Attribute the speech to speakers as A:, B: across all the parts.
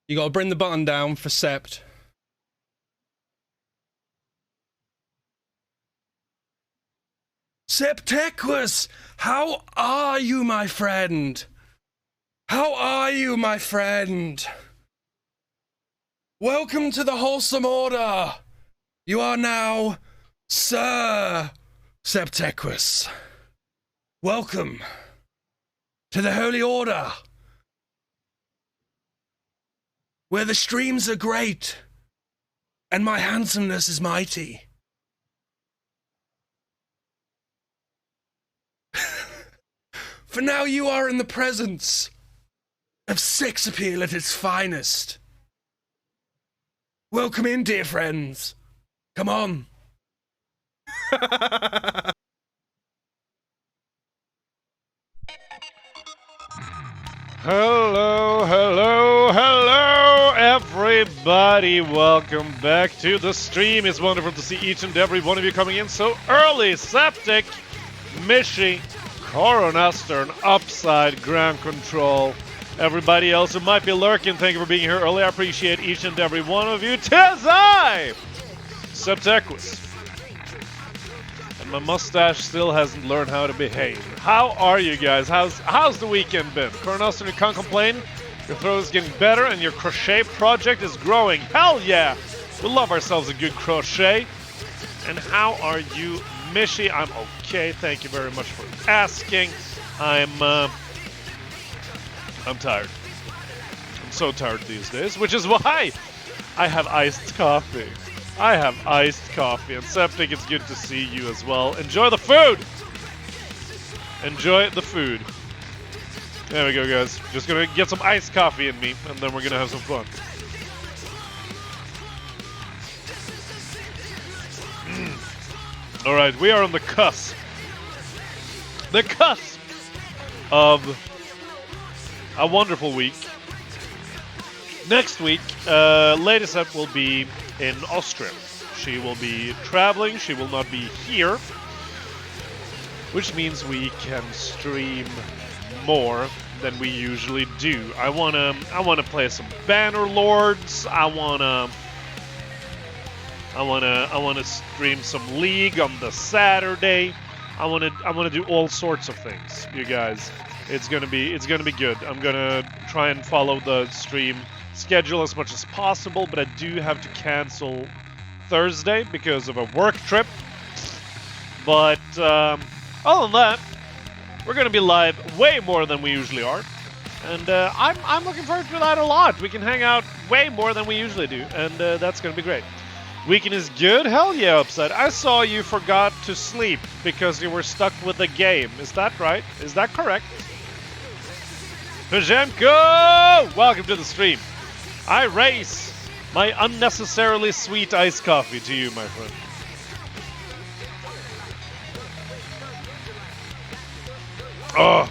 A: You gotta bring the button down for Sept. Septequus! How are you, my friend? How are you, my friend? Welcome to the Wholesome Order! You are now Sir Septequus. Welcome to the Holy Order, where the streams are great and my handsomeness is mighty. For now you are in the presence of sex appeal at its finest. Welcome in, dear friends. Come on.
B: Hello, hello, hello, everybody. Welcome back to the stream. It's wonderful to see each and every one of you coming in so early. Septic, Mishi, Coronaster, and Upside, Ground Control. Everybody else who might be lurking, thank you for being here early. I appreciate each and every one of you. 'Tis I, Septequus. And my mustache still hasn't learned how to behave. How are you guys? How's the weekend been? Coronaster, you can't complain. Your throat is getting better and your crochet project is growing. Hell yeah! We love ourselves a good crochet. And how are you, Mishi? I'm okay. Thank you very much for asking. I'm tired. I'm so tired these days, which is why I have iced coffee. I have iced coffee. And Septic, it's good to see you as well. Enjoy the food! Enjoy the food. There we go, guys. Just gonna get some iced coffee in me, and then we're gonna have some fun. Alright, we are on the cusp. The cusp of a wonderful week. Next week, Lady Sept will be in Austria. She will be traveling, she will not be here, which means we can stream more than we usually do. I wanna play some Bannerlords. I wanna stream some League on the Saturday. I wanna do all sorts of things, you guys. It's gonna be good. I'm gonna try and follow the stream schedule as much as possible, but I do have to cancel Thursday because of a work trip. But other than that, we're gonna be live way more than we usually are, and I'm looking forward to that a lot. We can hang out way more than we usually do, and that's gonna be great. Weekend is good? Hell yeah, Upside. I saw you forgot to sleep because you were stuck with the game. Is that right? Is that correct? Pajemko! Welcome to the stream. I race my unnecessarily sweet iced coffee to you, my friend. Oh,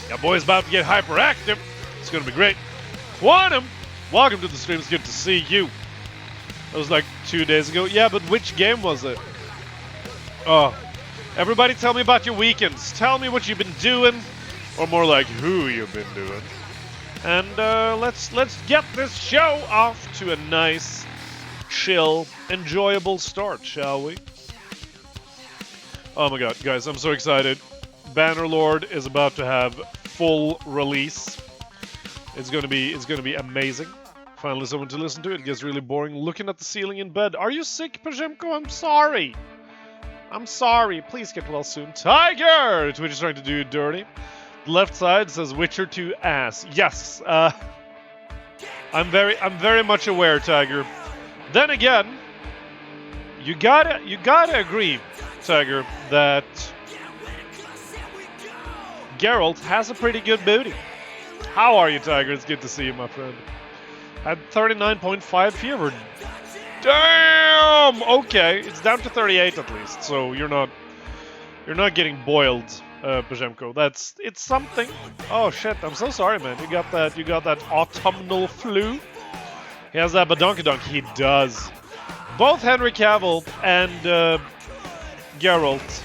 B: that boy's about to get hyperactive. It's gonna be great. Quantum, welcome to the stream. It's good to see you. That was like 2 days ago. Yeah, but which game was it? Oh, everybody tell me about your weekends. Tell me what you've been doing, or more like who you've been doing. And let's get this show off to a nice, chill, enjoyable start, shall we? Oh my god, guys, I'm so excited. Bannerlord is about to have full release. It's gonna be amazing. Finally someone to listen to. It gets really boring looking at the ceiling in bed. Are you sick, Pajemko? I'm sorry. I'm sorry. Please get well soon. Tiger! Twitch is trying to do dirty. The left side says Witcher 2 ass. Yes. I'm very much aware, Tiger. Then again, you gotta agree, Tiger, that Geralt has a pretty good booty. How are you, Tiger? It's good to see you, my friend. Had 39.5 fever. Damn! Okay, it's down to 38 at least, so you're not getting boiled, Pajemko. It's something. Oh shit! I'm so sorry, man. You got that autumnal flu. He has that badonkadonk. He does. Both Henry Cavill and Geralt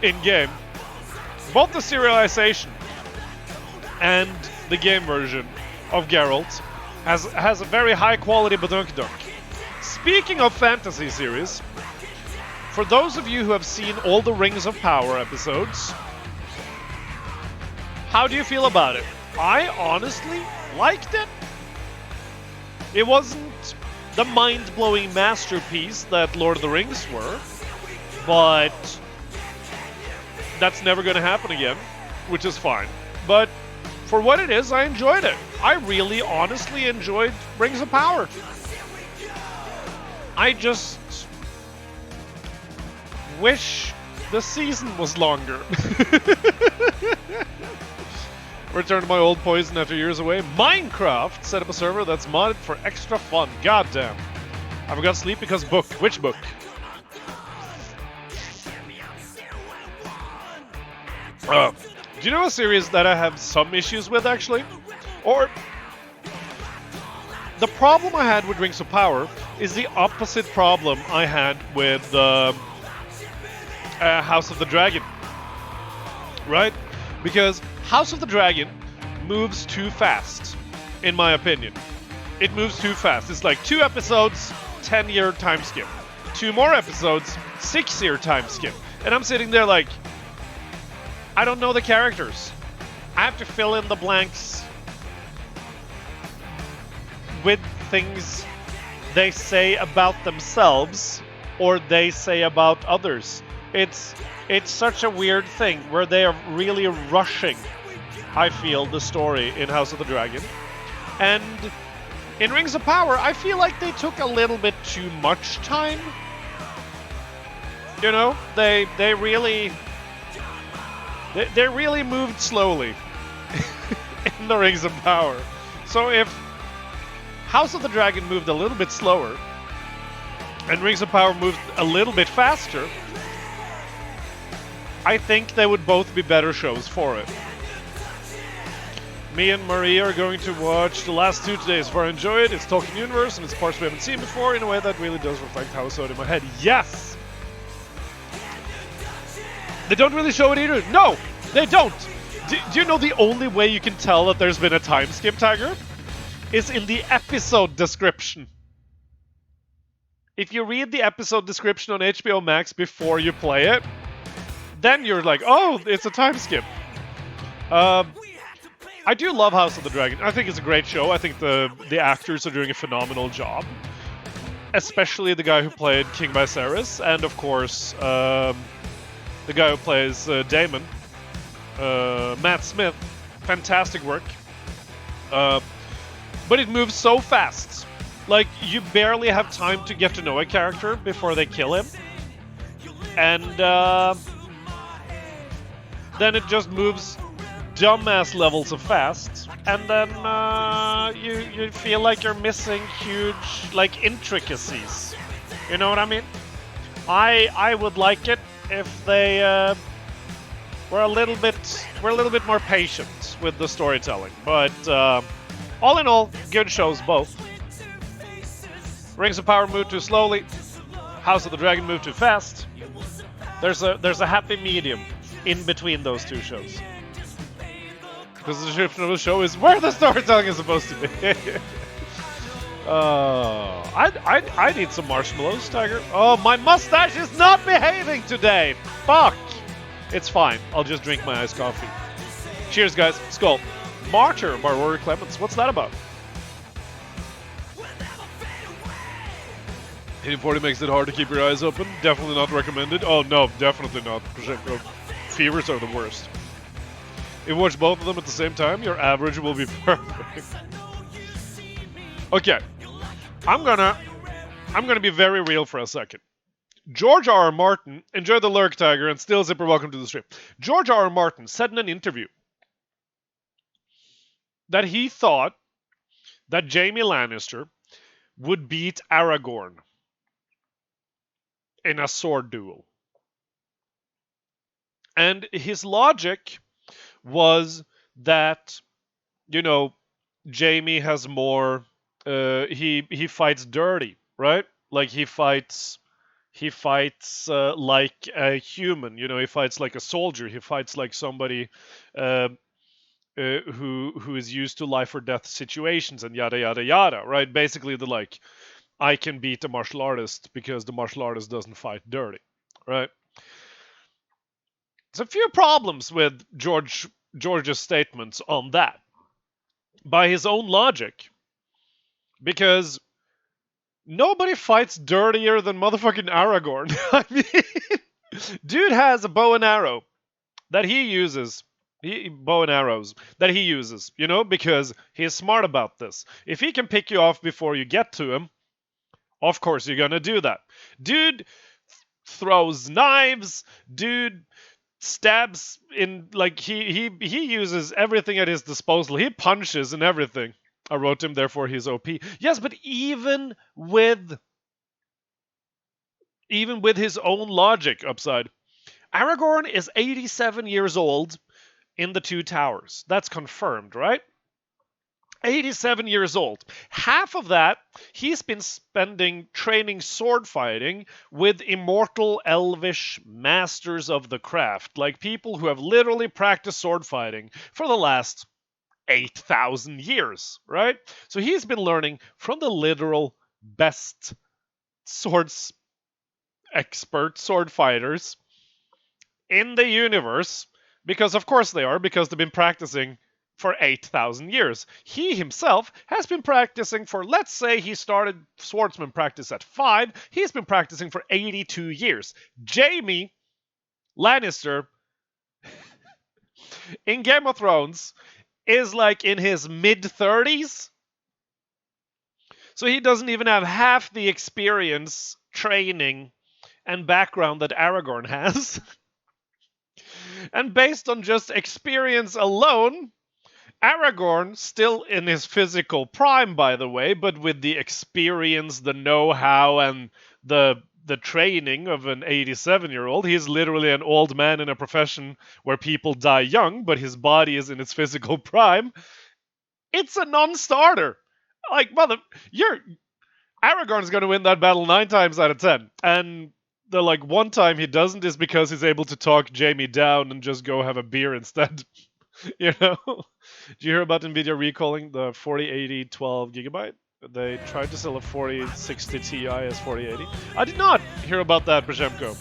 B: in game. Both the serialization and the game version of Geralt has a very high quality badunkadunk. Speaking of fantasy series, for those of you who have seen all the Rings of Power episodes, how do you feel about it? I honestly liked it. It wasn't the mind-blowing masterpiece that Lord of the Rings were, but that's never going to happen again, which is fine. But for what it is, I enjoyed it. I really, honestly enjoyed Rings of Power. I just wish the season was longer. Return to my old poison after years away. Minecraft set up a server that's modded for extra fun. Goddamn. I forgot sleep because book. Which book? Do you know a series that I have some issues with, actually? Or the problem I had with Rings of Power is the opposite problem I had with House of the Dragon. Right? Because House of the Dragon moves too fast, in my opinion. It moves too fast. It's like 2 episodes, 10-year time skip. 2 more episodes, 6-year time skip. And I'm sitting there like, I don't know the characters. I have to fill in the blanks with things they say about themselves or they say about others. It's such a weird thing where they are really rushing, I feel, the story in House of the Dragon. And in Rings of Power, I feel like they took a little bit too much time. You know, they really moved slowly in the Rings of Power. So if House of the Dragon moved a little bit slower and Rings of Power moved a little bit faster, I think they would both be better shows for it. Me and Marie are going to watch the last 2 today so far. I enjoy it. It's Tolkien Universe and it's parts we haven't seen before in a way that really does reflect how I saw it in my head. Yes! They don't really show it either. No, they don't. Do you know the only way you can tell that there's been a time skip, Tiger? Is in the episode description. If you read the episode description on HBO Max before you play it, then you're like, oh, it's a time skip. I do love House of the Dragon. I think it's a great show. I think the actors are doing a phenomenal job. Especially the guy who played King Viserys, and of course, the guy who plays Daemon, Matt Smith. Fantastic work. But it moves so fast. Like, you barely have time to get to know a character before they kill him. And then it just moves dumbass levels of fast, and then you feel like you're missing huge like intricacies. You know what I mean? I would like it if they were a little bit more patient with the storytelling. But all in all, good shows both. Rings of Power moved too slowly. House of the Dragon moved too fast. There's a happy medium in between those 2 shows. Because the description of the show is where the storytelling is supposed to be. I need some marshmallows, Tiger. Oh, my mustache is not behaving today. Fuck. It's fine. I'll just drink my iced coffee. Cheers, guys. Skull. Martyr by Rory Clements. What's that about? Hitting 40 makes it hard to keep your eyes open. Definitely not recommended. Oh, no. Definitely not. Fevers are the worst. If you watch both of them at the same time, your average will be perfect. Okay. I'm gonna be very real for a second. George R.R. Martin, enjoy the lurk, Tiger, and still Zipper, welcome to the stream. George R.R. Martin said in an interview that he thought that Jaime Lannister would beat Aragorn in a sword duel. And his logic was that, you know, Jaime has more, he fights dirty, right? Like he fights like a human, you know, he fights like a soldier, he fights like somebody who is used to life or death situations and yada yada yada, right? Basically, the like, I can beat the martial artist because the martial artist doesn't fight dirty, right? There's a few problems with George's statements on that, by his own logic, because nobody fights dirtier than motherfucking Aragorn. I mean, dude has a bow and arrow that he uses. Bow and arrows that he uses, you know, because he's smart about this. If he can pick you off before you get to him, of course you're gonna do that. Dude throws knives. Dude stabs in, like, he uses everything at his disposal. He punches and everything. I wrote him, therefore he's OP. Yes, but even with his own logic, Upside, Aragorn is 87 years old in the Two Towers. That's confirmed, right? 87 years old. Half of that he's been spending training sword fighting with immortal elvish masters of the craft, like people who have literally practiced sword fighting for the last 8,000 years, right? So he's been learning from the literal best sword fighters in the universe, because of course they are, because they've been practicing for 8,000 years. He himself has been practicing for, let's say he started swordsman practice at 5, he's been practicing for 82 years. Jaime Lannister in Game of Thrones is like in his mid-30s. So he doesn't even have half the experience, training, and background that Aragorn has. And based on just experience alone, Aragorn, still in his physical prime, by the way, but with the experience, the know-how, and the training of an 87-year-old. He's literally an old man in a profession where people die young, but his body is in its physical prime. It's a non-starter. Like, Aragorn's going to win that battle 9 times out of 10. And the, like, one time he doesn't is because he's able to talk Jaime down and just go have a beer instead. You know? Did you hear about NVIDIA recalling the 4080 12GB? They tried to sell a 4060 Ti as 4080. I did not hear about that, Brzeemko.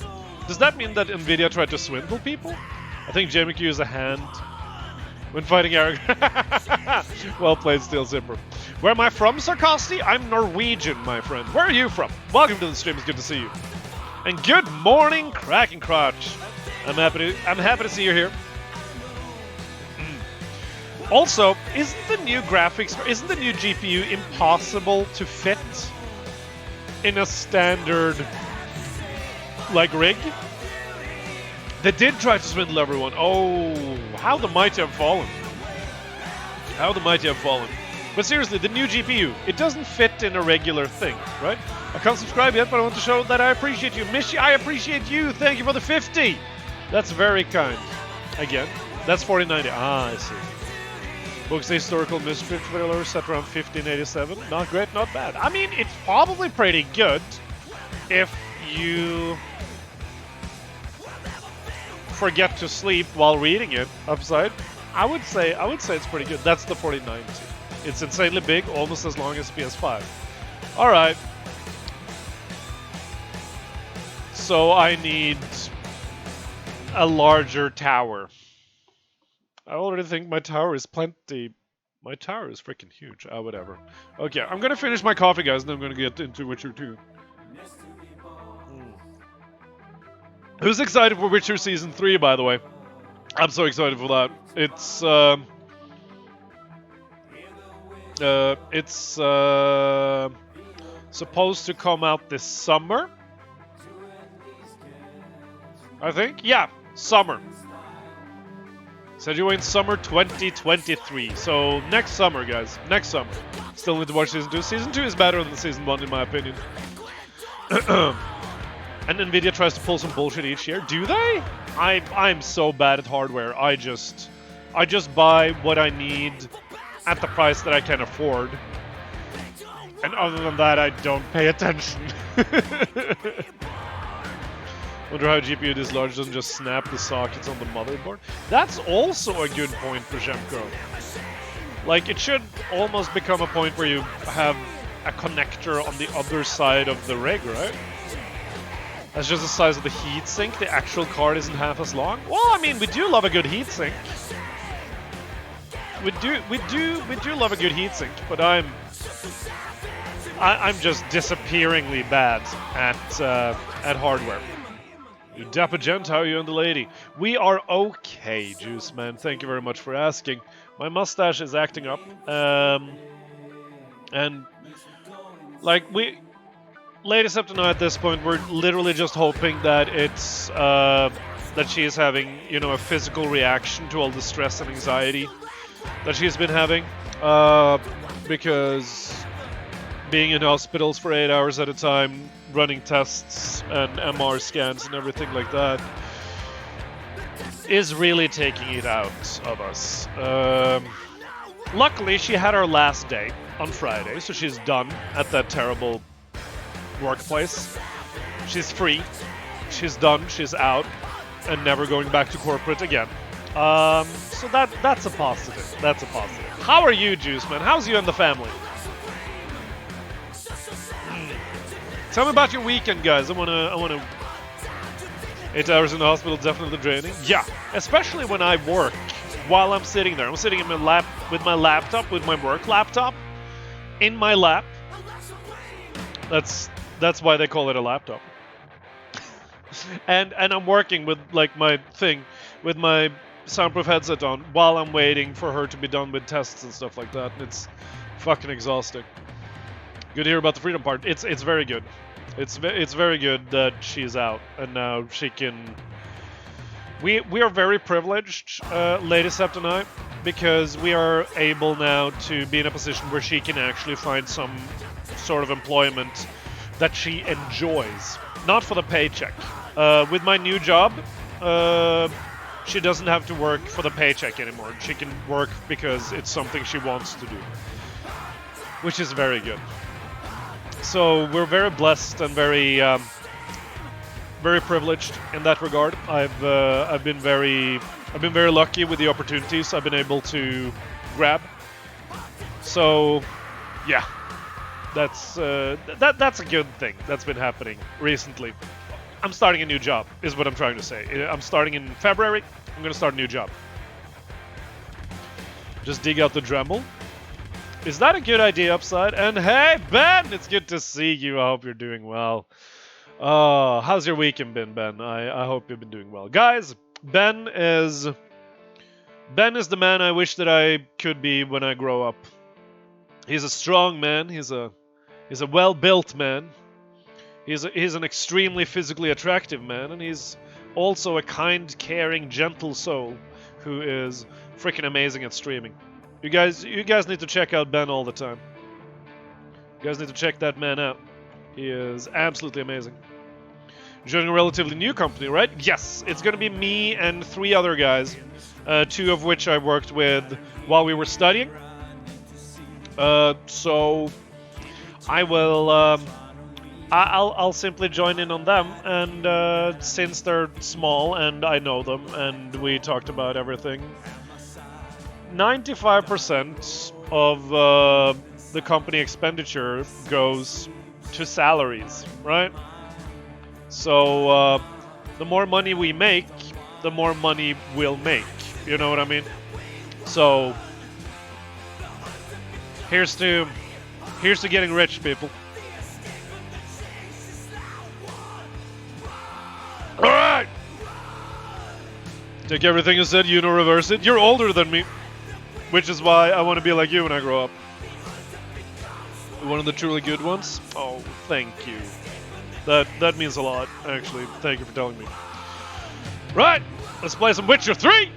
B: Does that mean that NVIDIA tried to swindle people? I think Jaime could use a hand when fighting Aragorn. Well played, Steel Zipper. Where am I from, Sarkozy? I'm Norwegian, my friend. Where are you from? Welcome to the stream. It's good to see you. And good morning, Kraken Crotch. I'm happy to see you here. Also, isn't the new GPU impossible to fit in a standard, like, rig? They did try to swindle everyone. Oh, how the mighty have fallen. How the mighty have fallen. But seriously, the new GPU, it doesn't fit in a regular thing, right? I can't subscribe yet, but I want to show that I appreciate you. Mishi, I appreciate you. Thank you for the 50. That's very kind. Again, that's 4090. Ah, I see. Books historical mystery thriller set around 1587. Not great, not bad. I mean, it's probably pretty good if you forget to sleep while reading it. Upside, I would say it's pretty good. That's the 4090. It's insanely big, almost as long as PS5. All right. So I need a larger tower. I already think my tower is plenty. My tower is freaking huge. Whatever. Okay, I'm gonna finish my coffee, guys, and then I'm gonna get into Witcher 2. Who's excited for Witcher Season 3, by the way? I'm so excited for that. It's supposed to come out this summer, I think. Yeah, summer. Said you in summer 2023. So next summer, guys. Next summer. Still need to watch Season 2. Season 2 is better than Season 1, in my opinion. And NVIDIA tries to pull some bullshit each year. Do they? I'm so bad at hardware. I just buy what I need at the price that I can afford. And other than that, I don't pay attention. Wonder how a GPU this large doesn't just snap the sockets on the motherboard. That's also a good point for Shemko. Like, it should almost become a point where you have a connector on the other side of the rig, right? That's just the size of the heatsink. The actual card isn't half as long. Well, I mean, we do love a good heatsink. We do love a good heatsink, but I'm just disappearingly bad at hardware. You dapper gent, how are you and the lady? We are okay, Juice Man. Thank you very much for asking. My mustache is acting up, and like Lady Septima at this point, we're literally just hoping that it's that she is having, you know, a physical reaction to all the stress and anxiety that she's been having, because being in hospitals for 8 hours at a time, running tests and MR scans and everything like that, is really taking it out of us. Luckily, she had her last day on Friday, so she's done at that terrible workplace. She's free, she's done, she's out, and never going back to corporate again. So that's a positive. That's a positive. How are you, Juice Man? How's you and the family? Tell me about your weekend, guys. I wanna. 8 hours in the hospital, definitely draining. Yeah, especially when I work while I'm sitting there. I'm sitting in my lap with my laptop, with my work laptop, in my lap. That's why they call it a laptop. and I'm working with like my thing, with my soundproof headset on while I'm waiting for her to be done with tests and stuff like that. And it's fucking exhausting. Good to hear about the freedom part. It's very good. It's very good that she's out and now she can. We are very privileged, Lady Sept and I, because we are able now to be in a position where she can actually find some sort of employment that she enjoys, not for the paycheck. With my new job, she doesn't have to work for the paycheck anymore. She can work because it's something she wants to do, which is very good. So we're very blessed and very privileged in that regard. I've been very lucky with the opportunities I've been able to grab. So yeah, that's a good thing that's been happening recently. I'm starting a new job, is what I'm trying to say. I'm starting in February. I'm gonna start a new job. Just dig out the Dremel. Is that a good idea, Upside? And hey, Ben! It's good to see you. I hope you're doing well. How's your weekend been, Ben? I hope you've been doing well. Guys, Ben is the man I wish that I could be when I grow up. He's a strong man. He's a well-built man. He's an extremely physically attractive man, and he's also a kind, caring, gentle soul who is freaking amazing at streaming. You guys need to check out Ben all the time. You guys need to check that man out. He is absolutely amazing. Joining a relatively new company, right? Yes, it's going to be me and 3 other guys, 2 of which I worked with while we were studying. So I will. I'll simply join in on them, and since they're small and I know them and we talked about everything, 95% of the company expenditure goes to salaries, right? So the more money we make, the more money we'll make. You know what I mean? So here's to getting rich, people. All right. Take everything you said, you know, reverse it. You're older than me, which is why I want to be like you when I grow up. One of the truly good ones. Oh, thank you. That means a lot, actually. Thank you for telling me. Right, let's play some Witcher 3.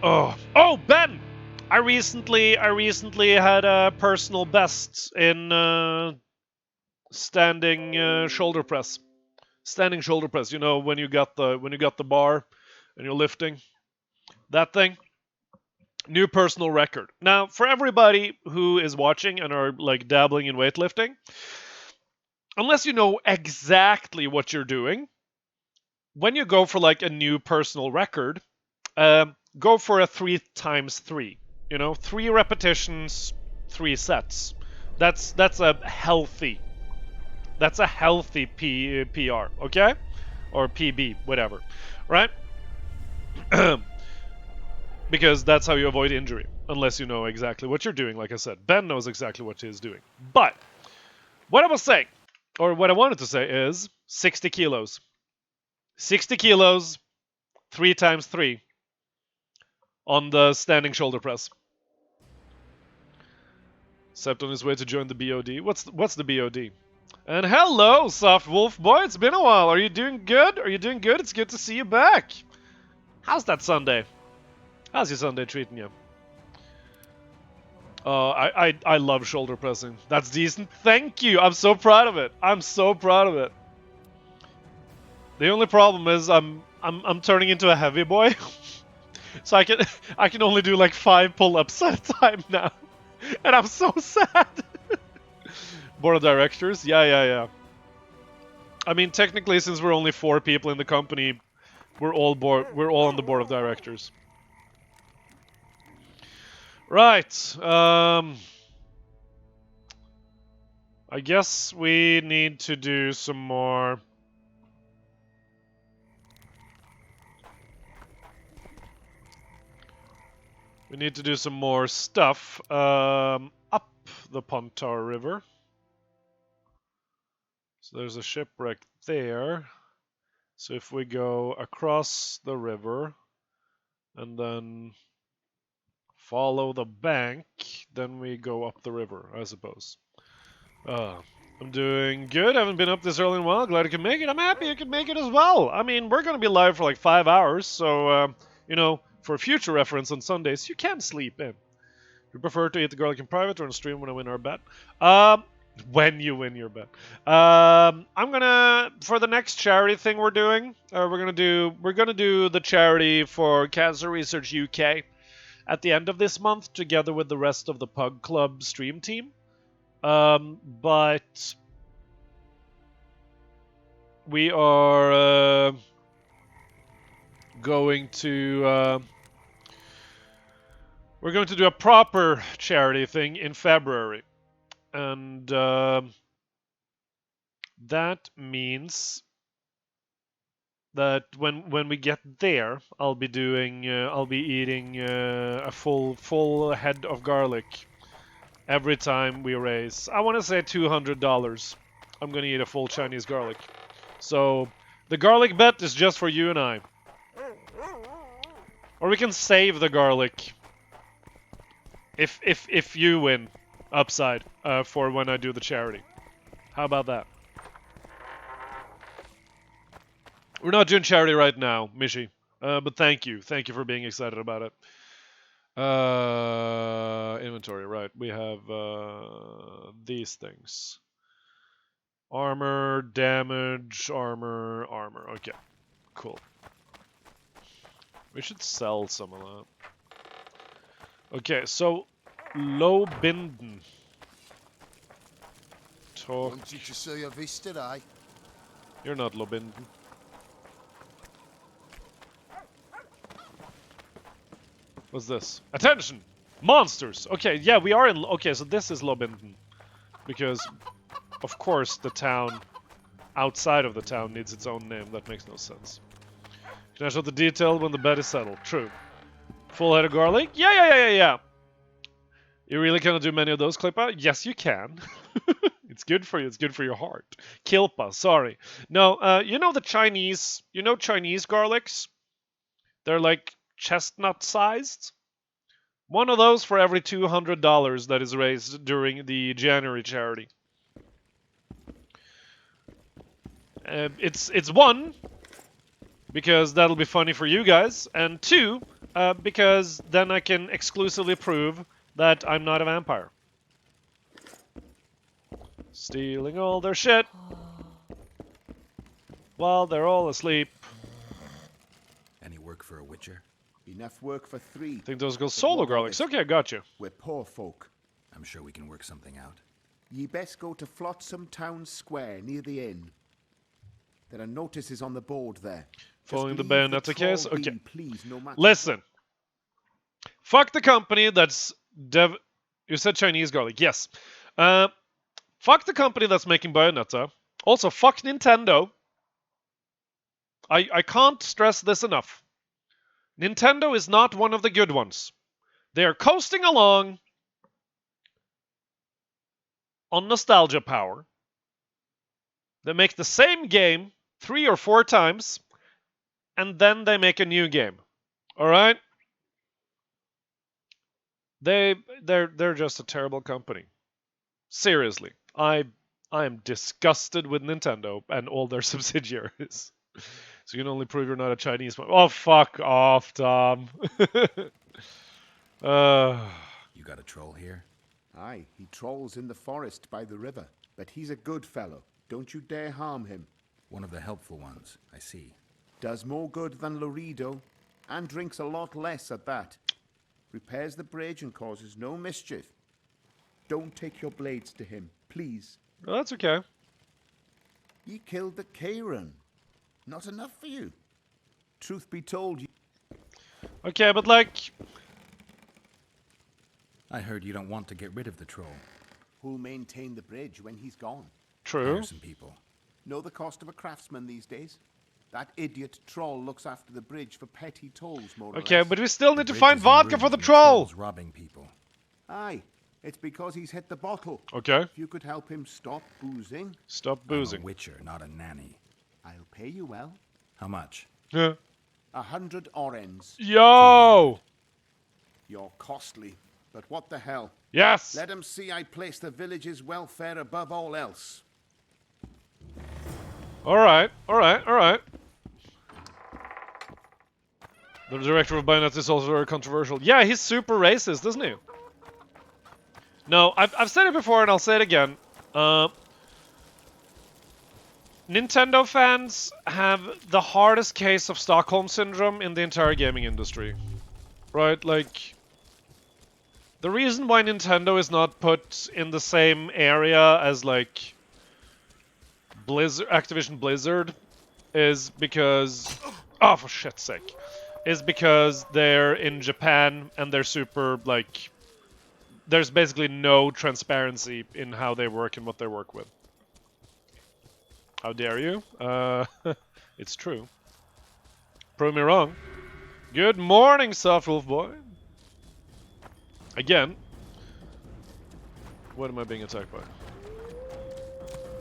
B: Oh, Ben. I recently had a personal best in standing shoulder press. Standing shoulder press. You know, when you got the bar and you're lifting that thing. New personal record. Now, for everybody who is watching and are like dabbling in weightlifting, unless you know exactly what you're doing, when you go for like a new personal record, go for a 3x3. 3 repetitions, 3 sets. That's a healthy. That's a healthy PR, okay? Or PB, whatever, right? Because that's how you avoid injury, unless you know exactly what you're doing. Like I said, Ben knows exactly what he's doing. But what I was saying, or what I wanted to say, is 60 kilos. 60 kilos, 3x3 on the standing shoulder press. Sept on his way to join the BOD. What's the BOD? And hello, Soft Wolf Boy. It's been a while. Are you doing good? Are you doing good? It's good to see you back. How's that Sunday? How's your Sunday treating you? I love shoulder pressing. That's decent. Thank you. I'm so proud of it. I'm so proud of it. The only problem is I'm turning into a heavy boy, so I can only do like 5 pull-ups at a time now, and I'm so sad. Board of directors? Yeah. I mean, technically, since we're only 4 people in the company, we're all on the board of directors. Right. I guess we need to do some more. We need to do some more stuff up the Pontar River. So there's a shipwreck there. So if we go across the river and then follow the bank, then we go up the river, I suppose. I'm doing good. I haven't been up this early in a while. Glad I could make it. I'm happy I could make it as well. I mean, we're going to be live for like 5 hours, so, for future reference on Sundays, you can sleep in. We prefer to eat the garlic in private or on stream when I win our bet. When you win your bet. I'm gonna, for the next charity thing we're doing, we're gonna do the charity for Cancer Research UK at the end of this month, together with the rest of the Pug Club stream team. But we are going to we're going to do a proper charity thing in February. And that means that when we get there, I'll be eating a full head of garlic every time we raise. I want to say $200. I'm gonna eat a full Chinese garlic. So the garlic bet is just for you and I. Or we can save the garlic if you win. Upside for when I do the charity. How about that? We're not doing charity right now, Mishi. But thank you. Thank you for being excited about it. Inventory, right. We have these things. Armor, damage, armor. Okay, cool. We should sell some of that. Okay, so Lobinden. Talk.
C: Want you to see your vista, eh?
B: You're not Lobinden. What's this? Attention! Monsters! Okay, yeah, we are in... Okay, so this is Lobinden. Because, of course, the town outside of the town needs its own name. That makes no sense. Can I show the detail when the bet is settled? True. Full head of garlic? Yeah. You really cannot do many of those, Klippa? Yes, you can. It's good for you. It's good for your heart. Kilpa, sorry. No, you know the Chinese... You know Chinese garlics? They're like chestnut-sized. One of those for every $200 that is raised during the January charity. It's one, because that'll be funny for you guys, and two, because then I can exclusively prove that I'm not a vampire. Stealing all their shit while they're all asleep.
D: Any work for a witcher?
C: Enough work for 3.
B: I think those go solo garlics. Okay, I got you.
C: We're poor folk.
D: I'm sure we can work something out.
C: Ye best go to Flotsam Town Square near the inn. There are notices on the board there.
B: Following the
C: Just leave
B: Bayonetta case?
C: troll
B: Okay.
C: be, please, no matter
B: Listen. Fuck the company that's You said Chinese garlic. Yes. Fuck the company that's making Bayonetta. Also, fuck Nintendo. I can't stress this enough. Nintendo is not one of the good ones. They are coasting along on nostalgia power. They make the same game 3 or 4 times, and then they make a new game. All right? They're just a terrible company. Seriously, I am disgusted with Nintendo and all their subsidiaries. So you can only prove you're not a Chinese one. Oh, fuck off, Tom.
D: You got a troll here?
C: Aye, he trolls in the forest by the river. But he's a good fellow. Don't you dare harm him.
D: One of the helpful ones, I see.
C: Does more good than Laredo, and drinks a lot less at that. Repairs the bridge and causes no mischief. Don't take your blades to him, please.
B: Well, that's okay.
C: Ye killed the Karen. Not enough for you. Truth be told,
B: Okay, but like...
D: I heard you don't want to get rid of the troll.
C: who'll maintain the bridge when he's gone?
B: True.
D: Hire some people.
C: Know the cost of a craftsman these days? That idiot troll looks after the bridge for petty tolls, more or
B: Okay,
C: less.
B: but we still need to
D: Bridge
B: find
D: is in
B: vodka
D: ruins
B: for the
D: and
B: troll!
D: troll's robbing people.
C: Aye, it's because he's hit the bottle.
B: Okay.
C: If you could help him stop boozing,
B: Stop
D: I'm
B: boozing.
D: a witcher, not a nanny.
C: I'll pay you well.
D: How much?
B: Yeah.
C: 100 orens.
B: Yo!
C: You're costly, but what the hell?
B: Yes!
C: Let him see I place the village's welfare above all else.
B: Alright, alright, alright. The director of Bayonetta is also very controversial. Yeah, he's super racist, isn't he? No, I've said it before and I'll say it again. Nintendo fans have the hardest case of Stockholm Syndrome in the entire gaming industry. Right, like... The reason why Nintendo is not put in the same area as, like... Activision Blizzard is because... Oh, for shit's sake. Is because they're in Japan and they're super, like... There's basically no transparency in how they work and what they work with. How dare you? It's true. Prove me wrong. Good morning, Soft Wolf Boy. Again. What am I being attacked by?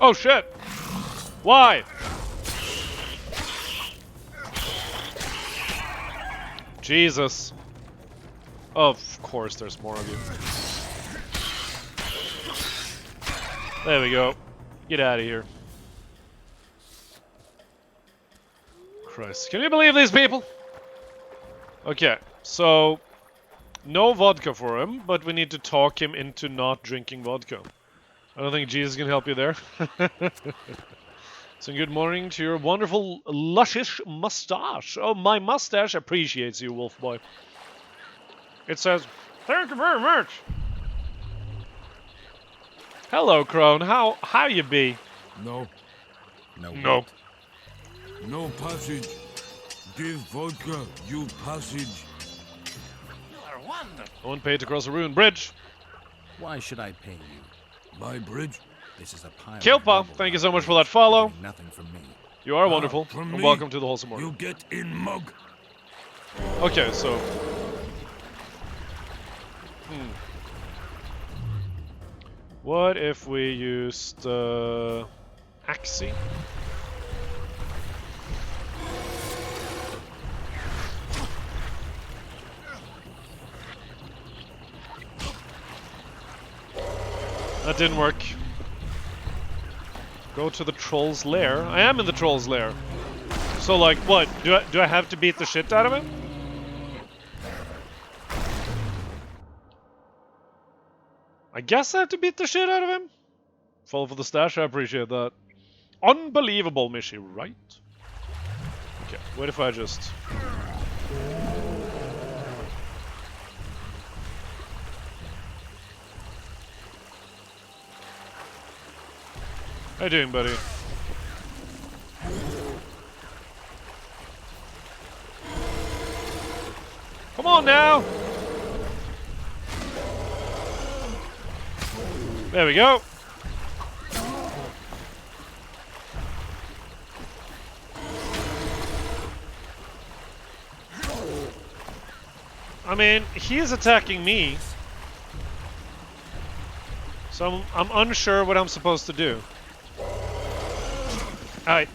B: Oh shit! Why? Jesus. Of course there's more of you. There we go. Get out of here. Christ. Can you believe these people? Okay, so... No vodka for him, but we need to talk him into not drinking vodka. I don't think Jesus can help you there. So good morning to your wonderful, luscious mustache. Oh, my mustache appreciates you, Wolf Boy. It says, thank you very much. Hello, Crone. How you be?
E: No,
D: No.
B: No.
D: what?
E: no passage. Give vodka, you passage.
B: I won't pay to cross a ruined bridge.
D: Why should I pay you?
E: My bridge.
D: This is a pile of
B: Kilpa,
D: rubble
B: thank you
D: out
B: so much
D: there.
B: for that follow.
D: You're getting nothing from me.
B: You are wonderful,
E: from
B: and
E: me,
B: welcome to the Wholesome Order.
E: You get in mug.
B: Okay, so... What if we used... Axie? That didn't work. Go to the troll's lair. I am in the troll's lair. So, like, what? Do I have to beat the shit out of him? I guess I have to beat the shit out of him. Fall for the stash, I appreciate that. Unbelievable, Mishi, right? Okay, what if I just... How you doing, buddy? Come on now! There we go. I mean, he is attacking me. So I'm unsure what I'm supposed to do. Aye.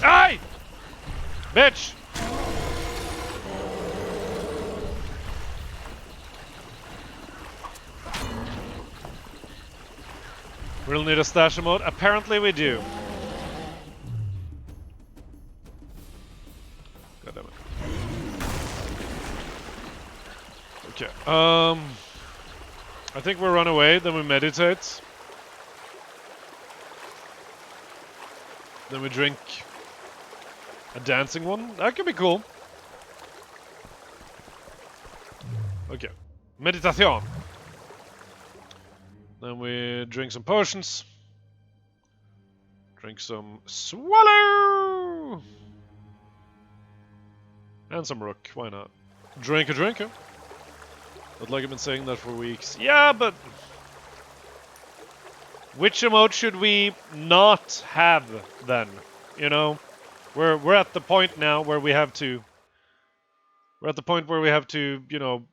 B: Aye! Bitch! We'll need a stash mode. Apparently we do. God damn it. Okay. I think we run away, then we meditate. Then we drink a dancing one. That could be cool. Okay. Meditation. Then we drink some potions. Drink some swallow! And some rook, why not? Drink a drinker. But like I've been saying that for weeks. Yeah, but... which emote should we not have then? You know? We're at the point now where we have to... we're at the point where we have to, you know,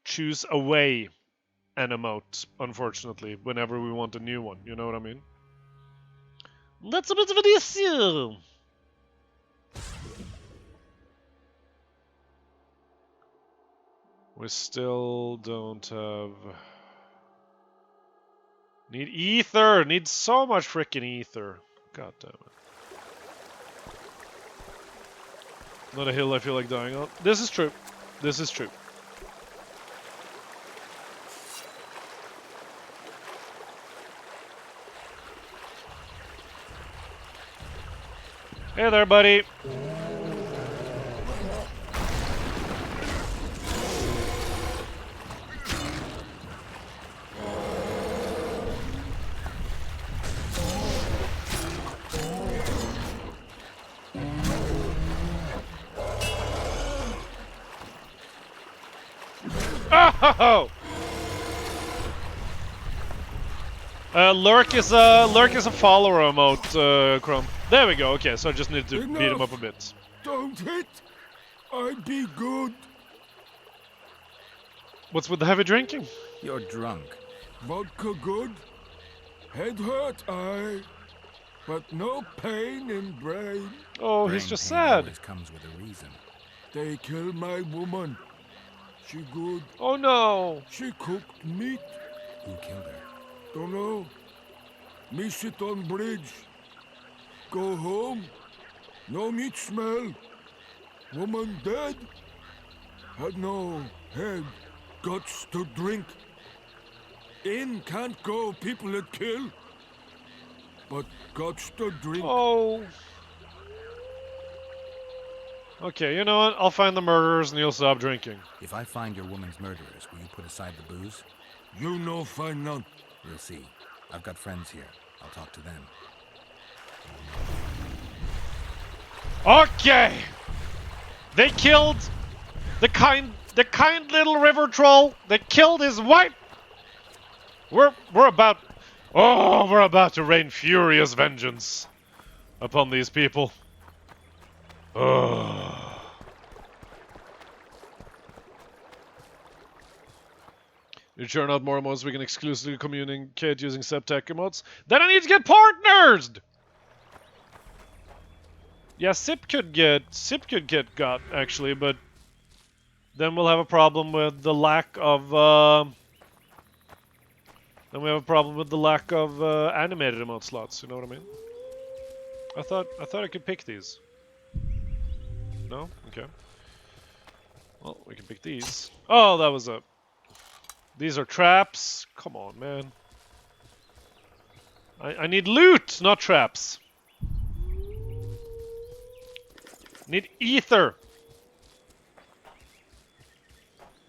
B: choose away an emote, unfortunately, whenever we want a new one. You know what I mean? That's a bit of an issue! We still don't have... need ether! Need so much freaking ether. God damn it. Not a hill I feel like dying on. This is true. This is true. Hey there, buddy. Oh! Lurk is a follower emote, Chrome. There we go. Okay, so I just need to beat him up a bit.
E: Don't hit. I'd be good.
B: What's with the heavy drinking?
D: You're drunk.
E: Vodka good. Head hurt, aye. But no pain in brain.
B: Oh,
D: Brain
B: he's just
D: pain
B: sad.
D: always comes with a reason.
E: They killed my woman. She good.
B: Oh no.
E: She cooked meat.
D: Who killed her?
E: Don't know. Me sit on bridge. Go home. No meat smell. Woman dead. Had no head. Guts to drink. In can't go. People that kill. But guts to drink.
B: Oh. Okay, you know what? I'll find the murderers and you'll stop drinking.
D: If I find your woman's murderers, will you put aside the booze?
E: You no find none.
D: We'll see. I've got friends here. I'll talk to them.
B: Okay. They killed the kind little river troll. They killed his wife. We're about to rain furious vengeance upon these people. You churn out more emotes we can exclusively communicate using Septech emotes. Then I need to get partners! Yeah, Sip could get got actually, but then we'll have a problem with the lack of animated emote slots, you know what I mean? I thought I could pick these. No? Okay. Well, we can pick these. Oh, that was a... These are traps. Come on, man. I need loot, not traps. Need ether.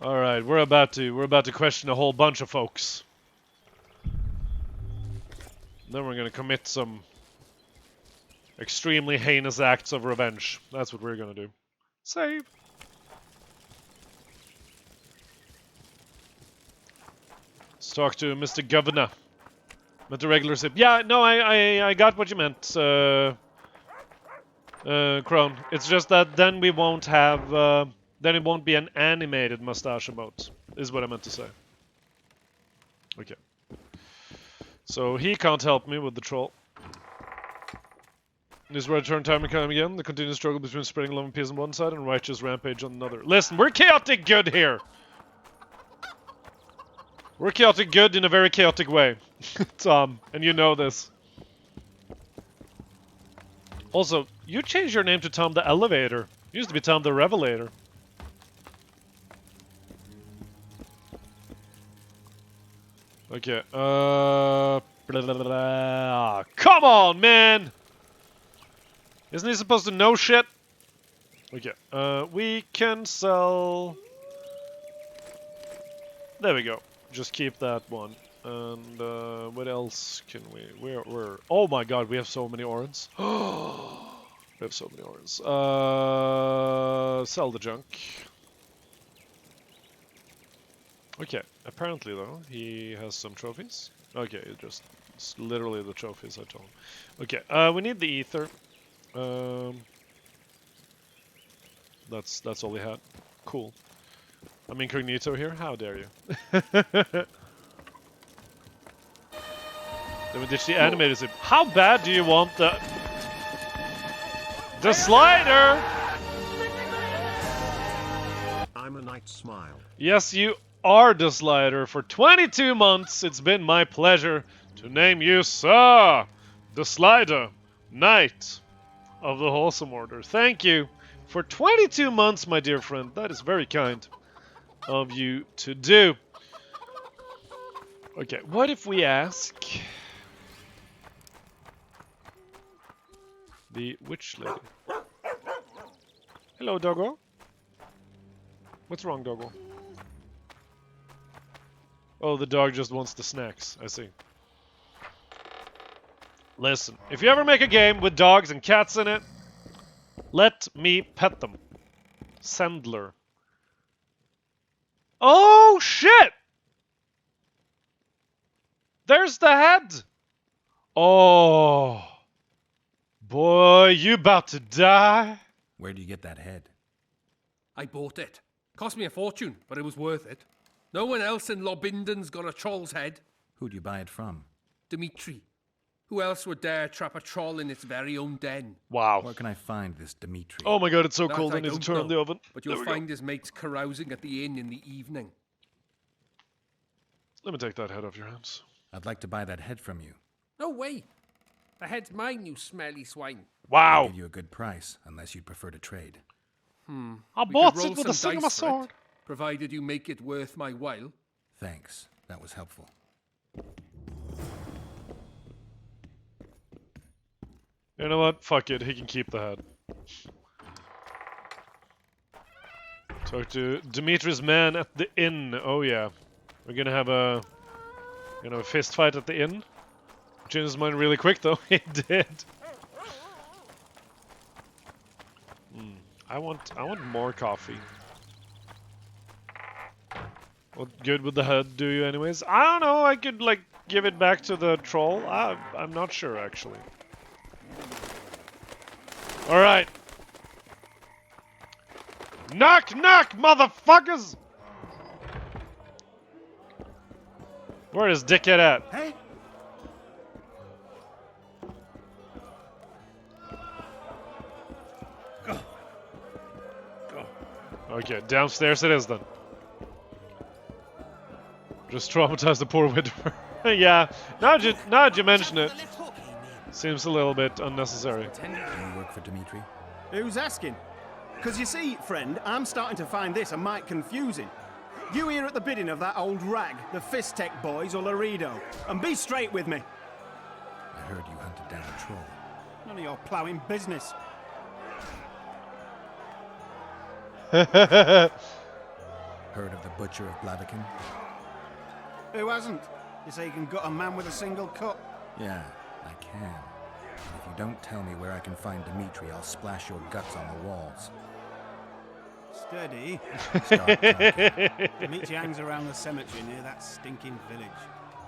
B: All right, we're about to question a whole bunch of folks. Then we're gonna commit some extremely heinous acts of revenge. That's what we're gonna do. Save. Let's talk to Mr. Governor. Met the regular sip. Yeah, no, I got what you meant, Crone. It's just that then we won't have, then it won't be an animated mustache emote, is what I meant to say. Okay. So he can't help me with the troll. This is where I turn time and time again. The continuous struggle between spreading love and peace on one side and righteous rampage on another. Listen, we're chaotic good here! We're chaotic good in a very chaotic way, Tom, and you know this. Also, you changed your name to Tom the Elevator. You used to be Tom the Revelator. Okay, blah, blah, blah, blah. Come on, man! Isn't he supposed to know shit? Okay, we can sell... There we go. Just keep that one. And what else can we? We're oh my god, we have so many orans. We have so many orans. Sell the junk. Okay, apparently though, he has some trophies. Okay, it's literally the trophies I told him. Okay, we need the ether. That's all we had. Cool. I'm incognito here? How dare you? Then we ditch the animated zip. How bad do you want the slider?
F: I'm a Night Smile.
B: Yes, you are the slider. For 22 months, it's been my pleasure to name you Sir the Slider, Knight of the Wholesome Order. Thank you for 22 months, my dear friend. That is very kind of you to do. Okay, what if we ask the witch lady? Hello, doggo. What's wrong, doggo? Oh, the dog just wants the snacks. I see. Listen, if you ever make a game with dogs and cats in it, let me pet them. Sandler. Oh, shit! There's the head! Oh. Boy, you about to die?
D: Where do you get that head?
G: I bought it. Cost me a fortune, but it was worth it. No one else in Lobinden's got a troll's head.
D: Who'd you buy it from?
G: Dimitri. Who else would dare trap a troll in its very own den?
B: Wow.
D: Where can I find this Dimitri?
B: Oh my god, it's so
G: That
B: cold, I
G: I
B: need to
G: don't
B: turn on
G: know,
B: the oven.
G: But
B: There
G: you'll
B: we go.
G: find his mates carousing at the inn in the evening.
B: Let me take that head off your hands.
D: I'd like to buy that head from you.
G: No way. The head's mine, you smelly swine.
B: Wow.
D: I'll give you a good price, unless you'd prefer to trade.
B: I
G: We could
B: bought
G: roll
B: it with a
G: some
B: Sigma
G: dice for it,
B: sword.
G: provided you make it worth my while.
D: Thanks. That was helpful.
B: You know what? Fuck it. He can keep the head. Talk to Dimitri's man at the inn. Oh yeah. We're gonna have a fist fight at the inn. Changed his mind really quick though. He did. I want more coffee. What good would the head do you anyways? I don't know. I could like give it back to the troll. I'm not sure actually. All right. Knock, knock, motherfuckers! Where is dickhead at?
C: Hey?
B: Okay, downstairs it is then. Just traumatize the poor widower. Yeah, now that you mention it, seems a little bit unnecessary.
D: Do you work for Dimitri?
H: Who's asking? Because you see, friend, I'm starting to find this a mite confusing. You here at the bidding of that old rag, the Fistech boys or Laredo, and be straight with me.
D: I heard you hunted down a troll.
H: None of your ploughing business.
D: Heard of the Butcher of Blaviken?
H: Who hasn't? You say you can gut a man with a single cut.
D: Yeah, I can. And if you don't tell me where I can find Dimitri, I'll splash your guts on the walls.
H: Steady.
D: Start talking.
H: Dimitri hangs around the cemetery near that stinking village.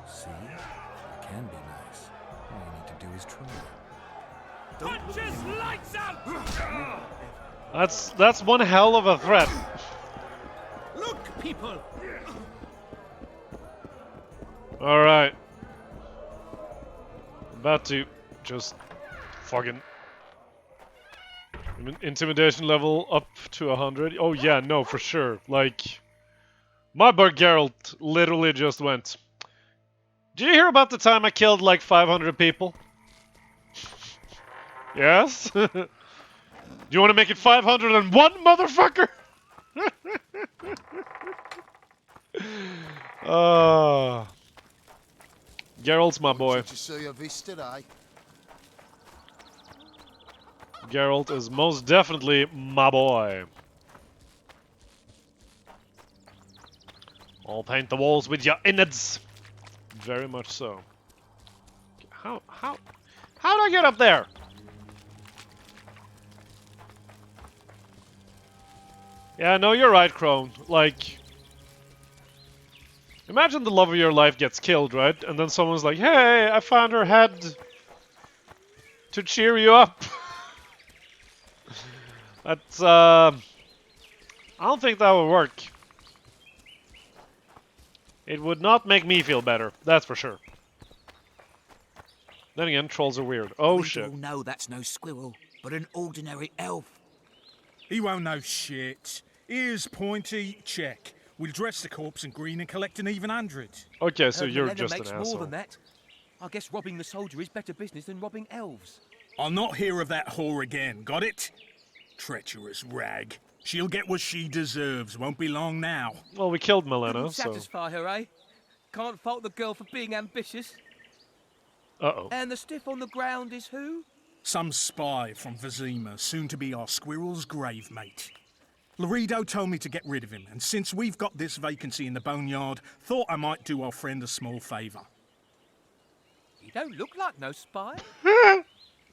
D: See? I can be nice. All you need to do is try.
B: That's one hell of a threat.
H: Look, people!
B: Alright. About to just fucking intimidation level up to 100. Oh yeah, no, for sure. Like, my boy Geralt literally just went. Did you hear about the time I killed like 500 people? Yes? Do you want to make it 501, motherfucker? Geralt's my boy.
I: Did you see your vis today?
B: Geralt is most definitely my boy. I'll paint the walls with your innards. Very much so. How did I get up there? Yeah, no, you're right, Crone. Like, imagine the love of your life gets killed, right? And then someone's like, hey, I found her head to cheer you up. That's, I don't think that would work. It would not make me feel better, that's for sure. Then again, trolls are weird. Oh, shit.
J: No, that's no squirrel, but an ordinary elf.
K: He won't know shit. Ears pointy, check. We'll dress the corpse in green and collect an even 100.
B: Okay, so
J: Heard
B: you're
J: Milena
B: just an
J: makes
B: asshole.
J: more than that. I guess robbing the soldier is better business than robbing elves.
K: I'll not hear of that whore again, got it? Treacherous rag. She'll get what she deserves, won't be long now.
B: Well, we killed Milena,
J: Couldn't
B: so...
J: satisfy her, eh? Can't fault the girl for being ambitious.
B: Uh-oh.
J: And the stiff on the ground is who?
K: Some spy from Vizima, soon to be our squirrel's grave mate. Laredo told me to get rid of him, and since we've got this vacancy in the boneyard, thought I might do our friend a small favour.
J: You don't look like no spy.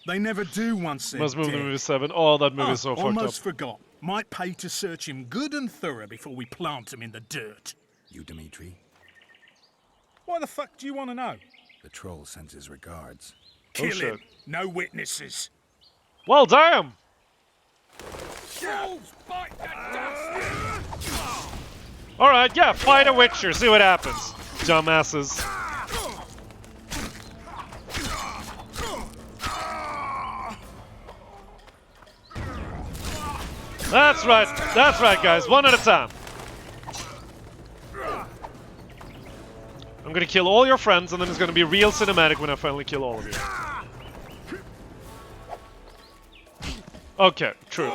K: They never do once they're
B: Must move to
K: dead.
B: movie 7. Oh, that movie's so fucked up.
K: Almost forgot. Might pay to search him good and thorough before we plant him in the dirt.
D: You, Dimitri?
K: Why the fuck do you want to know?
D: The troll sends his regards.
K: Kill
B: shit.
K: him. No witnesses.
B: Well, damn! Alright, yeah, fight a Witcher, see what happens. Dumbasses. That's right, guys, one at a time. I'm gonna kill all your friends, and then it's gonna be real cinematic when I finally kill all of you. Okay, true.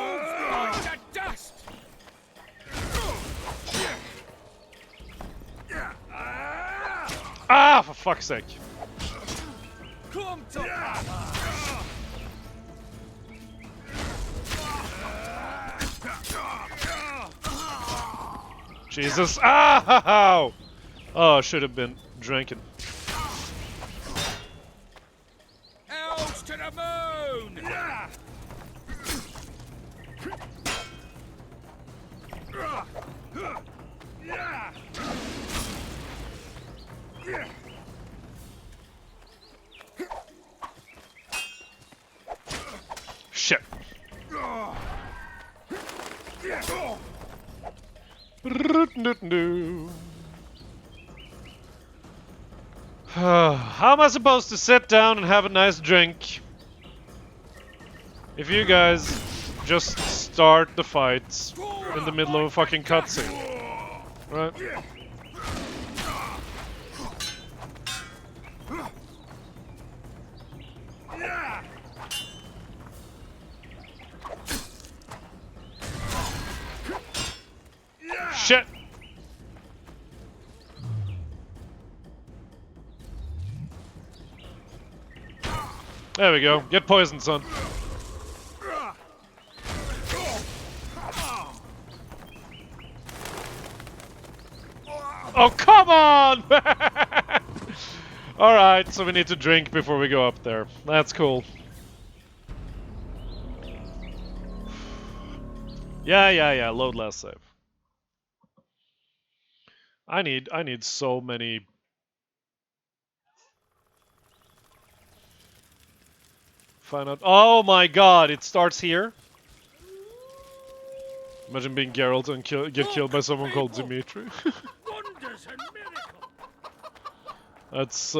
B: Ah, for fuck's sake. Jesus. Ow! Oh, should have been drinking.
J: Elves to the moon!
B: Shit. How am I supposed to sit down and have a nice drink if you guys just start the fights in the middle of a fucking cutscene? Right? Shit! There we go. Get poisoned, son. Oh, come on! Alright, so we need to drink before we go up there. That's cool. Yeah, load last save. I need so many. Find out. Oh my god, it starts here. Imagine being Geralt and get killed by someone called Dimitri. That's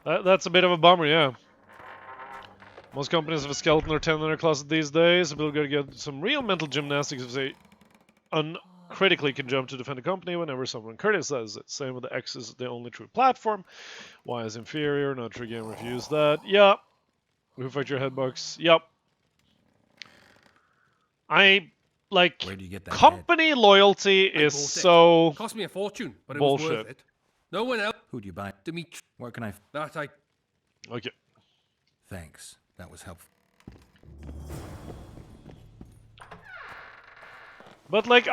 B: that's a bit of a bummer, yeah. Most companies have a skeleton or 10 in their closet these days. We'll gotta get some real mental gymnastics if they uncritically can jump to defend a company whenever someone criticizes it. Same with the X is the only true platform. Y is inferior, not true game refuse that. Yup. Who fight your headbox? Yup. I like
D: Where do you get that
B: company loyalty is so
G: Cost me a fortune, but it
B: bullshit.
G: was worth it. No one else.
D: Who'd you buy?
G: Dimitri.
D: Where can I...
G: That I.
B: Okay.
D: Thanks. That was helpful.
B: But like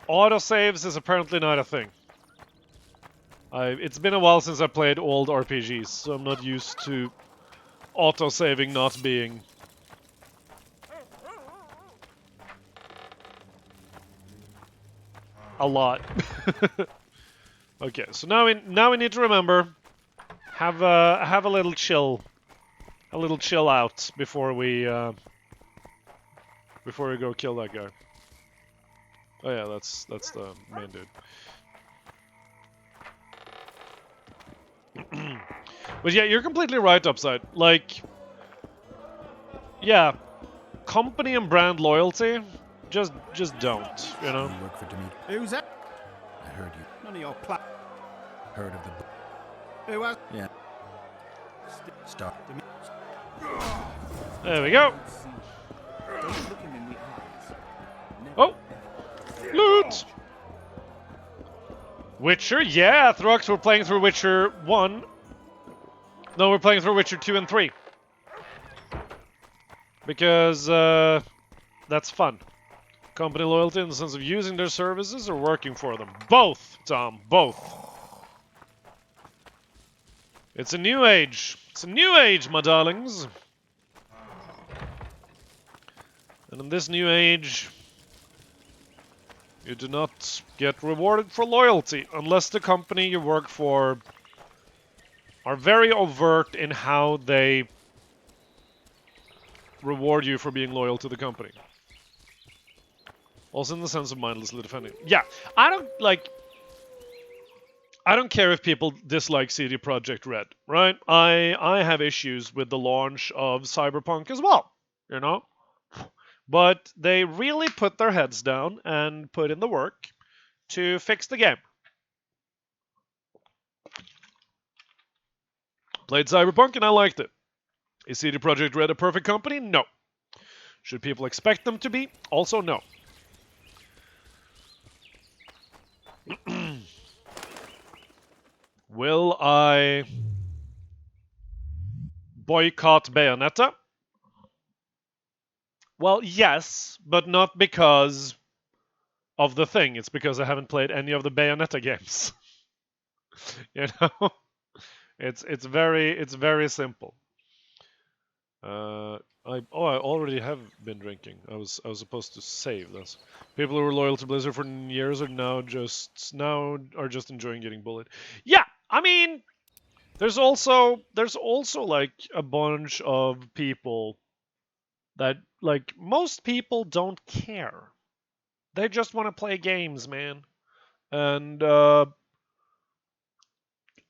B: autosaves is apparently not a thing. It's been a while since I played old RPGs, so I'm not used to autosaving not being a lot. Okay, so now we need to remember have a little chill out before we go kill that guy. Oh yeah, that's the main dude. But yeah, you're completely right, Upside. Like, yeah, company and brand loyalty, just don't, you know.
D: You work for Dimitri.
H: Who's that?
D: I heard you.
H: None of your pla...
D: Heard of the...
H: Who has...
D: Yeah. Stop.
B: There we go. Oh! Loot! Witcher? Yeah, Throx, we're playing through Witcher 1. No, we're playing through Witcher 2 and 3. Because, that's fun. Company loyalty in the sense of using their services or working for them. Both, Tom, both. It's a new age. It's a new age, my darlings. And in this new age, you do not get rewarded for loyalty unless the company you work for are very overt in how they reward you for being loyal to the company. Also in the sense of mindlessly defending. Yeah, I don't care if people dislike CD Projekt Red, right? I have issues with the launch of Cyberpunk as well, you know? But they really put their heads down and put in the work to fix the game. Played Cyberpunk and I liked it. Is CD Projekt Red a perfect company? No. Should people expect them to be? Also no. Will I boycott Bayonetta? Well, yes, but not because of the thing. It's because I haven't played any of the Bayonetta games. You know? It's very simple. I already have been drinking. I was supposed to save this. People who were loyal to Blizzard for years are now just enjoying getting bullied. Yeah, I mean, there's also like a bunch of people that, like, most people don't care. They just want to play games, man. And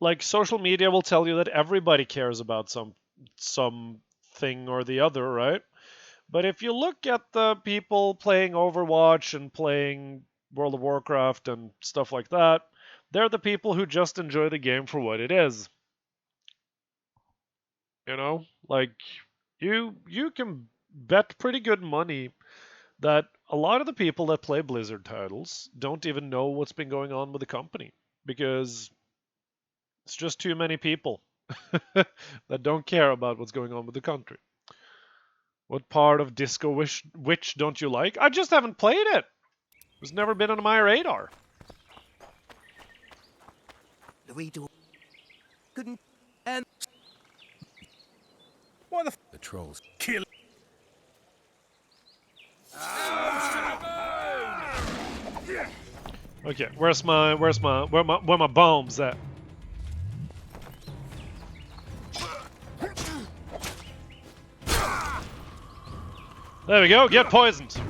B: like, social media will tell you that everybody cares about some thing or the other, right? But if you look at the people playing Overwatch and playing World of Warcraft and stuff like that, they're the people who just enjoy the game for what it is. You know? Like, you can bet pretty good money that a lot of the people that play Blizzard titles don't even know what's been going on with the company, because it's just too many people that don't care about what's going on with the country. What part of Disco Witch don't you like? I just haven't played it. It's never been on my radar.
J: Loredo couldn't. And
K: Why
D: The trolls.
K: kill?
B: Okay, where my bombs at? There we go, get poisoned.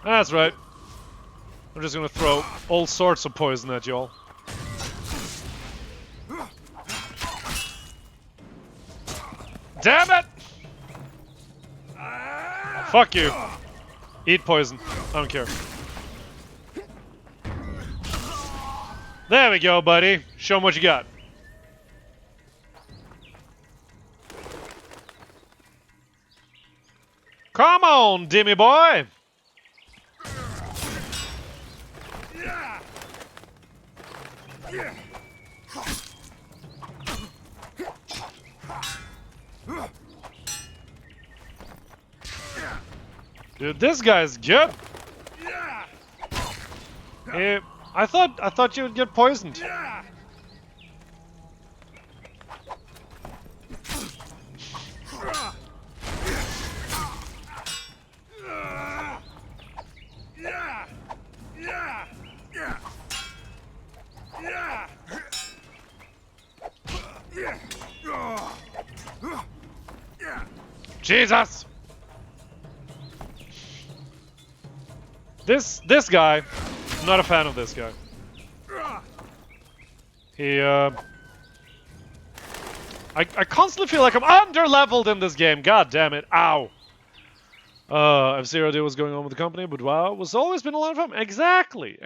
B: That's right. I'm just gonna throw all sorts of poison at y'all. Damn it! Fuck you. Eat poison. I don't care. There we go, buddy. Show 'em what you got. Come on, Dimmy boy! Dude, this guy's good. I thought you would get poisoned. Jesus! This guy, I'm not a fan of this guy. I constantly feel like I'm under-leveled in this game. God damn it. Ow. I have zero idea what's going on with the company, but wow, it's always been a lot of fun. Exactly.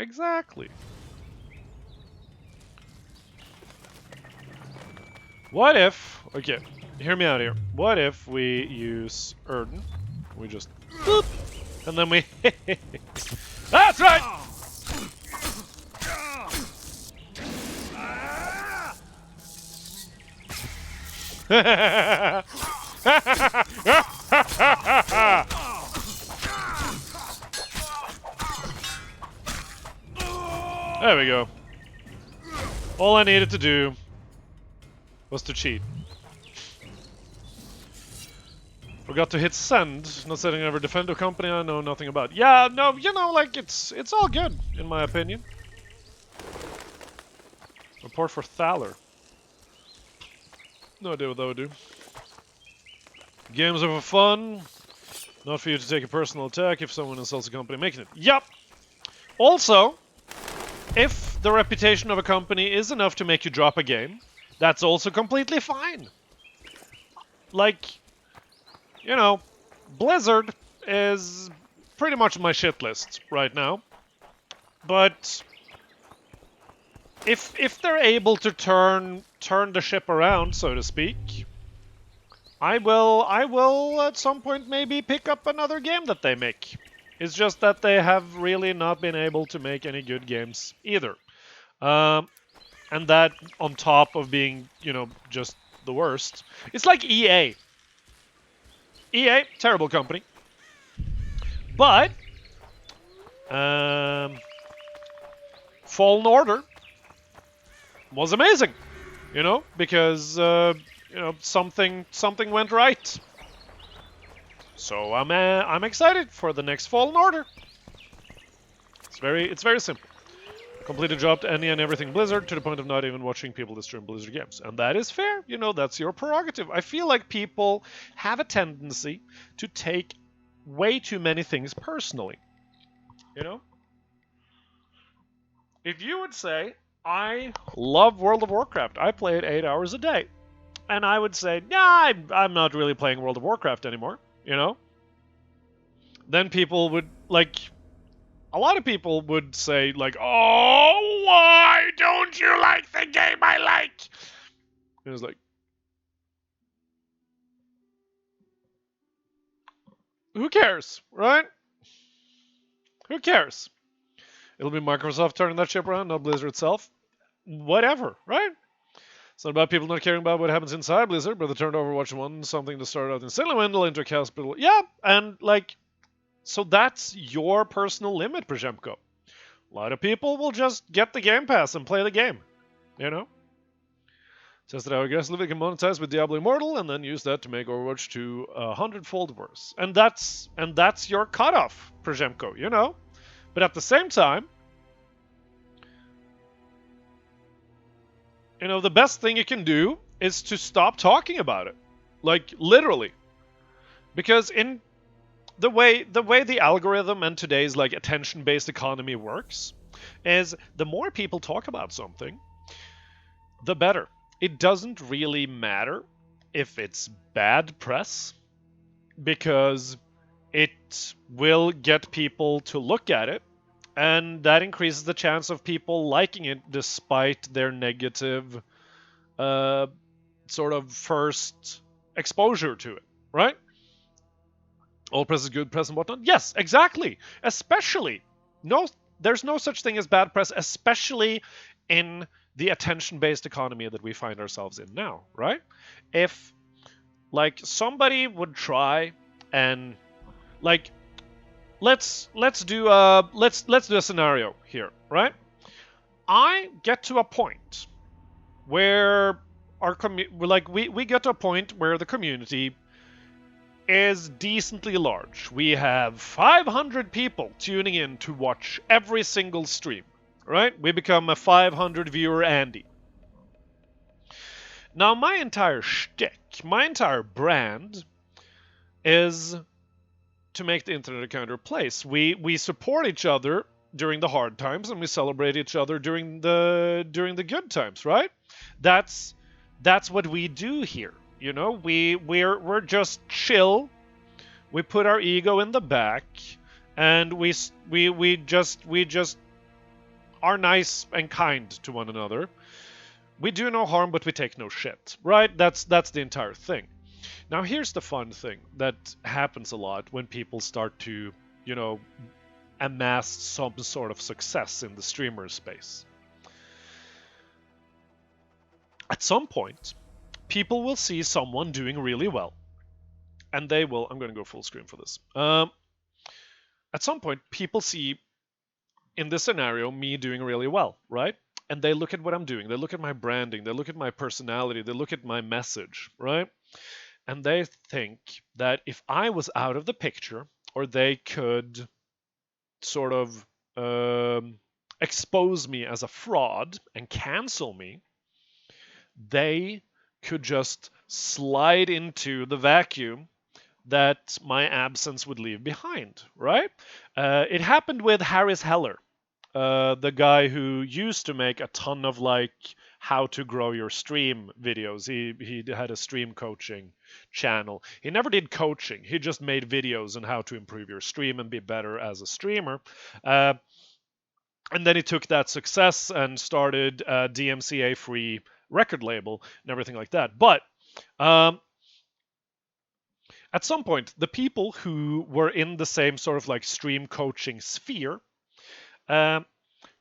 B: What if... Okay, hear me out here. What if we use Erden? We just... Boop, and then we... That's right! There we go. All I needed to do was to cheat. Forgot to hit send. Not setting ever Defendo company I know nothing about. Yeah, no, you know, like it's all good in my opinion. Report for Thaler. No idea what that would do. Games are for fun, not for you to take a personal attack if someone insults a company making it. Yup. Also, if the reputation of a company is enough to make you drop a game, that's also completely fine. Like, you know, Blizzard is pretty much my shit list right now. But if they're able to turn the ship around, so to speak, I will at some point maybe pick up another game that they make. It's just that they have really not been able to make any good games either. And that on top of being, you know, just the worst. It's like EA. EA, terrible company. But Fallen Order was amazing, you know, because you know, something went right. So I'm excited for the next Fallen Order. It's very simple. Completely dropped any and everything Blizzard to the point of not even watching people that stream Blizzard games. And that is fair. You know, that's your prerogative. I feel like people have a tendency to take way too many things personally. You know? If you would say, I love World of Warcraft. I play it 8 hours a day. And I would say, yeah, I'm not really playing World of Warcraft anymore. You know? Then people would, like... A lot of people would say, like, oh, why don't you like the game I like? And it's like, who cares, right? Who cares? It'll be Microsoft turning that ship around, not Blizzard itself. whatever, right? It's not about people not caring about what happens inside Blizzard, but they turned Overwatch 1 something that started out in Sinlewindle into a hospital. Yeah, and like, so that's your personal limit, Przemko. A lot of people will just get the Game Pass and play the game, you know? Says that how aggressively can monetize with Diablo Immortal and then use that to make Overwatch 2 100-fold worse. And that's your cutoff, Przemko, you know? But at the same time, you know, the best thing you can do is to stop talking about it. Like, literally. Because in the way the algorithm and today's, like, attention-based economy works is the more people talk about something, the better. It doesn't really matter if it's bad press, because it will get people to look at it, and that increases the chance of people liking it despite their negative sort of first exposure to it, right? All press is good press and whatnot. Yes, exactly. Especially, there's no such thing as bad press, especially in the attention-based economy that we find ourselves in now, right? If, like, somebody would try and, like, let's do a scenario here, right? I get to a point where we get to a point where the community is decently large. We have 500 people tuning in to watch every single stream, right? We become a 500 viewer Andy. Now my entire shtick, my entire brand is to make the internet a kinder place. We support each other during the hard times and we celebrate each other during the good times, right? That's what we do here. You know, we're just chill. We put our ego in the back, and we just are nice and kind to one another. We do no harm, but we take no shit, right? That's the entire thing. Now, here's the fun thing that happens a lot when people start to, you know, amass some sort of success in the streamer space. At some point, people will see someone doing really well, and they will. I'm going to go full screen for this. At some point, people see, in this scenario, me doing really well, right? And they look at what I'm doing. They look at my branding. They look at my personality. They look at my message, right? And they think that if I was out of the picture, or they could sort of expose me as a fraud and cancel me, they could just slide into the vacuum that my absence would leave behind, right? It happened with Harris Heller, the guy who used to make a ton of, like, how to grow your stream videos. He had a stream coaching channel. He never did coaching. He just made videos on how to improve your stream and be better as a streamer. And then he took that success and started a DMCA-free record label and everything like that. But at some point, the people who were in the same sort of like stream coaching sphere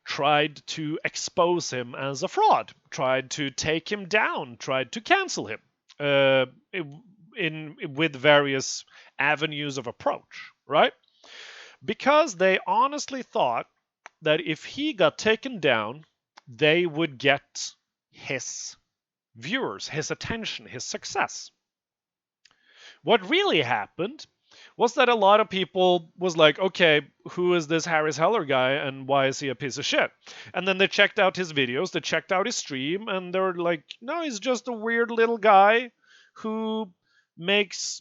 B: tried to expose him as a fraud, tried to take him down, tried to cancel him with various avenues of approach, right? Because they honestly thought that if he got taken down, they would get his viewers, his attention, his success. What really happened was that a lot of people was like, okay, who is this Harris Heller guy and why is he a piece of shit? And then they checked out his videos, they checked out his stream, and they were like, no, he's just a weird little guy who makes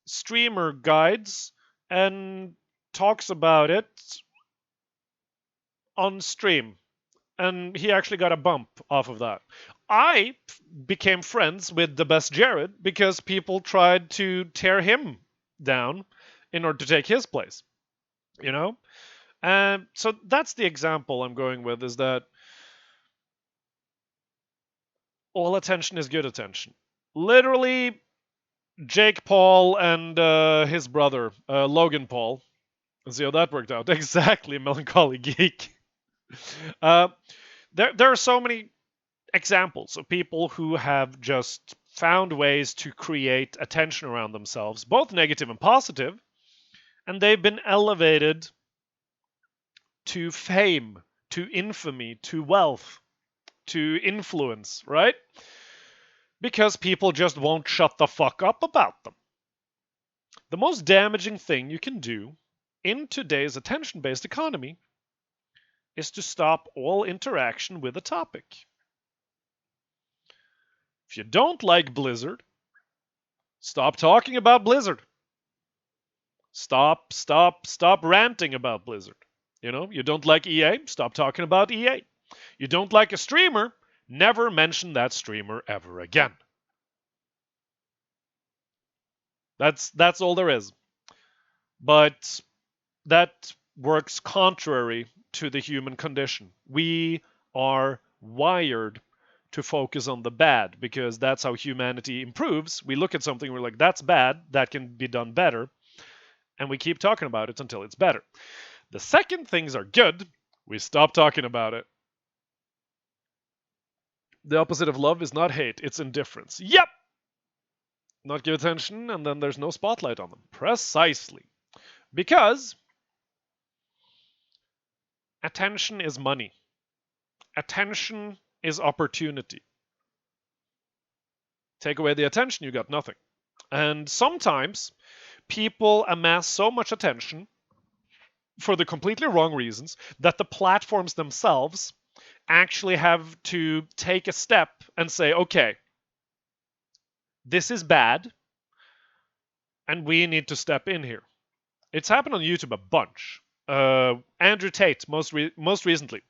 B: streamer guides and talks about it on stream. And he actually got a bump off of that. I became friends with the best Jared because people tried to tear him down in order to take his place, you know? And so that's the example I'm going with, is that all attention is good attention. Literally, Jake Paul and his brother, Logan Paul. Let's see how that worked out. Exactly, Melancholy Geek. There are so many examples of people who have just found ways to create attention around themselves, both negative and positive, and they've been elevated to fame, to infamy, to wealth, to influence, right? Because people just won't shut the fuck up about them. The most damaging thing you can do in today's attention-based economy is to stop all interaction with a topic. If you don't like Blizzard, stop talking about Blizzard. Stop ranting about Blizzard. You know, you don't like EA, stop talking about EA. You don't like a streamer, never mention that streamer ever again. That's all there is. But that works contrary to the human condition. We are wired to focus on the bad because that's how humanity improves. We look at something, we're like, that's bad, that can be done better. And we keep talking about it until it's better. The second things are good, we stop talking about it. The opposite of love is not hate, it's indifference. Yep! Not give attention, and then there's no spotlight on them. Precisely. Because attention is money. Attention is opportunity. Take away the attention, you got nothing. And sometimes people amass so much attention for the completely wrong reasons that the platforms themselves actually have to take a step and say, okay, this is bad, and we need to step in here. It's happened on YouTube a bunch. Andrew Tate, most recently,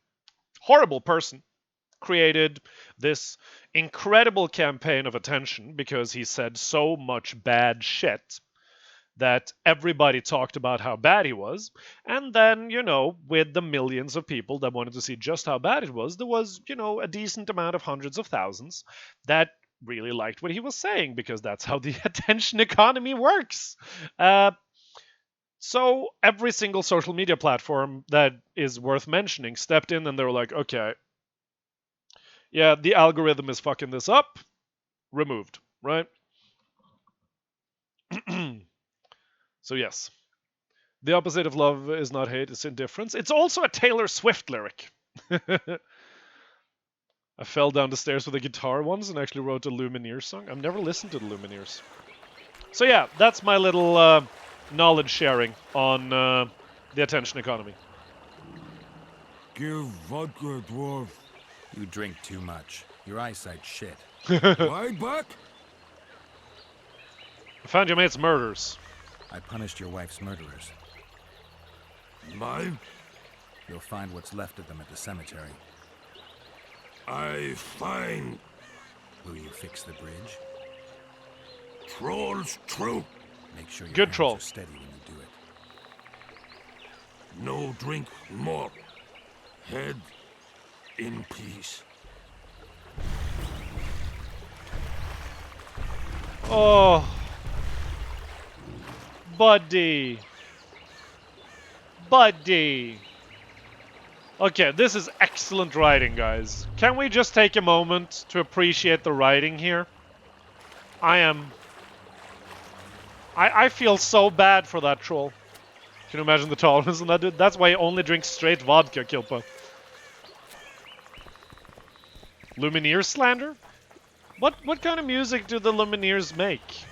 B: horrible person, created this incredible campaign of attention because he said so much bad shit that everybody talked about how bad he was. And then, you know, with the millions of people that wanted to see just how bad it was, there was, you know, a decent amount of hundreds of thousands that really liked what he was saying because that's how the attention economy works. So every single social media platform that is worth mentioning stepped in and they were like, okay, yeah, the algorithm is fucking this up. Removed, right? So yes, the opposite of love is not hate, it's indifference. It's also a Taylor Swift lyric. I fell down the stairs with a guitar once and actually wrote a Lumineers song. I've never listened to the Lumineers. So yeah, that's my little knowledge sharing on the attention economy.
E: Give vodka, dwarf.
D: You drink too much. Your eyesight's shit.
E: Right back?
B: I found your mate's murders.
D: I punished your wife's murderers.
E: Mine?
D: You'll find what's left of them at the cemetery.
E: I find
D: Will you fix the bridge?
E: trolls true.
D: Make sure your
B: Good
D: hands
B: troll.
D: are steady when you do it.
E: No drink more. Head in peace.
B: Oh. Buddy. Okay, this is excellent writing, guys. Can we just take a moment to appreciate the writing here? I feel so bad for that troll. Can you imagine the tolerance on that dude? That's why he only drinks straight vodka, Kilpa. Lumineers slander? What kind of music do the Lumineers make?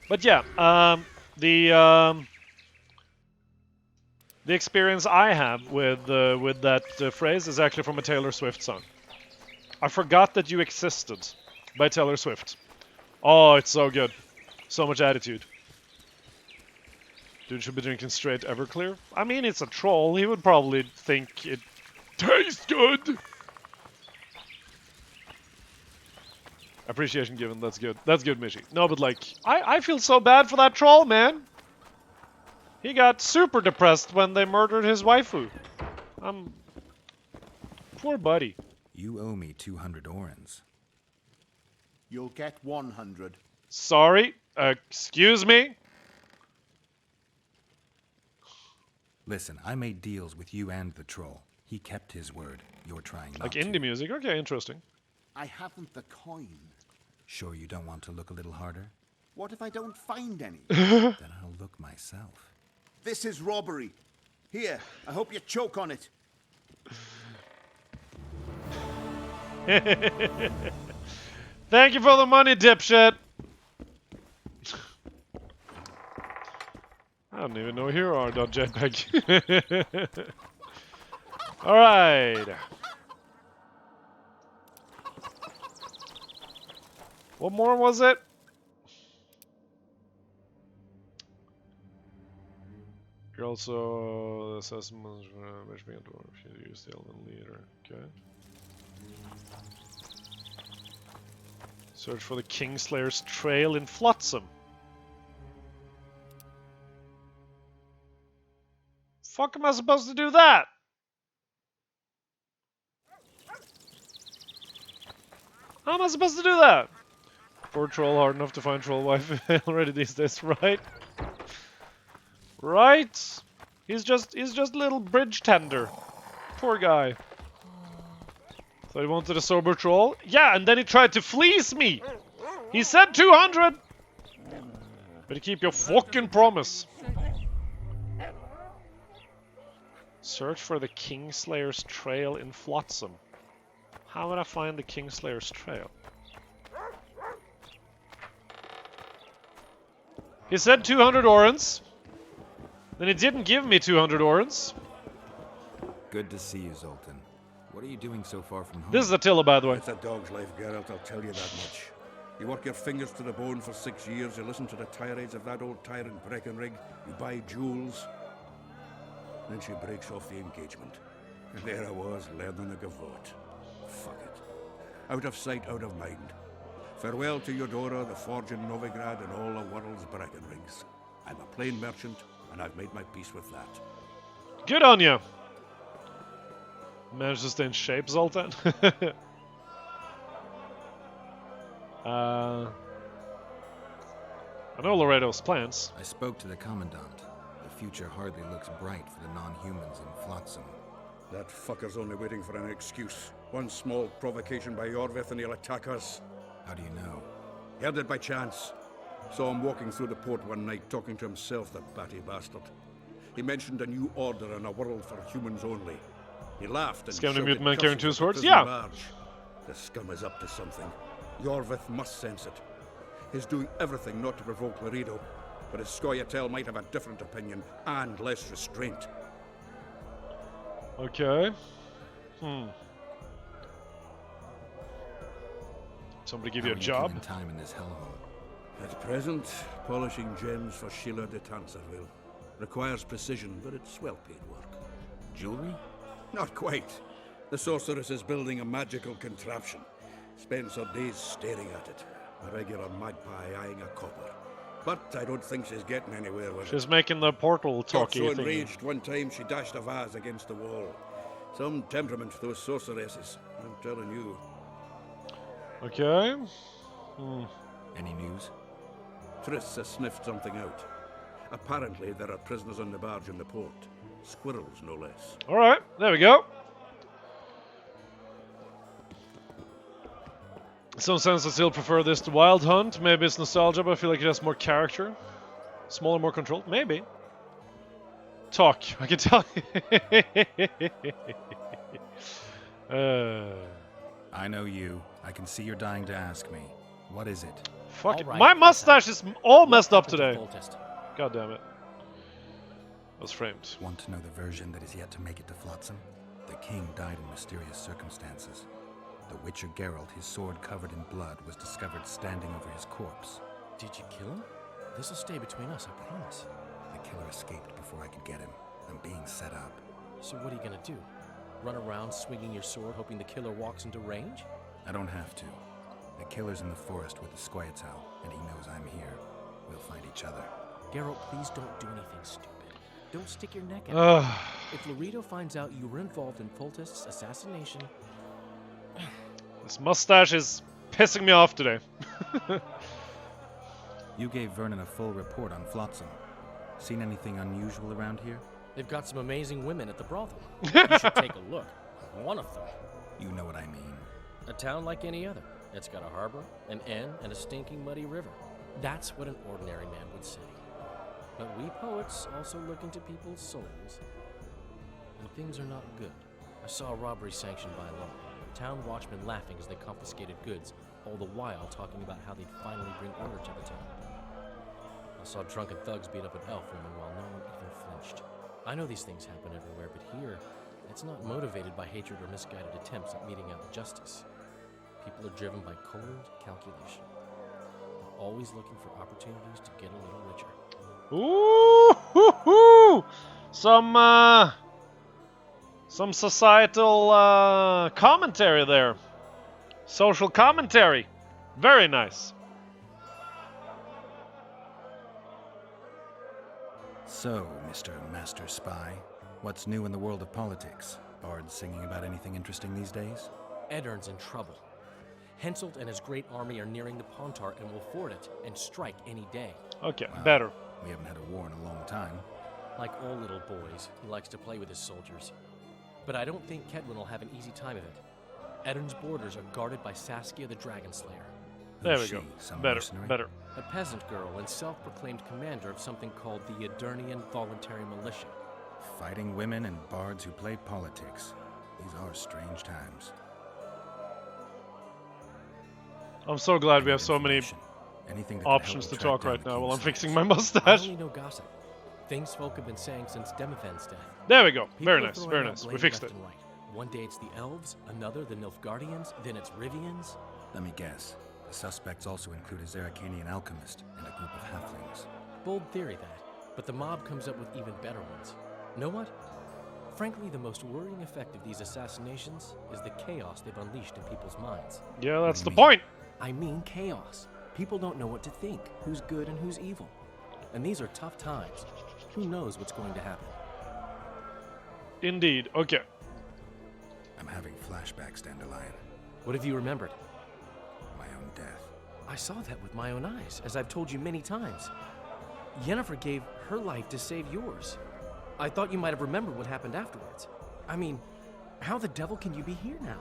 B: But yeah, the experience I have with that phrase is actually from a Taylor Swift song. I Forgot That You Existed by Taylor Swift. Oh, it's so good. So much attitude. Dude should be drinking straight Everclear. I mean, it's a troll. He would probably think it tastes good. Appreciation given. That's good. That's good, Michi. No, but like, I feel so bad for that troll, man. He got super depressed when they murdered his waifu. Poor buddy.
D: You owe me 200 orens.
C: You'll get 100.
B: Sorry. Excuse me.
D: Listen, I made deals with you and the troll. He kept his word. You're trying not
B: Like
D: to.
B: indie music? Okay, interesting.
C: I haven't the coin.
D: Sure you don't want to look a little harder?
C: What if I don't find any?
D: Then I'll look myself.
C: This is robbery. Here, I hope you choke on it.
B: Thank you for the money, dipshit! I don't even know who you are, .jetpack. Alright. What more was it? You're also assessments which began to use the element leader. Okay. Search for the Kingslayer's trail in Flotsam. Fuck am I supposed to do that? How am I supposed to do that? Poor troll, hard enough to find troll wife already these days, right? Right? He's just a little bridge tender. Poor guy. So he wanted a sober troll? Yeah, and then he tried to fleece me! He said 200! Better keep your fucking promise. Search for the Kingslayer's trail in Flotsam. How would I find the Kingslayer's trail? He said 200 orens. Then he didn't give me 200 orens.
D: Good to see you, Zoltan. What are you doing so far from home?
B: This is Attila, by the way.
E: It's a dog's life, Geralt, I'll tell you that much. You work your fingers to the bone for 6 years, you listen to the tirades of that old tyrant Breckenrig, you buy jewels. Then she breaks off the engagement. And there I was, learning the gavotte. Fuck it. Out of sight, out of mind. Farewell to Eudora, the forge in Novigrad, and all the world's Breckenrigs. I'm a plain merchant, and I've made my peace with that.
B: Good on you. Managed to stay in shape, Zoltan. I know Laredo's plans.
D: I spoke to the Commandant. The future hardly looks bright for the non-humans in Flotsam.
E: That fucker's only waiting for an excuse. One small provocation by Orvith and he'll attack us.
D: How do you know?
E: Heard it by chance. Saw him walking through the port one night, talking to himself, the batty bastard. He mentioned a new order and a world for humans only. He laughed and
B: Scam the
E: shouted
B: mutant man carrying
E: curses
B: 2
E: at the
B: swords?
E: prison
B: Yeah.
E: barge. The scum is up to something. Yorvith must sense it. He's doing everything not to provoke Laredo, but his Scoia'tael might have a different opinion and less restraint.
B: Okay. Somebody give you a job?
D: Killing time in this hellhole.
E: At present, polishing gems for Sheila de Tanserville. Requires precision, but it's well-paid work.
D: Jewelry?
E: Not quite. The sorceress is building a magical contraption. Spends her days staring at it. A regular magpie eyeing a copper. But I don't think she's getting anywhere with it.
B: She's making the portal
E: Got
B: talkie
E: so
B: thing.
E: enraged one time she dashed a vase against the wall. Some temperament, those sorceresses. I'm telling you.
B: Okay.
D: Any news?
E: Triss has sniffed something out. Apparently there are prisoners on the barge in the port. Squirrels, no less.
B: Alright, there we go. In some sense, I still prefer this to Wild Hunt. Maybe it's nostalgia, but I feel like it has more character. Smaller, more controlled. Maybe. Talk. I can tell.
D: I know you. I can see you're dying to ask me. What is it?
B: Fuck it.
J: Alright,
B: My mustache is all messed up today.
J: Voltest.
B: God damn it. Was framed.
D: Want to know the version that is yet to make it to Flotsam? The king died in mysterious circumstances. The Witcher Geralt, his sword covered in blood, was discovered standing over his corpse.
J: Did you kill him? This'll stay between us, I promise.
D: The killer escaped before I could get him. I'm being set up.
J: So what are you gonna do? Run around swinging your sword, hoping the killer walks into range?
D: I don't have to. The killer's in the forest with the Scoia'tael, and he knows I'm here. We'll find each other.
J: Geralt, please don't do anything stupid. Don't stick your neck out. If Laredo finds out you were involved in Foltest's assassination...
B: This mustache is pissing me off today.
D: You gave Vernon a full report on Flotsam. Seen anything unusual around here?
J: They've got some amazing women at the brothel. You should take a look. One of them.
D: You know what I mean.
J: A town like any other. It's got a harbor, an inn, and a stinking muddy river. That's what an ordinary man would say. But we poets also look into people's souls. And things are not good. I saw a robbery sanctioned by law. Town watchmen laughing as they confiscated goods, all the while talking about how they'd finally bring order to the town. I saw drunken thugs beat up an elf woman while no one even flinched. I know these things happen everywhere, but here, it's not motivated by hatred or misguided attempts at meting out justice. People are driven by cold calculation. They're always looking for opportunities to get a little richer.
B: Ooh, hoo, hoo. Some societal commentary there. Social commentary. Very nice.
D: So, Mr. Master Spy, what's new in the world of politics? Bards singing about anything interesting these days?
J: Eddern's in trouble. Henselt and his great army are nearing the Pontar and will ford it and strike any day.
B: Okay,
D: Wow.
B: better.
D: We haven't had a war in a long time.
J: Like all little boys, he likes to play with his soldiers. But I don't think Kedwin will have an easy time of it. Eddern's borders are guarded by Saskia the Dragon Slayer.
B: There
D: Who's
B: we go.
D: she? Some
B: Better,
D: mercenary?
B: better.
J: A peasant girl and self-proclaimed commander of something called the Edirnian Voluntary Militia.
D: Fighting women and bards who play politics. These are strange times.
B: I'm so glad we have so many
D: Anything that could
B: options
D: help
B: to talk
D: track down
B: right
D: the
B: now while I'm
D: king's
B: fixing
D: slaves.
B: my
J: I
B: mustache.
J: only know gossip. Things folk have been saying since Demothan's death.
B: There we go.
J: People
B: Very
J: are
B: nice,
J: throwing
B: very
J: out
B: nice. We
J: blame
B: fixed
J: left
B: it.
J: and right. One day it's the elves, another the Nilfgaardians, then it's Rivians.
D: Let me guess. The suspects also include a Zeracanian alchemist and a group of halflings.
J: Bold theory, that. But the mob comes up with even better ones. Know what? Frankly, the most worrying effect of these assassinations is the chaos they've unleashed in people's minds.
B: Yeah, that's the
D: mean?
B: point.
J: I mean chaos. People don't know what to think, who's good and who's evil. And these are tough times. Who knows what's going to happen?
B: Indeed. Okay.
D: I'm having flashbacks, Dandelion.
J: What have you remembered?
D: My own death.
J: I saw that with my own eyes, as I've told you many times. Yennefer gave her life to save yours. I thought you might have remembered what happened afterwards. I mean, how the devil can you be here now?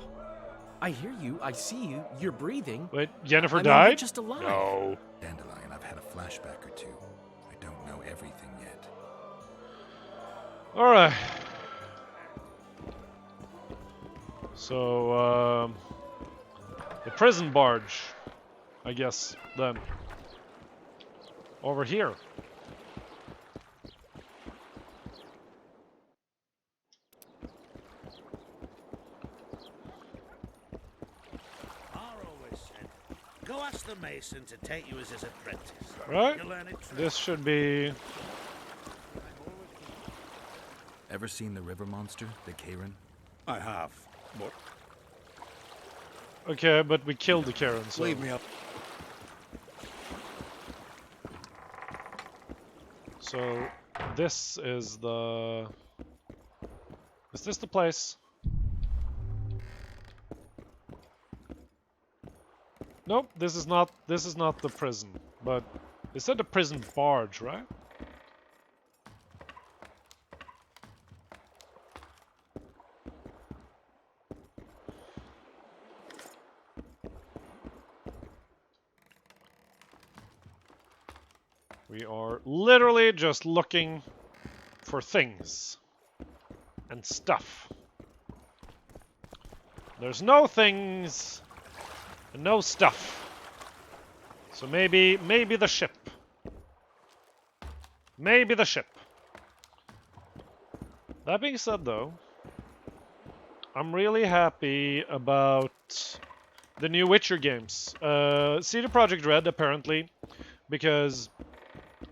J: I hear you, I see you, you're breathing.
B: Wait, Yennefer
J: I mean,
B: died?
J: you're just alive.
B: No.
D: Dandelion, I've had a flashback or two. I don't know everything yet.
B: Alright. So, the prison barge, I guess, then. Over here.
I: always said, go ask the mason to take you as his apprentice.
B: Right?
I: You'll learn it true.
B: This should be...
D: Ever seen the river monster, the Karen?
I: I have. What?
B: Okay, but we killed the Karen, so...
I: Leave me up.
B: So, this is the... Is this the place? Nope, this is not the prison, but they said the prison barge, right? We are literally just looking for things and stuff. There's no things and no stuff. So maybe the ship. Maybe the ship. That being said though, I'm really happy about the new Witcher games. CD Projekt Red apparently, because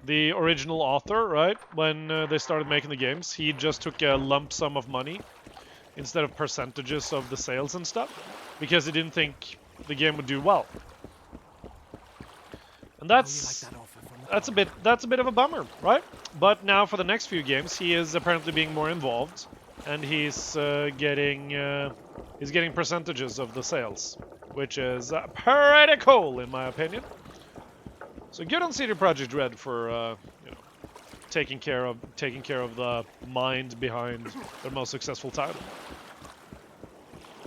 B: the original author, right, when they started making the games, he just took a lump sum of money instead of percentages of the sales and stuff, because he didn't think the game would do well. And that's a bit of a bummer, right? But now for the next few games, he is apparently being more involved, and he's getting percentages of the sales, which is pretty cool in my opinion. So good on CD Projekt Red for taking care of the mind behind their most successful title.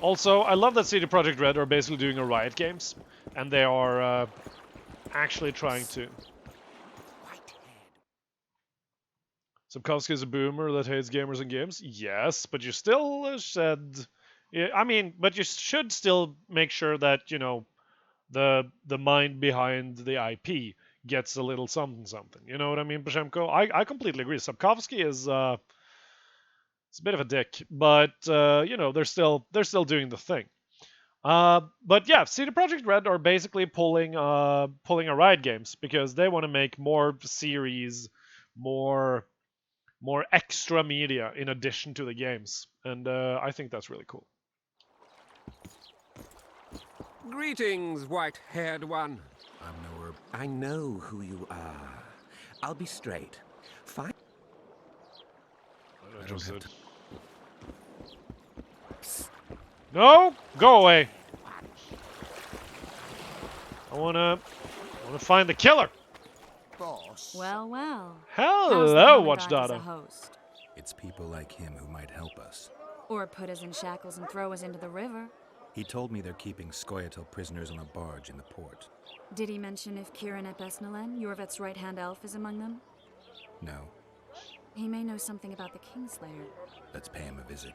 B: Also, I love that CD Projekt Red are basically doing a Riot Games, and they are actually trying to. Sapkowski is a boomer that hates gamers and games. Yes, but you still said, yeah, I mean, but you should still make sure that you know the mind behind the IP gets a little something something. You know what I mean, Pashemko? I completely agree. Sapkowski is it's a bit of a dick, but you know they're still doing the thing. But yeah, CD Projekt Red are basically pulling a Riot Games because they want to make more series, more extra media in addition to the games, and I think that's really cool.
L: Greetings, white-haired one.
D: I'm no herb.
L: I know who you are. I'll be straight. Fine.
D: I don't have to.
B: No, go away. I wanna find the killer.
C: Boss.
M: Well, well.
B: Hello, Watchdog.
D: It's people like him who might help us.
M: Or put us in shackles and throw us into the river.
D: He told me they're keeping Scoia'tael prisoners on a barge in the port.
M: Did he mention if Kieran ep Esnalen, Yorvet's right-hand elf, is among them?
D: No.
M: He may know something about the Kingslayer.
D: Let's pay him a visit.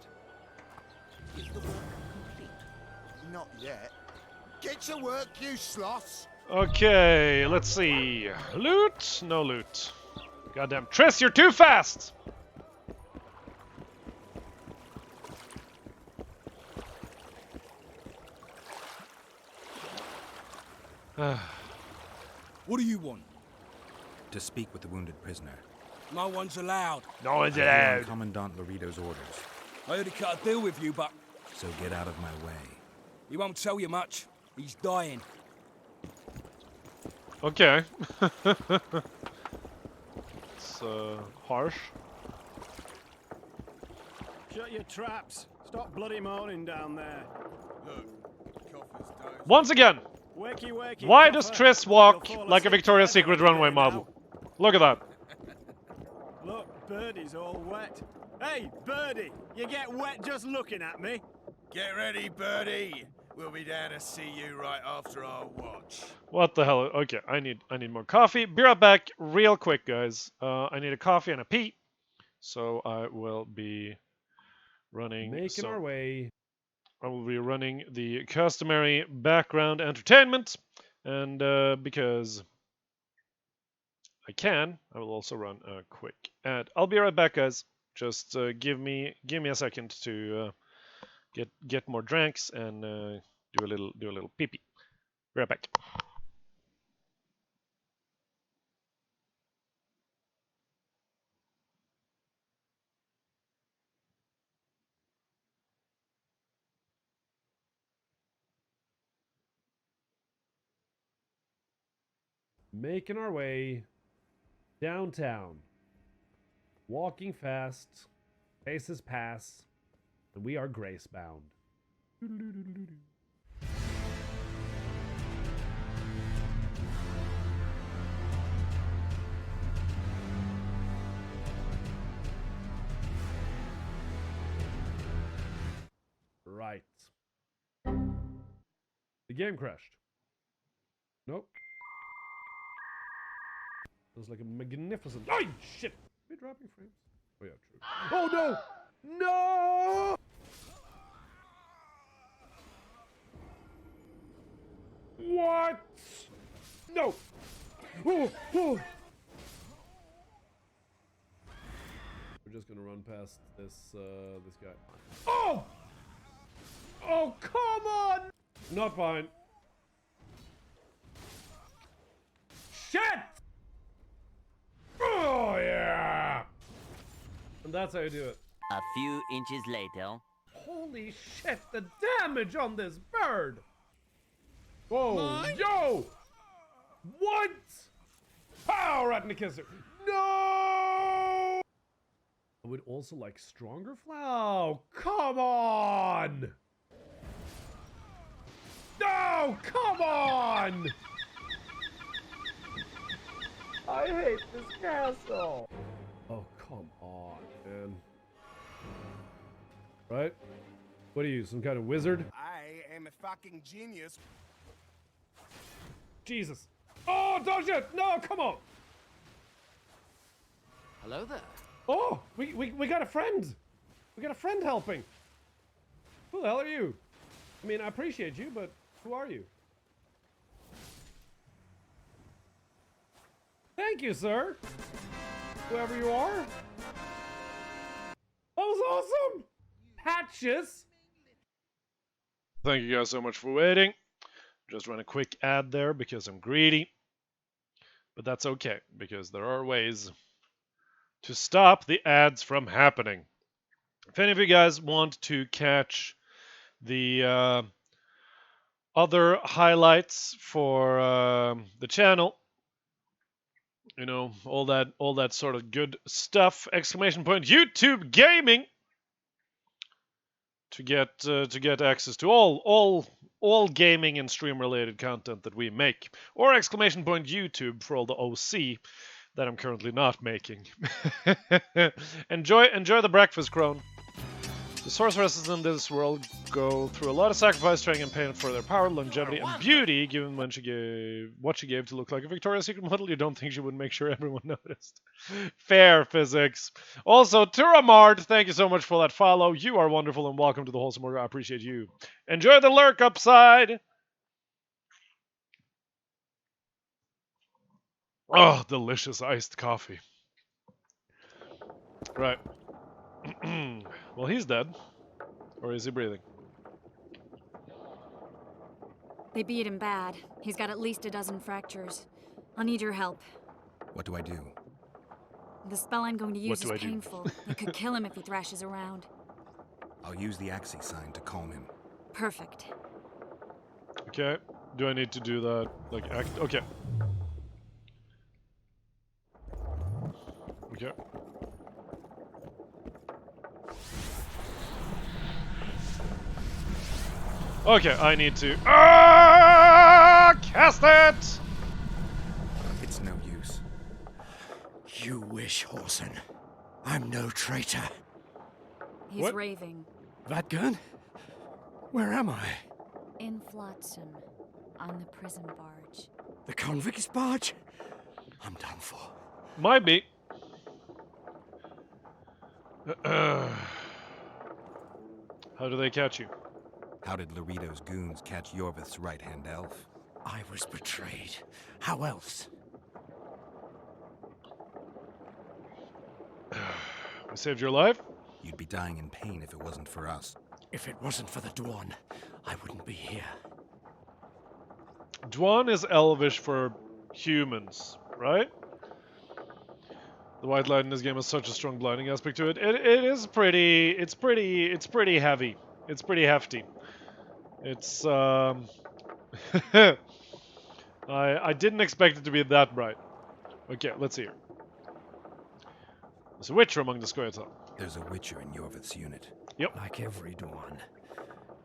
C: Is the work complete? Not yet. Get to work, you sloths!
B: Okay, let's see. Loot? No loot. Goddamn Triss, you're too fast!
E: What do you want?
D: To speak with the wounded prisoner.
E: No one's allowed.
B: No one's
D: I hear
B: allowed.
D: on Commandant Laredo's orders.
E: I already cut a deal with you, but
D: So get out of my way.
E: he won't tell you much. He's dying.
B: Okay. It's harsh.
H: Shut your traps. Stop bloody moaning down there.
B: Once again,
H: Wakey, wakey.
B: why does
H: copper.
B: Triss walk
H: You'll fall
B: like a
H: asleep
B: Victoria's
H: forever
B: Secret
H: any
B: runway
H: day
B: model?
H: now.
B: Look at that.
H: Look, Birdie's all wet. Hey, Birdie, you get wet just looking at me.
I: Get ready, Birdie. We'll be down to see you right after our watch.
B: What the hell? Okay, I need more coffee. Be right back real quick, guys. I need a coffee and a pee. So I will be running...
A: Making our way.
B: I will be running the customary background entertainment. And because I can, I will also run a quick ad. I'll be right back, guys. Just give me a second to get more drinks and do a little pee pee. Be right back.
A: Making our way downtown. Walking fast. Faces pass. And we are grace bound. Right. The game crashed. Nope. It was like a magnificent. Oh shit! Are we dropping frames? Oh yeah, true. Oh no! No! What? No! Oh, oh. We're just gonna run past this this guy. Oh! Oh, come on! Not fine. Shit! Oh, yeah! And that's how you do it.
N: A few inches later.
A: Holy shit, the damage on this bird! Whoa, yo! What? Pow, right in the kisser. No! I would also like stronger flow. Come on! No, come on! I hate this castle. Oh, come on, man. Right? What are you, some kind of wizard?
I: I am a fucking genius.
A: Jesus. Oh, dodge it! No, come on!
J: Hello there.
A: Oh, we got a friend! We got a friend helping! Who the hell are you? I mean, I appreciate you, but who are you? Thank you, sir! Whoever you are. That was awesome! Patches!
B: Thank you guys so much for waiting. Just run a quick ad there because I'm greedy. But that's okay, because there are ways to stop the ads from happening. If any of you guys want to catch the other highlights for the channel, you know, all that sort of good stuff, exclamation point YouTube Gaming, to get access to all gaming and stream related content that we make, or exclamation point YouTube for all the OC that I'm currently not making. enjoy the breakfast, crone. The sorceresses in this world go through a lot of sacrifice, trying and pain for their power, longevity, and beauty. Given what she gave to look like a Victoria's Secret model, you don't think she would make sure everyone noticed. Fair physics. Also, Turamard, thank you so much for that follow. You are wonderful and welcome to the Wholesome Order. I appreciate you. Enjoy the lurk upside. Oh, delicious iced coffee. Right. Well, he's dead. Or is he breathing?
M: They beat him bad. He's got at least a dozen fractures. I'll need your help.
D: What do I do?
M: The spell I'm going to use is
B: What do I do?
M: painful. It could kill him if he thrashes around.
D: I'll use the Axii sign to calm him.
M: Perfect.
B: Okay. Do I need to do that? Like, okay. Okay. Okay, I need to cast it!
D: It's no use.
O: You wish, Horson. I'm no traitor.
M: He's
B: What?
M: raving.
O: That gun? Where am I?
M: In Flotsam. On the prison barge.
O: The convict's barge? I'm done for.
B: Might be. How do they catch you?
D: How did Laredo's goons catch Yorvith's right-hand elf?
O: I was betrayed. How else?
B: We saved your life?
D: You'd be dying in pain if it wasn't for us.
O: If it wasn't for the Dwan, I wouldn't be here.
B: Dwan is Elvish for humans, right? The white light in this game has such a strong blinding aspect to it. It's pretty heavy. It's pretty hefty. It's I didn't expect it to be that bright. Okay, let's see here. There's a Witcher among the Squirtle.
D: There's a Witcher in Yorvith's unit.
B: Yep.
O: Like every Dwan,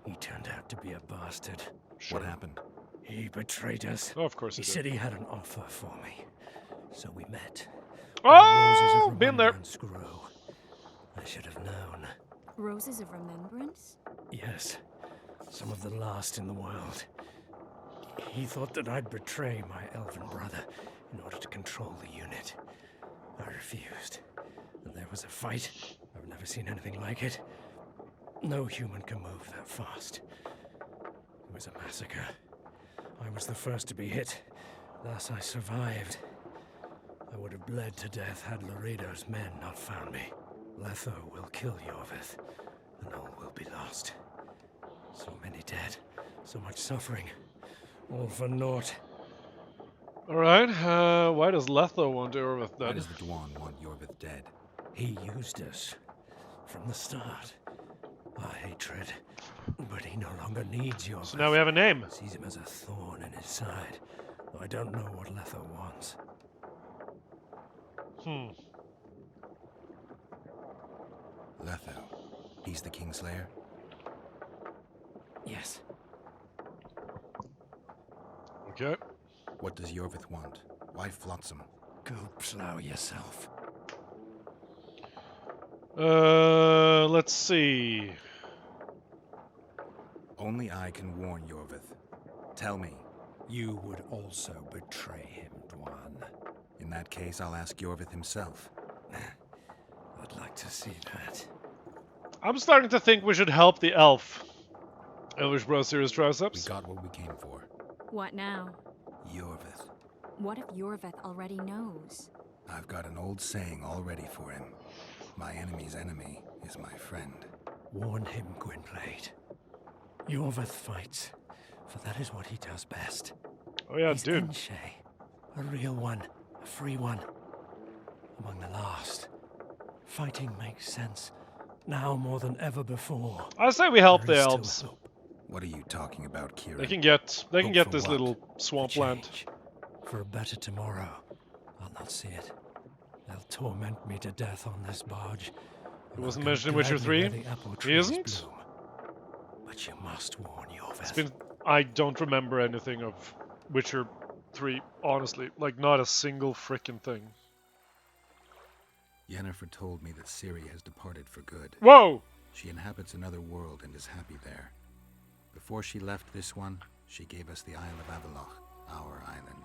O: he turned out to be a bastard.
B: Sure.
D: What happened?
O: He betrayed us.
B: Oh, of course
O: he
B: he did.
O: said he had an offer for me. So we met.
B: Oh, been there.
O: Grew. I should have known.
M: Roses of Remembrance?
O: Yes. Some of the last in the world. He thought that I'd betray my elven brother in order to control the unit. I refused. And there was a fight. I've never seen anything like it. No human can move that fast. It was a massacre. I was the first to be hit. Thus I survived. I would have bled to death had Laredo's men not found me. Letho will kill Yorvith, and all will be lost. So many dead, so much suffering, all for naught.
B: Alright, why does Letho want Yorvith dead?
D: Why does the Dwan want Yorvith dead?
O: He used us from the start. Our hatred. But he no longer needs Yorvith.
B: So now we have a name.
O: Sees him as a thorn in his side. Though I don't know what Letho wants.
D: Letho. He's the Kingslayer?
O: Yes.
B: Okay.
D: What does Yorvith want? Why Flotsam?
O: Go plow yourself.
B: Let's see.
D: Only I can warn Yorvith. Tell me.
O: You would also betray him, Dwan.
D: In that case, I'll ask Yorvith himself.
O: I'd like to see that.
B: I'm starting to think we should help the elf. Elvish Bro Serious Triceps.
D: We got what we came for.
M: What now?
D: Yorvith.
M: What if Yorvith already knows?
D: I've got an old saying all ready for him. My enemy's enemy is my friend.
O: Warn him, Gwynblade. Yorvith fights, for that is what he does best.
B: Oh yeah,
O: He's
B: dude.
O: Inshe, a real one, a free one. Among the last. Fighting makes sense, now more than ever before.
B: I say we help the
O: There is still
B: elves.
O: hope.
D: What are you talking about, Kira?
B: They can get
O: Hope for
B: this
O: what?
B: little swampland.
O: Change. For a better tomorrow. I'll not see it. They'll torment me to death on this barge.
B: He wasn't mentioned in Witcher 3. He isn't?
O: But you must warn Yorvith.
B: It's been. I don't remember anything of Witcher 3, honestly. Like, not a single frickin' thing.
D: Yennefer told me that Ciri has departed for good.
B: Whoa!
D: She inhabits another world and is happy there. Before she left this one, she gave us the Isle of Avalok, our island.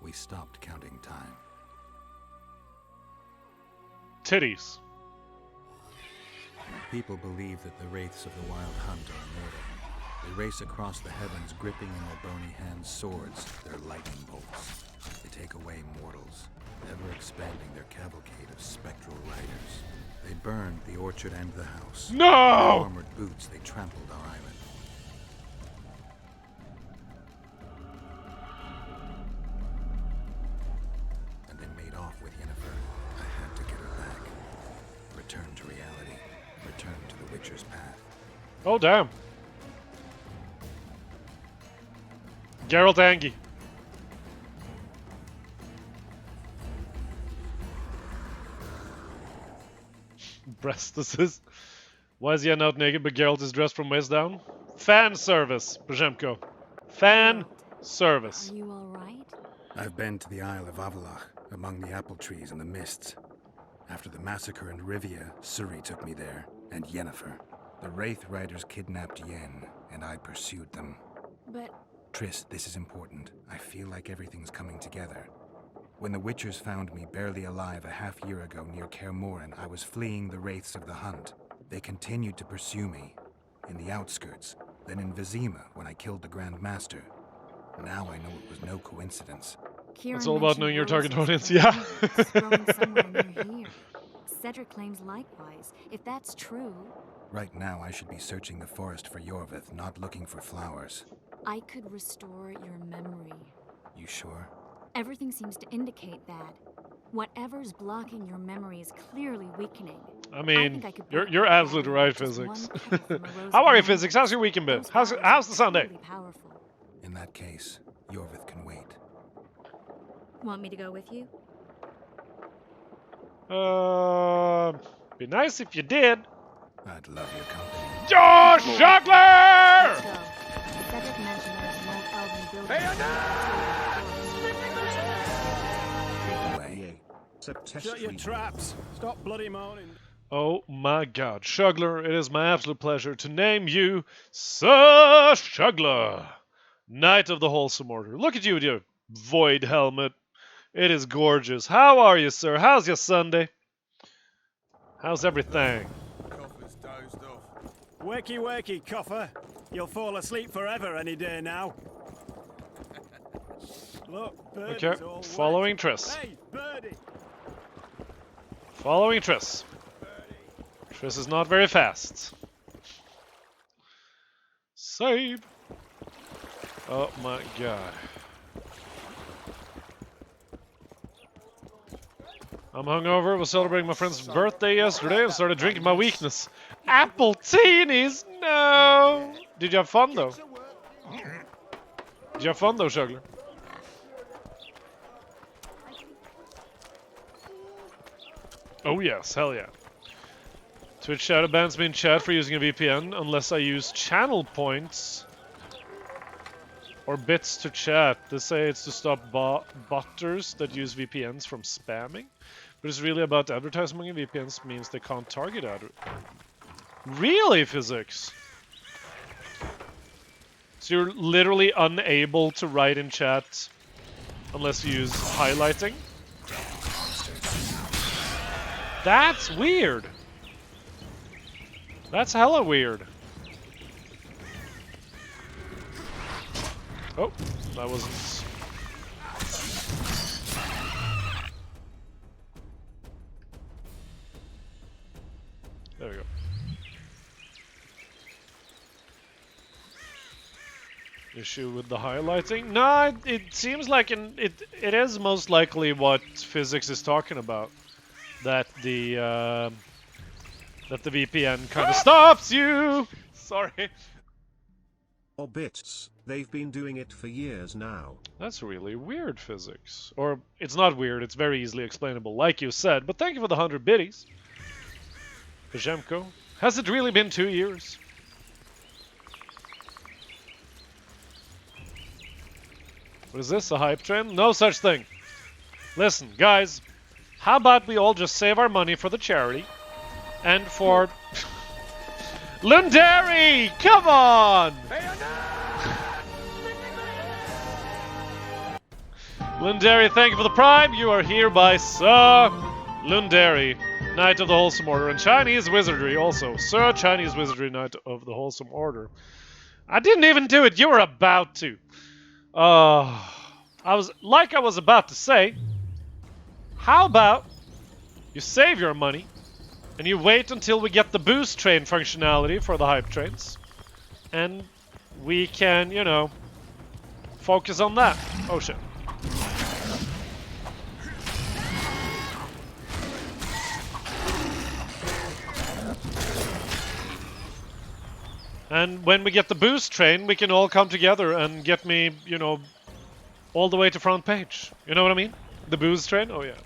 D: We stopped counting time.
B: Titties.
D: People believe that the wraiths of the Wild Hunt are immortal. They race across the heavens, gripping in their bony hands swords, their lightning bolts. They take away mortals, ever expanding their cavalcade of spectral riders. They burned the orchard and the house.
B: No!
D: With armored boots, they trampled our island. And they made off with Yennefer. I had to get her back. Return to reality. Return to the Witcher's path.
B: Oh, damn. Geralt Angie. Breastises. Why is he not naked but Geralt is dressed from waist down? Fan service, Brzemko. Fan service.
M: Are you alright?
D: I've been to the Isle of Avalok, among the apple trees and the mists. After the massacre in Rivia, Ciri took me there, and Yennefer. The Wraith Riders kidnapped Yen, and I pursued them.
M: But
D: Triss, this is important. I feel like everything's coming together. When the Witchers found me barely alive a half-year ago near Kaer Morhen, I was fleeing the Wraiths of the Hunt. They continued to pursue me, in the outskirts, then in Vizima when I killed the Grand Master. Now I know it was no coincidence.
B: It's all about knowing your target audience, yeah.
M: growing somewhere near here. Cedric claims likewise. If that's true,
D: Right now I should be searching the forest for Yorvith, not looking for flowers.
M: I could restore your memory.
D: You sure?
M: Everything seems to indicate that. Whatever's blocking your memory is clearly weakening.
B: I mean,
M: think I could
B: you're absolutely right, physics. How are you, physics? How's your weekend been? How's the Sunday?
M: Powerful.
D: In that case, Yorvith can wait.
M: Want me to go with you?
B: Be nice if you did.
D: I'd love your company.
B: Josh Juggler!
M: Let's go. Cedric mentioned there's an old elven building.
H: Shut your traps. Stop bloody moaning.
B: Oh my god, Shuggler, it is my absolute pleasure to name you Sir Shuggler, Knight of the Wholesome Order. Look at you with your void helmet. It is gorgeous. How are you, sir? How's your Sunday? How's everything?
I: Coffer's dozed off.
H: Wakey, wakey, coffer. You'll fall asleep forever any day now. Look, Birdie's
B: Okay,
H: all
B: following
H: wet.
B: Triss.
H: Hey, Birdie!
B: Following Triss. Triss is not very fast. Save. Oh my god. I'm hungover. Was celebrating my friend's birthday yesterday and started drinking my weakness. Apple teenies? No. Did you have fun though? Did you have fun though, Shuggler? Oh yes, hell yeah. Twitch shadow bans me in chat for using a VPN unless I use channel points or bits to chat. They say it's to stop botters that use VPNs from spamming. But it's really about advertising VPNs means they can't target Really, physics? So you're literally unable to write in chat unless you use highlighting? That's weird. That's hella weird. Oh, that wasn't... There we go. Issue with the highlighting? No, it seems like it is most likely what physics is talking about. That the VPN kind of stops you. Sorry.
F: Or bits. They've been doing it for years now.
B: That's really weird, physics. Or it's not weird. It's very easily explainable, like you said. But thank you for the 100 biddies, Pajemko. Has it really been 2 years? What is this, a hype train? No such thing. Listen, guys, how about we all just save our money for the charity and for... Lundari! Come on! Lundari, thank you for the prime. You are hereby Sir Lundari, Knight of the Wholesome Order, and Chinese Wizardry also. Sir Chinese Wizardry, Knight of the Wholesome Order. I didn't even do it. You were about to. I was about to say, how about you save your money and you wait until we get the boost train functionality for the hype trains, and we can, you know, focus on that. Oh shit. And when we get the boost train, we can all come together and get me, you know, all the way to front page. You know what I mean? The boost train? Oh yeah.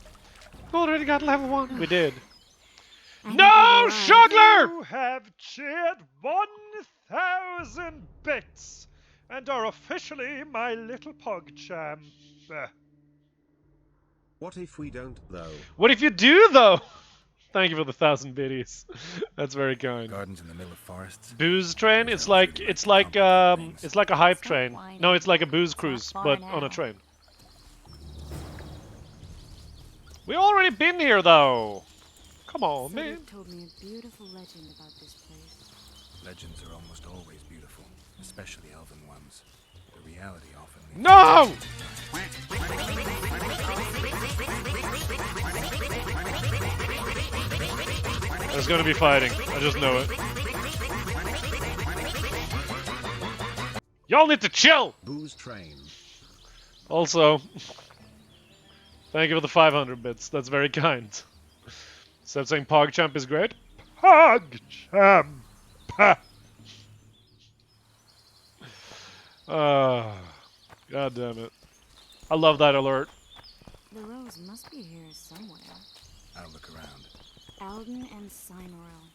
B: We already got level 1. We did. No, Shogler! You have cheered 1,000 bits and are officially my little PogChamp.
F: What if we don't, though?
B: What if you do, though? Thank you for the 1,000 biddies. That's very kind.
D: Gardens in the middle of forests.
B: Booze train? It's like a hype train. No, it's like a booze cruise, but on a train. We already been here, though. Come on, man.
M: Told me a beautiful legend about this place.
D: Legends are almost always beautiful, especially elven ones. The reality often leaves...
B: No! There's gonna be fighting. I just know it. Y'all need to chill!
F: Booze train.
B: Also, thank you for the 500 bits. That's very kind. Instead of saying PogChamp is great, PogChamp! God damn it. I love that alert.
M: The rose must be here somewhere.
D: I'll look around.
M: Alden and Cymoril.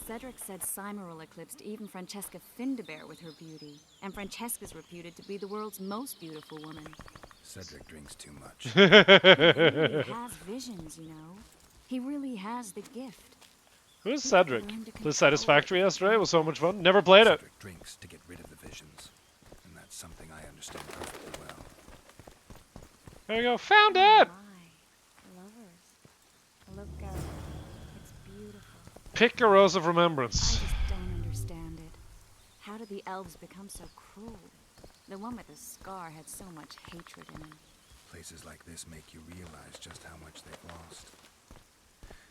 M: Cedric said Cymoril eclipsed even Francesca Findabair with her beauty, and Francesca's reputed to be the world's most beautiful woman.
D: Cedric drinks too much.
M: He really has visions, you know. He really has the gift.
B: Who's Cedric? The Satisfactory yesterday was so much fun. Never played it.
D: Cedric drinks to get rid of the visions, and that's something I understand perfectly well.
B: There you go. Found it!
M: Look out. It's beautiful.
B: Pick a rose of
M: I
B: remembrance.
M: just don't understand it. How did the elves become so cruel? The one with the scar had so much hatred in him.
D: Places like this make you realize just how much they've lost.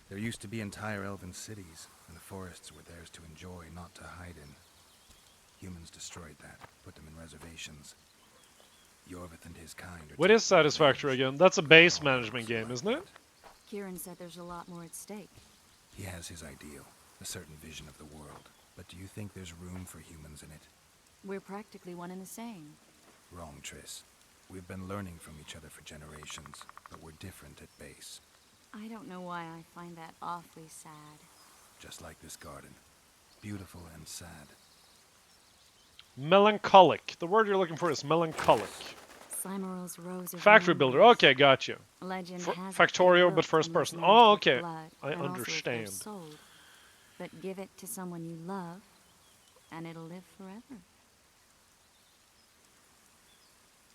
D: There used to be entire elven cities, and the forests were theirs to enjoy, not to hide in. Humans destroyed that, put them in reservations. Yorvith and his kind are...
B: What is Satisfactory again? That's a base management game, isn't it?
M: Kieran said there's a lot more at stake.
D: He has his ideal, a certain vision of the world. But do you think there's room for humans in it?
M: We're practically one and the same.
D: Wrong, Triss. We've been learning from each other for generations, but we're different at base.
M: I don't know why I find that awfully sad.
D: Just like this garden. Beautiful and sad.
B: Melancholic. The word you're looking for is melancholic.
M: Cymoral's Rose of
B: Factory builder.
M: Remembrance.
B: Okay, got you.
M: Legend has it
B: Factorio,
M: they
B: but
M: look
B: first
M: to those
B: person.
M: men
B: Oh,
M: with
B: okay.
M: blood,
B: I
M: and also if they're
B: understand.
M: sold. But give it to someone you love, and it'll live forever.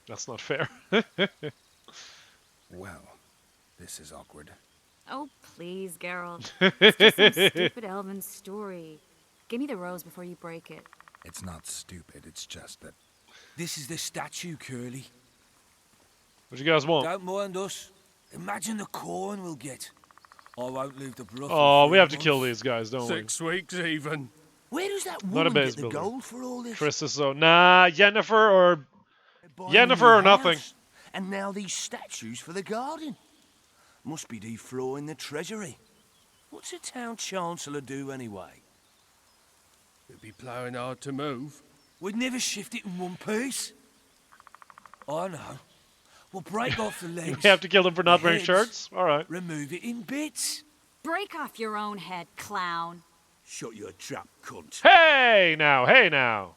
B: That's not fair.
D: Well, this is awkward.
M: Oh, please, Geralt. It's just some stupid elven story. Give me the rose before you break it.
D: It's not stupid, it's just that...
E: This is the statue, Curly.
B: What you guys want?
E: Don't mind us. Imagine the corn we'll get. I won't leave the bluff.
B: Oh, we have to kill these guys, don't we?
G: 6 weeks even.
E: Where does that
B: Not a
E: woman
B: base
E: get the
B: builder.
E: gold for all this?
B: Chris is so... Nah, Yennefer or...
E: Buying a
B: Yennefer
E: new
B: or nothing.
E: house. And now these statues for the garden. Must be deflooring the treasury. What's a town chancellor do anyway?
G: It'd be ploughing hard to move.
E: We'd never shift it in one piece. I know. We'll break off the legs.
B: We have to kill them for not
E: the
B: wearing
E: heads,
B: shirts? Alright.
E: Remove it in bits.
M: Break off your own head, clown.
E: Shut your trap, cunt.
B: Hey now, hey now.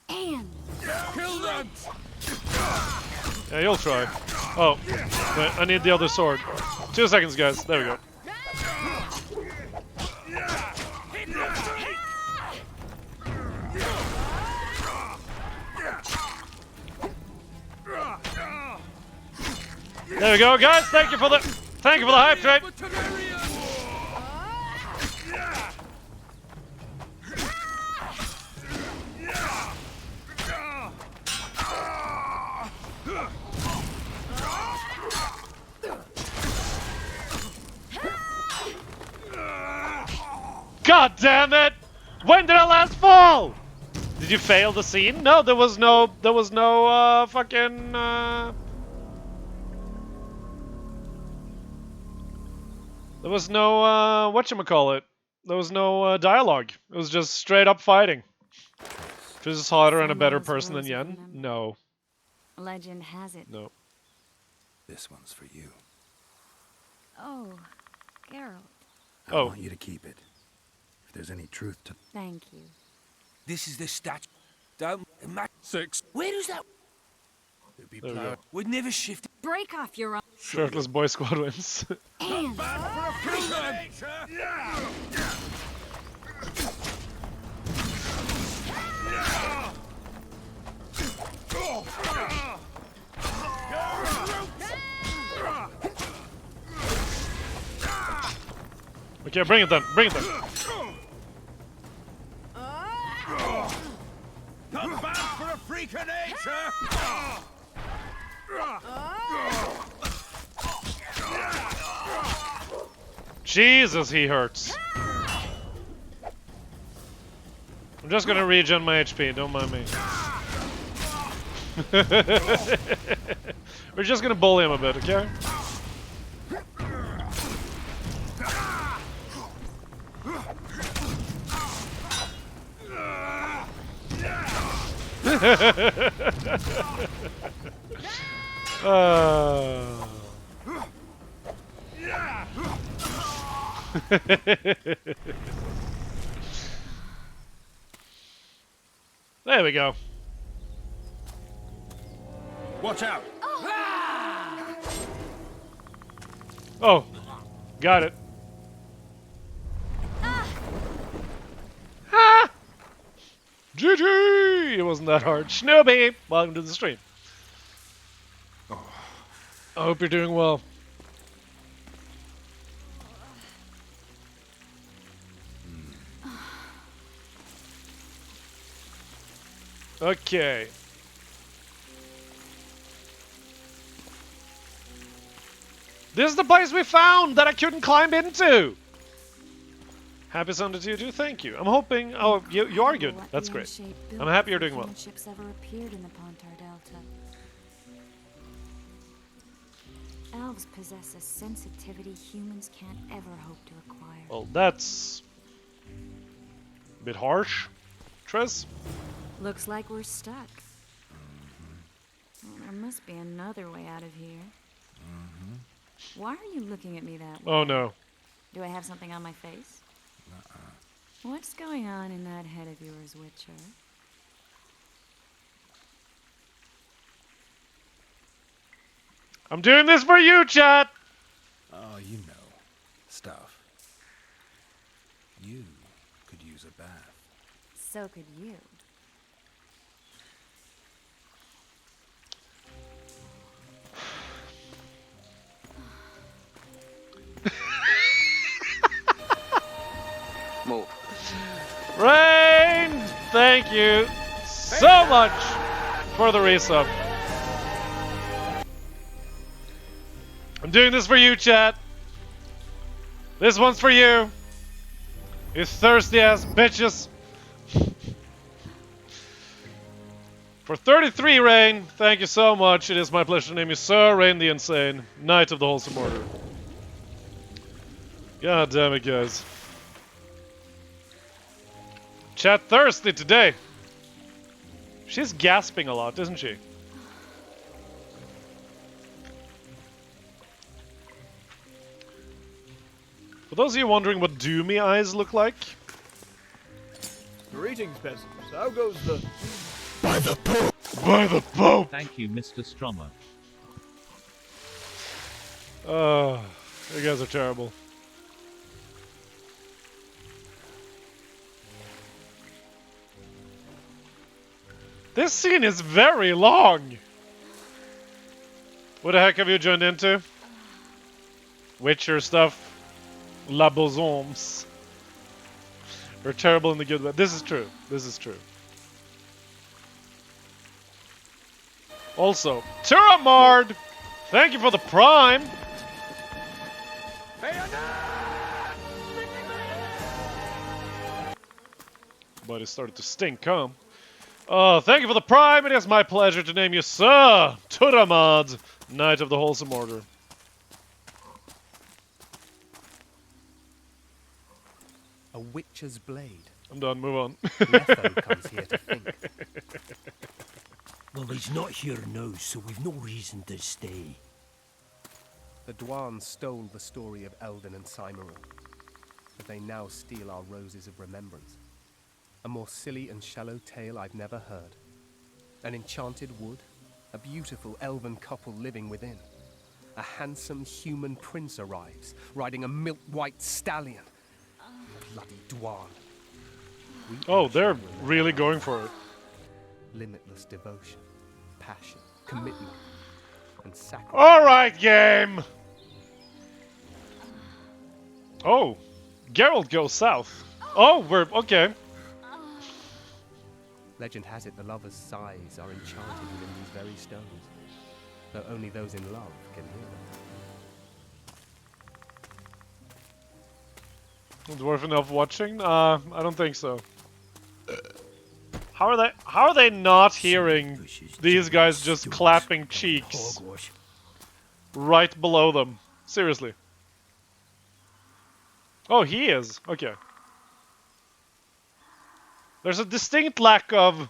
M: And
G: kill them!
B: Yeah, you'll try. Oh, wait, I need the other sword. 2 seconds, guys. There we go. There we go, guys. Thank you for the hype train. God damn it! When did I last fall? Did you fail the scene? No, there was no fucking there was no whatchamacallit. There was no dialogue. It was just straight up fighting. Triss is hotter and a better person than Yen? No.
M: legend has it.
B: No.
D: This one's for you.
M: Oh, Geralt.
D: I want you to keep it. If there's any truth to...
M: Thank you.
E: This is the statue. Don't...
G: 6.
E: Where is that?
G: It'd be
B: There we go.
G: ploughed.
E: We'd never shift...
M: Break off your own...
B: Shirtless boy squad wins.
M: And...
B: Okay, bring it then. Bring it then.
I: Not bad for a freak of nature!
B: Jesus, he hurts. I'm just gonna regen my HP, don't mind me. We're just gonna bully him a bit, okay? There we go.
I: Watch out!
B: Oh, got it. Ah! GG! It wasn't that hard. Snoopy, welcome to the stream. I hope you're doing well. Okay. This is the place we found that I couldn't climb into! Happy Sunday to you too, thank you. I'm hoping... Oh, you are good. That's great. I'm happy you're doing well.
M: Ships ever appeared in the Pontar Delta. Elves possess a sensitivity humans can't ever hope to acquire.
B: Well, that's... a bit harsh, Triss.
M: Looks like we're stuck. Well, there must be another way out of here. Why are you looking at me that way?
B: Oh no.
M: Do I have something on my face? What's going on in that head of yours, Witcher?
B: I'm doing this for you, chat!
D: Oh, you know. Stuff. You could use a bath.
M: So could you.
L: More.
B: Rain! Thank you so much for the resub. I'm doing this for you, chat. This one's for you. You thirsty ass bitches. For 33, Rain, thank you so much. It is my pleasure to name you Sir Rain the Insane, Knight of the Wholesome Order. God damn it, guys. Chat thirsty today. She's gasping a lot, isn't she? For those of you wondering what Doomy eyes look like,
I: Greetings, peasants. How goes the...
E: By the Pope!
B: By the Pope!
P: Thank you, Mr. Strummer.
B: oh, you guys are terrible. This scene is very long. What the heck have you joined into? Witcher stuff. La Bosoms. We're terrible in the good way. This is true. This is true. Also, Turamard! Thank you for the prime! But it started to stink, huh? Oh, thank you for the prime. It is my pleasure to name you Sir Turamard, Knight of the Wholesome Order.
Q: A witcher's blade.
B: I'm done, move on.
Q: Letho comes here to think.
O: Well, he's not here now, so we've no reason to stay.
Q: The Dwan stole the story of Eldon and Cymoril, but they now steal our roses of remembrance. A more silly and shallow tale I've never heard. An enchanted wood, a beautiful elven couple living within. A handsome human prince arrives, riding a milk-white stallion. Bloody Dwan.
B: Oh, they're really going for it.
Q: Limitless devotion, passion, commitment, and sacrifice.
B: Alright, game! Oh, Geralt goes south. Oh, we're okay.
Q: Legend has it the lovers' sighs are enchanted within these very stones, though only those in love can hear them.
B: Dwarf enough watching? I don't think so. How are they not hearing these guys just clapping cheeks right below them? Seriously. Oh, he is. Okay. There's a distinct lack of,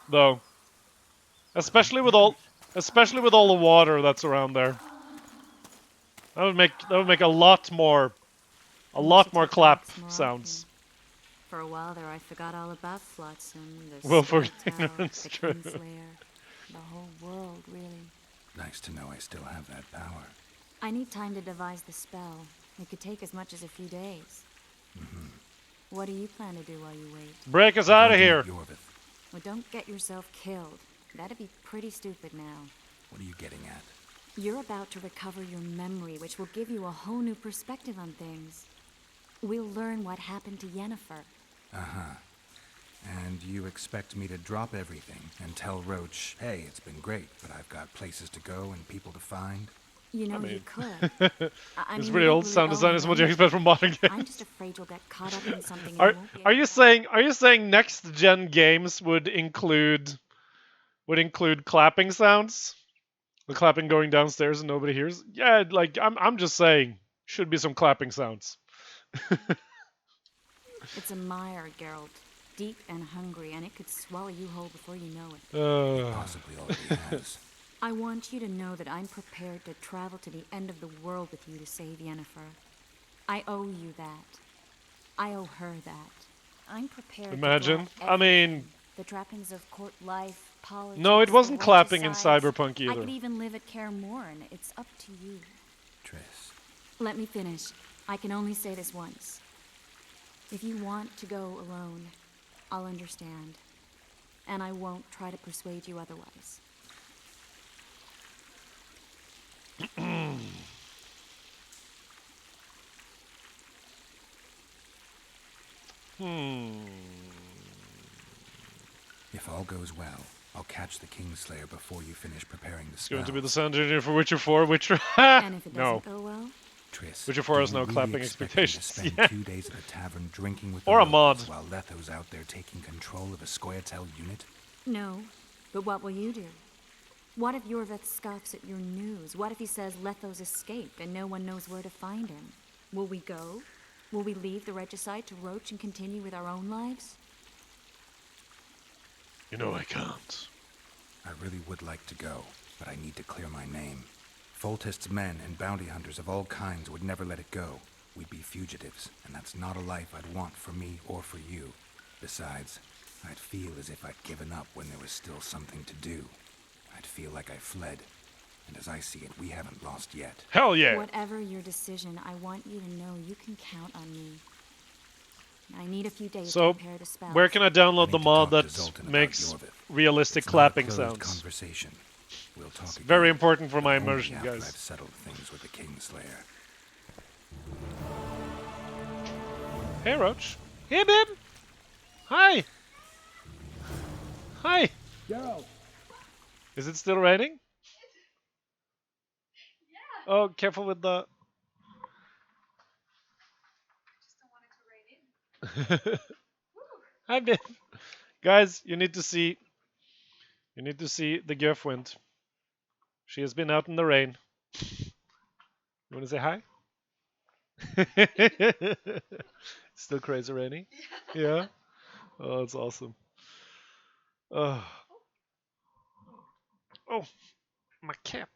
B: though. Especially with all the water that's around there. That would make a lot more clap sounds.
M: For a while there, I forgot all about Flotsam, the
B: Well, for
M: Spell Tower,
B: ignorance,
M: the
B: true.
M: Kinslayer, the whole world, really.
D: Nice to know I still have that power.
M: I need time to devise the spell. It could take as much as a few days. What do you plan to do while you wait?
B: Break us out of here.
M: Well, don't get yourself killed. That'd be pretty stupid now.
D: What are you getting at?
M: You're about to recover your memory, which will give you a whole new perspective on things. We'll learn what happened to Yennefer.
D: Uh-huh. And you expect me to drop everything and tell Roach, hey, it's been great, but I've got places to go and people to find?
M: You know, you could.
B: It's pretty old sound design is what you expect from modern games.
M: I'm just afraid you'll get caught up in something you
B: Are
M: won't be
B: are you saying next gen games would include clapping sounds? The clapping going downstairs and nobody hears? Yeah, like I'm just saying, should be some clapping sounds.
M: It's a mire, Geralt. Deep and hungry, and it could swallow you whole before you know it.
D: Possibly already has.
M: I want you to know that I'm prepared to travel to the end of the world with you to save Yennefer. I owe you that. I owe her that. I'm prepared
B: Imagine.
M: to
B: I mean,
M: The trappings of court life, politics.
B: No, it wasn't
M: the
B: clapping in
M: regicides.
B: Cyberpunk
M: I
B: either.
M: could even live at Kaer Morhen. It's up to you.
D: Triss.
M: Let me finish. I can only say this once. If you want to go alone, I'll understand. And I won't try to persuade you otherwise.
D: If all goes well, I'll catch the Kingslayer before you finish preparing the
B: It's
D: spell.
B: going to be the sound engineer for Witcher 4. Witcher.
M: And if it
B: No.
M: doesn't go well?
D: Triss,
B: Witcher 4 has
D: do
B: no
D: you really
B: clapping
D: expect me to
B: expectations.
D: spend
B: Yeah.
D: 2 days at the tavern drinking with
B: Or
D: the
B: a mod.
D: locals while Letho's out there taking control of a Scoia'tael unit?
M: No. But what will you do? What if Yorveth scoffs at your news? What if he says Letho's escaped and no one knows where to find him? Will we go? Will we leave the regicide to Roach and continue with our own lives?
B: You know I can't.
D: I really would like to go, but I need to clear my name. Foltest's men and bounty hunters of all kinds would never let it go. We'd be fugitives, and that's not a life I'd want for me or for you. Besides, I'd feel as if I'd given up when there was still something to do. I'd feel like I fled, and as I see it, we haven't lost yet.
B: Hell yeah!
M: Whatever your decision, I want you to know you can count on me. I need a few days
B: So,
M: to prepare the spell.
B: where can I download the mod
D: talk
B: that
D: to Zoltan about
B: makes
D: Yorveth.
B: realistic
D: It's not a
B: clapping
D: closed
B: sounds?
D: conversation. We'll talk
B: It's
D: again,
B: very important for my
D: but only
B: immersion,
D: after
B: guys.
D: I've settled things with the Kingslayer.
B: Hey, Roach. Hey, babe. Hi. Hi.
E: Yo.
B: Is it still raining? Yeah. Oh, careful with the. Hi, babe. Guys, you need to see. You need to see the girlfriend. She has been out in the rain. You want to say hi? Still crazy rainy? Yeah. Oh, that's awesome. Oh. Oh, my cap.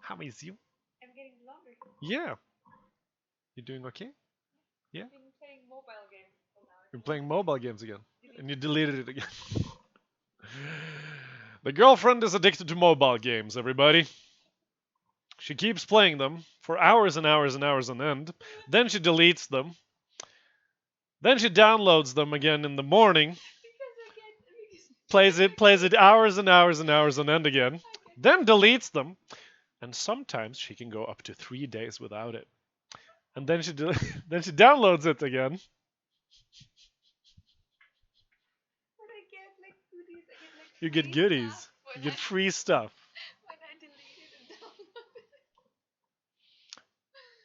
B: How is you?
P: I'm getting longer.
B: Yeah. You doing okay? Yeah.
P: I've been playing mobile games until now.
B: You're playing mobile games again, and you deleted it again. The girlfriend is addicted to mobile games, everybody. She keeps playing them for hours and hours and hours on end. Then she deletes them. Then she downloads them again in the morning. Plays it hours and hours and hours on end again. Then deletes them. And sometimes she can go up to 3 days without it. And then she then she downloads it again.
P: But I get like goodies. I get like
B: You get goodies. You get free stuff.
P: when I delete it and download it.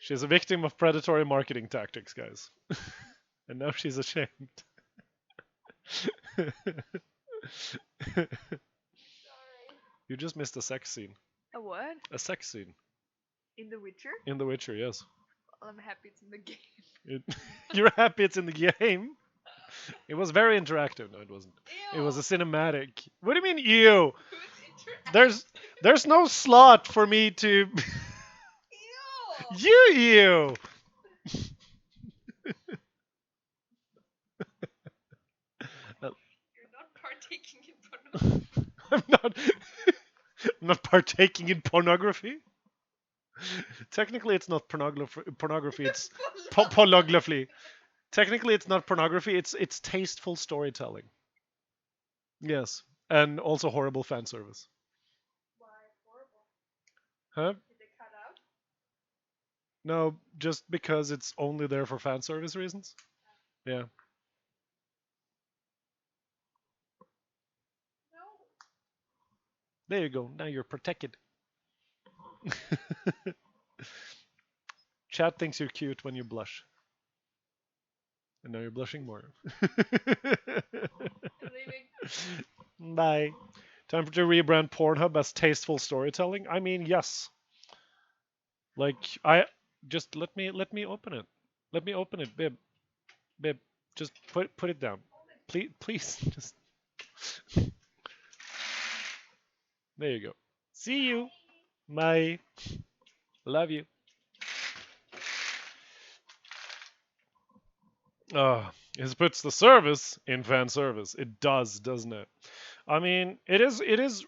B: She's a victim of predatory marketing tactics, guys. And now she's ashamed.
P: Sorry.
B: You just missed a sex scene.
P: A what?
B: A sex scene.
P: In The Witcher?
B: In The Witcher, yes.
P: Well, I'm happy it's in the game.
B: You're happy it's in the game? It was very interactive. No, it wasn't. It was a cinematic. What do you mean, ew? There's no slot for me to. You, ew.
P: You're not partaking in pornography.
B: I'm not partaking in pornography. Technically, it's not pornography. It's pornography. Technically, it's not pornography. It's tasteful storytelling. Yes, and also horrible fan service.
P: Why horrible?
B: Huh?
P: Did they cut out?
B: No, just because it's only there for fan service reasons. Yeah.
P: No.
B: There you go. Now you're protected. Chat thinks you're cute when you blush. And now you're blushing more. Bye. Time to rebrand Pornhub as tasteful storytelling. I mean, yes. Like, just let me open it. Let me open it, babe. Babe, just put it down. Please, just. There you go. See you. Bye. Love you. It puts the service in fan service. It does, doesn't it? I mean, it is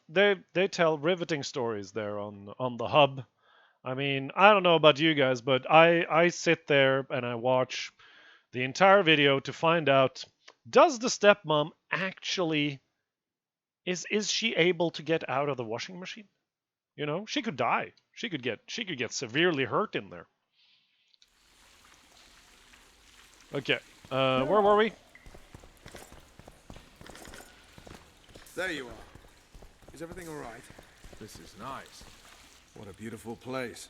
B: they tell riveting stories there on the hub. I mean, I don't know about you guys, but I sit there and I watch the entire video to find out, does the stepmom actually is she able to get out of the washing machine? You know, she could die. She could get severely hurt in there. Okay. Where were we?
I: There you are. Is everything all right? This is nice. What a beautiful place.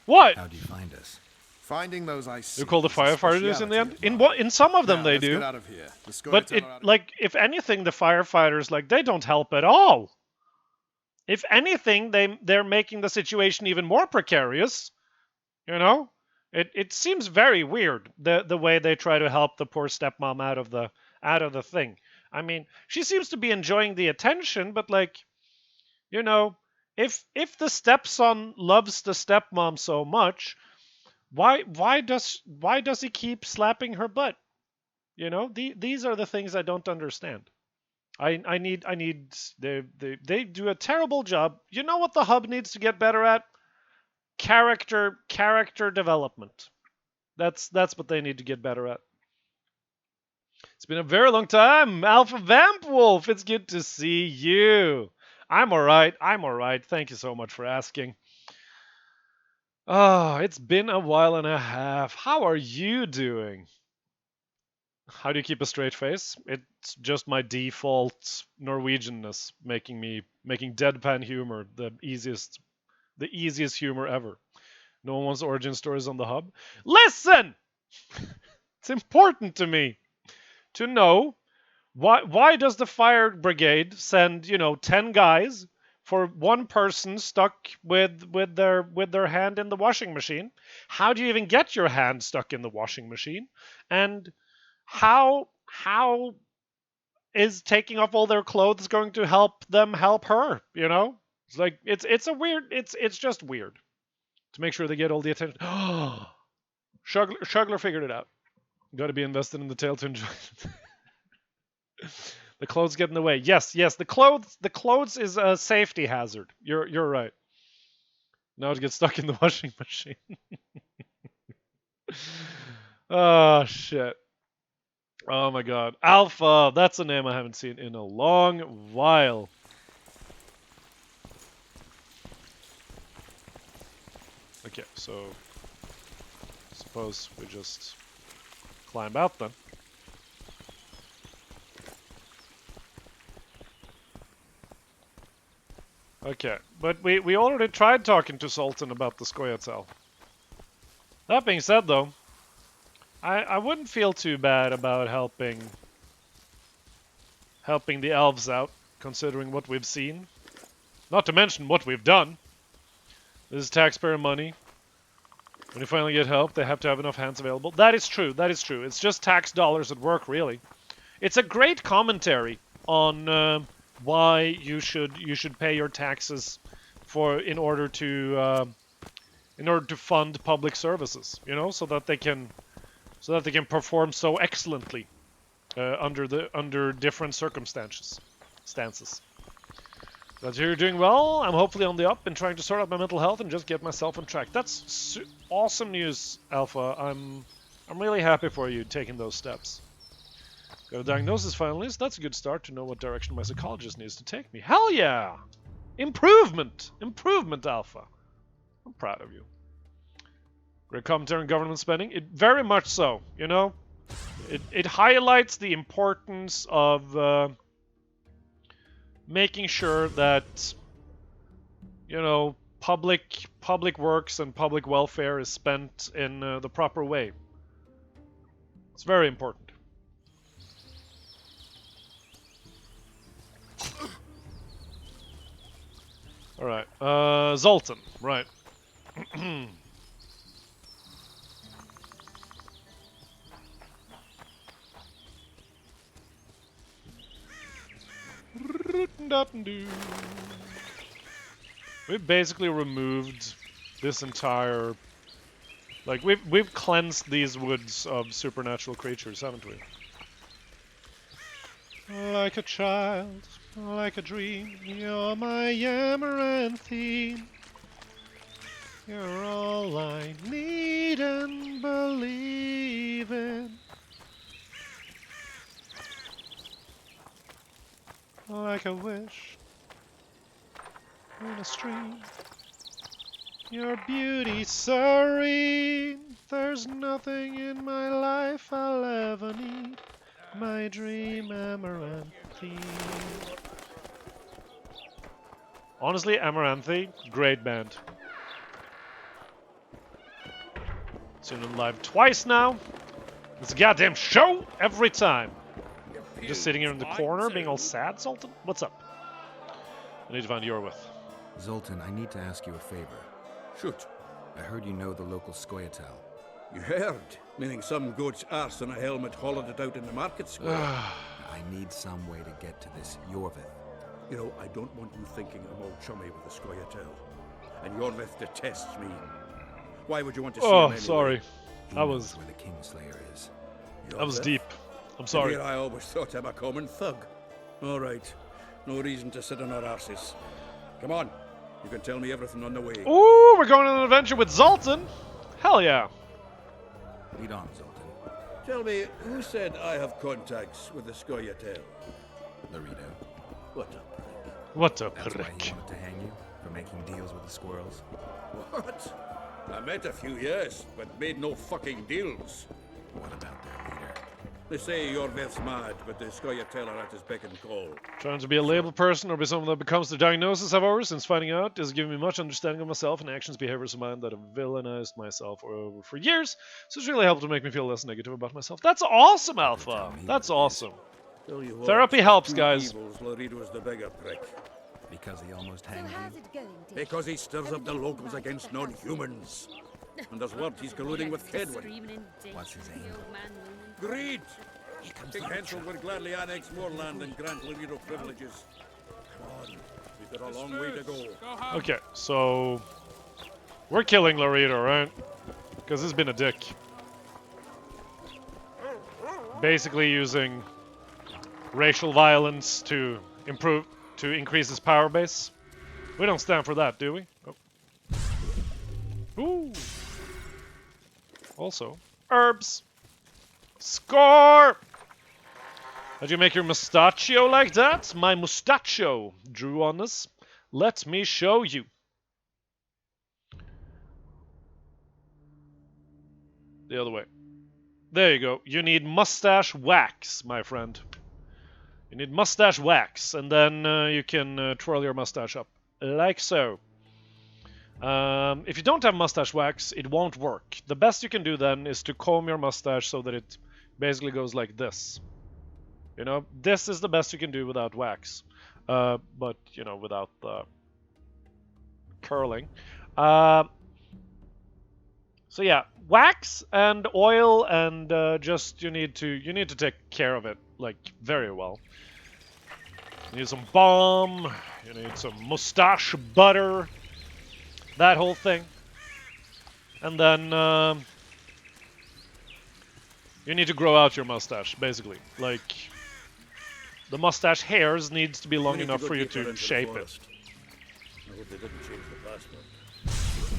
B: What?
D: How'd you find us?
I: Finding those I see.
B: You call the
I: is a
B: firefighters in the end?
I: speciality
B: In some of them
I: Now,
B: they
I: let's
B: do.
I: get out of here. The
B: But
I: storyteller
B: it
I: out of-
B: like if anything the firefighters like they don't help at all. If anything they're making the situation even more precarious. You know? It seems very weird the way they try to help the poor stepmom out of the thing. I mean, she seems to be enjoying the attention, but like, you know, if the stepson loves the stepmom so much, why does he keep slapping her butt? You know, these are the things I don't understand. I need they do a terrible job. You know what the hub needs to get better at? Character development. That's what they need to get better at. It's been a very long time, Alpha Vamp Wolf. It's good to see you. I'm alright. Thank you so much for asking. Oh, it's been a while and a half. How are you doing? How do you keep a straight face? It's just my default Norwegianness making deadpan humor the easiest humor ever. No one wants origin stories on the hub. Listen! It's important to me to know why does the fire brigade send, 10 guys for one person stuck with their hand in the washing machine? How do you even get your hand stuck in the washing machine? And how is taking off all their clothes going to help them help her, you know? It's like it's just weird. To make sure they get all the attention. Shuggler figured it out. Got to be invested in the tale to enjoy it. The clothes get in the way. Yes, the clothes is a safety hazard. You're right. Now it gets stuck in the washing machine. Oh shit. Oh my god. Alpha, that's a name I haven't seen in a long while. Okay, so suppose we just climb out then. Okay, but we already tried talking to Sultan about the Scoia'tael. That being said though, I wouldn't feel too bad about helping the elves out, considering what we've seen. Not to mention what we've done. This is taxpayer money. When you finally get help, they have to have enough hands available. That is true. It's just tax dollars at work, really. It's a great commentary on why you should pay your taxes in order to fund public services. You know, so that they can perform so excellently under different circumstances. Glad you're doing well. I'm hopefully on the up and trying to sort out my mental health and just get myself on track. That's awesome news, Alpha. I'm really happy for you taking those steps. Got a diagnosis finally, so that's a good start to know what direction my psychologist needs to take me. Hell yeah! Improvement, Alpha. I'm proud of you. Great commentary on government spending. It very much so. You know, it highlights the importance of making sure that, you know, public works and public welfare is spent in the proper way. It's very important. All right, Zoltan, right. We basically removed this entire Like, we've cleansed these woods of supernatural creatures, haven't we? Like a child, like a dream, you're my amaranthine. You're all I need and believe in. Like a wish in a stream. Your beauty serene. There's nothing in my life I'll ever need. My dream amaranthine. Honestly, Amaranthi, great band. Seen them live twice now. It's a goddamn show every time. Just sitting here in the corner, being all sad, Zoltan? What's up? I need to find Yorwith.
D: Zoltan, I need to ask you a favor.
E: Shoot.
D: I heard you know the local Skoyatel.
E: You heard? Meaning some goat's arse on a helmet hollowed it out in the market square.
D: I need some way to get to this Yorvith.
E: You know, I don't want you thinking I'm all chummy with the Skoyatel. And Yorvith detests me. Why would you want to see him anyway?
B: Sorry.
D: That was where the Kingslayer is.
B: That was deep. I'm sorry.
E: Here I always thought I'm a common thug. All right. No reason to sit on our arses. Come on. You can tell me everything on the way.
B: Ooh, we're going on an adventure with Zoltan. Hell yeah.
D: Lead on, Zoltan.
E: Tell me, who said I have contacts with the Skoyatel?
D: Laredo.
E: What a prick.
B: What a
D: That's why
B: prick.
D: he wanted to hang you for making deals with the squirrels.
E: What? I met a few, yes, but made no fucking deals.
D: What about their leader?
E: They say Yorvith's mad, but the Skoyatel are at his beck and call.
B: Trying to be a label person or be someone that becomes the diagnosis, however, since finding out has given me much understanding of myself and actions, behaviors of mine that have villainized myself over for years. So it's really helped to make me feel less negative about myself. That's awesome, Alpha. That's awesome.
E: Tell you what,
B: Therapy helps,
E: two
B: guys.
E: Evils, Laredo's the bigger prick.
D: Because he almost hanged you?
E: Because he stirs up the locals against non-humans. And there's word he's colluding with Kedwin.
D: What's his aim?
E: Greed! King Hensel would gladly annex more land and grant Laredo privileges. Come on, we've got a long way to go.
B: Okay, so we're killing Laredo, right? Because he's been a dick. Basically using racial violence to increase his power base. We don't stand for that, do we? Oh. Ooh. Also, herbs. Score! How'd you make your mustachio like that? My mustachio drew on us. Let me show you. The other way. There you go. You need mustache wax, my friend. You need mustache wax, and then you can twirl your mustache up. Like so. If you don't have mustache wax, it won't work. The best you can do then is to comb your mustache so that it basically goes like this. You know, this is the best you can do without wax. But, you know, without the curling. So yeah, wax and oil and just you need to take care of it like very well. You need some balm, you need some mustache butter, that whole thing. And then you need to grow out your mustache, basically. Like, the mustache hairs needs to be long enough for you to shape it.
E: I hope they didn't change the password.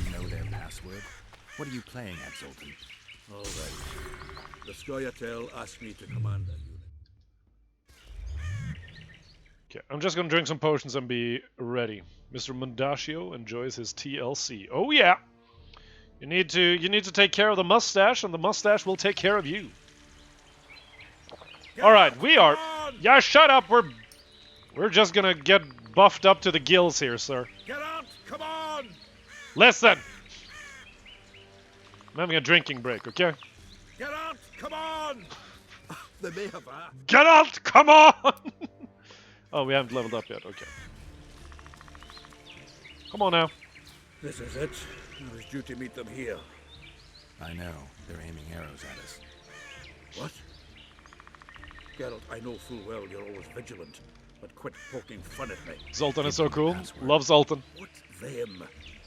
D: You know their password? What are you playing at, Zoltan?
E: All right. The Skoyatel asked me to command a unit.
B: Okay, I'm just gonna drink some potions and be ready. Mr. Mundaccio enjoys his TLC. Oh yeah! You need to take care of the mustache, and the mustache will take care of you. Alright, we are... Yeah, shut up! We're just gonna get buffed up to the gills here, sir.
E: Get out! Come on!
B: Listen! I'm having a drinking break, okay?
E: Get out! Come on! They may have
B: Get out! Come on! Oh, we haven't leveled up yet, okay. Come on now.
E: This is it. I was due to meet them here.
D: I know. They're aiming arrows at us.
E: What? Geralt, I know full well you're always vigilant, but quit poking fun at me.
B: Zoltan is so cool. Love Zoltan.
E: What them?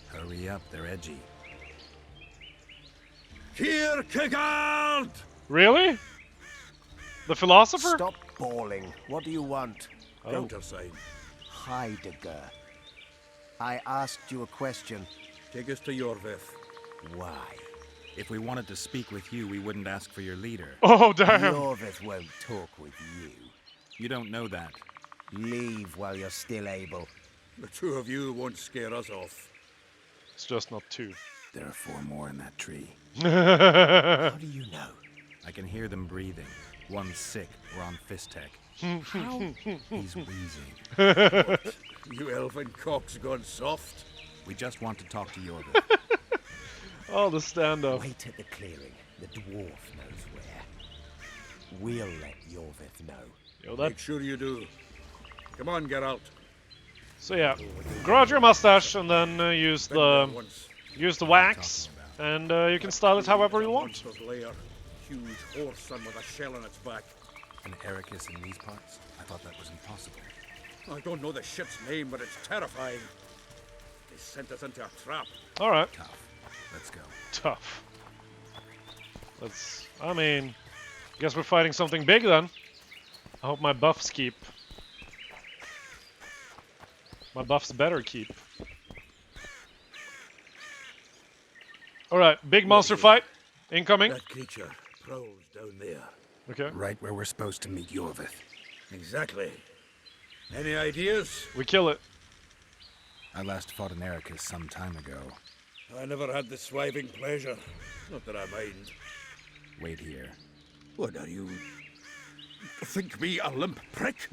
D: Hurry up, they're edgy.
E: Kierkegaard!
B: Really? The philosopher?
R: Stop bawling. What do you want?
E: Countersign.
R: Heidegger. I asked you a question.
E: Take us to Yorvith.
R: Why?
D: If we wanted to speak with you, we wouldn't ask for your leader.
B: Oh, damn.
R: Yorvith won't talk with you.
D: You don't know that.
R: Leave while you're still able.
E: The two of you won't scare us off.
B: It's just not 2.
D: There are 4 more in that tree.
R: How do you know?
D: I can hear them breathing. One's sick or on Fistek.
R: How?
D: He's wheezing.
E: You elfin cock's gone soft.
D: We just want to talk to Yorvith.
B: Oh, the stand-up.
R: Wait at the clearing. The dwarf knows where. We'll let Yorvith know.
B: Yo, that...
E: Make sure you do. Come on, Geralt.
B: So yeah, grow out your mustache and then use the wax, and you can style it however you want.
E: Monster's lair. Huge horse son with a shell in its back.
D: An Ericus in these parts? I thought that was impossible.
E: I don't know the shit's name, but it's terrifying. They sent us into a trap.
B: Alright.
D: Tough. Let's go.
B: Tough. Let's... I mean... Guess we're fighting something big then. I hope my buffs keep. My buffs better keep. Alright, big monster fight. Incoming.
E: That creature prowls down there.
B: Okay.
D: Right where we're supposed to meet Yorvith.
E: Exactly. Any ideas?
B: We kill it.
D: I last fought an Ericus some time ago.
E: I never had the swiving pleasure. Not that I mind.
D: Wait here.
E: What are you? Think me a limp prick?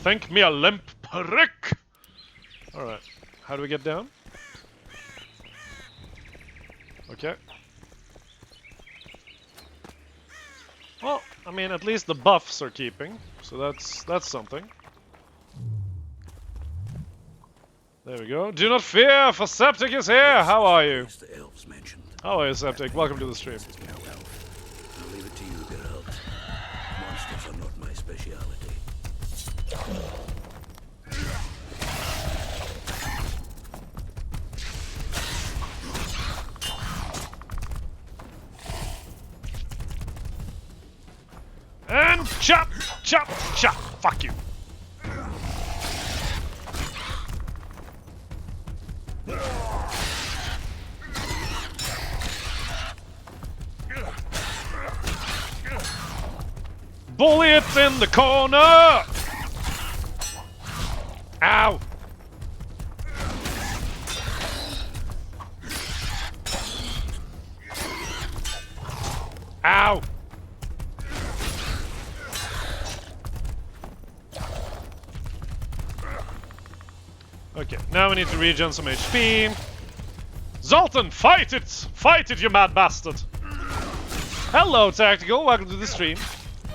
B: Think me a limp prick! Alright. How do we get down? Okay. Well, I mean, at least the buffs are keeping, so that's something. There we go. Do not fear, for Septic is here! How are you?
E: The elves mentioned.
B: How are you, Septic? Welcome to the stream.
E: No elf. I'll leave it to you, Geralt. Monsters are not my speciality.
B: And chop, chop, chop. Fuck you. Bully it in the corner. Ow. Ow. Okay, now we need to regen some HP. Zoltan, fight it! Fight it, you mad bastard! Hello, Tactical. Welcome to the stream.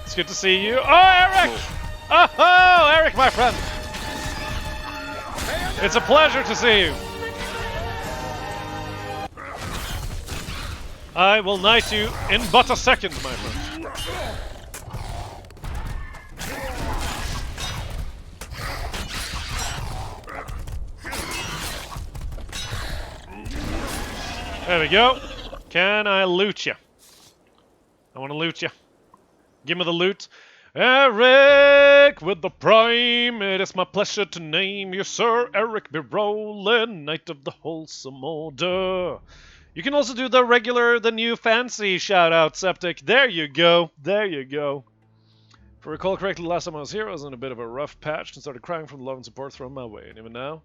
B: It's good to see you. Oh, Eric! Oh, Eric, my friend. It's a pleasure to see you. I will knight you in but a second, my friend. There we go. Can I loot you? I want to loot you. Give me the loot. Eric with the prime. It is my pleasure to name you Sir Eric B. Rowland, Knight of the Wholesome Order. You can also do the regular, the new fancy shout out, Septic. There you go. There you go. If I recall correctly, last time I was here, I was in a bit of a rough patch and started crying for the love and support thrown my way. And even now,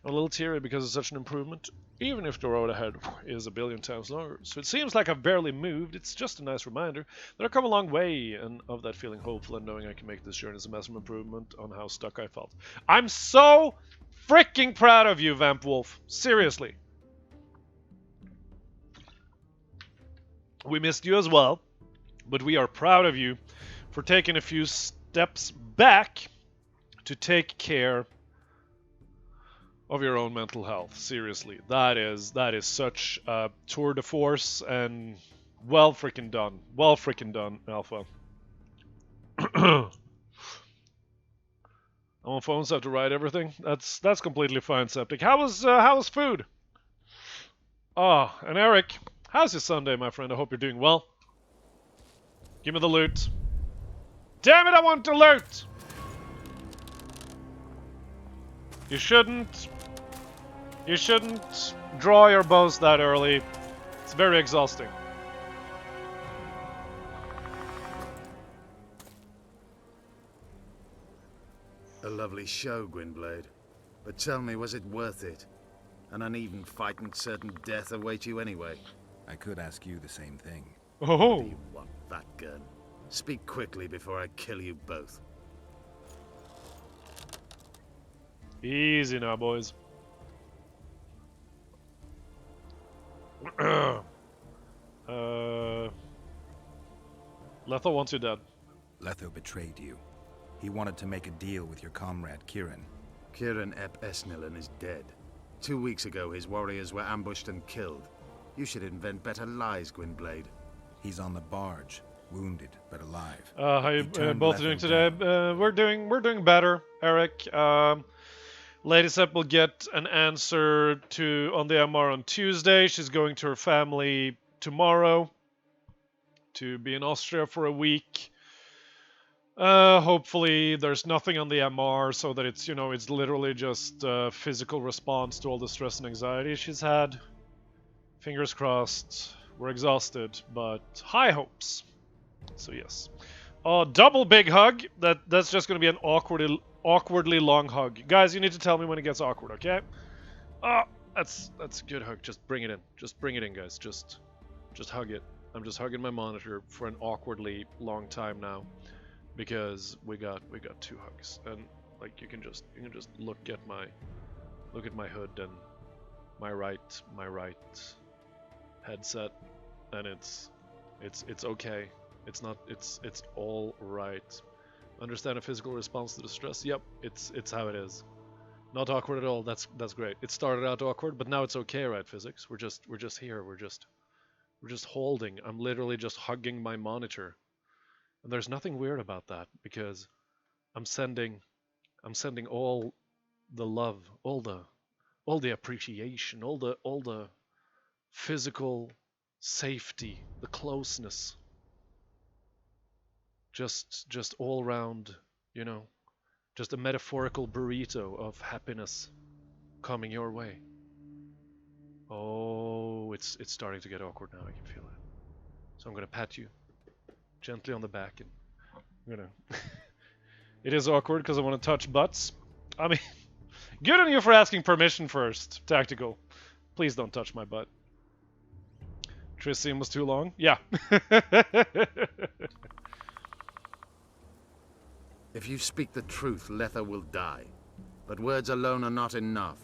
B: I'm a little teary because it's such an improvement, even if the road ahead is a billion times longer. So it seems like I've barely moved. It's just a nice reminder that I've come a long way, and of that feeling hopeful and knowing I can make this journey as a massive improvement on how stuck I felt. I'm so freaking proud of you, Vamp Wolf. Seriously. We missed you as well, but we are proud of you for taking a few steps back to take care of your own mental health. Seriously, that is such a tour de force, and well freaking done. Well freaking done, Alpha. I'm on phones, have to write everything. That's completely fine, Septic. How was food? Oh, and Eric, How's your Sunday, my friend? I hope you're doing well. Give me the loot. Damn it, I want to loot! You shouldn't draw your bows that early. It's very exhausting.
S: A lovely show, Gwynblade. But tell me, was it worth it? An uneven fight and certain death await you anyway.
D: I could ask you the same thing.
B: Oh!
S: Do you want that gun? Speak quickly before I kill you both.
B: Easy now, boys. Letho wants you dead.
D: Letho betrayed you. He wanted to make a deal with your comrade, Kieran.
S: Kieran Ep Esnilin is dead. 2 weeks ago, his warriors were ambushed and killed. You should invent better lies, Gwynblade.
D: He's on the barge, wounded but alive.
B: How you
D: He turned
B: both
D: Letho
B: doing today?
D: down.
B: We're doing better, Eric. Lady Sepp will get an answer on the MR on Tuesday. She's going to her family tomorrow to be in Austria for a week. Hopefully there's nothing on the MR so that it's, it's literally just a physical response to all the stress and anxiety she's had. Fingers crossed. We're exhausted, but high hopes. So yes. Double big hug. That's just going to be an awkwardly long hug. Guys, you need to tell me when it gets awkward, okay? That's a good hug. Just bring it in. Just bring it in, guys. Just hug it. I'm just hugging my monitor for an awkwardly long time now. Because we got 2 hugs, and like you can just look at my hood and my right headset, and it's okay. It's all right. Understand a physical response to the stress? Yep, it's how it is. Not awkward at all. That's great. It started out awkward, but now it's okay, right? Physics. We're just here. We're just holding. I'm literally just hugging my monitor. And there's nothing weird about that because I'm sending all the love, all the appreciation, all the physical safety, the closeness. Just all around, just a metaphorical burrito of happiness coming your way. Oh, it's starting to get awkward now, I can feel it. So I'm gonna pat you gently on the back, and I'm gonna it is awkward because I want to touch butts. I mean, good on you for asking permission first, Tactical. Please don't touch my butt. Trissium was too long? Yeah.
S: If you speak the truth, Letho will die. But words alone are not enough.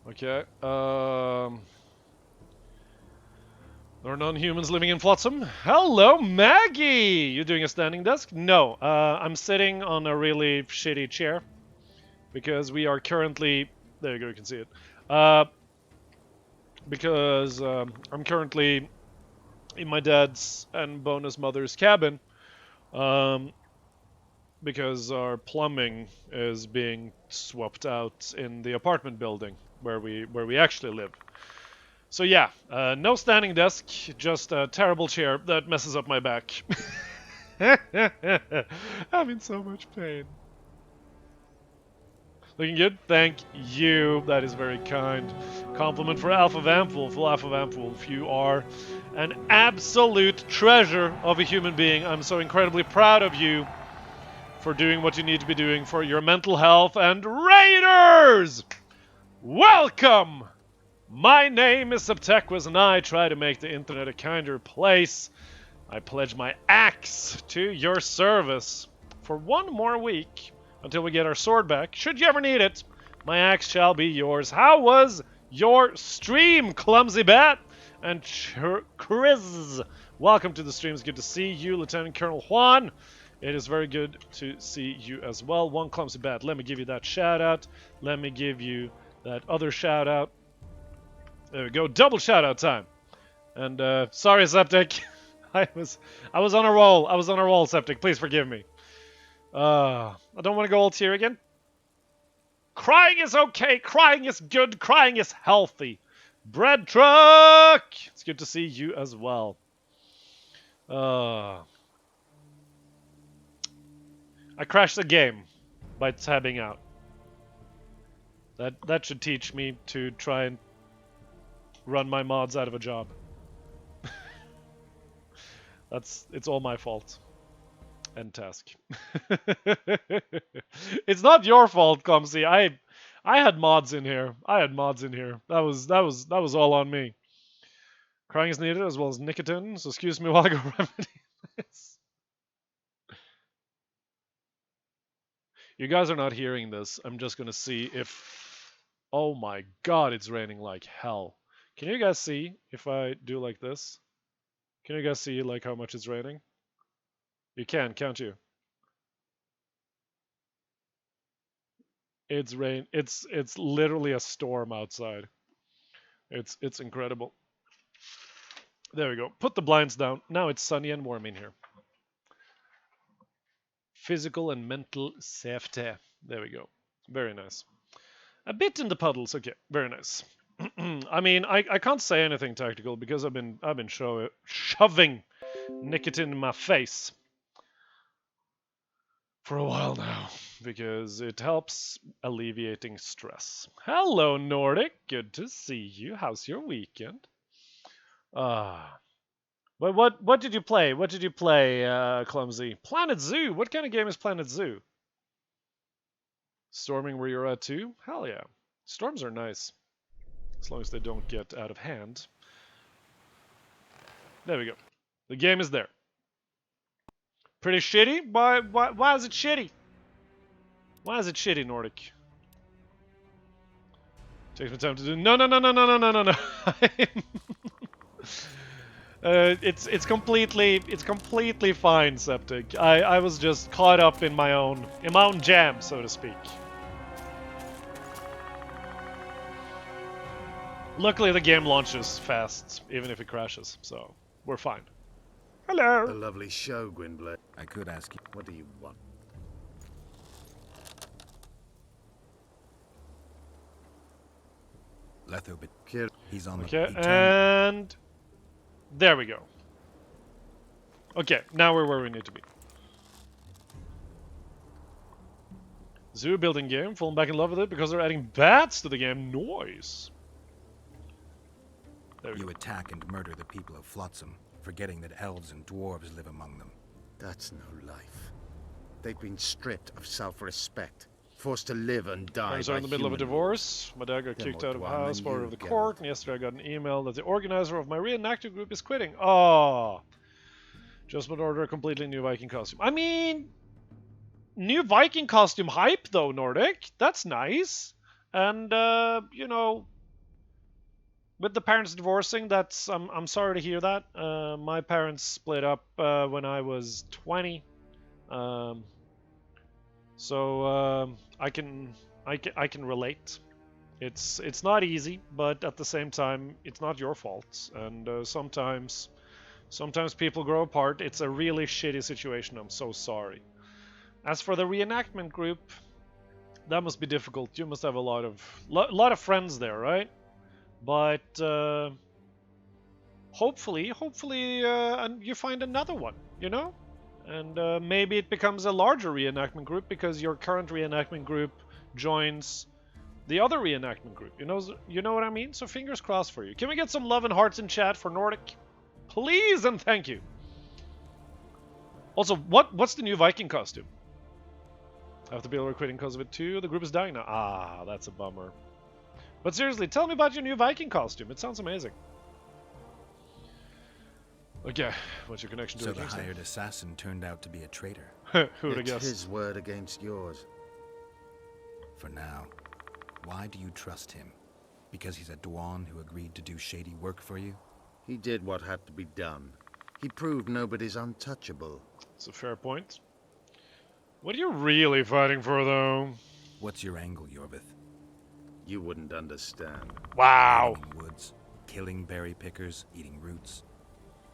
B: Okay, there are non-humans living in Flotsam. Hello, Maggie! You doing a standing desk? No, I'm sitting on a really shitty chair. Because we are currently... There you go, you can see it. Because I'm currently in my dad's and Bona's mother's cabin. Because our plumbing is being swapped out in the apartment building where we actually live. So yeah, no standing desk, just a terrible chair that messes up my back. I'm in so much pain. Looking good? Thank you. That is very kind. Compliment for Alpha Vampwolf. Well, Alpha Vampwolf, you are an absolute treasure of a human being. I'm so incredibly proud of you for doing what you need to be doing for your mental health. And Raiders! Welcome! My name is Septequis, and I try to make the internet a kinder place. I pledge my axe to your service for one more week until we get our sword back. Should you ever need it, my axe shall be yours. How was your stream, Clumsy Bat? And Chris, welcome to the stream. It's good to see you, Lieutenant Colonel Juan. It is very good to see you as well. One Clumsy Bat. Let me give you that shout out. Let me give you that other shout out. There we go. Double shout out time. And sorry, Septic. I was on a roll. I was on a roll, Septic. Please forgive me. I don't want to go all tier again. Crying is okay. Crying is good. Crying is healthy. Bread truck. It's good to see you as well. I crashed the game by tabbing out. That should teach me to try and run my mods out of a job. It's all my fault. End task. It's not your fault, Clumsy. I had mods in here. That was all on me. Crying is needed as well as nicotine, so excuse me while I go remedy this. You guys are not hearing this. I'm just gonna see if... Oh my god, it's raining like hell. Can you guys see if I do like this? Can you guys see like how much it's raining? You can, can't you? It's rain. It's literally a storm outside. It's incredible. There we go. Put the blinds down. Now it's sunny and warm in here. Physical and mental safety. There we go. Very nice. A bit in the puddles. Okay, very nice. I mean, I can't say anything tactical because I've been shoving nicotine in my face for a while now because it helps alleviating stress. Hello, Nordic. Good to see you. How's your weekend? What did you play? What did you play, Clumsy? Planet Zoo. What kind of game is Planet Zoo? Storming where you're at too? Hell yeah. Storms are nice. As long as they don't get out of hand. There we go. The game is there. Pretty shitty? Why is it shitty? Why is it shitty, Nordic? Takes me time to do... No. It's completely fine, Septic. I was just caught up in my own jam, so to speak. Luckily, the game launches fast, even if it crashes, so we're fine. Hello.
S: A lovely show, Gwynblade.
D: I could ask you.
S: What do you want?
D: Letho, but he's on the
B: Okay, and there we go. Okay, now we're where we need to be. Zoo building game, falling back in love with it because they're adding bats to the game. Noise.
D: You attack and murder the people of Flotsam, forgetting that elves and dwarves live among them.
S: That's no life. They've been stripped of self-respect, forced to live and die.
B: I was in the middle of a divorce. My dad got kicked out of the house, part of the court, and yesterday I got an email that the organizer of my reenactor group is quitting. Oh, just would order a completely new Viking costume. I mean, new Viking costume hype though, Nordic. That's nice. And you know, with the parents divorcing, that's I'm sorry to hear that. My parents split up when I was 20. So I can relate. It's not easy, but at the same time, it's not your fault. And sometimes people grow apart. It's a really shitty situation. I'm so sorry. As for the reenactment group, that must be difficult. You must have a lot of friends there, right? But hopefully, you find another one, you know? And maybe it becomes a larger reenactment group because your current reenactment group joins the other reenactment group. You know what I mean? So fingers crossed for you. Can we get some love and hearts in chat for Nordic? Please and thank you. Also, what's the new Viking costume? I have to be able to quitting because of it too. The group is dying now. Ah, that's a bummer. But seriously, tell me about your new Viking costume. It sounds amazing. Okay, what's your connection to
D: So
B: the
D: the hired assassin turned out to be a traitor.
B: Who'd have
S: It's
B: guessed?
S: his word against yours.
D: For now, why do you trust him? Because he's a Dwan who agreed to do shady work for you?
S: He did what had to be done. He proved nobody's untouchable.
B: It's a fair point. What are you really fighting for, though?
D: What's your angle, Yorvith?
S: You wouldn't understand.
B: Wow.
D: Living in woods, killing berry pickers, eating roots.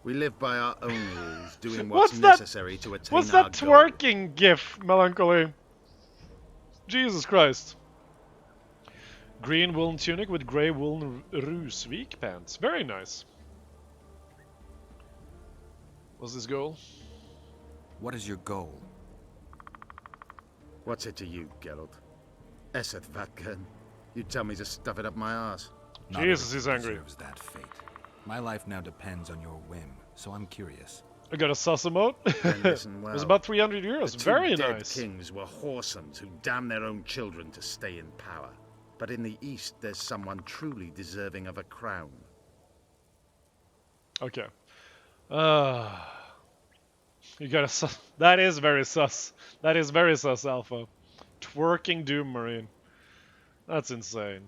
S: We live by our own rules, doing what's necessary to attain
B: What's
S: our
B: that
S: goal.
B: twerking gif, Melancholy? Jesus Christ. Green woolen tunic with grey woolen Rusvik pants. Very nice. What's his goal?
D: What is your goal?
S: What's it to you, Geralt? Esset Vatken. You tell me to stuff it up my ass.
D: Not
B: Jesus,
D: everyone
B: he's angry.
D: deserves that fate. My life now depends on your whim, so I'm curious.
B: I got a sus emote.
S: Then listen
B: It
S: well.
B: was about 300 euros.
S: The two
B: Very
S: dead
B: nice.
S: kings were whoresomes who damned their own children to stay in power. But in the East, there's someone truly deserving of a crown.
B: Okay. You got a sus. That is very sus. That is very sus, Alpha. Twerking Doom Marine. That's insane.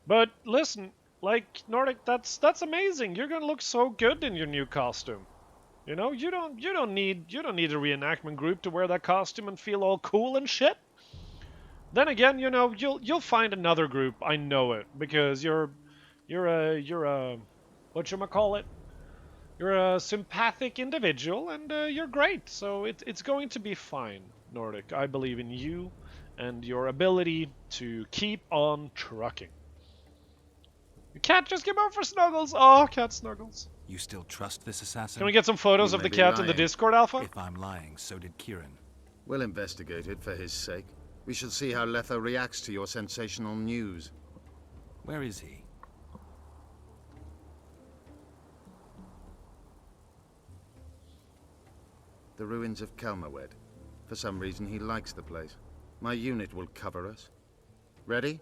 B: But listen, like Nordic, that's amazing. You're gonna look so good in your new costume. You know, you don't need a reenactment group to wear that costume and feel all cool and shit. Then again, you know, you'll find another group. I know it because you're a whatchamacallit? You're a sympathetic individual and you're great. So it's going to be fine, Nordic. I believe in you and your ability to keep on trucking. The cat just came out for snuggles. Oh, cat snuggles.
D: You still trust this assassin?
B: Can we get some photos
S: You
B: of
S: may
B: the
S: be
B: cat in the
S: lying.
B: Discord, Alpha?
D: If I'm lying, so did Kieran.
S: We'll investigate it for his sake. We shall see how Letho reacts to your sensational news.
D: Where is he?
S: The ruins of Kelmawed. For some reason, he likes the place. My unit will cover us. Ready?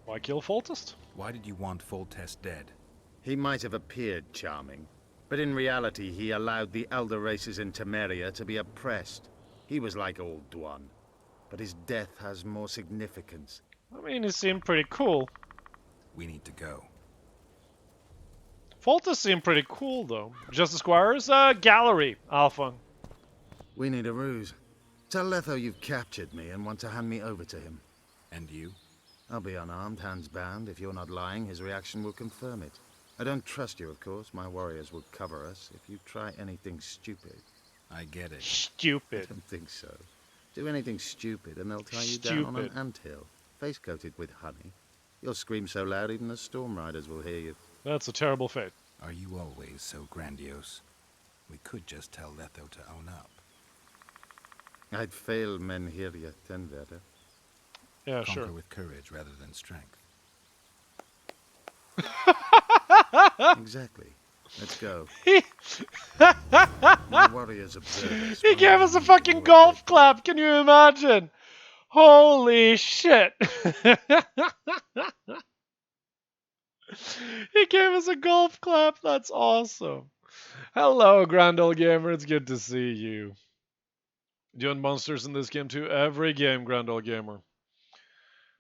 B: Why kill Foltest?
D: Why did you want Foltest dead?
S: He might have appeared charming, but in reality he allowed the elder races in Temeria to be oppressed. He was like old Dwan, but his death has more significance.
B: I mean, he seemed pretty cool.
D: We need to go.
B: Foltest seemed pretty cool, though. Justice Squires, gallery, Alpha.
S: We need a ruse. Tell Letho you've captured me and want to hand me over to him.
D: And you?
S: I'll be unarmed, hands bound. If you're not lying, his reaction will confirm it. I don't trust you, of course. My warriors will cover us if you try anything stupid.
D: I get it.
B: Stupid.
S: I don't think so. Do anything stupid and they'll tie you down on an anthill, face coated with honey. You'll scream so loud even the storm riders will hear you.
B: That's a terrible fate.
D: Are you always so grandiose? We could just tell Letho to own up.
S: I'd fail men here yet, Tenverder.
B: Yeah,
D: Conquer
B: sure.
D: with courage rather than strength.
S: Exactly. Let's go. My warriors observe us.
B: He gave us a fucking golf clap, can you imagine? Holy shit. He gave us a golf clap, that's awesome. Hello, Grand Old Gamer, it's good to see you. Do you want monsters in this game too? Every game, Grand Old Gamer.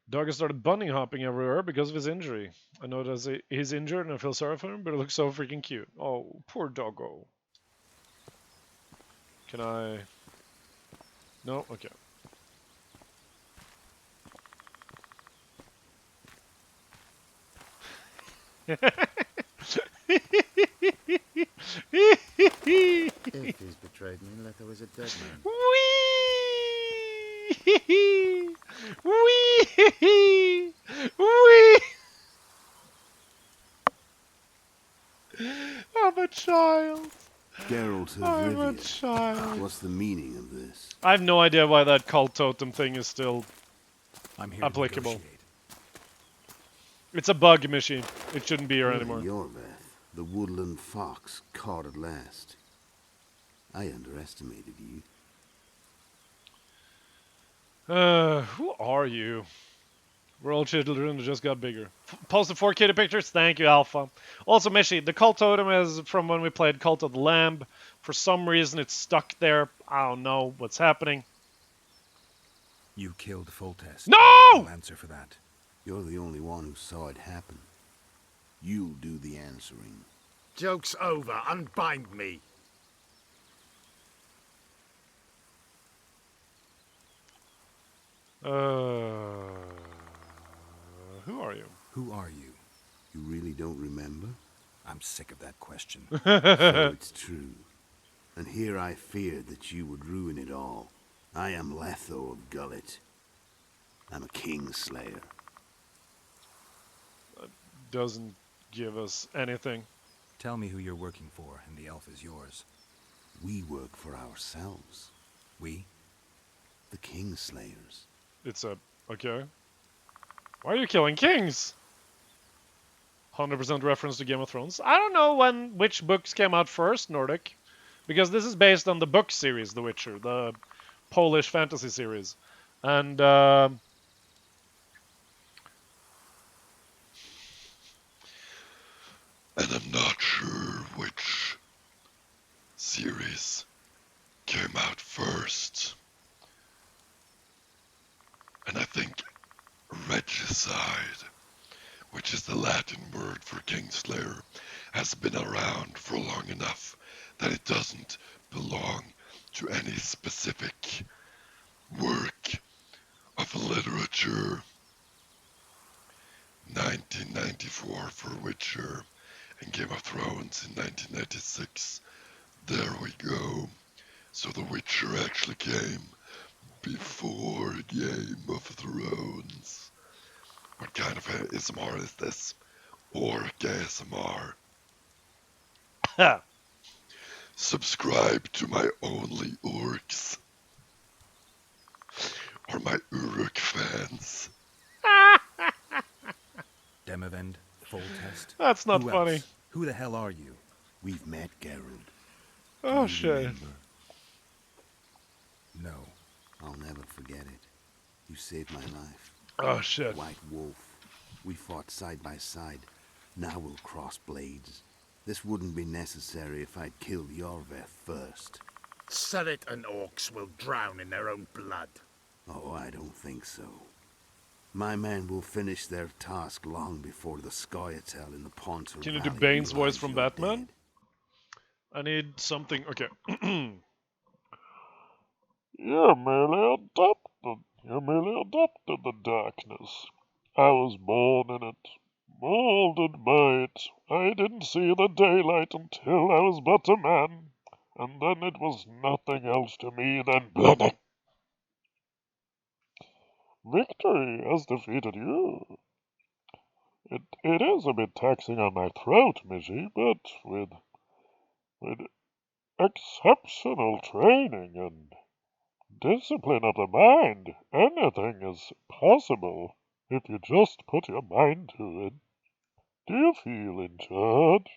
B: Dog has started bunny hopping everywhere because of his injury. I know that he's injured and I feel sorry for him, but it looks so freaking cute. Oh, poor doggo. Can I... No? Okay.
S: If he's betrayed me, Letho is a dead man.
B: Wee! Wee! Wee! I'm a child.
T: Geralt of
B: I'm a
T: Rivia.
B: child.
T: What's the meaning of this?
B: I have no idea why that cult totem thing is still
D: I'm here
B: applicable.
D: To negotiate.
B: It's a bug machine. It shouldn't be here
T: Oh,
B: anymore.
T: Yorveth, the woodland fox, caught at last. I underestimated you.
B: Who are you? We're all children that just got bigger. Posted 4K pictures. Thank you, Alpha. Also, Mishi, the cult totem is from when we played Cult of the Lamb. For some reason, it's stuck there. I don't know what's happening.
D: You killed Foltest.
B: No!
D: I'll answer for that.
T: You're the only one who saw it happen. You'll do the answering.
S: Joke's over. Unbind me.
B: Who are you?
D: Who are you?
T: You really don't remember?
D: I'm sick of that question.
T: So it's true. And here I feared that you would ruin it all. I am Letho of Gullet. I'm a Kingslayer.
B: Doesn't give us anything.
D: Tell me who you're working for, and the elf is yours.
T: We work for ourselves.
D: We?
T: The Kingslayers.
B: It's a... okay. Why are you killing kings? 100% reference to Game of Thrones. I don't know which books came out first, Nordic. Because this is based on the book series, The Witcher. The Polish fantasy series. And...
U: and I'm not sure which series came out first. And I think regicide, which is the Latin word for Kingslayer, has been around for long enough that it doesn't belong to any specific work of literature. 1994 for Witcher, and Game of Thrones in 1996. There we go. So The Witcher actually came before Game of Thrones. What kind of ASMR is this? Orc ASMR. Subscribe to my Only Orcs. Or my Uruk fans.
D: Demavend, full test.
B: That's not
D: Who
B: funny.
D: else? Who the hell are you?
T: We've met, Geralt.
B: Oh, shit.
T: Remember?
D: No.
T: I'll never forget it. You saved my life.
B: Oh, shit.
T: White Wolf. We fought side by side. Now we'll cross blades. This wouldn't be necessary if I'd killed Yorveth first.
S: Surret and orcs will drown in their own blood.
T: Oh, I don't think so. My men will finish their task long before the Scoia'tael in the Pontar
B: Can you do
T: Valley
B: Bane's voice
T: realize
B: from
T: you're
B: Batman?
T: dead.
B: I need something. Okay.
U: You merely adopted the darkness. I was born in it, molded by it. I didn't see the daylight until I was but a man, and then it was nothing else to me than blood. Victory has defeated you. It is a bit taxing on my throat, Missy, but with exceptional training and discipline of the mind, anything is possible if you just put your mind to it. Do you feel in charge?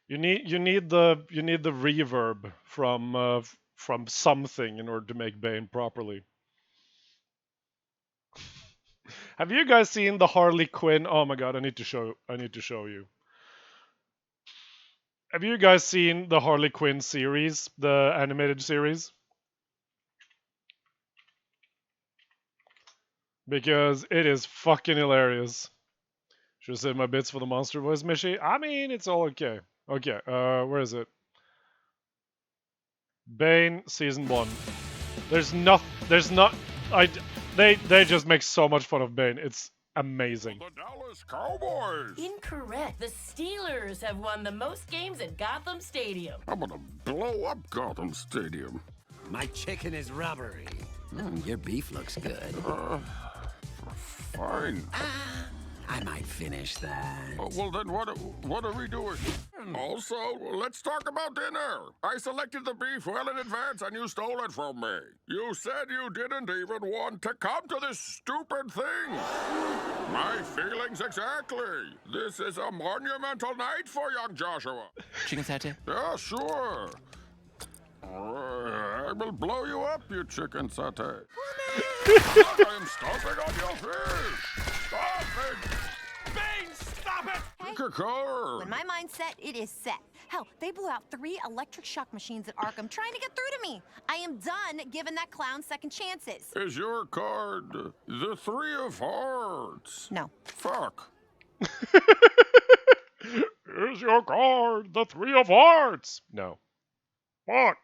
B: You need the reverb from something in order to make Bane properly. Have you guys seen the Harley Quinn? Oh my god, I need to show you. Have you guys seen the Harley Quinn series, the animated series? Because it is fucking hilarious. Should have saved my bits for the monster voice, Mishi. I mean, it's all okay. Okay, where is it? Bane season 1. They just make so much fun of Bane. It's amazing.
E: The Dallas Cowboys!
V: Incorrect. The Steelers have won the most games at Gotham Stadium.
E: I'm gonna blow up Gotham Stadium.
R: My chicken is rubbery. Your beef looks good.
E: Fine.
R: I might finish that.
E: Well then, what are we doing? Also, let's talk about dinner. I selected the beef well in advance and you stole it from me. You said you didn't even want to come to this stupid thing. My feelings exactly. This is a monumental night for young Joshua.
R: Chicken satay?
E: Yeah, sure. I will blow you up, you chicken satay. I am stomping on your fish. Stop it!
W: Bane, stop it!
E: Pick a card.
W: When my mind's set, it is set. Hell, they blew out 3 electric shock machines at Arkham trying to get through to me. I am done giving that clown second chances.
E: Is your card the 3 of hearts?
W: No.
E: Fuck.
B: Here's your card, the 3 of hearts. No. Fuck.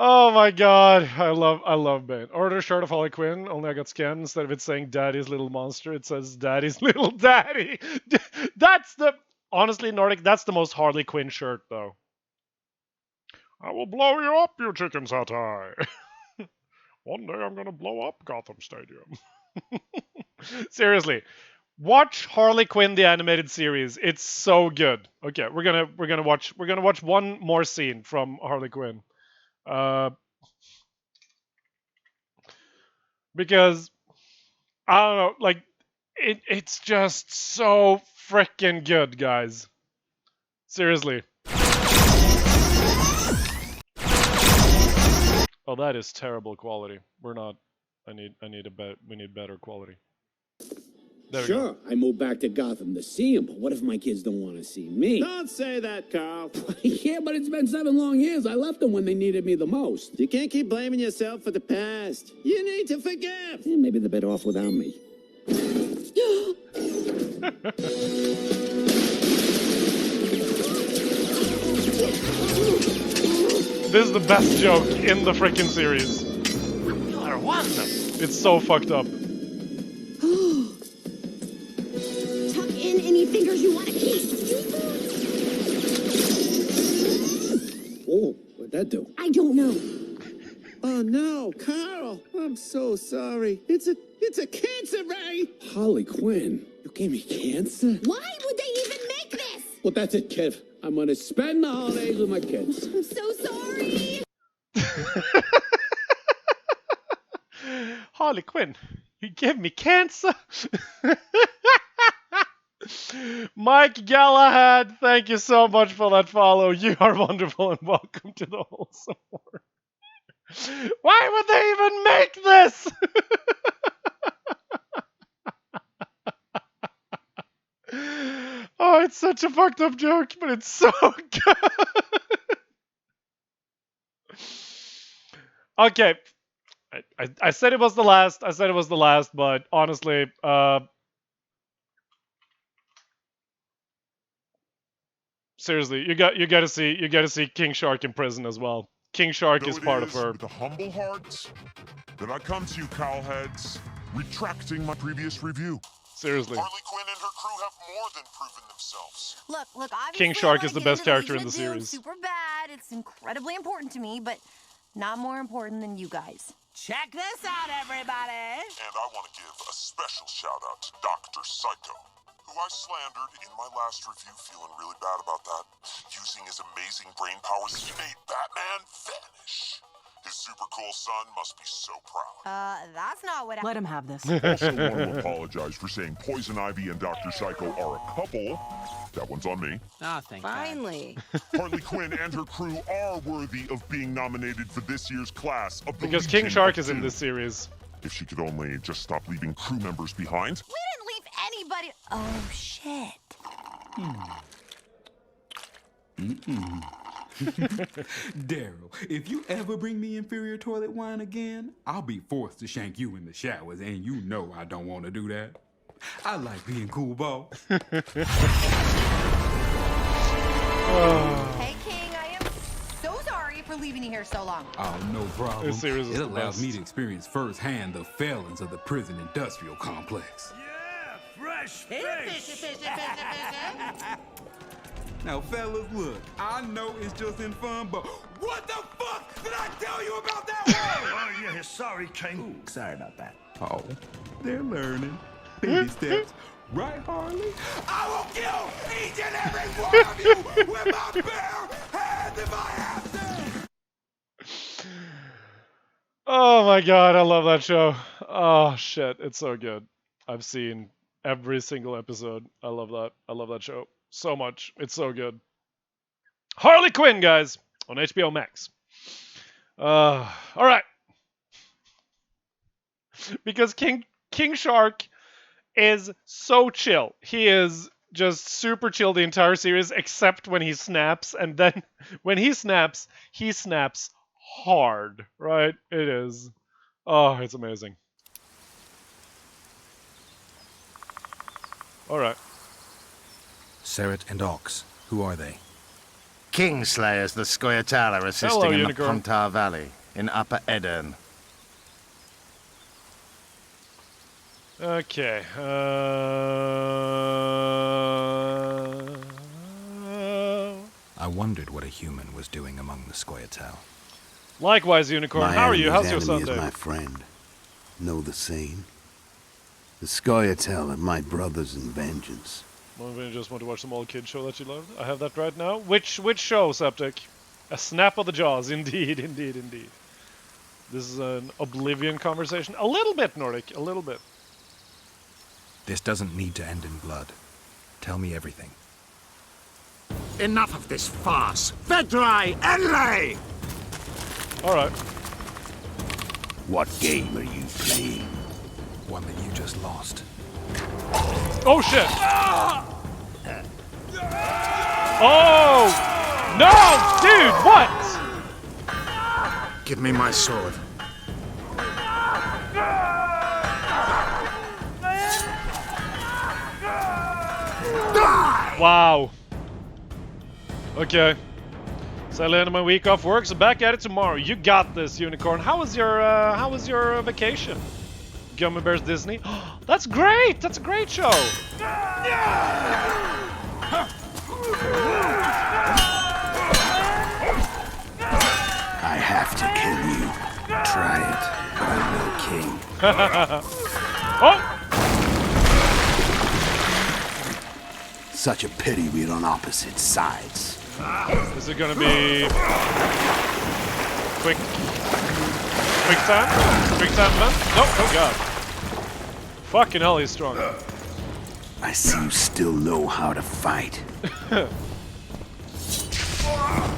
B: Oh my god, I love Bane. Order shirt of Harley Quinn, only I got scanned. Instead of it saying Daddy's little monster, it says Daddy's little daddy. Honestly, Nordic, that's the most Harley Quinn shirt though. I will blow you up, you chicken satire. One day I'm gonna blow up Gotham Stadium. Seriously, watch Harley Quinn the animated series. It's so good. Okay, we're gonna watch one more scene from Harley Quinn. Because I don't know, like it's just so freaking good, guys. Seriously. Oh, that is terrible quality. We're not. We need better quality. There we go.
C: Sure, I moved back to Gotham to see him, but what if my kids don't want to see me?
K: Don't say that, Carl.
C: Yeah, but it's been 7 long years. I left them when they needed me the most.
K: You can't keep blaming yourself for the past. You need to forgive.
C: Yeah, maybe they're better off without me.
B: This is the best joke in the freaking series. Killer Wanda. It's so fucked up.
N: Tuck in any fingers you want to keep.
C: Oh, what'd that do?
N: I don't know.
K: Oh no, Carl! I'm so sorry. It's a cancer ray.
C: Harley Quinn, you gave me cancer?
N: Why would they even make this?
C: Well, that's it, Kev. I'm gonna spend the holidays with my kids.
N: I'm so sorry.
B: Harley Quinn, you gave me cancer. Mike Galahad, thank you so much for that follow. You are wonderful and welcome to the Wholesome War. Why would they even make this? Oh, it's such a fucked up joke, but it's so good. Okay. I said it was the last. But honestly, seriously, you got to see King Shark in prison as well. King Shark is part of her.
X: With a humble heart that I come to you, cowheads, retracting my previous review.
B: Seriously.
X: Harley Quinn and her crew have more than proven themselves.
W: Look, obviously
B: King Shark
W: I
B: is the
W: wanna
B: best
W: get into
B: character in the
W: Legion of Doom
B: series.
W: Super bad. It's incredibly important to me, but not more important than you guys.
L: Check this out, everybody!
X: And I want to give a special shout out to Dr. Psycho, who I slandered in my last review, feeling really bad about that. Using his amazing brain powers, he made Batman vanish. His super cool son must be so proud.
W: That's not what I...
V: Let him have this.
X: Also want to apologize for saying Poison Ivy and Dr. Psycho are a couple. That one's on me.
L: Oh, thank
W: Finally.
X: Harley Quinn and her crew are worthy of being nominated for this year's class of the
B: Because King
X: Legion
B: Shark
X: of
B: is in
X: Doom.
B: this series.
X: If she could only just stop leaving crew members behind.
W: We didn't leave anybody... Oh, shit.
E: Daryl, if you ever bring me inferior toilet wine again, I'll be forced to shank you in the showers, and you know I don't want to do that. I like being cool, boss.
W: Hey, King, I am so sorry for leaving you here so long.
E: Oh, no problem.
B: This series is
E: It
B: the
E: allows
B: best.
E: me to experience firsthand the failings of the prison industrial complex.
K: Fresh
E: Now, fellas, look, I know it's just in fun, but what the fuck did I tell you about that one?
K: Oh, yeah, sorry, King.
R: Ooh, sorry about that.
E: Oh, they're learning. Baby steps. Right, Harley? I will kill each and every one of you with my bare hands if I have to!
B: Oh my god, I love that show. Oh shit, it's so good. I've seen every single episode. I love that. I love that show so much. It's so good. Harley Quinn, guys, on HBO Max. All right. Because King Shark is so chill. He is just super chill the entire series, except when he snaps, and then when he snaps hard, right? It is. Oh, it's amazing. Alright.
D: Seret and Ox, who are they?
S: Kingslayers, the Scoia'tael, assisting
B: Hello,
S: in
B: Unicorn.
S: the Pontar Valley, in Upper Edern.
B: Okay.
D: I wondered what a human was doing among the Scoia'tael.
B: Likewise, Unicorn.
T: My
B: How are you? How's your
T: enemy's enemy
B: Sunday?
T: is my friend. Know the saying? The Scoia'tael are my brothers in vengeance.
B: Well, we just want to watch some old kid show that you loved. I have that right now. Which show, Septic? A snap of the jaws. Indeed, indeed, indeed. This is an Oblivion conversation. A little bit, Nordic. A little bit.
D: This doesn't need to end in blood. Tell me everything.
A: Enough of this farce! Vedrai, Enlay!
B: Alright.
T: What game are you playing?
D: One that you just lost.
B: Oh shit! Oh! No! Dude, what?
A: Give me my sword.
B: Wow. Okay. So I landed my week off work, so back at it tomorrow. You got this, Unicorn. How was your vacation? Gummy Bears Disney? That's great! That's a great show!
T: I have to kill you. Try it, but I'm no king.
B: Oh!
T: Such a pity we're on opposite sides.
B: Is it gonna be quick time? Quick time event? Nope, oh god. Fucking hell, he's strong.
T: I see you still know how to fight.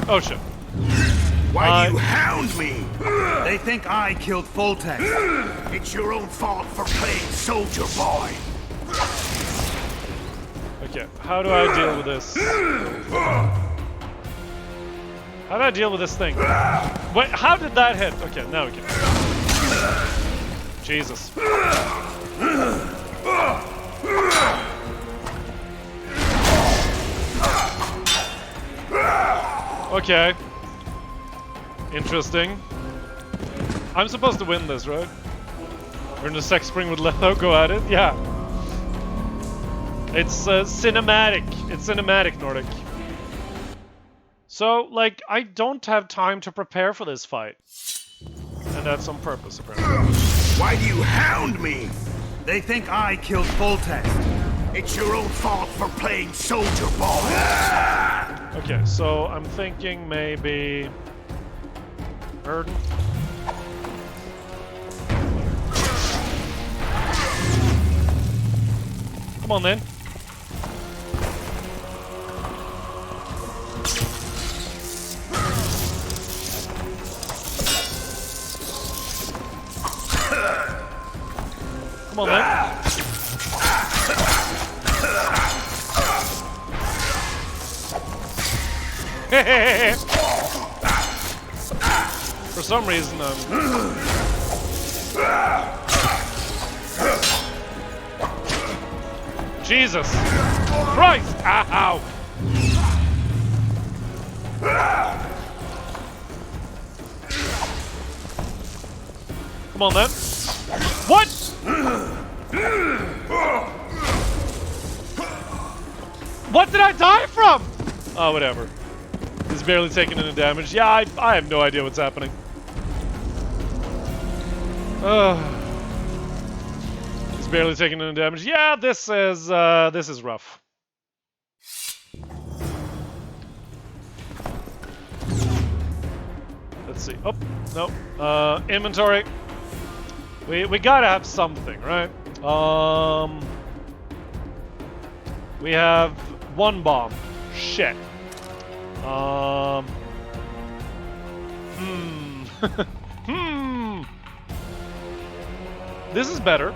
B: Oh shit.
A: Why do you hound me? They think I killed Foltest. It's your own fault for playing soldier boy.
B: Okay, how do I deal with this? How do I deal with this thing? Wait, how did that hit? Okay, now we can. Jesus. Okay. Interesting. I'm supposed to win this, right? We're in the sex spring with Letho, go at it? Yeah. It's cinematic. It's cinematic, Nordic. So, like, I don't have time to prepare for this fight. And that's on purpose, apparently.
A: Why do you hound me? They think I killed Foltest. It's your own fault for playing soldier boy.
B: Okay, so I'm thinking maybe... Erden? Come on, then. Come on, then. For some reason, Jesus Christ! Ow! Come on, then. What? What did I die from? Oh, whatever. He's barely taking any damage. Yeah, I have no idea what's happening. He's barely taking any damage. Yeah, this is rough. Let's see. Oh, no. Inventory. We gotta have something, right? We have one bomb. Shit. This is better.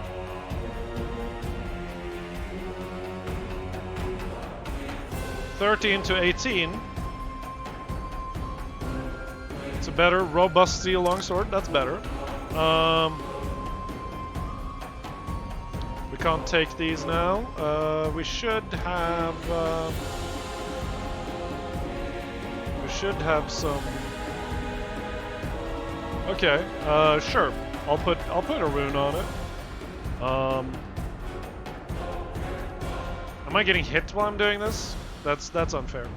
B: $13 to $18. It's a better robust steel longsword. That's better. We can't take these now. We should have some. Okay. Sure. I'll put a rune on it. Am I getting hit while I'm doing this? That's unfair.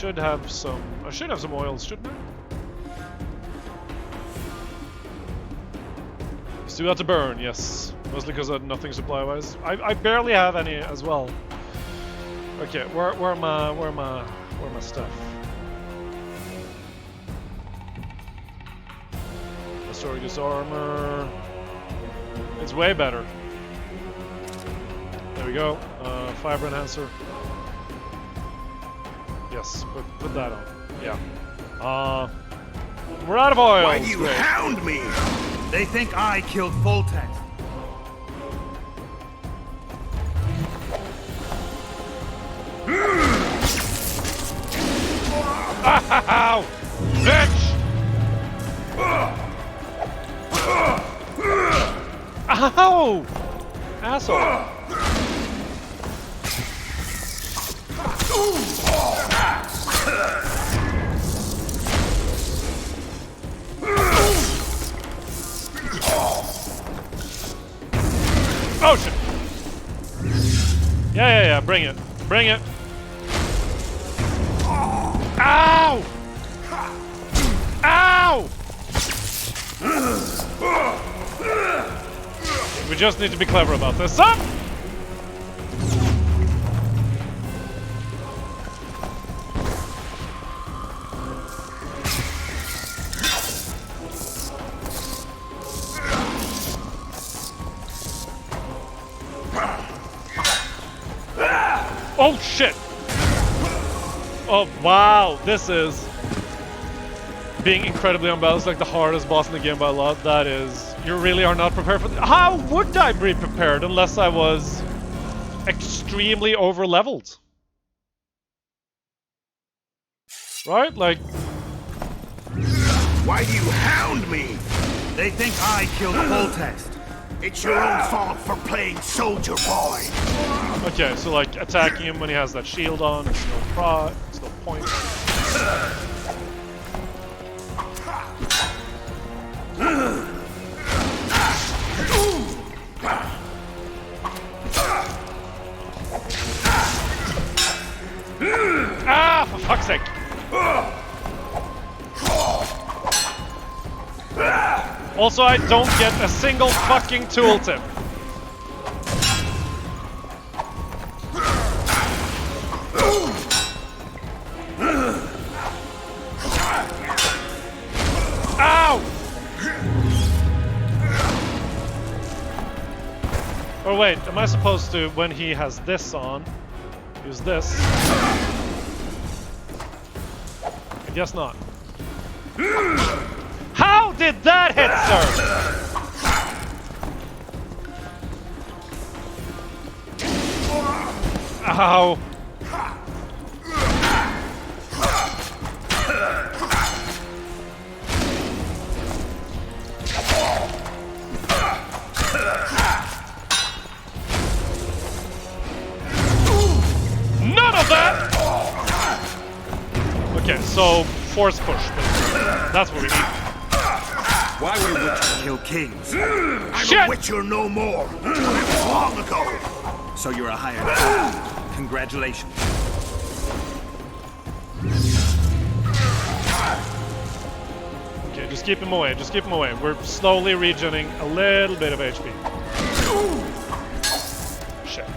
B: should have some oils, shouldn't I? Still got to burn, yes. Mostly because I had nothing supply-wise. I barely have any as well. Okay, where are my stuff? Astorgus armor. It's way better. There we go. Fiber enhancer. Yes, put that on. Yeah. We're out of oil.
A: Why do you hound me? They think I killed Voltex.
B: Ow! Bitch! Ow! Asshole! Oh shit! Yeah, bring it. Bring it. Ow! Ow! We just need to be clever about this. Up! Oh shit! Oh wow, this is being incredibly unbalanced, like the hardest boss in the game by a lot. That is, you really are not prepared for How would I be prepared unless I was extremely over-leveled? Right? Like...
A: Why do you hound me? They think I killed Voltex. It's your own fault for playing Soldier Boy.
B: Okay, so like attacking him when he has that shield on, it's no point. Ah, for fuck's sake! Also, I don't get a single fucking tooltip. Ow! Oh wait, am I supposed to, when he has this on, use this? I guess not. How did that hit, sir? Ow. None of that! Okay, so force push. That's what we need.
A: Why would a Witcher kill kings? I'm a Witcher no more. That was long ago.
L: So you're a hired gun. Congratulations.
B: Okay, just keep him away. Just keep him away. We're slowly regenerating a little bit of HP. Shit.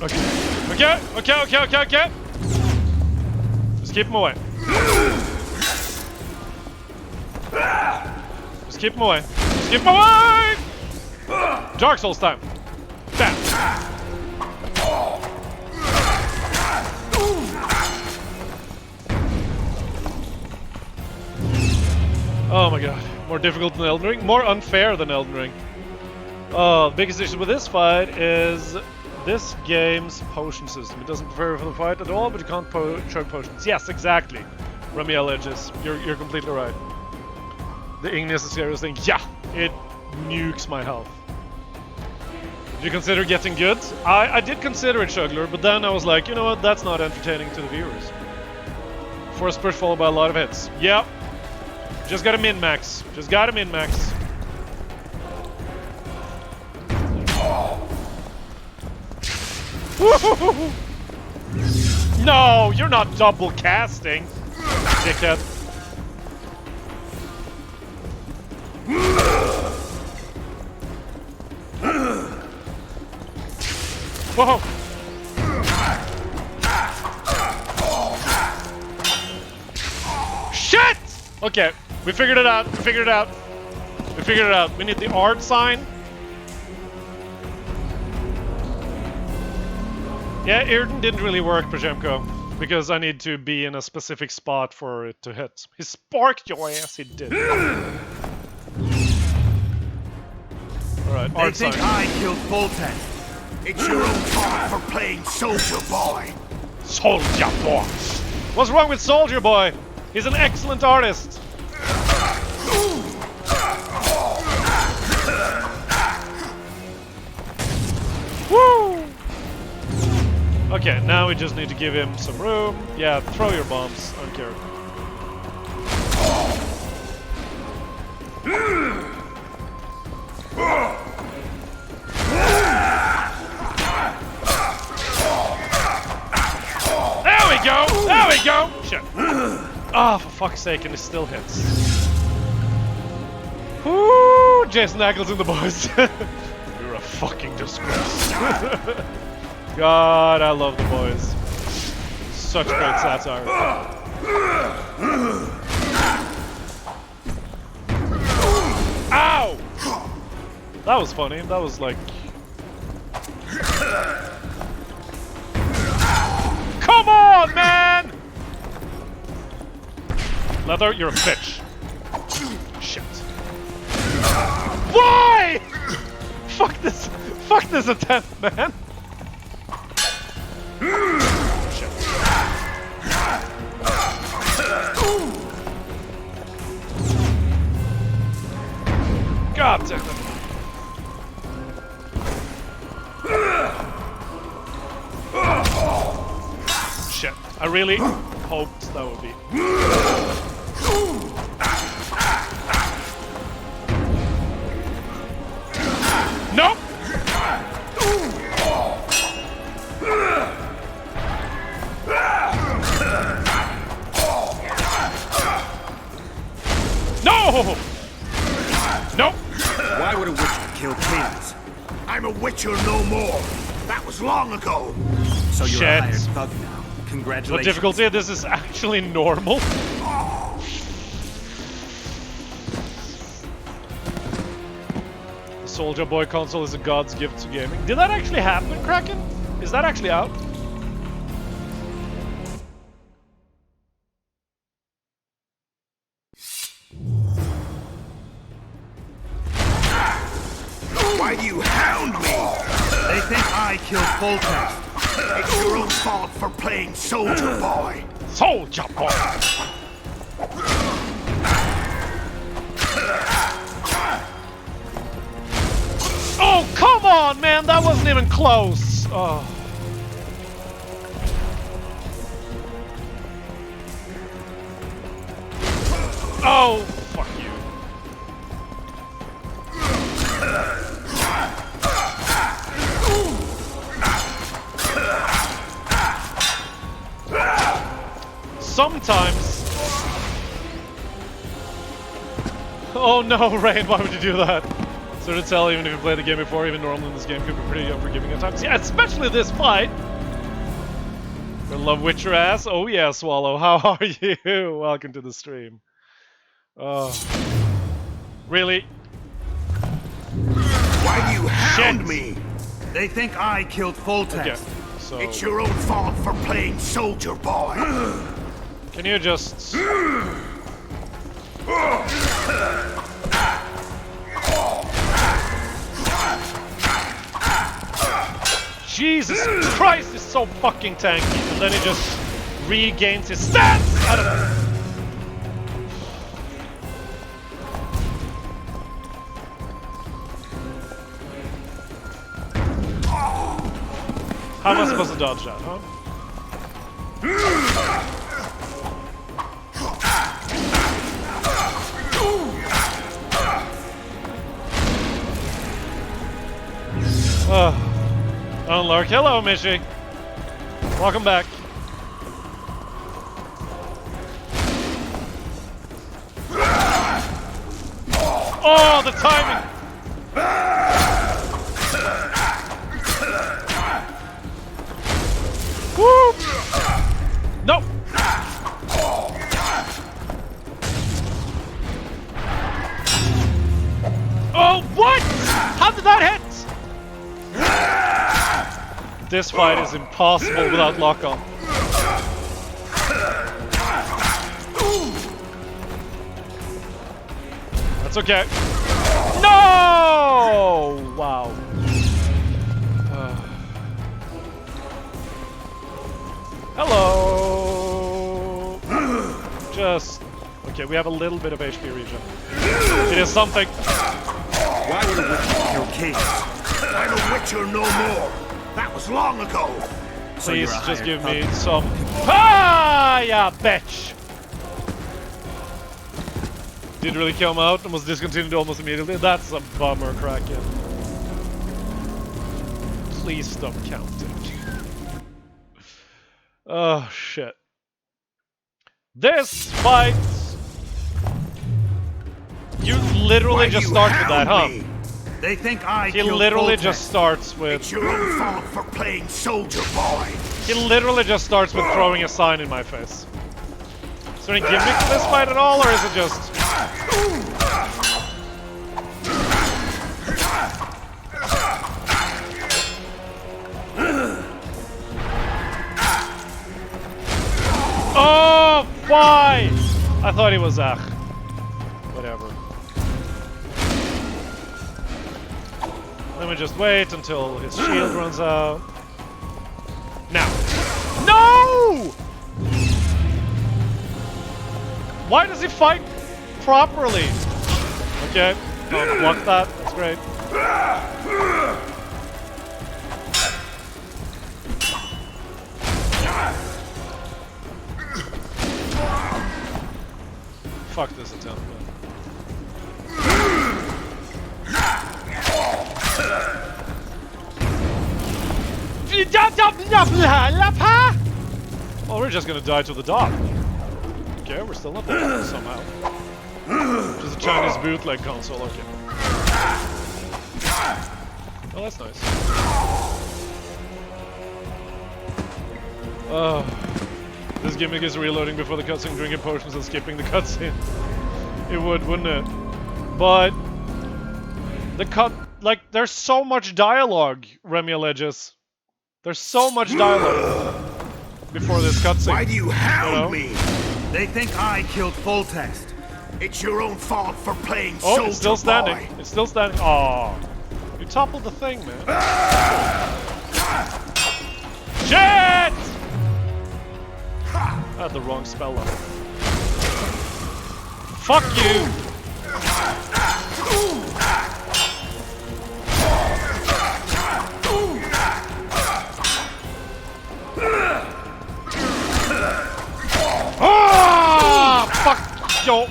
B: Okay. Just keep him away. Just keep him away. Just keep him away! Dark Souls time. Bam. Oh my god. More difficult than Elden Ring. More unfair than Elden Ring. The biggest issue with this fight is this game's potion system. It doesn't prepare for the fight at all, but you can't chug potions. Yes, exactly. Ramiel Edges. You're completely right. The Ignis is a serious thing. Yeah, it nukes my health. Did you consider getting good? I did consider it, Shuggler, but then I was like, you know what, that's not entertaining to the viewers. Force push followed by a lot of hits. Yep. Just gotta min-max. Just gotta min-max. No, you're not double casting, dickhead. Whoa! Shit! Okay, we figured it out. We figured it out. We figured it out. We need the art sign. Yeah, Irden didn't really work, Pajemko, because I need to be in a specific spot for it to hit. He sparked your ass, he did. Alright,
A: They
B: art
A: think
B: sign.
A: I killed Voltec. It's your own fault for playing Soldier Boy.
B: Soldier Boy! What's wrong with Soldier Boy? He's an excellent artist. Woo! Okay, now we just need to give him some room. Yeah, throw your bombs. I don't care. There we go! There we go! Shit. Ah, for fuck's sake, and it still hits. Woo! Jason Ackles and the boys. You're a fucking disgrace. God, I love the boys. Such great satire. Ow! That was funny. That was like... Come on, man! Leather, you're a bitch. Shit. Why? Fuck this attempt, man. Shit. God damn it. Shit. I really hoped that would be. Nope! No! Nope!
A: Why would a witcher kill kings? I'm a witcher no more. That was long ago.
L: So you're
B: Shit.
L: a hired thug now. Congratulations.
B: What difficulty? This is actually normal. The Soldier Boy console is a god's gift to gaming. Did that actually happen, Kraken? Is that actually out?
A: Why do you hound me? They think I killed Voltec. It's your own fault for playing Soldier Boy.
B: Soldier Boy! Oh, come on, man! That wasn't even close! Oh. Oh, fuck you. Sometimes... Oh no, Rain, why would you do that? So to tell, even if you played the game before, even normally in this game could be pretty unforgiving at times. Yeah, especially this fight! I love Witcher ass. Oh yeah, Swallow, how are you? Welcome to the stream. Oh. Really?
A: Why do you hound me? They think I killed Voltec.
B: Okay, so...
A: It's your own fault for playing Soldier Boy.
B: Can you just... Jesus Christ, it's so fucking tanky. And then he just regains his stance! I don't know. How am I supposed to dodge that, huh? I on, Lark. Hello, Mishy. Welcome back. Oh, the timing! Woo! No! Oh, what? How did that hit? This fight is impossible without lock-on. That's okay. No! Wow. Hello. Just okay. We have a little bit of HP regen. It is something.
A: Why would a witcher kill kings? I'm a witcher no more. That was long ago.
B: Please just give me some. Ah, yeah, bitch. Did really come out and was discontinued almost immediately. That's a bummer, Kraken. Please stop counting. Oh shit. This fight. You literally just start with that, huh?
A: They think I
B: He literally just starts with.
A: It's your own fault for playing soldier boy.
B: He literally just starts with throwing a sign in my face. Is there any gimmick to this fight at all, or is it just? Oh, why? I thought he was whatever. Let me just wait until his shield runs out. Now. No! Why does he fight properly? Okay. Oh, block that. That's great. Fuck this attempt, man. Well, we're just gonna die to the dog. Okay, we're still not there somehow. Just a Chinese bootleg console, okay. Oh, that's nice. Oh, this gimmick is reloading before the cutscene, drinking potions and skipping the cutscene. It would, wouldn't it? But the there's so much dialogue, Remy alleges. There's so much dialogue before this cutscene.
A: Why do you hound me? They think I killed Foltest. It's your own fault for playing soldier boy.
B: It's still standing. It's still standing. Oh, you toppled the thing, man. Shit! I had the wrong spell on it. Fuck you! Ah! Fuck yo!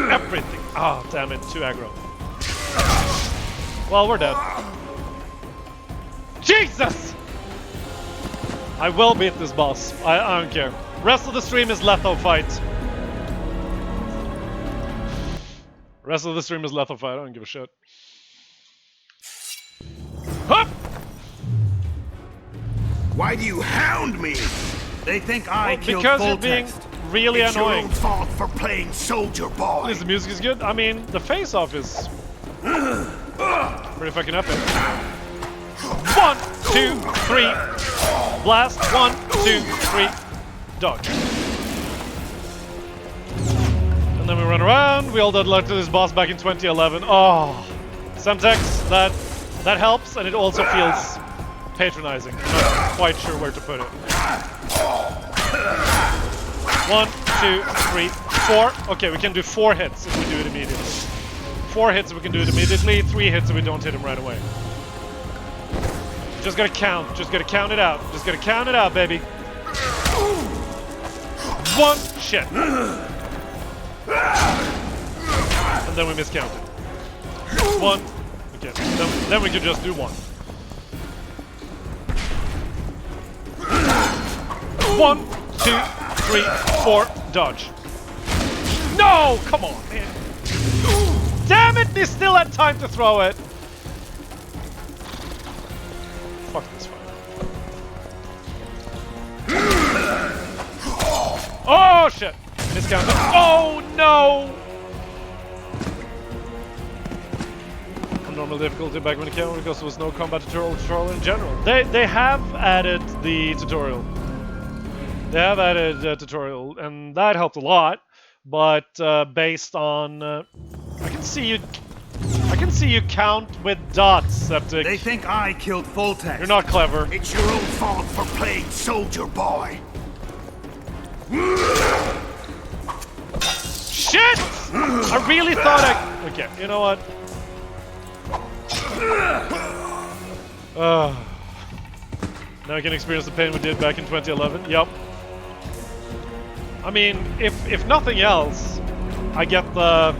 B: Everything. Ah, oh, damn it. Too aggro. Well, we're dead. Jesus! I will beat this boss. I don't care. Rest of the stream is Letho fight. Rest of the stream is Letho fight. I don't give a shit. Hup!
A: Why do you hound me? They think I killed
B: because
A: Foltest.
B: you're being really
A: it's
B: annoying.
A: It's your own fault for playing soldier boy.
B: The music is good. I mean, the face-off is pretty fucking epic. 1, 2, 3. Blast. 1, 2, 3. Dodge. And then we run around. We all dead luck to this boss back in 2011. Oh, Semtex, that helps, and it also feels patronizing. I'm not quite sure where to put it. 1, 2, 3, 4. Okay, we can do 4 hits if we do it immediately. 4 hits if we can do it immediately. 3 hits if we don't hit him right away. Just gotta count. Just gotta count it out. Just gotta count it out, baby. 1. Shit. And then we miscounted. 1. Okay. Then we can just do 1. 1, 2, 3, 4, dodge. No! Come on, man. Damn it! They still had time to throw it. Fuck this fight. Oh shit! Miscounted. Oh no! On normal difficulty back when it came because there was no combat tutorial in general. They have added the tutorial. They have added a tutorial, and that helped a lot. But based on, I can see you count with dots, Septic.
A: They think I killed Voltex.
B: You're not clever.
A: It's your own fault for playing soldier boy.
B: Shit! I really thought I... Okay, you know what? Now I can experience the pain we did back in 2011. Yup. I mean, if nothing else, I get the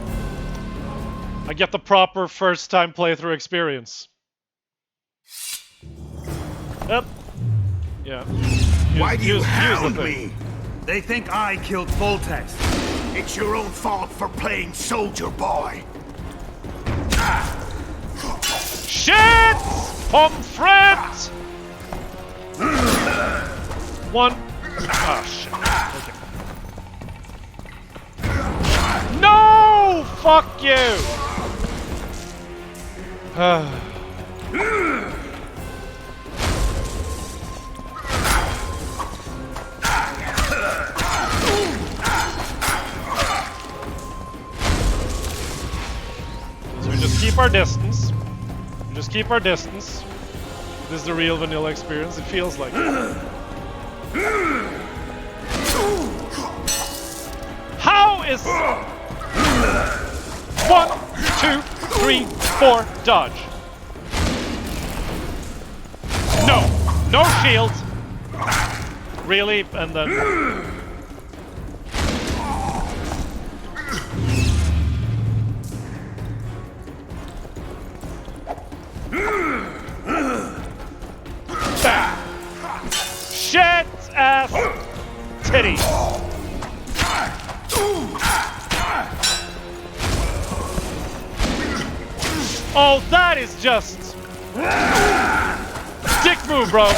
B: proper first-time playthrough experience. Yep. Yeah.
A: Why do you hound me? They think I killed Voltex. It's your own fault for playing soldier boy.
B: Shit! Pomfret! 1. Oh shit. Okay. No! Fuck you! So we just keep our distance. We just keep our distance. This is the real vanilla experience. It feels like it. How is 1, 2, 3, 4, dodge? No, no shield. Really, and then. Shit ass titty. Oh, that is just dick move, bro.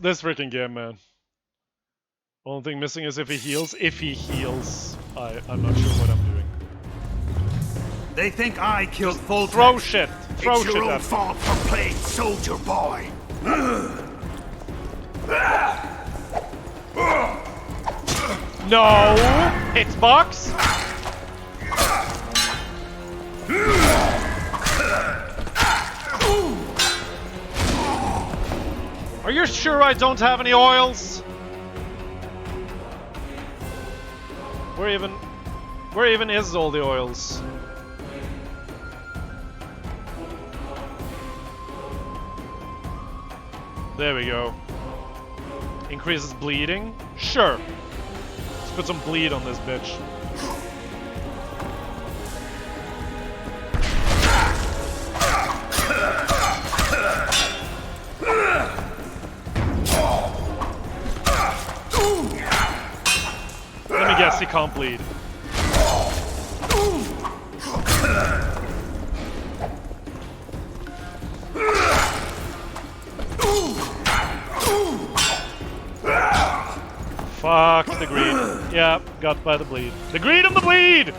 B: This freaking game, man. Only thing missing is if he heals. If he heals, I'm not sure what I'm doing.
A: They think I killed Voltex.
B: Throw shit. Throw
A: it's
B: shit.
A: Your own fault for playing soldier boy.
B: No hitbox. Are you sure I don't have any oils? Where even is all the oils? There we go. Increases bleeding? Sure. Let's put some bleed on this bitch. Let me guess, he can't bleed. Fuck the greed. Yeah, got by the bleed. The greed and the bleed!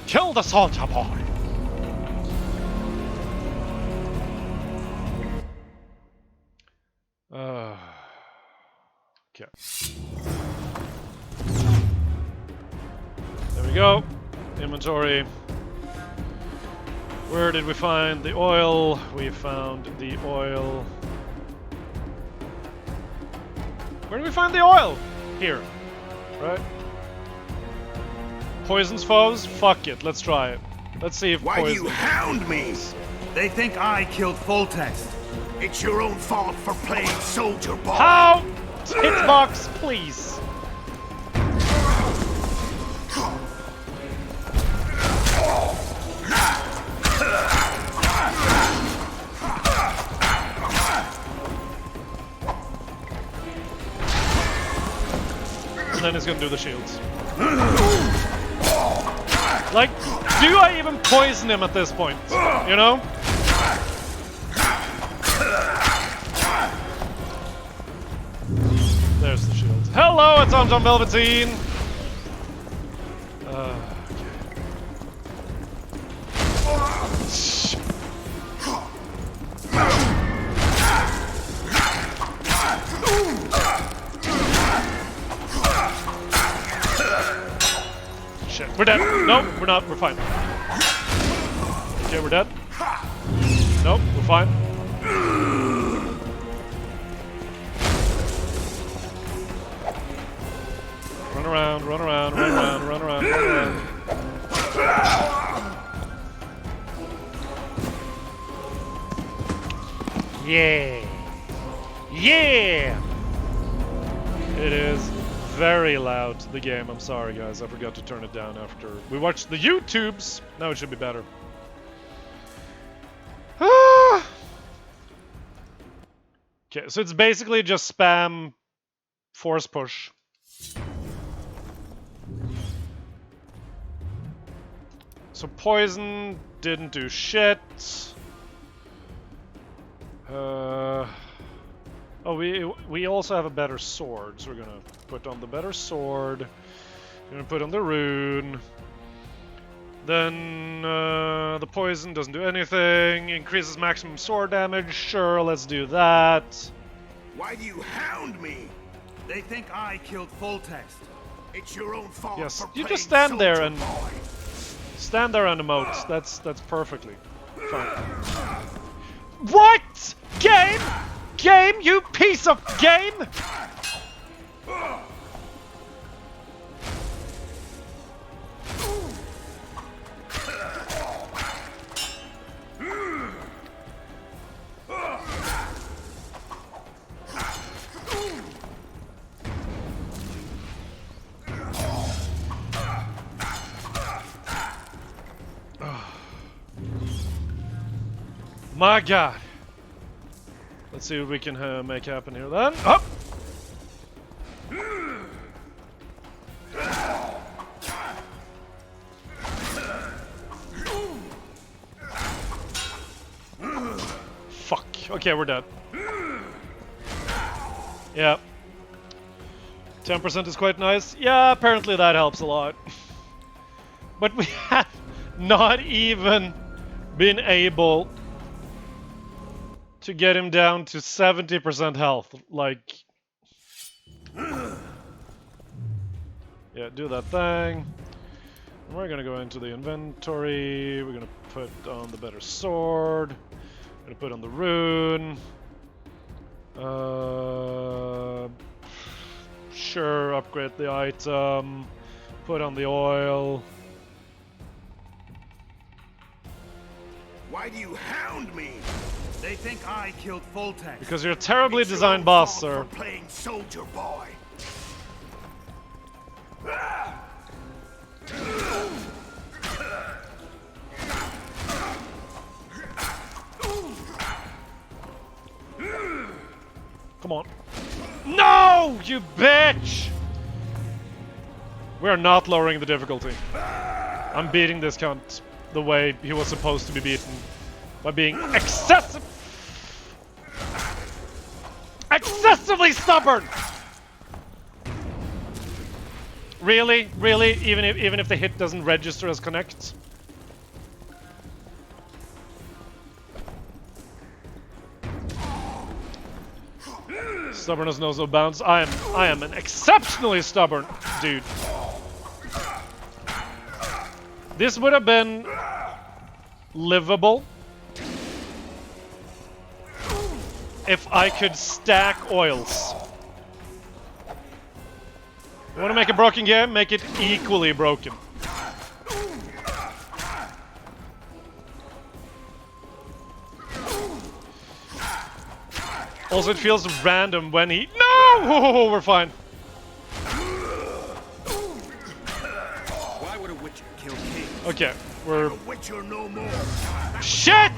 B: Kill the soldier boy! Okay. There we go. Inventory. Where did we find the oil? We found the oil. Where did we find the oil? Here. Right? Poisons foes? Fuck it. Let's try it. Let's see if
A: Why do you
B: poison.
A: hound me? They think I killed Voltex. It's your own fault for playing soldier boy.
B: How? Hitbox, please. And then he's gonna do the shields. Like, do I even poison him at this point? You know? There's the shield. Hello, it's John Velveteen! Shit, we're dead. No, we're not. We're fine. Okay, we're dead. Nope, we're fine. Run around, run around, run around, run around, run around. Yeah. Yeah! It is very loud, the game. I'm sorry, guys. I forgot to turn it down after we watched the YouTubes. Now it should be better. Okay, so it's basically just spam force push. So poison didn't do shit. Oh, we also have a better sword, so we're gonna put on the better sword. We're gonna put on the rune. Then the poison doesn't do anything. Increases maximum sword damage. Sure, let's do that.
A: Why do you hound me? They think I killed Voltex. It's your own fault.
B: Yes,
A: for
B: you
A: playing
B: just stand there
A: soldier
B: and
A: boy.
B: stand there and emote. That's perfectly fine. What? Game? Game, you piece of game! My God. Let's see what we can make happen here then. Up! Fuck. Okay, we're dead. Yeah. 10% is quite nice. Yeah, apparently that helps a lot. But we have not even been able to get him down to 70% health. Like, yeah, do that thing. And we're gonna go into the inventory. We're gonna put on the better sword. We're gonna put on the rune. Sure, upgrade the item. Put on the oil.
A: Why do you hound me? They think I killed Voltex.
B: Because you're a terribly designed boss, sir.
A: For playing soldier boy.
B: Come on. No, you bitch! We're not lowering the difficulty. I'm beating this cunt the way he was supposed to be beaten. By being excessively stubborn! Really? Really? Even if the hit doesn't register as connect? Stubbornness knows no bounds. I am an exceptionally stubborn dude. This would have been livable if I could stack oils. You want to make a broken game? Make it equally broken. Also, it feels random when he... No! We're fine.
A: Why would a witcher kill kings?
B: Okay, we're...
A: A witcher no more.
B: Shit!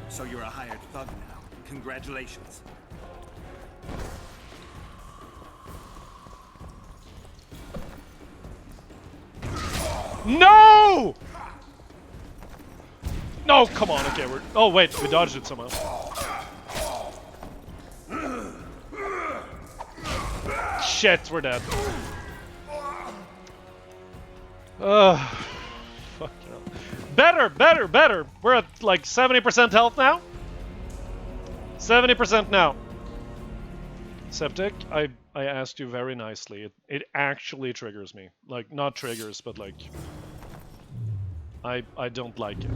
A: So you're a hired thug now. Congratulations.
B: No! No, come on. Okay, we're... Oh, wait. We dodged it somehow. Shit, we're dead. Fuck hell. Better. We're at like 70% health now. 70% now. Septic, I asked you very nicely. It actually triggers me. Like, not triggers, but like... I don't like it.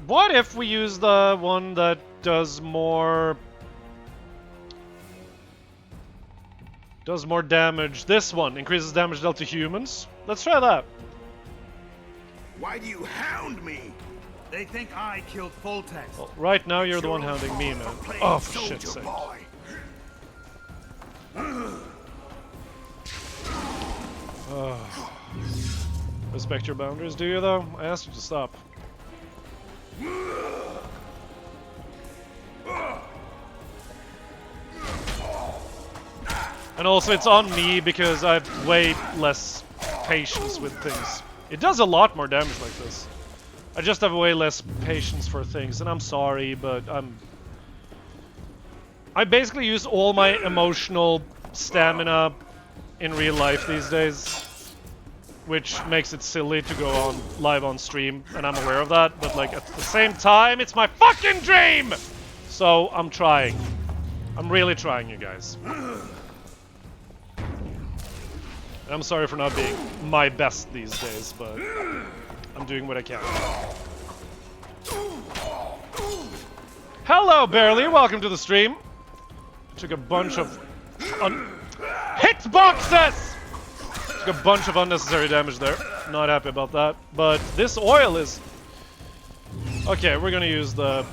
B: What if we use the one that does more damage? This one increases damage dealt to humans. Let's try that.
A: Why do you hound me? They think I killed Foltex.
B: Well, right now you're the one hounding me, man. Oh, for shit's sake. Respect your boundaries, do you though? I asked you to stop. And also it's on me because I have way less patience with things. It does a lot more damage like this. I just have way less patience for things, and I'm sorry, but I basically use all my emotional stamina in real life these days, which makes it silly to go on live on stream, and I'm aware of that, but like at the same time, it's my fucking dream! So I'm trying. I'm really trying, you guys. And I'm sorry for not being my best these days, but I'm doing what I can. Hello, Barely. Welcome to the stream. Took a bunch of hitboxes! Took a bunch of unnecessary damage there. Not happy about that. But this oil is... Okay, we're gonna use the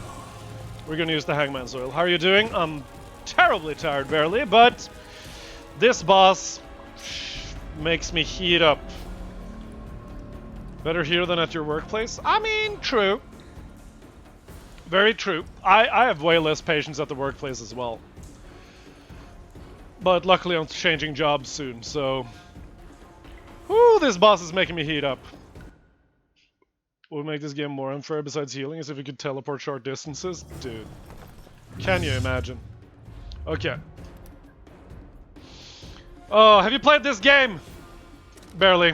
B: Hangman's oil. How are you doing? I'm terribly tired, Barely, but this boss makes me heat up. Better here than at your workplace? I mean, true. Very true. I have way less patience at the workplace as well. But luckily I'm changing jobs soon, so... Whew, this boss is making me heat up. What would make this game more unfair besides healing is if you could teleport short distances? Dude. Can you imagine? Okay. Oh, have you played this game? Barely.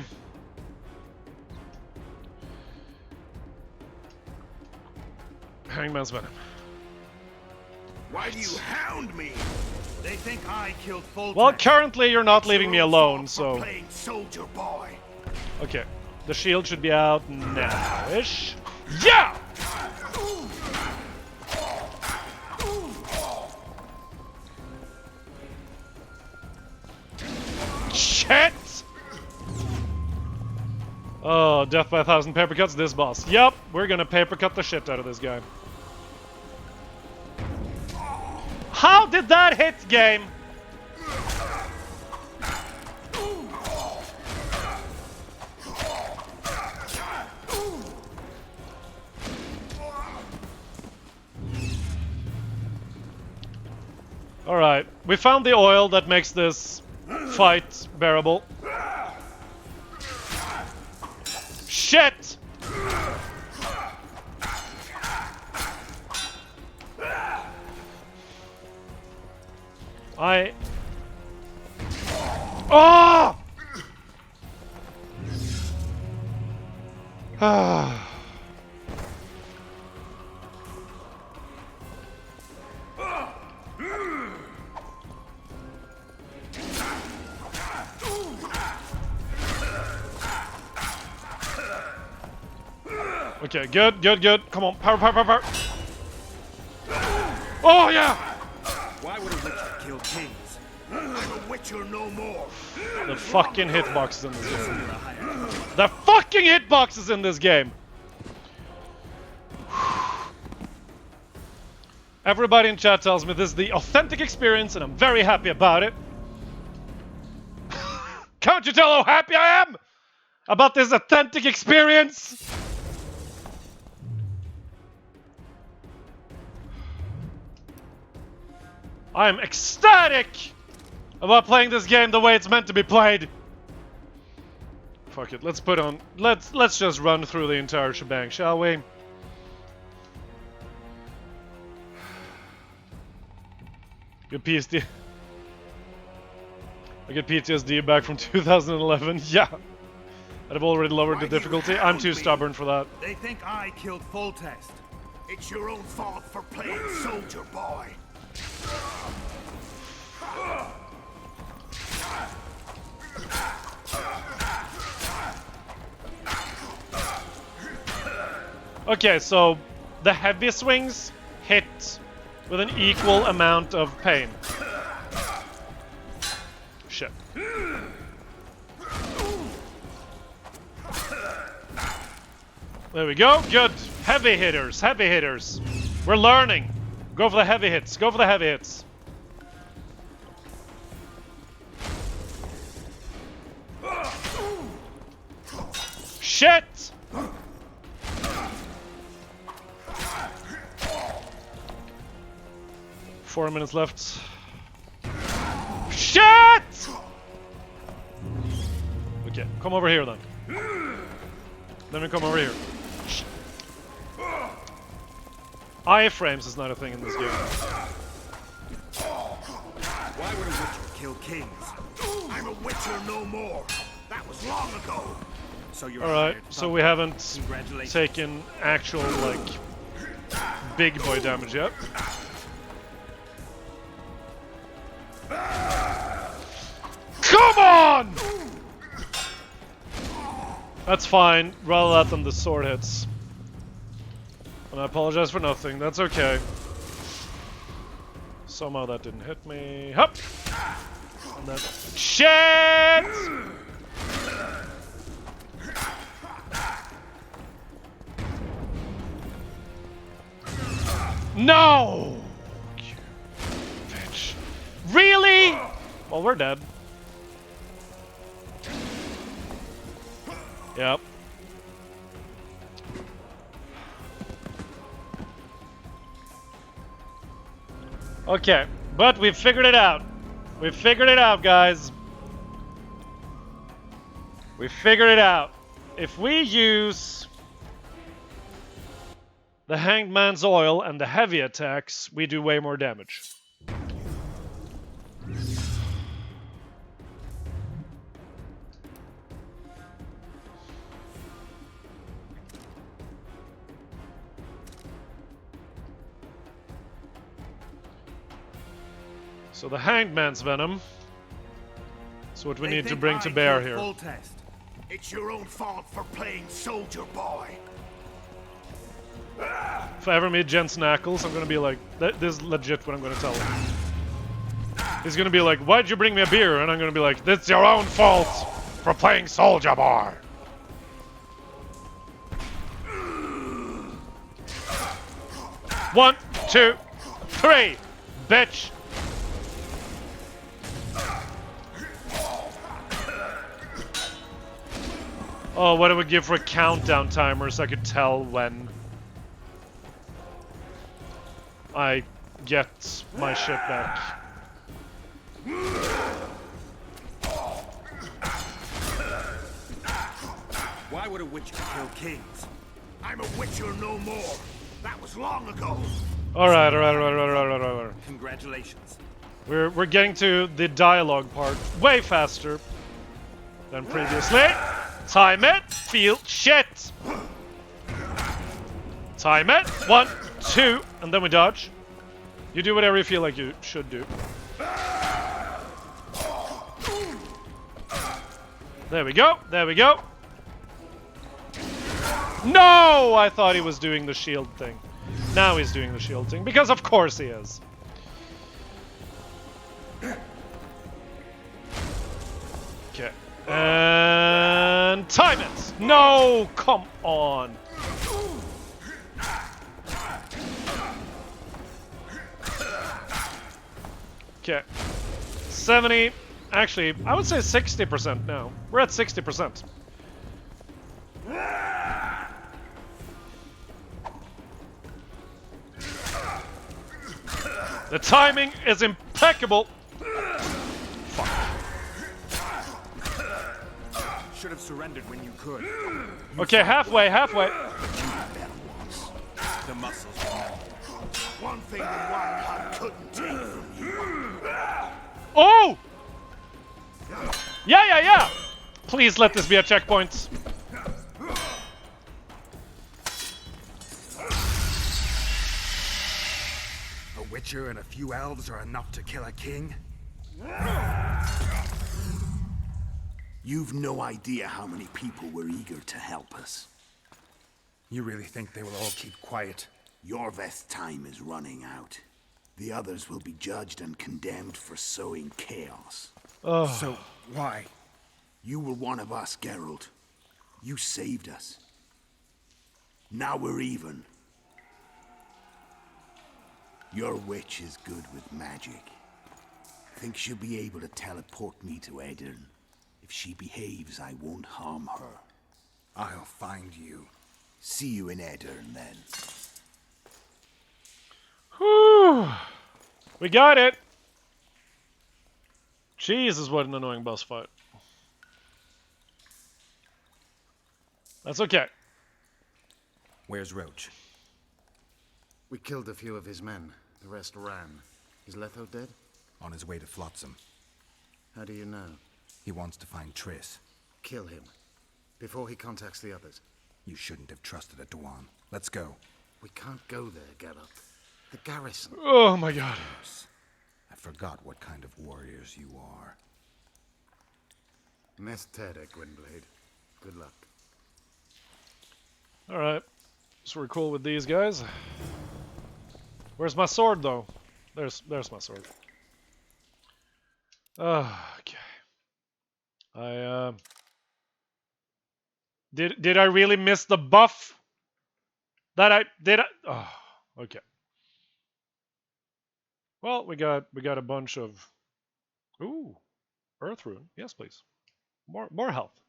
B: Hangman's Venom.
A: Why do you hound me? They think I killed Foltex.
B: Well, currently you're not leaving me alone, so...
A: Playing soldier boy.
B: Okay. The shield should be out now-ish. Yeah! Shit! Oh, death by 1,000 paper cuts this boss. Yep, we're gonna paper cut the shit out of this guy. How did that hit, game? Alright, we found the oil that makes this fight bearable. Shit! Oh! Okay, good, good, good. Come on, power, power, power, power. Oh, yeah!
A: Why would a witcher kill kings? I'm a witcher Witcher no more.
B: The fucking hitboxes in this game. The fucking hitboxes in this game! Everybody in chat tells me this is the authentic experience and I'm very happy about it. Can't you tell how happy I am about this authentic experience? I am ecstatic about playing this game the way it's meant to be played. Fuck it, let's put on... Let's just run through the entire shebang, shall we? Good PSD. I get PTSD back from 2011. Yeah. I've already lowered the difficulty. I'm too stubborn for that.
A: They think I killed Foltest. It's your own fault for playing soldier boy.
B: Okay, so the heavy swings hit with an equal amount of pain. Shit. There we go. Good. Heavy hitters. Heavy hitters. We're learning. Go for the heavy hits. Go for the heavy hits. Shit! Four minutes left. Shit! Okay, come over here then. Then we come over here. Iframes is not a thing in this game.
A: Why would a Witcher kill kings? I'm a Witcher no more. That was long ago. So you're
B: alright, so we haven't taken actual, like, big boy damage yet. Come on! That's fine. Rather that than the sword hits. And I apologize for nothing. That's okay. Somehow that didn't hit me. Hup! And then... Shit! No! You bitch. Really? Well, we're dead. Yep. Okay, but we've figured it out. We've figured it out, guys. We figured it out. If we use the Hanged Man's Oil and the heavy attacks, we do way more damage. So the Hanged Man's Venom is what we need to bring to bear here.
A: Foltest. It's your own fault for playing soldier boy.
B: If I ever meet Jensen Ackles, I'm gonna be like, this is legit what I'm gonna tell him. He's gonna be like, why'd you bring me a beer? And I'm gonna be like, that's your own fault for playing soldier boy. One, two, three, bitch. Oh, what it would give for a countdown timer so I could tell when I get my shit back.
A: Why would a Witcher kill kings? I'm a Witcher no more. That was long ago.
B: Alright.
A: Congratulations.
B: We're getting to the dialogue part way faster than previously. Time it. Feel shit. Time it. 1, 2, and then we dodge. You do whatever you feel like you should do. There we go. There we go. No! I thought he was doing the shield thing. Now he's doing the shield thing, because of course he is. Okay. And time it! No! Come on! Okay. 70. Actually, I would say 60% now. We're at 60%. The timing is impeccable. Fuck.
D: Should have surrendered when you could.
B: Okay, halfway, halfway.
D: The muscles.
A: One thing that one heart couldn't take from you.
B: Oh! Yeah, yeah, yeah! Please let this be a checkpoint.
D: A witcher and a few elves are enough to kill a king?
T: You've no idea how many people were eager to help us.
D: You really think they will all keep quiet?
T: Yorveth's time is running out. The others will be judged and condemned for sowing chaos.
D: So, why?
T: You were one of us, Geralt. You saved us. Now we're even. Your witch is good with magic. Think she'll be able to teleport me to Aedirn. If she behaves, I won't harm her.
D: I'll find you.
T: See you in Aedirn, then.
B: Whew. We got it! Jesus, what an annoying boss fight. That's okay.
D: Where's Roach?
S: We killed a few of his men. The rest ran. Is Letho dead?
D: On his way to Flotsam.
S: How do you know?
D: He wants to find Triss.
S: Kill him. Before he contacts the others.
D: You shouldn't have trusted a Dwan. Let's go.
S: We can't go there, Geralt. The garrison.
B: Oh my god.
D: I forgot what kind of warriors you are.
S: Nest Tere, Gwynblade. Good luck.
B: Alright. So we're cool with these guys. Where's my sword, though? There's my sword. Okay. Did I really miss the buff? Oh, okay. Well, we got a bunch of Earth Rune. Yes, please. More health.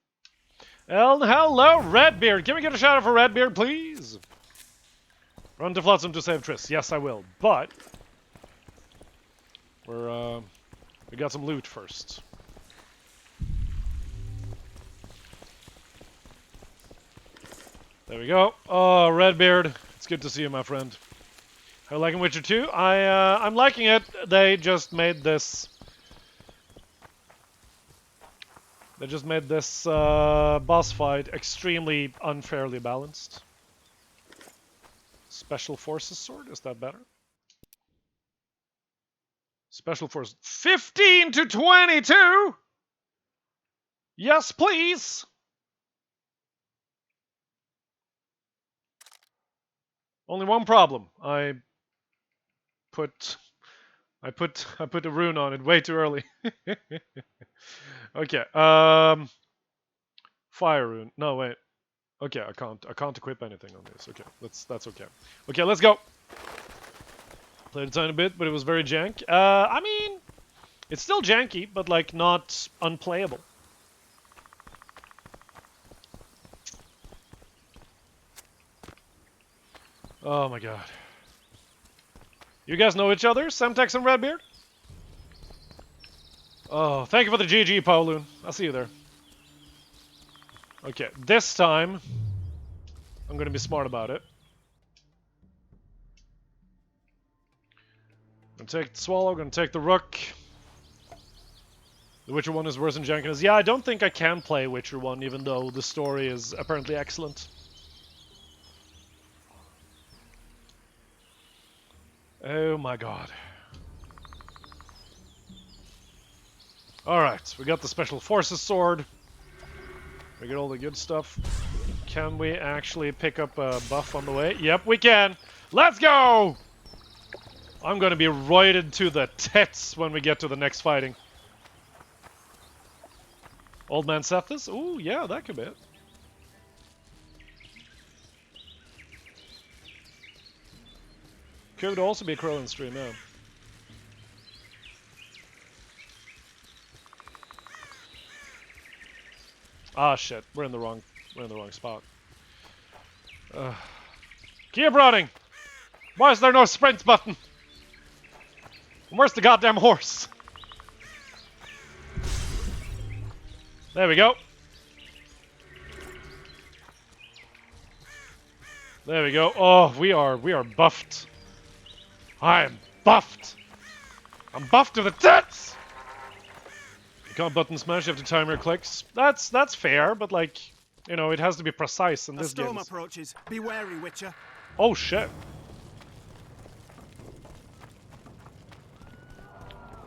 B: And hello, Redbeard. Can we get a shout out for Redbeard, please? Run to Flotsam to save Triss. Yes, I will. But we got some loot first. There we go. Oh, Redbeard. It's good to see you, my friend. Are you liking Witcher 2? I'm liking it. They just made this. They just made this boss fight extremely unfairly balanced. Special Forces sword, is that better? Special Forces 15 to 22. Yes, please. Only one problem. I put a rune on it way too early. Okay. Fire rune. No, wait. Okay, I can't equip anything on this. Okay, that's okay. Okay, let's go. Played a tiny bit, but it was very jank. I mean, it's still janky, but like not unplayable. Oh my god. You guys know each other, Semtex and Redbeard? Oh, thank you for the GG, Paoloon. I'll see you there. Okay, this time I'm gonna be smart about it. Gonna take the Swallow, gonna take the Rook. The Witcher 1 is worse than Jenkins. Yeah, I don't think I can play Witcher 1, even though the story is apparently excellent. Oh my god. Alright, we got the Special Forces sword. We get all the good stuff. Can we actually pick up a buff on the way? Yep, we can! Let's go! I'm gonna be roided to the tits when we get to the next fighting. Old Man Sethus? Ooh, yeah, that could be it. Could also be a Krillin stream, yeah. Ah shit, we're in the wrong spot. Keep running! Why is there no sprint button? Where's the goddamn horse? There we go. There we go. Oh, we are buffed. I am buffed. I'm buffed to the tits. You can't button smash after timer clicks. That's fair, but like, you know, it has to be precise in this game.
A: A storm approaches. Be wary, Witcher.
B: Oh shit.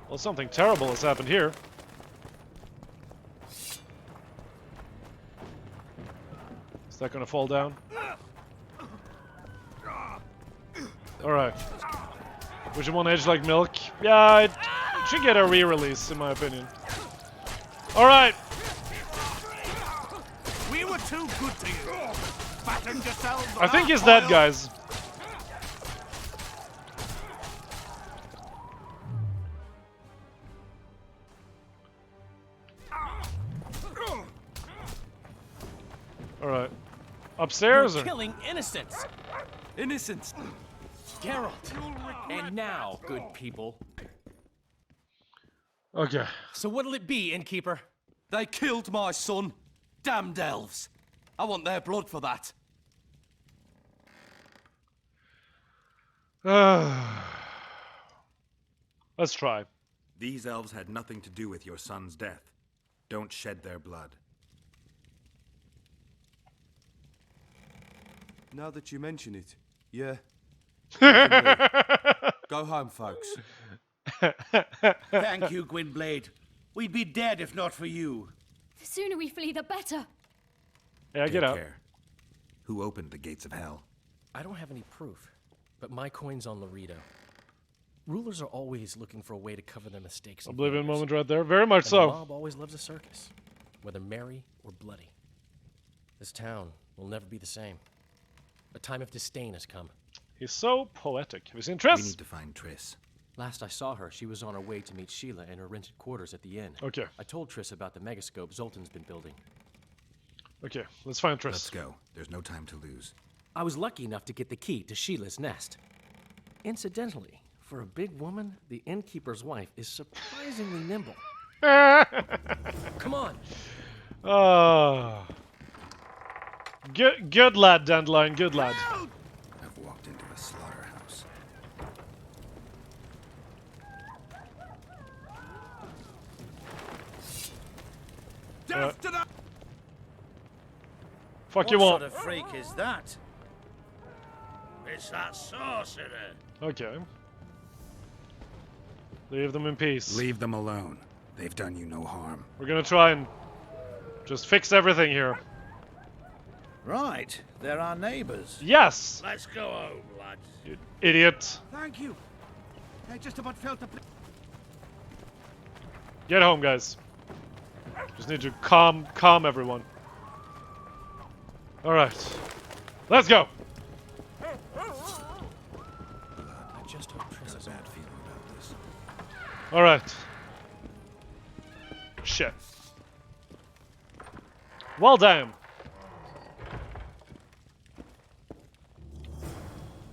B: Well, something terrible has happened here. Is that gonna fall down? Alright. Would you want Edge like milk? Yeah, it should get a re-release, in my opinion. Alright.
A: We were too good to you. Fatten yourselves.
B: I think he's dead, guys. Alright. Upstairs
R: You're
B: or?
R: killing innocents! Innocents! Geralt! And now, good people.
B: Okay.
R: So what'll it be, innkeeper? They killed my son. Damned elves. I want their blood for that.
B: Let's try.
D: These elves had nothing to do with your son's death. Don't shed their blood.
F: Now that you mention it, yeah. Go home, folks.
A: Thank you, Gwynblade. We'd be dead if not for you.
M: The sooner we flee, the better.
B: Yeah, get out.
D: Who opened the gates of hell?
O: I don't have any proof, but my coin's on Laredo. Rulers are always looking for a way to cover their mistakes.
B: Oblivion moment right there. Very much
O: and
B: so.
O: The mob always loves a circus, whether merry or bloody. This town will never be the same. A time of disdain has come.
B: He's so poetic. Have you seen Triss?
D: We need to find Triss.
O: Last I saw her, she was on her way to meet Sheila in her rented quarters at the inn.
B: Okay.
O: I told Triss about the megascope Zoltan's been building.
B: Okay, let's find Triss.
D: Let's go. There's no time to lose.
O: I was lucky enough to get the key to Sheila's nest. Incidentally, for a big woman, the innkeeper's wife is surprisingly nimble. Come on.
B: Good lad, Dandelion. Good lad.
D: I've walked into a slaughterhouse.
A: Death to the...
B: Fuck you won't.
A: What sort of freak is that? It's that sorcerer.
B: Okay. Leave them in peace.
D: Leave them alone. They've done you no harm.
B: We're gonna try and just fix everything here.
A: Right, they're our neighbors.
B: Yes!
A: Let's go home, lads.
B: You idiot.
A: Thank you. I just about felt the...
B: Get home, guys. Just need to calm everyone. Alright. Let's go!
O: I just hope Triss has a bad feeling about this.
B: Alright. Shit. Well damn.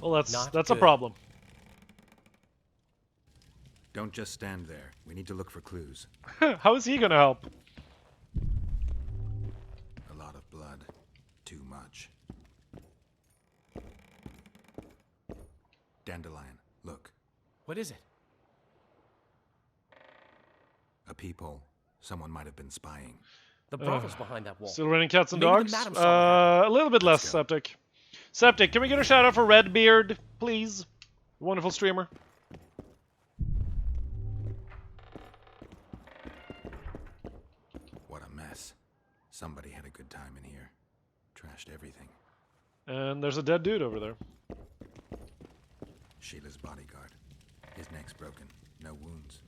B: Well, that's a problem.
D: Don't just stand there. We need to look for clues.
B: How is he gonna help?
D: A lot of blood. Too much. Dandelion, look.
O: What is it?
D: A peephole. Someone might have been spying.
O: The brother's behind that wall.
B: Still raining cats and
O: Maybe the
B: dogs?
O: madam saw
B: A little bit less Septic. Septic, can we get a shout out for Redbeard, please? Wonderful streamer.
D: What a mess. Somebody had a good time in here. Trashed everything.
B: And there's a dead dude over there.
D: Sheila's bodyguard. His neck's broken. No wounds.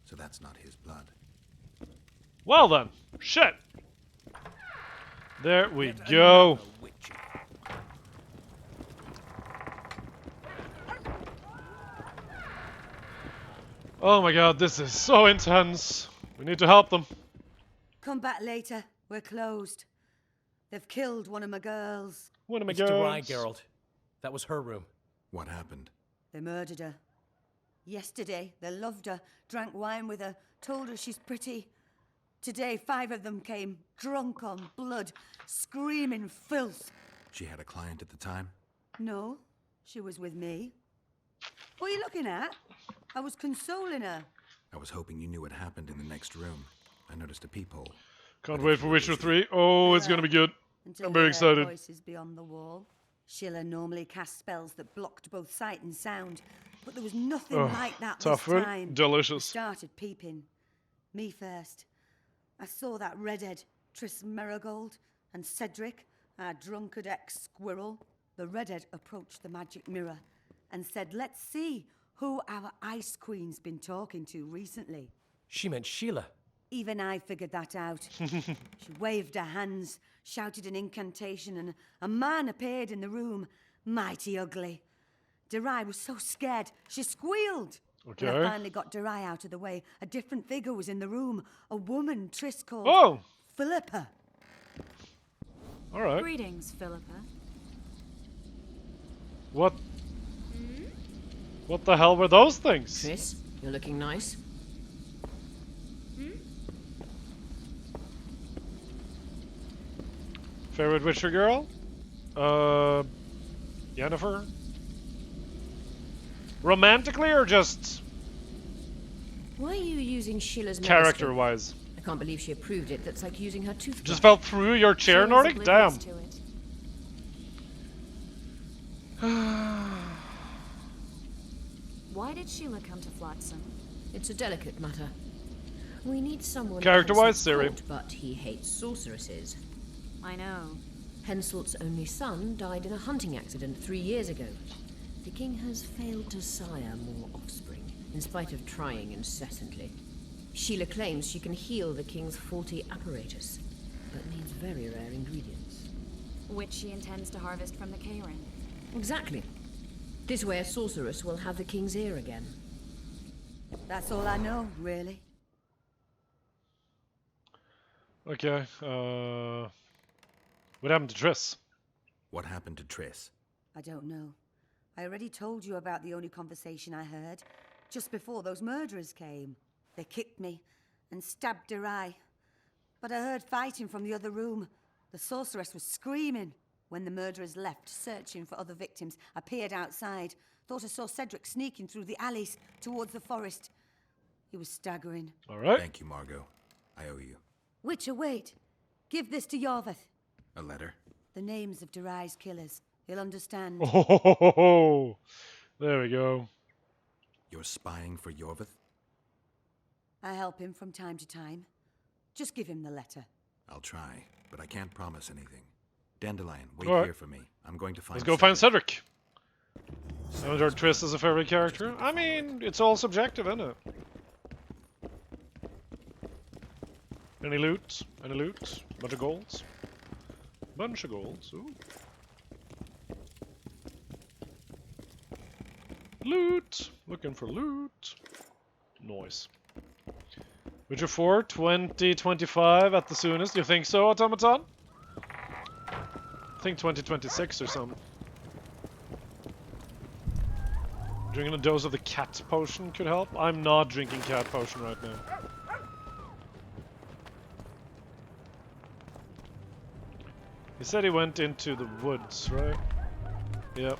D: So that's not his blood.
B: Well then, shit. There we go. Oh my god, this is so intense. We need to help them.
G: Come back later. We're closed. They've killed one of my girls.
B: One of my
O: It's
B: girls.
O: Durai, Geralt. That was her room.
D: What happened?
G: They murdered her. Yesterday, they loved her, drank wine with her, told her she's pretty. Today, 5 of them came, drunk on blood, screaming filth.
D: She had a client at the time?
G: No, she was with me. What are you looking at? I was consoling her.
D: I was hoping you knew what happened in the next room. I noticed a peephole.
B: Can't wait for Witcher 3. Oh, it's gonna be good.
G: Until
B: I'm very
G: they heard
B: excited.
G: voices beyond the wall. Sheila normally cast spells that blocked both sight and sound, but there was nothing
B: Oh,
G: like that
B: tough
G: this
B: one.
G: time.
B: Delicious.
G: I started peeping. Me first. I saw that redhead, Triss Merigold, and Cedric, our drunkard ex-squirrel. The redhead approached the magic mirror and said, "Let's see who our Ice Queen's been talking to recently."
O: She meant Sheila.
G: Even I figured that out. She waved her hands, shouted an incantation, and a man appeared in the room, mighty ugly. Durai was so scared, she squealed.
B: Okay.
G: When I finally got Durai out of the way, a different figure was in the room. A woman Triss called
B: Oh!
G: Philippa.
B: Alright.
M: Greetings, Philippa.
B: What? What the hell were those things?
H: Triss, you're looking nice.
B: Favorite Witcher girl? Yennefer? Romantically or just
H: Why are you using Sheila's
B: character-wise?
H: I can't believe she approved it. That's like using her toothbrush.
B: Just fell through your chair, Nordic? Damn.
M: Why did Sheila come to Flotsam?
H: It's a delicate matter. We need someone
B: Character-wise,
H: Henselt
B: Siri.
H: caught, but he hates sorceresses.
M: I know.
H: Henselt's only son died in a hunting accident 3 years ago. The king has failed to sire more offspring, in spite of trying incessantly. Sheila claims she can heal the king's faulty apparatus, but needs very rare ingredients.
M: Which she intends to harvest from the Kayran.
H: Exactly. This way a sorceress will have the king's ear again.
G: That's all I know, really.
B: Okay, what happened to Triss?
D: What happened to Triss?
G: I don't know. I already told you about the only conversation I heard, just before those murderers came. They kicked me and stabbed Durai. But I heard fighting from the other room. The sorceress was screaming. When the murderers left, searching for other victims, I peered outside. Thought I saw Cedric sneaking through the alleys towards the forest. He was staggering.
B: All right.
D: Thank you, Margot. I owe you.
G: Witcher, wait. Give this to Yorveth.
D: A letter?
G: The names of Durai's killers. He'll understand.
B: Oh, there we go.
D: You're spying for Yorveth?
G: I help him from time to time. Just give him the letter.
D: I'll try, but I can't promise anything. Dandelion, wait
B: All right.
D: here for me. I'm going to find
B: Let's go find Cedric. I haven't heard Triss as a favorite character. I mean, it's all subjective, isn't it? Any loot? Any loot? Bunch of golds? Bunch of golds. Ooh. Loot! Looking for loot. Noise. Witcher 4, 2025 at the soonest. You think so, Automaton? I think 2026 or something. Drinking a dose of the cat potion could help. I'm not drinking cat potion right now. He said he went into the woods, right? Yep.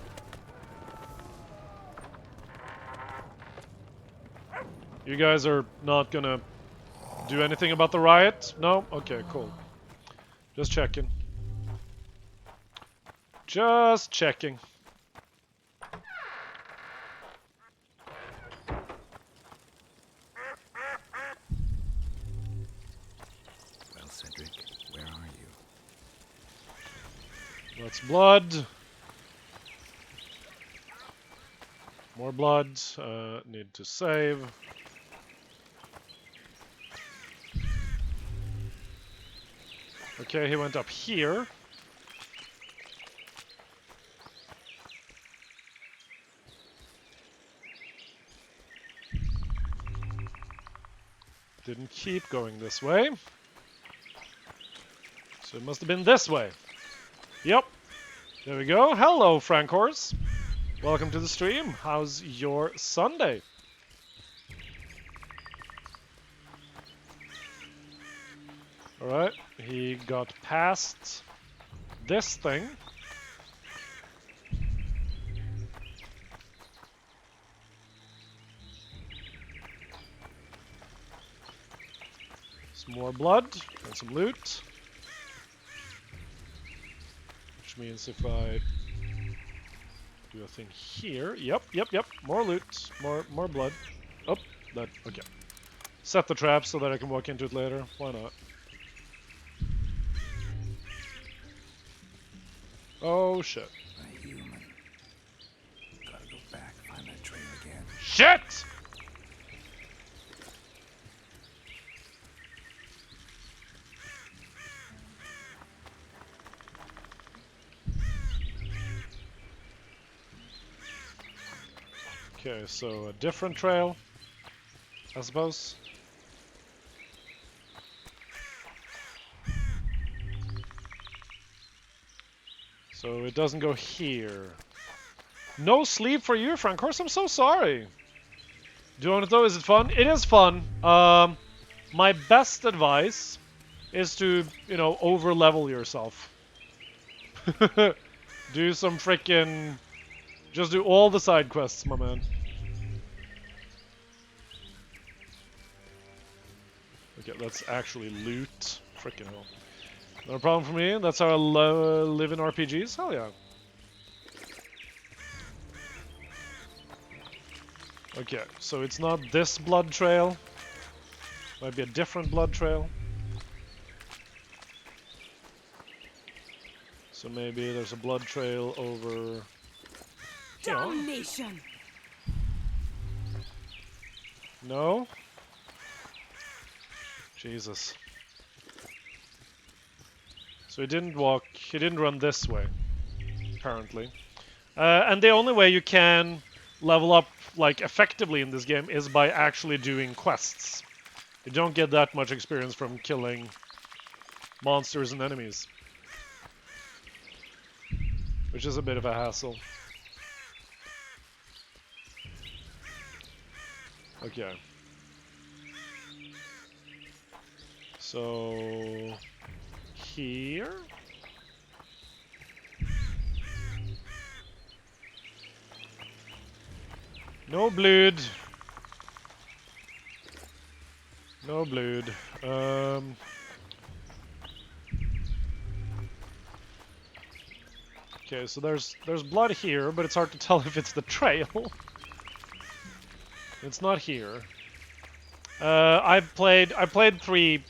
B: You guys are not gonna do anything about the riot? No? Okay, cool. Just checking. Just checking.
D: Well, Cedric, where are you?
B: That's blood. More blood. Need to save. Okay, he went up here. Didn't keep going this way. So it must have been this way. Yep. There we go. Hello, Frank Horse. Welcome to the stream. How's your Sunday? Alright, he got past this thing. Some more blood and some loot. Which means if I do a thing here, yep, more loot, more blood. Oh, that, okay. Set the trap so that I can walk into it later. Why not? Oh shit.
D: A human. Gotta go back, find that trail again.
B: Shit! Okay, so a different trail, I suppose. So it doesn't go here. No sleep for you, Frank Horse. I'm so sorry. Do you want to know? Is it fun? It is fun. My best advice is to, you know, over level yourself. Do some freaking. Just do all the side quests, my man. Okay, let's actually loot. Freaking hell. No problem for me. That's how I live in RPGs. Hell yeah. Okay, so it's not this blood trail. Might be a different blood trail. So maybe there's a blood trail over...
G: Damnation!
B: No? Jesus. So he didn't run this way, apparently. And the only way you can level up, like, effectively in this game is by actually doing quests. You don't get that much experience from killing monsters and enemies. Which is a bit of a hassle. Okay. So... here? No blood. No blood. Okay, so there's blood here, but it's hard to tell if it's the trail. It's not here. I played 3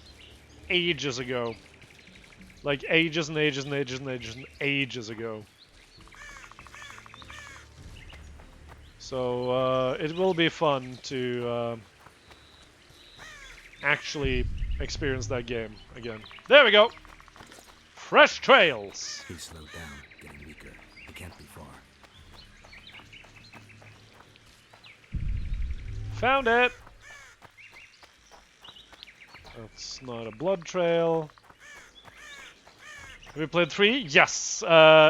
B: ages ago. Like ages and ages and ages and ages and ages ago. So it will be fun to actually experience that game again. There we go! Fresh trails!
D: He slowed down, getting weaker. It can't be far.
B: Found it! That's not a blood trail. Have we played 3? Yes!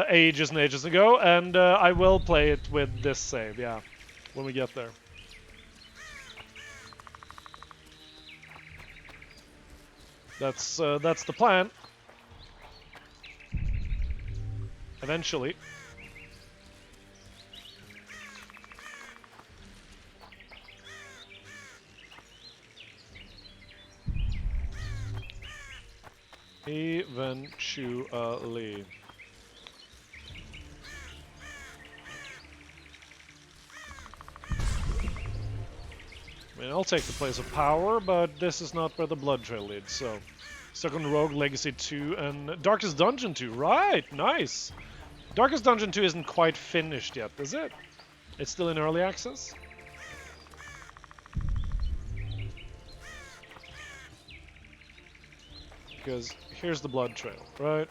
B: Ages and ages ago, and I will play it with this save, yeah. When we get there. That's the plan. Eventually. Eventually. I mean, I'll take the place of power, but this is not where the blood trail leads, so... Stuck on Rogue Legacy 2 and Darkest Dungeon 2. Right, nice! Darkest Dungeon 2 isn't quite finished yet, is it? It's still in early access? Because here's the blood trail, right?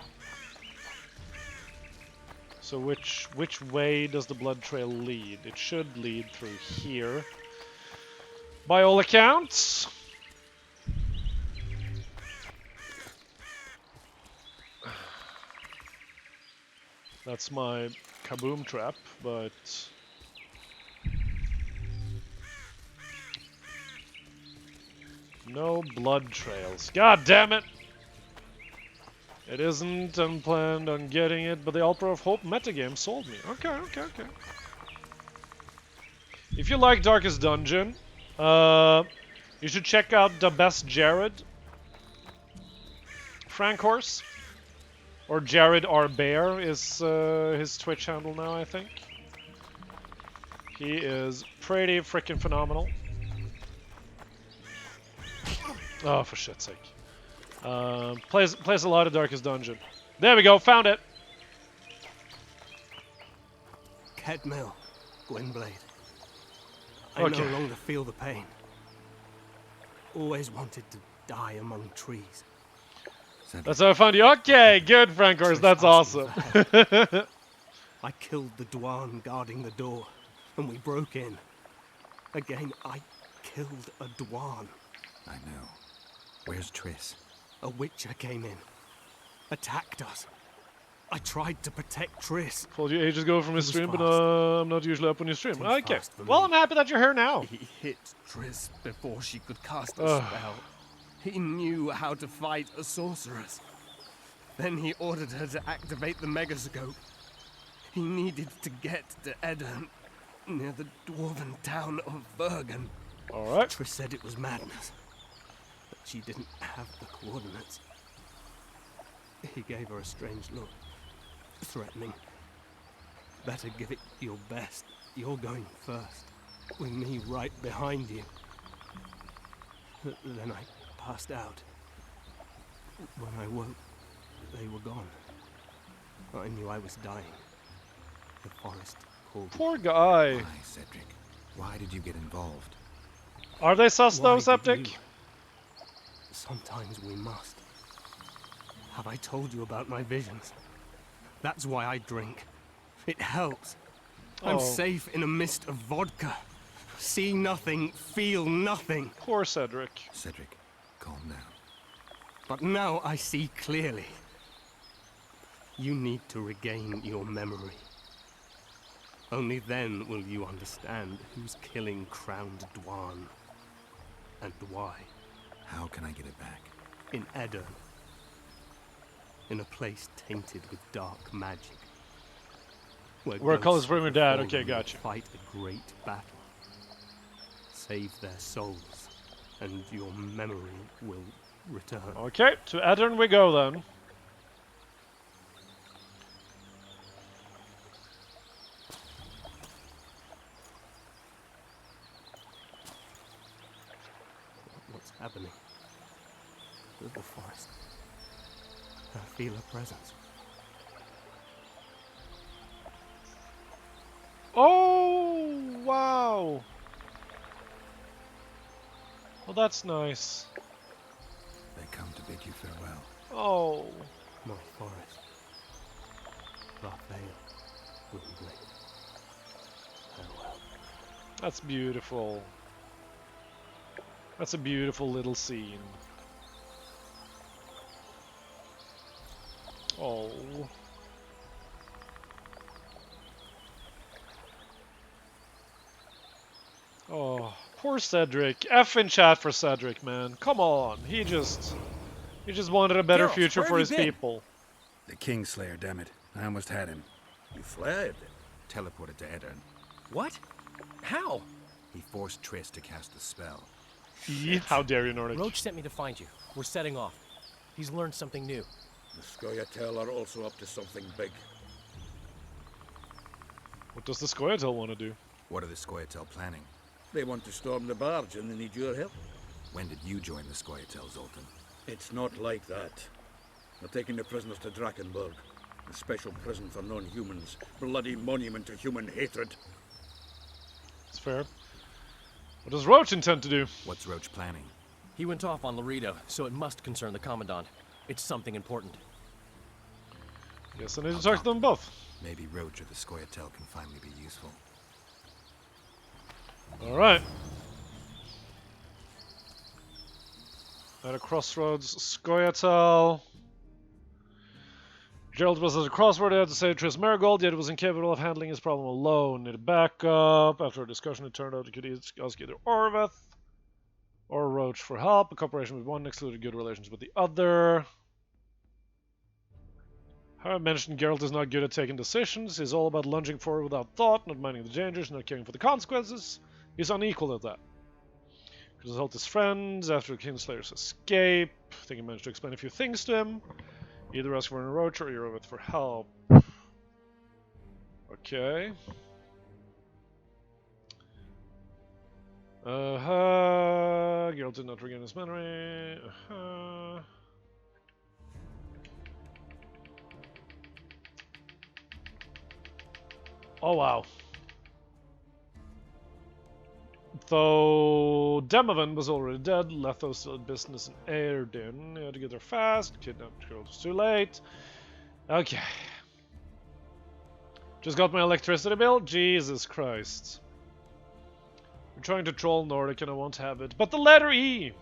B: So which way does the blood trail lead? It should lead through here. By all accounts. That's my kaboom trap, but no blood trails. God damn it! It isn't unplanned on getting it, but the Altar of Hope metagame sold me. Okay. If you like Darkest Dungeon, you should check out the best Jared Frank Horse. Or Jared R. Bear is his Twitch handle now, I think. He is pretty freaking phenomenal. Oh, for shit's sake. Plays a lot of Darkest Dungeon. There we go, found it!
O: Kedmil, Gwynblade. I
B: Okay.
O: no longer feel the pain. Always wanted to die among trees.
B: That's how I found you. Okay, good, Frank Horse, that's awesome.
O: I killed the Dwan guarding the door, and we broke in. Again, I killed a Dwan.
D: I know. Where's Triss?
O: A Witcher came in, attacked us. I tried to protect Triss.
B: Told you ages ago from his
O: Too
B: stream, but
O: fast.
B: I'm not usually up on your stream.
O: Too
B: Okay,
O: fast for
B: well,
O: me.
B: I'm happy that you're here now.
O: He hit Triss before she could cast a
B: Ugh.
O: spell. He knew how to fight a sorceress. Then he ordered her to activate the Megascope. He needed to get to Edirn, near the dwarven town of Bergen.
B: Alright.
O: Triss said it was madness, but she didn't have the coordinates. He gave her a strange look, threatening. Better give it your best. You're going first, with me right behind you. Then I passed out. When I woke, they were gone. I knew I was dying. The forest called.
B: Poor guy.
D: Why, Cedric? Why did you get involved?
B: Are they sus
O: Why
B: though,
O: did
B: Septic?
O: you? Sometimes we must. Have I told you about my visions? That's why I drink. It helps. I'm
B: Oh.
O: safe in a mist of vodka. See nothing, feel nothing.
B: Poor Cedric.
D: Cedric, calm down.
O: But now I see clearly. You need to regain your memory. Only then will you understand who's killing Crowned Dwan. And why.
D: How can I get it back?
O: In Edirn. In a place tainted with dark magic.
B: Where it calls
O: ghosts
B: from
O: of
B: your
O: the
B: dad.
O: fallen
B: Okay,
O: will
B: gotcha.
O: Fight a great battle. Save their souls, and your memory will return.
B: Okay, to Edirn we go then.
O: What's happening? With the forest. I feel a presence.
B: Oh, wow. Well, that's nice.
D: They come to bid you farewell.
B: Oh.
O: My forest. Raphael. Gwynblade. Farewell.
B: That's beautiful. That's a beautiful little scene. Oh. Oh, poor Cedric. F in chat for Cedric, man. Come on. He just wanted a better
K: Geralt,
B: future
K: where
B: for
K: have
B: his
K: you been?
B: people.
D: The Kingslayer, damn it. I almost had him.
K: You flared him.
D: Teleported to Edirn.
K: What? How?
D: He forced Triss to cast the spell.
B: How dare you, Nordic?
I: Roach sent me to find you. We're setting off. He's learned something new.
K: The Scoia'tael are also up to something big.
B: What does the Scoia'tael want to do?
D: What are the Scoia'tael planning?
K: They want to storm the barge and they need your help.
D: When did you join the Scoia'tael, Zoltan?
K: It's not like that. They're taking the prisoners to Drakenberg, a special prison for non-humans, bloody monument to human hatred.
B: It's fair. What does Roach intend to do?
D: What's Roach planning?
I: He went off on Laredo, so it must concern the Commandant. It's something important.
B: Yes, I need to talk to them both.
D: Maybe Roach or the Scoia'tael can finally be useful.
B: Alright. At a crossroads, Scoia'tael. Gerald was at a crossroad. He had to save Triss Merigold, yet was incapable of handling his problem alone. Needed backup. After a discussion, it turned out he could ask either Orveth or Roach for help. A cooperation with one excluded good relations with the other. How I mentioned, Geralt is not good at taking decisions. He's all about lunging forward without thought, not minding the dangers, not caring for the consequences. He's unequal at that. Could consult his friends after the Kingslayer's escape. I think he managed to explain a few things to him. Either ask for an Roach or Orveth for help. Okay. Geralt did not regain his memory. Oh wow. Though Demovan was already dead, Letho still had business in Airden. He had to get there fast. Kidnapped Geralt was too late. Okay. Just got my electricity bill? Jesus Christ. We're trying to troll Nordic and I won't have it. But the letter E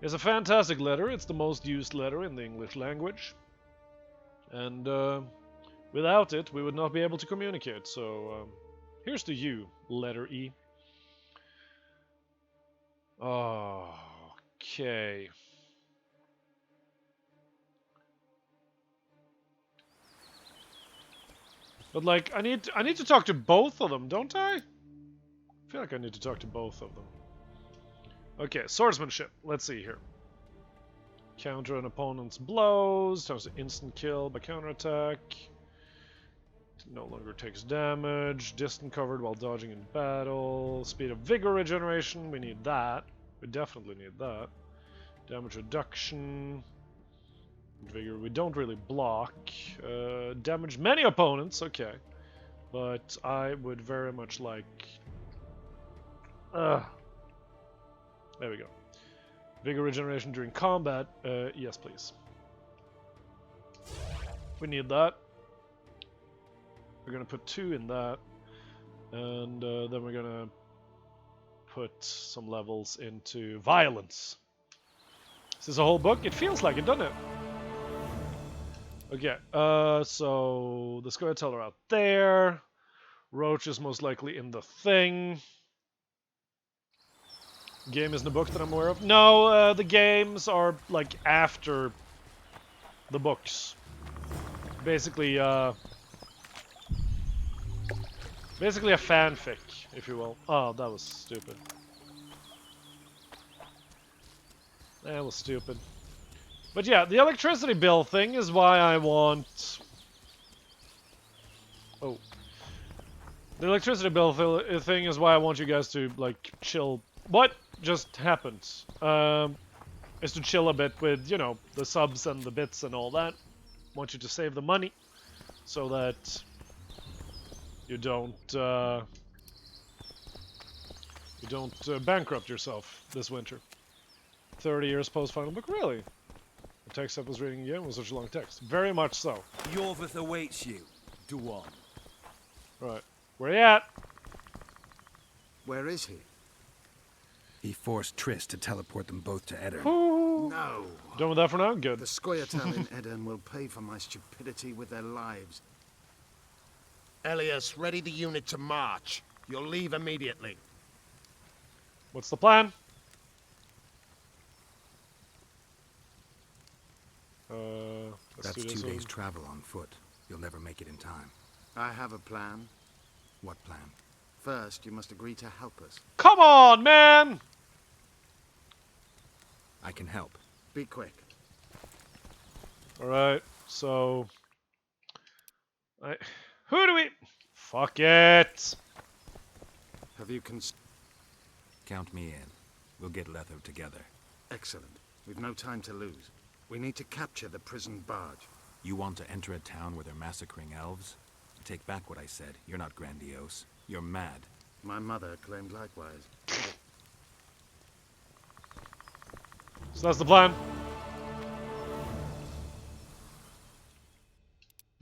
B: is a fantastic letter. It's the most used letter in the English language. And without it, we would not be able to communicate. So here's the U, letter E. Okay. But like, I need to talk to both of them, don't I? I feel like I need to talk to both of them. Okay, swordsmanship. Let's see here. Counter an opponent's blows. Turns to instant kill by counterattack. No longer takes damage. Distant covered while dodging in battle. Speed of vigor regeneration. We need that. We definitely need that. Damage reduction. Vigor. We don't really block. Damage many opponents. Okay. But I would very much like... there we go. Vigor regeneration during combat. Yes, please. We need that. We're gonna put 2 in that, and then we're gonna put some levels into violence. Is this a whole book? It feels like it, doesn't it? Okay, so the Scoia'tael are out there. Roach is most likely in the thing. Game isn't a book that I'm aware of. No, the games are like after the books. Basically, basically a fanfic, if you will. Oh, that was stupid. That was stupid. But yeah, the electricity bill thing is why I want... Oh. The electricity bill thing is why I want you guys to, like, chill. What just happened? Is to chill a bit with, you know, the subs and the bits and all that. Want you to save the money so that you don't bankrupt yourself this winter. 30 years post final book, really? The text I was reading again was such a long text. Very much so.
T: Yorveth awaits you. Do on.
B: Right. Where you at?
T: Where is he?
D: He forced Triss to teleport them both to Eddard.
T: No.
B: Done with that for now? Good.
S: The Scoia'tael in Eddard will pay for my stupidity with their lives.
J: Elias, ready the unit to march. You'll leave immediately.
B: What's the plan?
D: That's 2 days' travel on foot. You'll never make it in time.
S: I have a plan.
D: What plan?
S: First, you must agree to help us.
B: Come on, man!
D: I can help.
S: Be quick.
B: Alright, so... Who do we... Fuck it!
S: Have you
D: Count me in. We'll get Letho together.
S: Excellent. We've no time to lose. We need to capture the prison barge.
D: You want to enter a town where they're massacring elves? I take back what I said. You're not grandiose. You're mad.
S: My mother claimed likewise.
B: So that's the plan.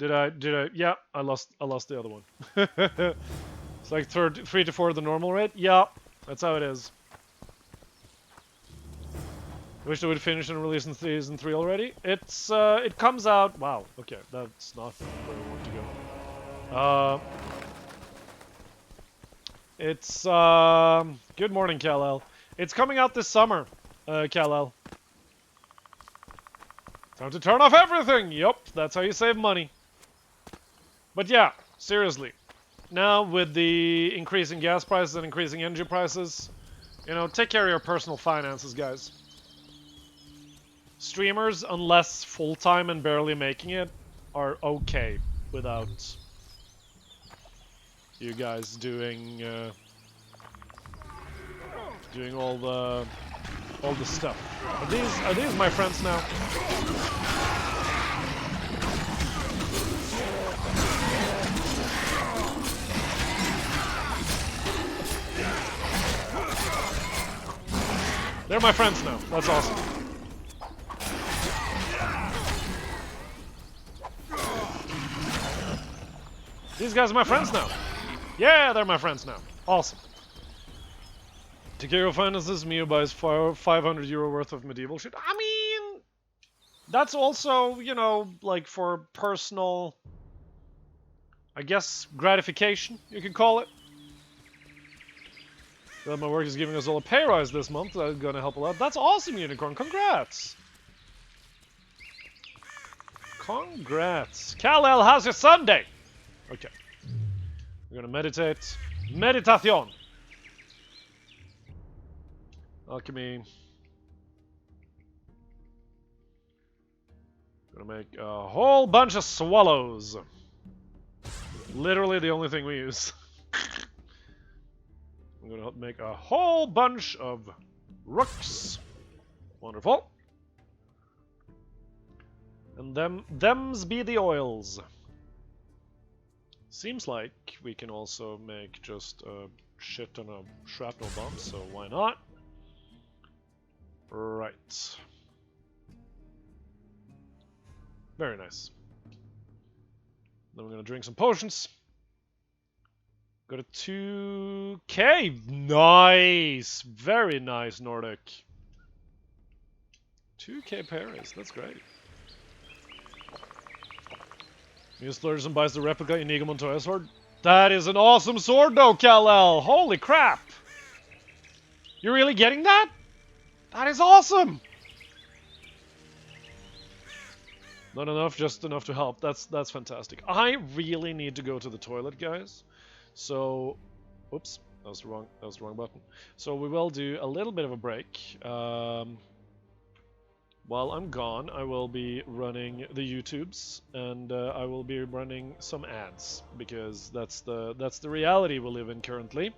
B: Did I? Yeah, I lost the other one. It's like 3 to 4 the normal rate. Yeah, that's how it is. I wish they would finish and release in season 3 already. It comes out. Wow. Okay, that's not where I want to go. It's good morning, Kal-El. It's coming out this summer, Kal-El. Time to turn off everything! Yup, that's how you save money. But yeah, seriously. Now with the increasing gas prices and increasing energy prices, you know, take care of your personal finances, guys. Streamers, unless full-time and barely making it, are okay without you guys doing all the stuff. Are these my friends now? They're my friends now. That's awesome. These guys are my friends now. Yeah, they're my friends now. Awesome. Takeo finances, Mio buys 500 euro worth of medieval shit. I mean, that's also, you know, like for personal, I guess, gratification, you could call it. Well, my work is giving us all a pay rise this month. That's gonna help a lot. That's awesome, Unicorn. Congrats. Congrats. Kal-El, how's your Sunday? Okay. We're gonna meditate. Meditation. Alchemy. Gonna make a whole bunch of swallows. Literally the only thing we use. I'm gonna make a whole bunch of rooks. Wonderful. And them's be the oils. Seems like we can also make just a shit ton of shrapnel bombs, so why not? Right. Very nice. Then we're gonna drink some potions. Got a 2k. Nice. Very nice, Nordic. 2k parries. That's great. He splurges and buys the replica Inigo Montoya sword. That is an awesome sword though, Kal-El. Holy crap. You're really getting that? That is awesome. Not enough, just enough to help. That's fantastic. I really need to go to the toilet, guys. So, oops, that was the wrong button. So we will do a little bit of a break. While I'm gone, I will be running the YouTubes, and I will be running some ads because that's the reality we live in currently.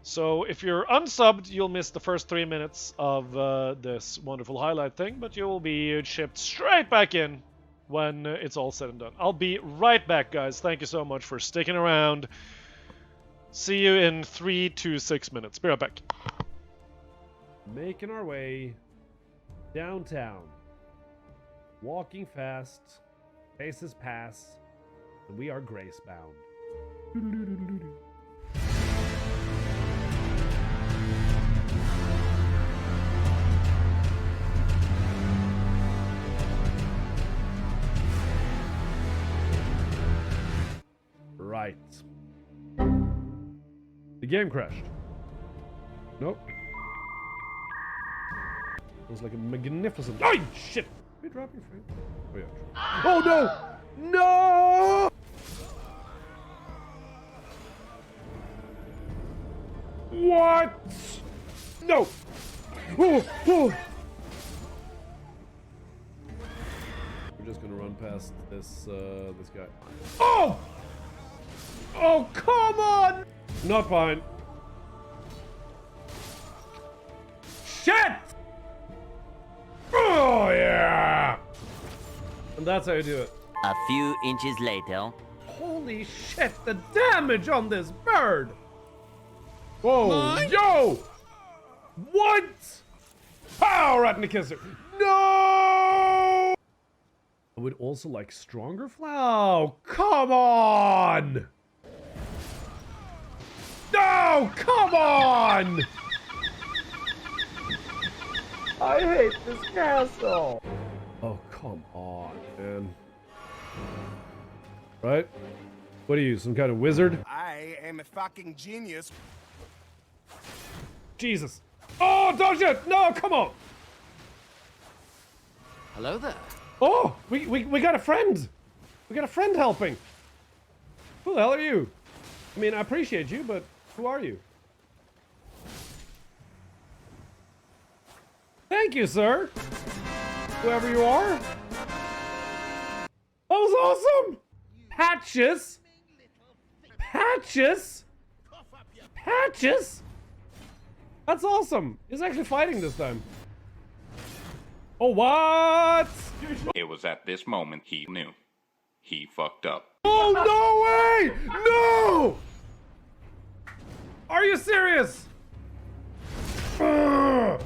B: So if you're unsubbed, you'll miss the first 3 minutes of this wonderful highlight thing, but you will be shipped straight back in when it's all said and done. I'll be right back, guys. Thank you so much for sticking around. See you in 3 to 6 minutes. Be right back.
C: Making our way downtown. Walking fast. Faces pass. And we are grace bound. Right. The game crashed. Nope. It was like a magnificent. Oh shit! Are you dropping frame? Oh yeah. Oh no! No! What? No! Oh! Oh! We're just gonna run past this this guy. Oh! Oh, come on! Not fine. Shit! Oh, yeah! And that's how you do it.
P: A few inches later.
C: Holy shit, the damage on this bird! Whoa, yo! What? Pow, right in the kisser. No! I would also like stronger flow. Come on! No! Come on! I hate this castle. Oh, come on, man. Right? What are you, some kind of wizard?
E: I am a fucking genius.
C: Jesus. Oh, don't shit! No, come on!
R: Hello there.
C: Oh, we got a friend. We got a friend helping. Who the hell are you? I mean, I appreciate you, but who are you? Thank you, sir. Whoever you are. That was awesome. Patches. Patches. Patches. That's awesome. He's actually fighting this time. Oh, what?
N: It was at this moment he knew. He fucked up.
C: Oh, no way! No! Are you serious? Ugh.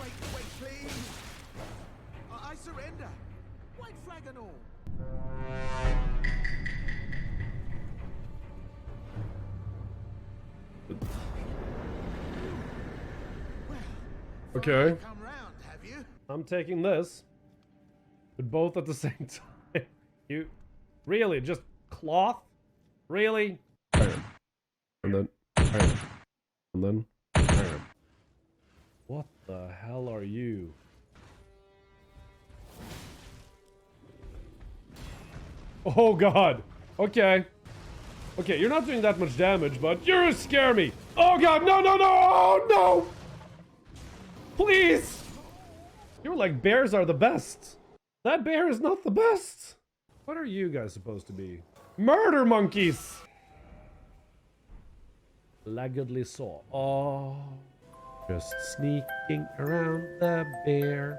E: Wait, please. I surrender. White flag and all.
C: Okay. I'm taking this. But both at the same time. You really just cloth? Really? Iron. And then iron. And then iron. What the hell are you? Oh god. Okay. Okay, you're not doing that much damage, but you scare me. Oh god, no, no, no, oh no! Please! You're like bears are the best. That bear is not the best. What are you guys supposed to be? Murder monkeys! Laggedly saw. Oh. Just sneaking around the bear.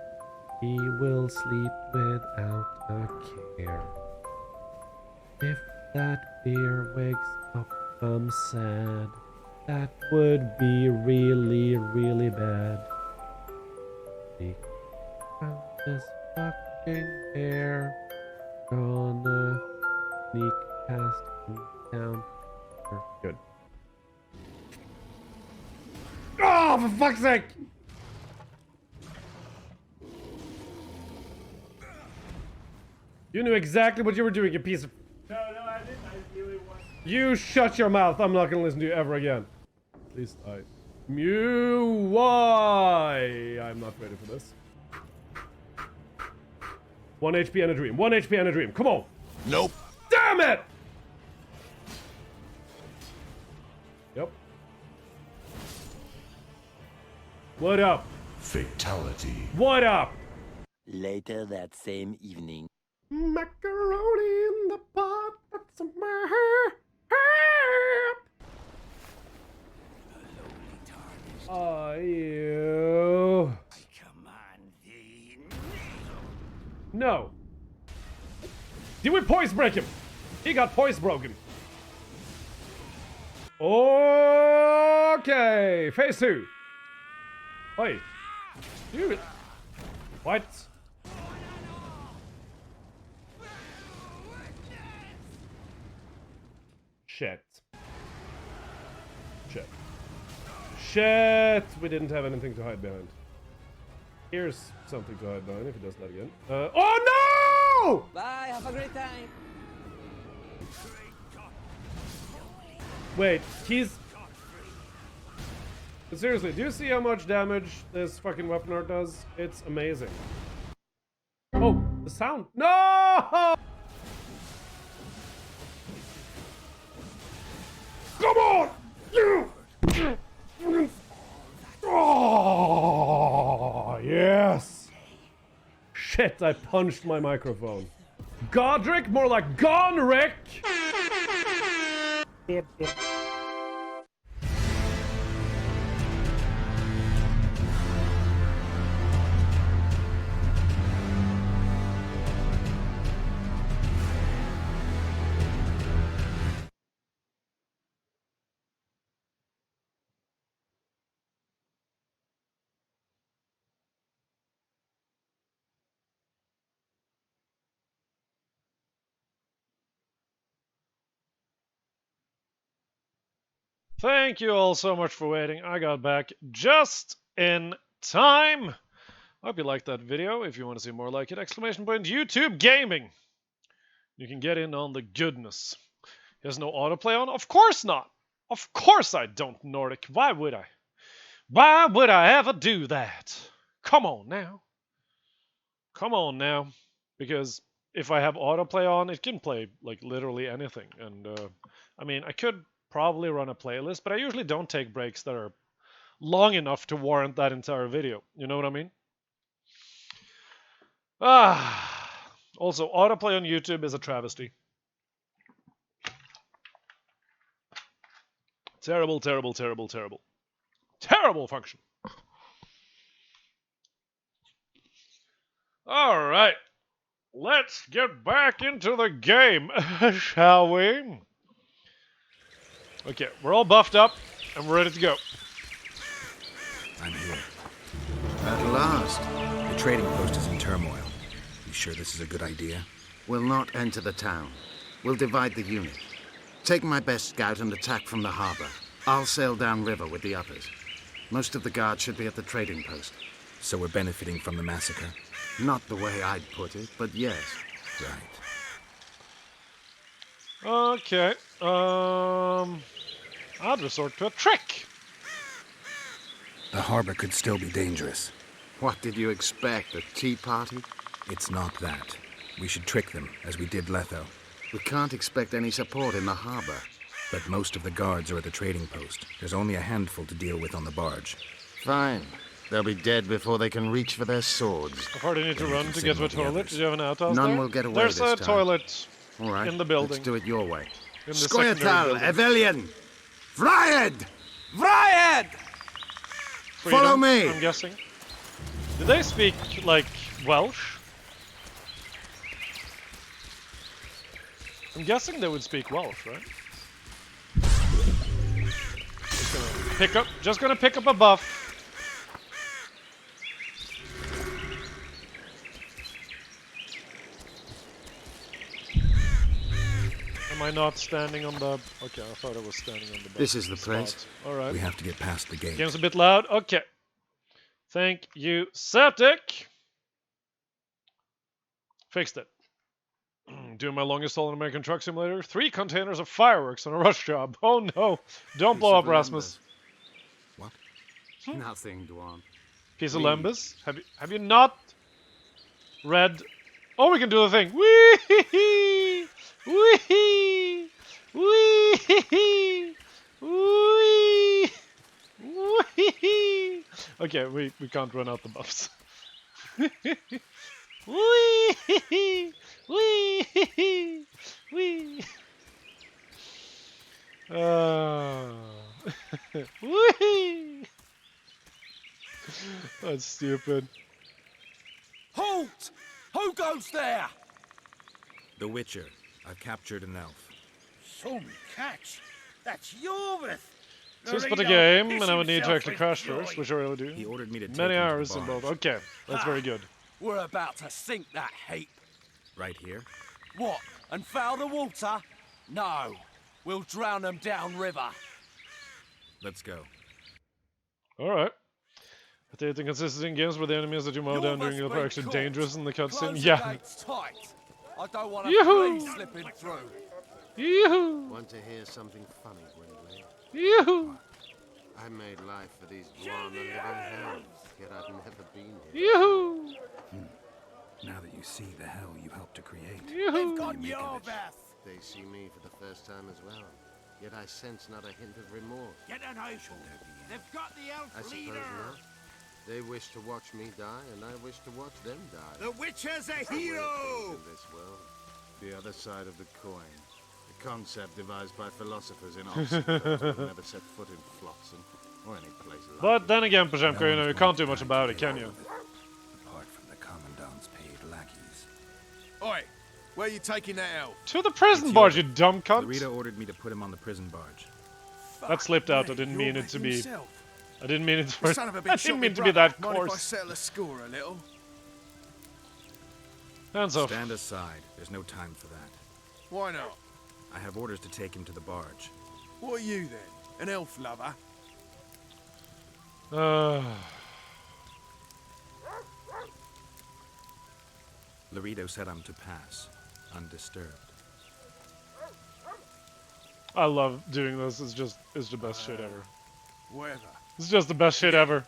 C: He will sleep without a care. If that bear wakes up, I'm sad. That would be really, really bad. Sneak around this fucking bear. Gonna sneak past him down. Good. Oh, for fuck's sake! You knew exactly what you were doing, you piece of...
B: No, I didn't. I really want...
C: You shut your mouth. I'm not gonna listen to you ever again. At least I... Mew, why? I'm not ready for this. 1 HP and a dream. 1 HP and a dream. Come on.
E: Nope.
C: Damn it! Yep. What up?
X: Fatality.
C: What up?
P: Later that same evening.
C: Macaroni in the pot. That's my Oh, you. No. Did we poise break him? He got poise broken. Okay. Phase 2. Oi. Dude. What? Shit. Shit. Shit! We didn't have anything to hide behind. Here's something to hide behind if he does that again. Oh no!
Q: Bye, have a great time.
C: Wait, he's... Seriously, do you see how much damage this fucking weapon art does? It's amazing. Oh, the sound. No! Come on! Oh, yes! Shit, I punched my microphone. Godric? More like Gonrick!
B: Thank you all so much for waiting. I got back just in time. Hope you liked that video. If you want to see more like it, YouTube Gaming. You can get in on the goodness. There's no autoplay on? Of course not. Of course I don't, Nordic. Why would I? Why would I ever do that? Come on now. Come on now. Because if I have autoplay on, it can play like literally anything. And I mean, I could probably run a playlist, but I usually don't take breaks that are long enough to warrant that entire video. You know what I mean? Also, autoplay on YouTube is a travesty. Terrible, terrible, terrible, terrible. Terrible function. All right. Let's get back into the game, shall we? Okay, we're all buffed up, and we're ready to go.
D: I'm here. At last. The trading post is in turmoil. You sure this is a good idea?
S: We'll not enter the town. We'll divide the unit. Take my best scout and attack from the harbor. I'll sail downriver with the others. Most of the guards should be at the trading post.
D: So we're benefiting from the massacre?
S: Not the way I'd put it, but yes.
D: Right.
B: Okay. I'd resort to a trick.
D: The harbor could still be dangerous.
S: What did you expect, a tea party?
D: It's not that. We should trick them, as we did Letho.
S: We can't expect any support in the harbor.
D: But most of the guards are at the trading post. There's only a handful to deal with on the barge.
S: Fine. They'll be dead before they can reach for their swords.
B: How far do you need to run to get to a toilet? Do you have an outhouse
S: None
B: there?
S: will get away
B: There's
S: this
B: a
S: time.
B: toilet
S: All right,
B: in the building.
S: Let's do it your way.
B: In the secondary
S: Skoyatal,
B: building.
S: Evelian! Vryed!
R: Vryed!
B: Freedom,
S: Follow me!
B: I'm guessing. Do they speak, like, Welsh? I'm guessing they would speak Welsh, right? Just gonna pick up a buff. Am I not standing on the... Okay, I thought I was standing on the buff.
S: This is the place.
B: Alright.
D: We have to get past the gate.
B: Game's a bit loud. Okay. Thank you, Septic. Fixed it. Doing my longest haul in American Truck Simulator. 3 containers of fireworks on a rush job. Oh no. Don't blow up, Rasmus.
S: What? Nothing, Dwan.
B: Piece of Lembas. Have you not read... Oh, we can do the thing. Wee-hee-hee! Wee-hee! Wee-hee-hee! Wee! Wee! Okay, we can't run out the buffs. Wee! Wee! Wee! Wee! That's stupid.
R: Halt! Who goes there?
D: The Witcher. I've captured an elf.
J: Some catch. That's Yorvith.
B: Just for the game, and I would need to actually crash first, which I really do.
D: He ordered me to take
B: Many
D: him to the
B: hours in both.
D: barge.
B: Okay, that's very good.
R: We're about to sink that heap.
D: Right here?
R: What? And foul the water? No. We'll drown them downriver.
D: Let's go.
B: Alright. Potato consistency in games where the enemies that you mow down during the are actually
R: caught.
B: dangerous in the
R: Close
B: cutscene.
R: the
B: Yeah.
R: gates tight. I don't want a
B: Yoo-hoo!
R: flea slipping through.
B: Yoo-hoo!
T: Want to hear something funny, Gwendolyn?
B: Yoo-hoo!
T: I made life for these Dwan a living hell, yet I've never been here.
B: Yoo-hoo!
D: Now that you see the hell you helped to create,
B: Yoo-hoo!
D: what do you make of it?
T: They see me for the first time as well, yet I sense not a hint of remorse.
J: Get an eye. They've got the elf
T: I suppose
J: leader.
T: not. They wish to watch me die, and I wish to watch them die.
J: The Witcher's a
T: We're
J: hero.
T: in this world.
S: The other side of the coin. The concept devised by philosophers in Oxford who never set foot in Flotsam or any place like
B: But
S: it.
B: then again, Pajemka, you know, you can't do much about it, can you?
D: Apart from the Commandant's paid lackeys.
J: Oi, where are you taking that elf?
B: To the prison barge, you dumb cunt!
D: Rita ordered me to put him on the prison barge.
B: That slipped out. I didn't mean it to be... I didn't mean it
J: The
B: for...
J: son of a
B: I
J: bitch shot
B: didn't
J: me
B: mean to be
J: brother.
B: that
J: Mind if I
B: coarse.
J: settle the score a little?
B: Hands off.
D: Stand aside. There's no time for that.
J: Why not?
D: I have orders to take him to the barge.
J: What are you then?
E: An elf lover.
D: Laredo said I'm to pass, undisturbed.
B: I love doing this. It's the best shit ever.
E: Whatever.
B: It's just the best shit ever.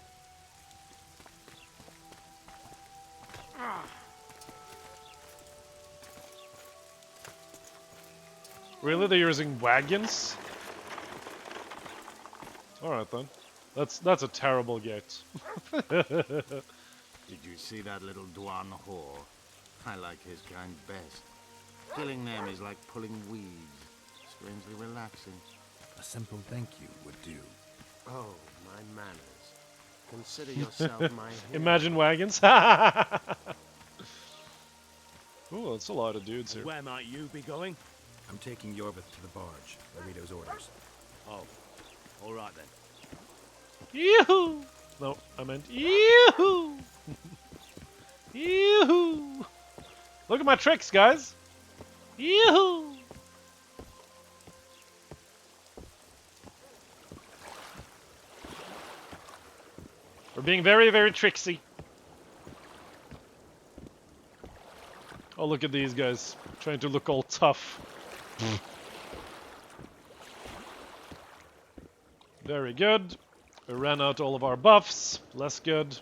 B: Really? They're using wagons? Alright then. That's a terrible gate.
S: Did you see that little Dwan whore? I like his kind best. Killing them is like pulling weeds. Strangely relaxing.
D: A simple thank you would do.
J: Oh, my manners. Consider yourself my hero.
B: Imagine wagons. Ooh, that's a lot of dudes here.
J: Where might you be going?
D: I'm taking Yorvith to the barge. Laredo's orders.
J: Oh, all right then.
B: Yoo-hoo! No, I meant yoo-hoo! Yoo-hoo! Look at my tricks, guys! Yoo-hoo! We're being very, very tricksy. Oh, look at these guys. Trying to look all tough. Very good. We ran out all of our buffs. Less good.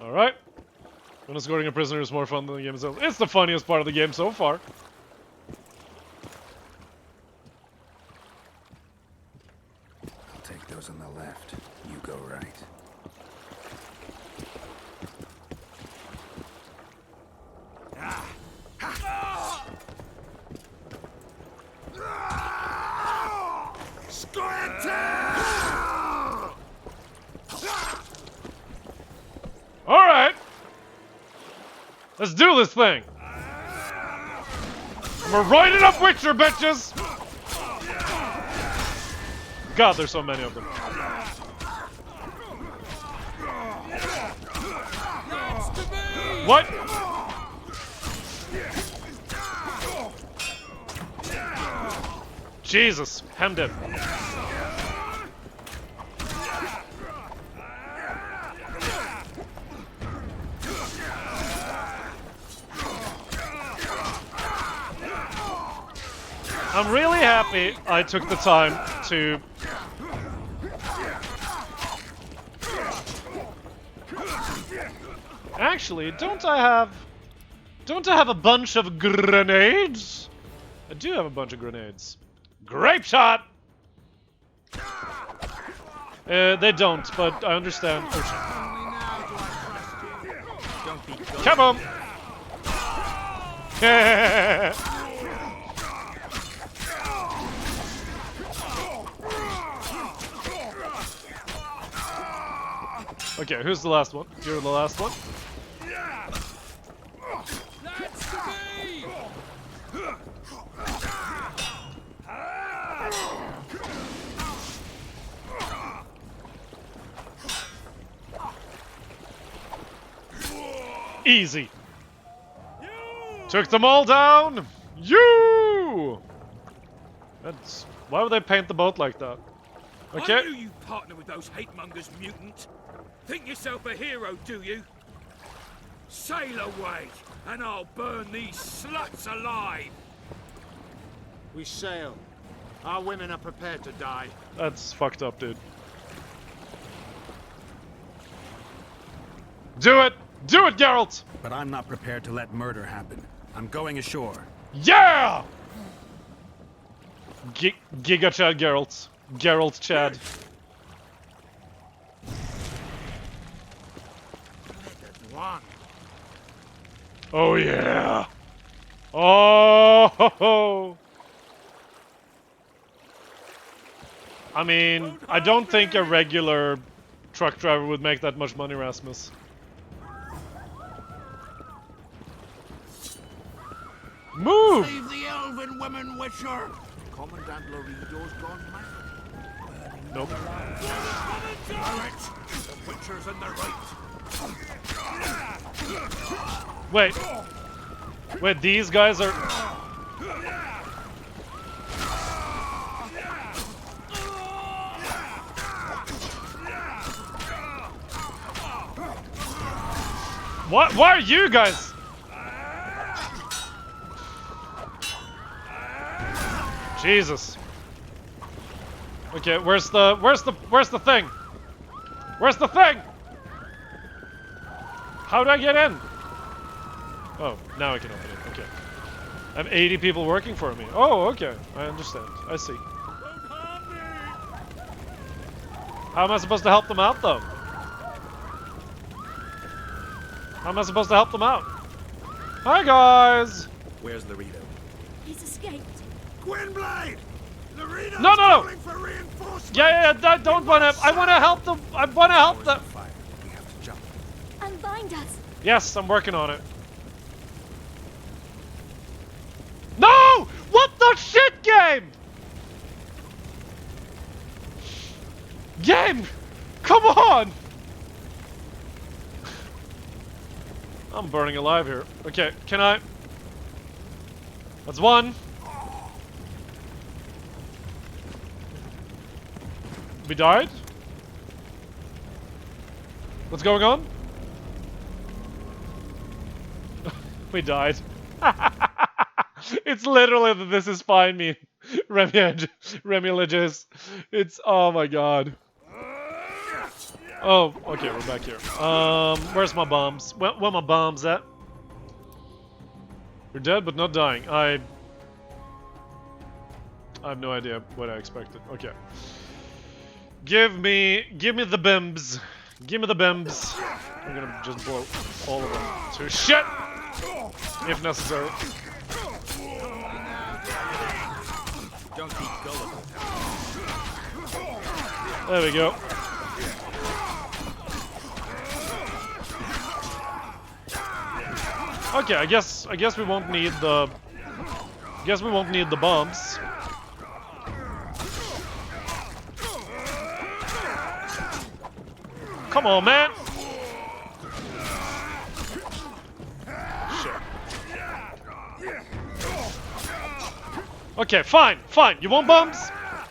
B: Alright. When escorting a prisoner is more fun than the game itself. It's the funniest part of the game so far.
D: I'll take those on the left. You go right.
B: Alright! Let's do this thing! We're riding up Witcher, bitches! God, there's so many of them. What? Jesus, hemmed it. I'm really happy I took the time to... Actually, don't I have a bunch of grenades? I do have a bunch of grenades. Grape shot! They don't, but I understand. Oh, shit. Come on! Okay, who's the last one? You're the last one. Easy. Took them all down. You. That's why would they paint the boat like that? Okay.
K: I knew you partner with those hate-mongers, mutant. Think yourself a hero, do you? Sail away, and I'll burn these sluts alive.
S: We sail. Our women are prepared to die.
B: That's fucked up, dude. Do it! Do it, Geralt!
D: But I'm not prepared to let murder happen. I'm going ashore.
B: Yeah! Giga Chad Geralt. Geralt Chad. Oh yeah! Oh! Ho, ho. I mean, I don't think a regular truck driver would make that much money, Rasmus. Move!
A: Save the elven women, Witcher! Commandant Laredo's gone mad.
B: Nope.
A: Alright, the Witcher's in the right.
B: Wait. Wait, these guys are... What? Why are you guys? Jesus. Okay, where's the thing? Where's the thing? How do I get in? Oh, now I can open it. Okay. I have 80 people working for me. Oh, okay. I understand. I see. How am I supposed to help them out, though? How am I supposed to help them out? Hi, guys!
L: Where's Laredo?
M: He's escaped.
A: Gwynblade! Laredo's
B: No!
A: calling for reinforcements!
B: Yeah, don't wanna... I wanna help them! I wanna help them!
D: We have to jump.
M: Unbind us.
B: Yes, I'm working on it. No! What the shit, game? Game! Come on! I'm burning alive here. Okay, can I... That's one. We died? What's going on? We died. It's literally the "this is fine" meme. Remilages. It's, oh my god. Oh, okay, we're back here. Where's my bombs? Where my bombs at? You're dead, but not dying. I have no idea what I expected. Okay. Give me the bimbs. Give me the bimbs. I'm gonna just blow all of them to shit, if necessary.
J: Don't be gullible.
B: There we go. Okay, I guess we won't need the bombs. Come on, man. Shit. Okay, fine. You want bombs?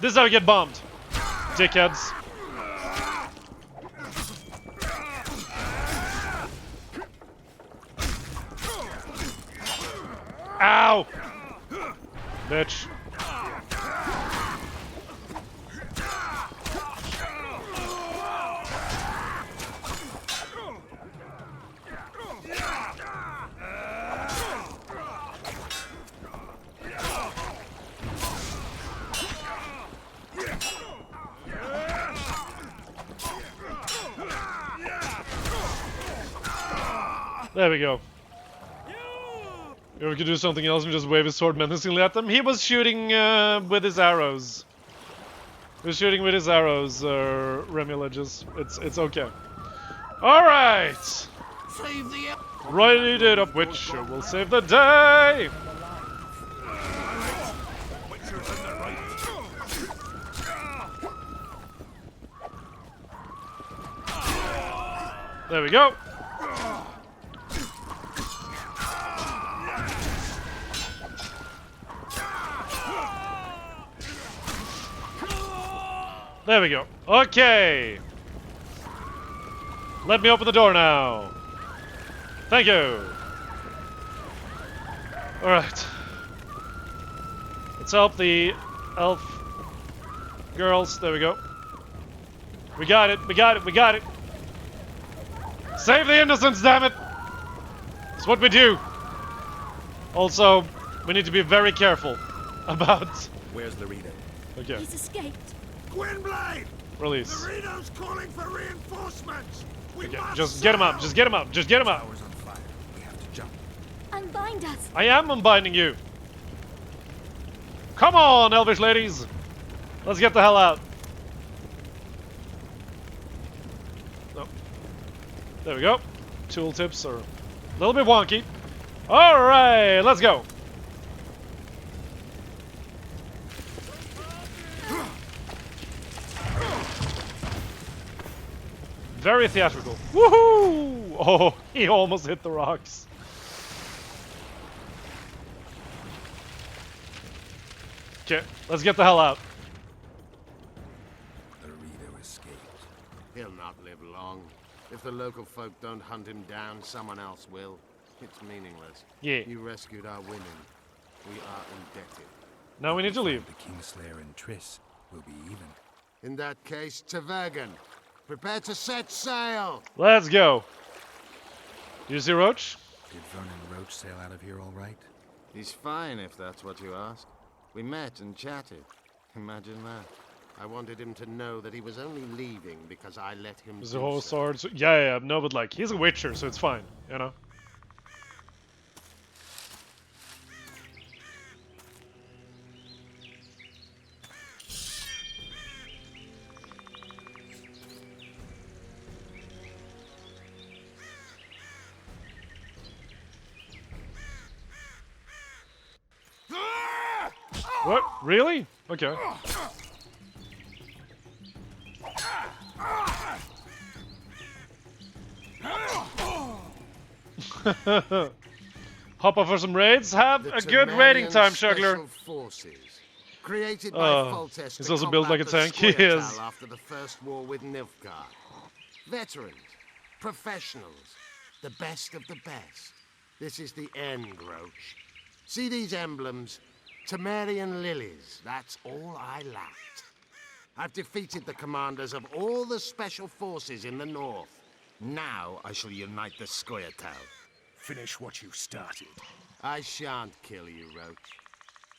B: This is how you get bombed, dickheads. Ow! Bitch. There we go. Or we could do something else and just wave his sword menacingly at them. He was shooting with his arrows. He was shooting with his arrows, Remilages. It's okay. Alright!
A: Save the...
B: Righty did up Witcher will save the day! There we go. There we go. Okay. Let me open the door now. Thank you. Alright. Let's help the elf girls. There we go. We got it. We got it. We got it. Save the innocents, damn it. It's what we do. Also, we need to be very careful about...
L: Where's Laredo?
B: Okay.
M: He's escaped.
A: Gwynblade!
B: Release.
A: Laredo's calling for reinforcements! We
B: Okay,
A: must
B: just get him up. Just get him up. Just get him up.
D: Tower's on fire. We have to jump.
M: Unbind us.
B: I am unbinding you. Come on, elvish ladies. Let's get the hell out. Oh. There we go. Tooltips are a little bit wonky. Alright, let's go. Very theatrical. Woohoo! Oh, he almost hit the rocks. Okay, let's get the hell out.
D: Laredo escaped.
J: He'll not live long.
S: If the local folk don't hunt him down, someone else will. It's meaningless.
B: Yeah.
S: You rescued our women. We are indebted.
B: Now we need to leave.
D: The Kingslayer and Triss will be even.
S: In that case, Tvergan, prepare to set sail!
B: Let's go. You see Roach?
D: Did Vernon Roach sail out of here all right?
S: He's fine, if that's what you ask. We met and chatted. Imagine that. I wanted him to know that he was only leaving because I let him
B: There's
S: do
B: a whole
S: so.
B: sword. Yeah, no, but like, he's a Witcher, so it's fine, you know? What? Really? Okay. Hop over some raids? Have a good raiding time, Shuggler.
S: Forces, created by Foltest
B: he's
S: to
B: also built like a
S: combat the
B: tank. He is.
S: Squirtle after the first war with Nilfgaard. Veterans, professionals, the best of the best. This is the end, Roach. See these emblems? Temerian lilies, that's all I lacked. I've defeated the commanders of all the special forces in the north. Now I shall unite the Scoia'tael.
T: Finish what you started.
S: I shan't kill you, Roach.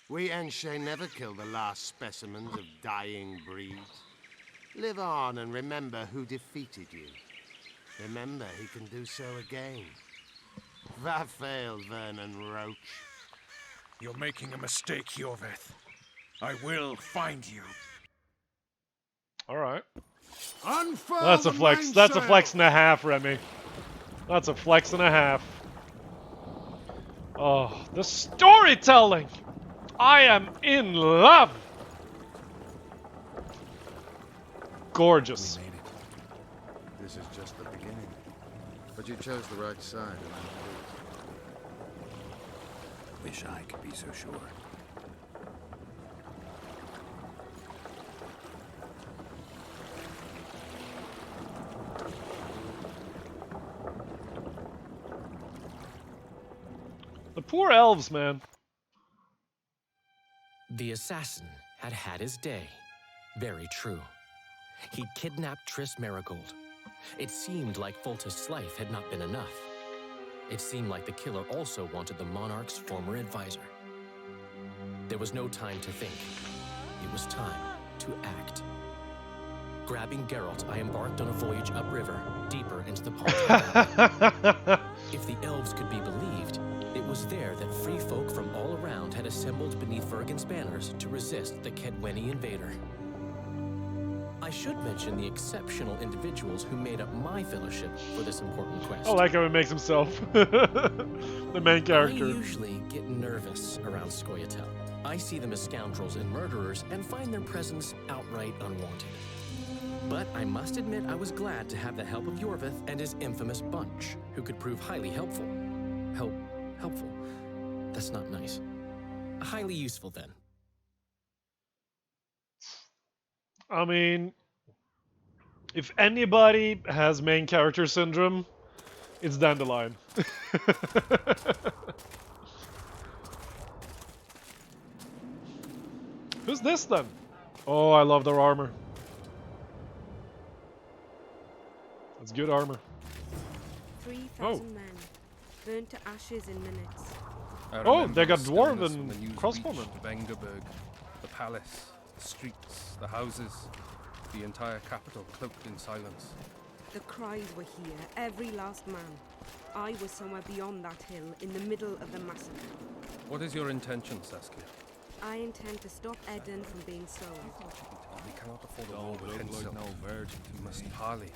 S: We Enshe never kill the last specimens of dying breeds. Live on and remember who defeated you. Remember he can do so again. Va failed, Vernon Roach.
T: You're making a mistake, Yorveth. I will find you.
B: Alright.
S: Unfurl
B: That's a
S: the
B: flex. That's a
S: mainsail!
B: flex and a half, Remy. That's a flex and a half. Oh, the storytelling! I am in love! Gorgeous.
S: We made it. This is just the beginning. But you chose the right side, and I'm pleased.
D: Wish I could be so sure.
B: The poor elves, man.
I: The assassin had had his day. Very true. He'd kidnapped Triss Merigold. It seemed like Foltest's life had not been enough. It seemed like the killer also wanted the monarch's former advisor. There was no time to think. It was time to act. Grabbing Geralt, I embarked on a voyage upriver, deeper into the Paltine. If the elves could be believed, it was there that free folk from all around had assembled beneath Vergen's banners to resist the Kedweni invader. I should mention the exceptional individuals who made up my fellowship for this important quest.
B: I like how he makes himself the main character.
I: I usually get nervous around Scoia'tael. I see them as scoundrels and murderers and find their presence outright unwanted. But I must admit I was glad to have the help of Yorveth and his infamous bunch, who could prove highly helpful. Helpful? That's not nice. Highly useful, then.
B: I mean, if anybody has main character syndrome, it's Dandelion. Who's this then? Oh, I love their armor. That's good armor.
Q: 3,000 men, burned to ashes in minutes.
B: Oh, they got dwarven crossbowmen.
U: Vengerberg, the palace, the streets, the houses, the entire capital cloaked in silence.
Q: The cries were here, every last man. I was somewhere beyond that hill, in the middle of the massacre.
U: What is your intention, Saskia?
Q: I intend to stop Eden from being sold.
U: We cannot afford a war with Henselt. No virgin. We must parley.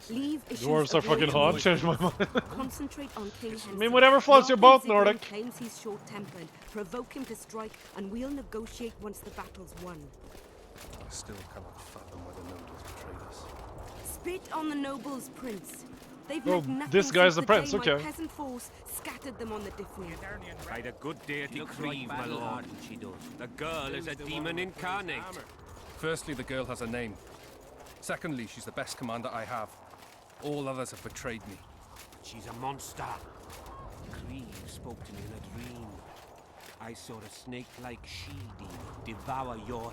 Q: Leave issues
B: Dwarves are fucking hot. Change my mind.
Q: Concentrate on King Henselt.
B: I mean, whatever floats your boat, Nordic.
Q: Claims he's short-tempered. Provoke him to strike, and we'll negotiate once the battle's won.
U: I still cannot fathom why the nobles betrayed us.
Q: Spit on the nobles, Prince. They've
B: Oh,
Q: meant nothing
B: this guy's
Q: since
B: the prince,
Q: day
B: okay.
Q: My peasant force scattered them on the Diffney.
J: I'd a good dare to grieve, my lord. She does. The girl is a demon incarnate.
U: Firstly, the girl has a name. Secondly, she's the best commander I have. All others have betrayed me.
J: She's a monster. Krieg spoke to me in a dream. I saw a snake like she-demon devour your...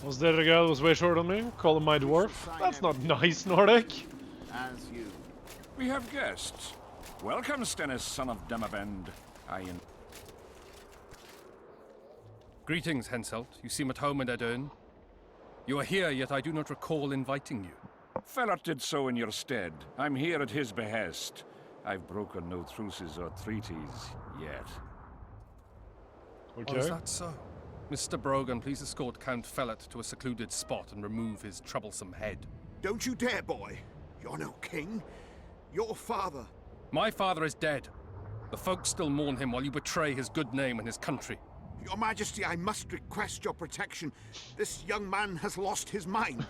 B: Was there a guy who was way shorter than me? Call him my dwarf? That's not nice, Nordic.
F: As you.
H: We have guests. Welcome, Stennis, son of Demavend.
U: Greetings, Henselt. You seem at home in Edern. You are here, yet I do not recall inviting you.
H: Felot did so in your stead. I'm here at his behest. I've broken no truces or treaties yet.
U: Oh, is that so? Mr. Brogan, please escort Count Felot to a secluded spot and remove his troublesome head.
A: Don't you dare, boy. You're no king. Your father.
U: My father is dead. The folk still mourn him while you betray his good name and his country.
A: Your Majesty, I must request your protection. This young man has lost his mind.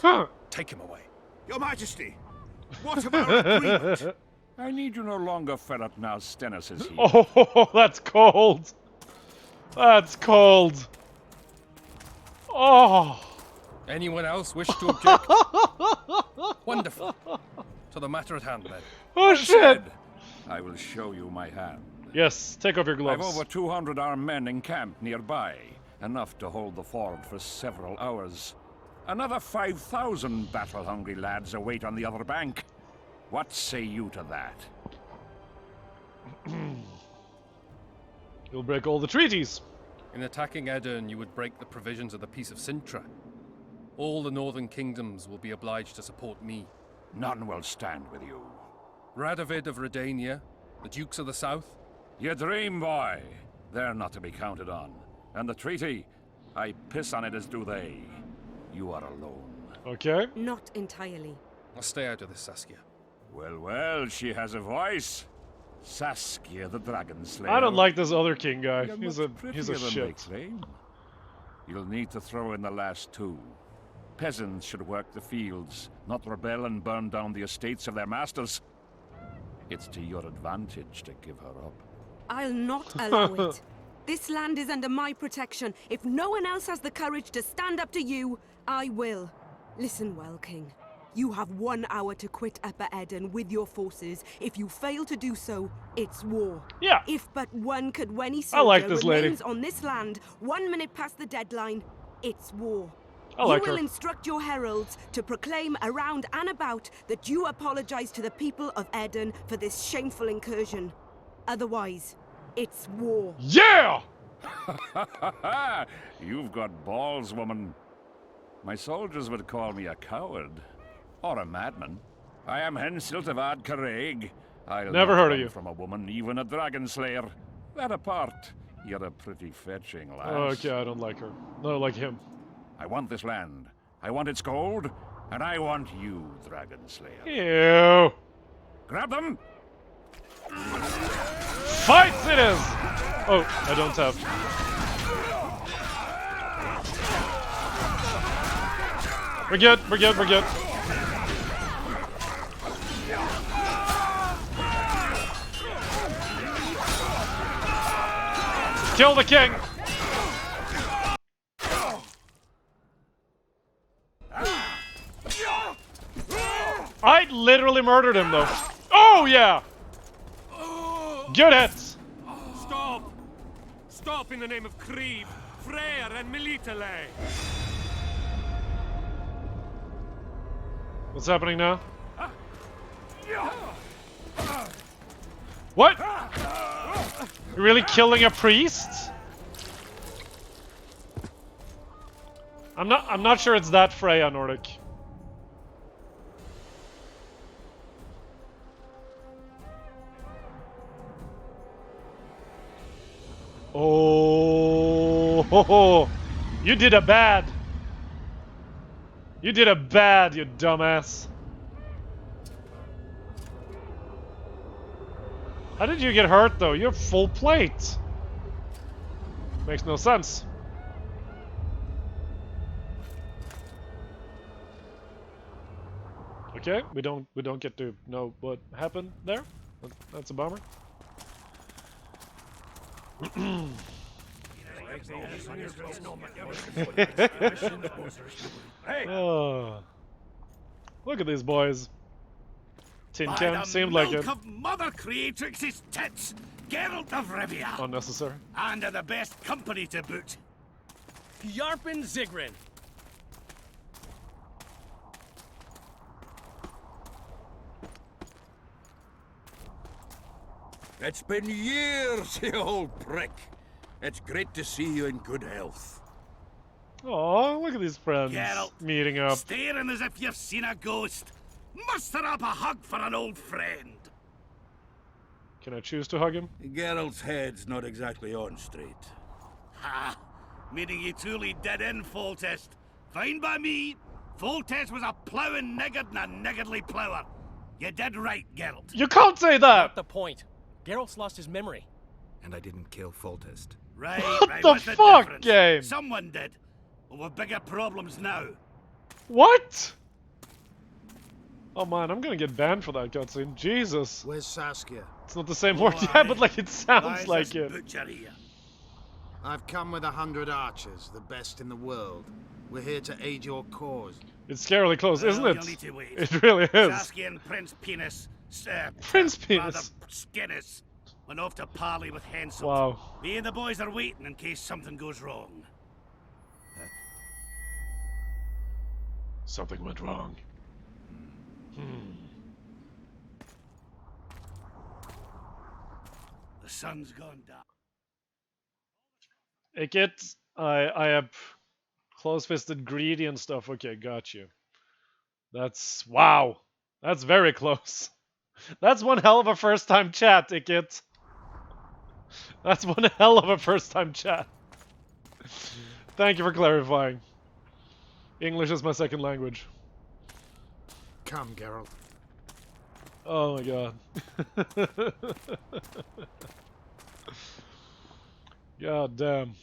U: Take him away.
A: Your Majesty, what of our agreement?
H: I need you no longer, Felot, now Stennis is here.
B: Oh, that's cold. That's cold. Oh.
U: Anyone else wish to object? Wonderful. To the matter at hand, then.
B: Oh, shit!
H: I will show you my hand.
B: Yes, take off your gloves.
H: I've over 200 armed men encamped nearby, enough to hold the ford for several hours. Another 5,000 battle-hungry lads await on the other bank. What say you to that?
B: You'll break all the treaties.
U: In attacking Edern, you would break the provisions of the Peace of Sintra. All the northern kingdoms will be obliged to support me.
H: None will stand with you.
U: Radovid of Redania, the Dukes of the South.
H: You dream, boy. They're not to be counted on. And the treaty, I piss on it as do they. You are alone.
B: Okay.
Q: Not entirely.
U: I'll stay out of this, Saskia.
H: Well, well, she has a voice. Saskia the Dragon Slayer.
B: I don't like this other king guy.
H: You're
B: He's
H: much
B: a
H: prettier than they
B: shit.
H: claim. You'll need to throw in the last two. Peasants should work the fields, not rebel and burn down the estates of their masters. It's to your advantage to give her up.
Q: I'll not allow it. This land is under my protection. If no one else has the courage to stand up to you, I will. Listen well, King. You have 1 hour to quit Upper Edern with your forces. If you fail to do so, it's war.
B: Yeah.
Q: If but one Cadweni
B: I like
Q: soldier
B: this lady.
Q: remains on this land 1 minute past the deadline, it's war.
B: I like
Q: you will
B: her.
Q: instruct your heralds to proclaim around and about that you apologize to the people of Edern for this shameful incursion. Otherwise, it's war.
B: Yeah!
H: You've got balls, woman. My soldiers would call me a coward. Or a madman. I am Henselt of Ad Caraig. I'll
B: Never
H: not
B: heard of
H: run
B: you.
H: from a woman, even a dragon slayer. That apart, you're a pretty fetching lass.
B: Okay, I don't like her. No, like him.
H: I want this land. I want its gold. And I want you, dragon slayer.
B: Ew.
H: Grab them!
B: Fights it is! Oh, I don't have. We're good, we're good, we're good. Kill the king! I literally murdered him though. Oh yeah! Good hits!
K: Stop! Stop in the name of Krieg, Freyr and Militale!
B: What's happening now? What? You're really killing a priest? I'm not sure it's that Freya, Nordic. Oh, ho, ho. You did a bad. You did a bad, you dumbass. How did you get hurt though? You have full plate. Makes no sense. Okay, we don't get to know what happened there. That's a bummer. Oh. Look at these boys. Tin can seemed like it.
A: Of Mother Creatrix's tits, Geralt of Rivia.
B: Unnecessary.
A: And are the best company to boot.
O: Yarpen Zigrin.
K: It's been years, you old prick. It's great to see you in good health.
B: Oh, look at these friends
A: Geralt,
B: meeting up.
A: staring as if you've seen a ghost. Muster up a hug for an old friend.
B: Can I choose to hug him?
K: Geralt's head's not exactly on straight.
A: Ha! Meaning you truly did in, Foltest. Fine by me. Foltest was a ploughing niggard and a niggardly plougher. You did right, Geralt.
B: You can't say that!
O: Not the point. Geralt's lost his memory.
D: And I didn't kill Foltest.
A: Right,
B: What
A: right.
B: the
A: What's
B: fuck,
A: difference?
B: game?
A: Someone did. Well, we've bigger problems now.
B: What? Oh man, I'm gonna get banned for that cutscene. Jesus.
S: Where's Saskia?
B: It's not the same word, yeah, but like it sounds like it.
A: Butcher here.
S: I've come with 100 archers, the best in the world. We're here to aid your cause.
B: It's scarily close, isn't
A: Well,
B: it?
A: you'll need to wait.
B: It really is.
A: Saskia and Prince Penis,
B: Prince Penis.
A: rather Skinnis, went off to parley with Hansel.
B: Wow.
A: Me and the boys are waiting in case something goes wrong.
B: Something went wrong.
A: The sun's gone down.
B: It gets. I have close-fisted, greedy and stuff. Okay, got you. That's wow. That's very close. That's one hell of a first-time chat, Ickit. That's one hell of a first-time chat. Thank you for clarifying. English is my second language.
S: Come, Geralt.
B: Oh my god. God damn.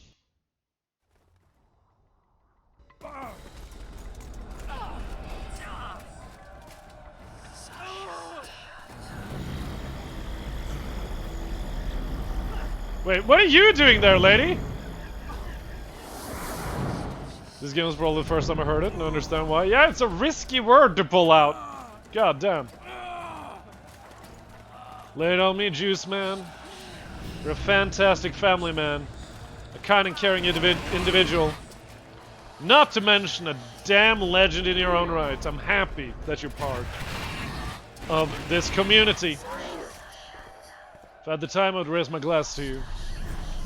B: Wait, what are you doing there, lady? This game was probably the first time I heard it, and I understand why. Yeah, it's a risky word to pull out. God damn. Lay it on me, Juice Man. You're a fantastic family man. A kind and caring individual. Not to mention a damn legend in your own right. I'm happy that you're part of this community. If I had the time, I would raise my glass to you.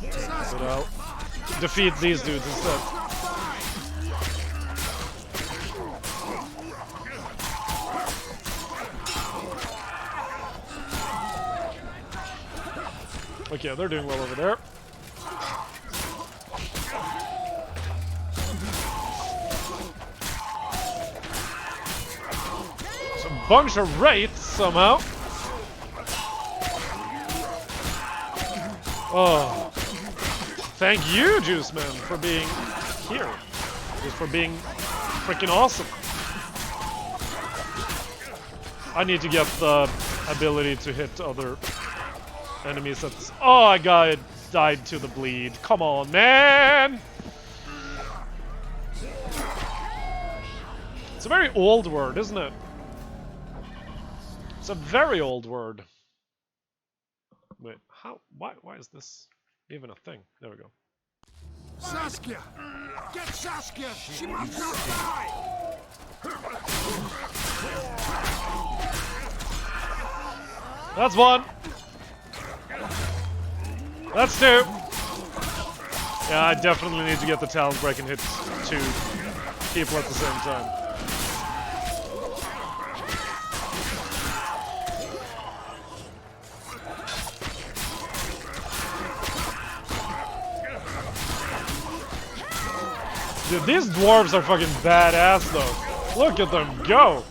B: But I'll defeat these dudes instead. Okay, they're doing well over there. Some bunch of wraiths somehow. Oh. Thank you, Juice Man, for being here. Just for being freaking awesome. I need to get the ability to hit other enemies that's... Oh, I died to the bleed. Come on, man! It's a very old word, isn't it? It's a very old word. Wait, how? Why is this even a thing? There we go.
S: Saskia! Get Saskia! She must not die!
B: That's one. That's two. Yeah, I definitely need to get the talent break and hit 2 people at the same time. Dude, these dwarves are fucking badass though. Look at them go.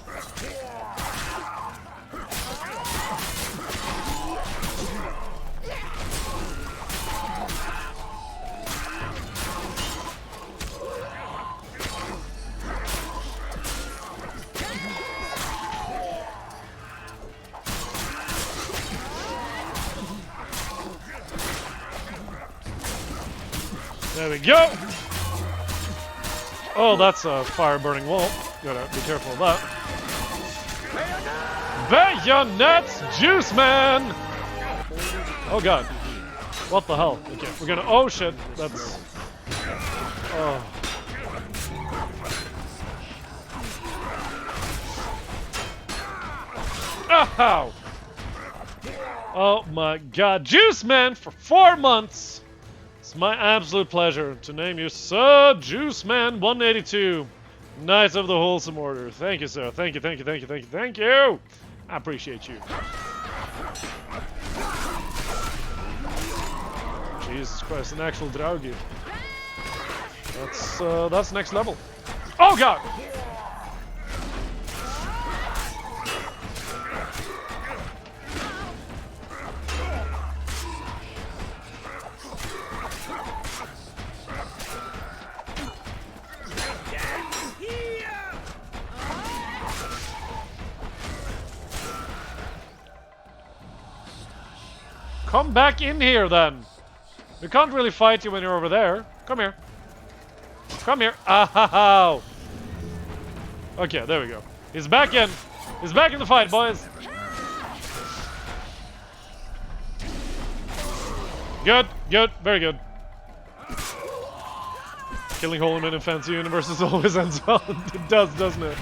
B: There we go. Oh, that's a fire-burning wall. Gotta be careful of that. Bayonets, Juice Man! Oh god. What the hell? Okay, we're gonna... Oh shit, that's... Oh. Ow! Oh my god. Juice Man for 4 months! It's my absolute pleasure to name you Sir Juice Man 182. Knight of the Wholesome Order. Thank you, sir. Thank you, thank you, thank you, thank you, thank you! I appreciate you. Jesus Christ, an actual Draugi. That's next level. Oh god! Come back in here, then. We can't really fight you when you're over there. Come here. Come here. Ow! Okay, there we go. He's back in. He's back in the fight, boys. Good, good, very good. Killing Hollow in Fantasy Universes always ends well. It does, doesn't it?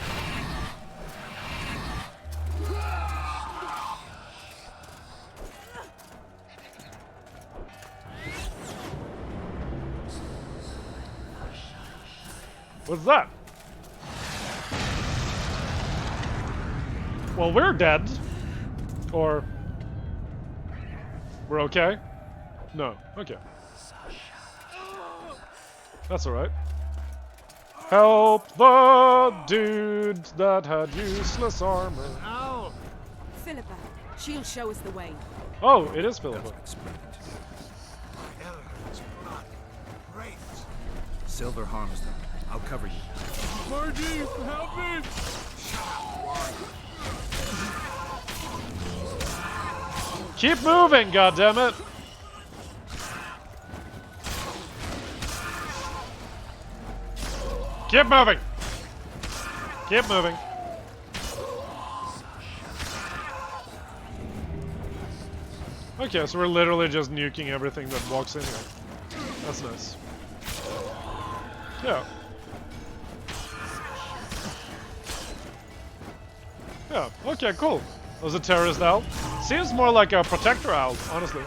B: What's that? Well, we're dead. Or... we're okay? No. Okay. That's alright. Help the dude that had useless armor.
Q: Ow! Philippa, she'll show us the way.
B: Oh, it is Philippa.
D: Silver harms them. I'll cover you.
K: Margie, help me!
B: Keep moving, goddammit! Keep moving! Keep moving. Okay, so we're literally just nuking everything that walks in here. That's nice. Yeah. Yeah, okay, cool. That was a terrorist owl. Seems more like a protector owl, honestly.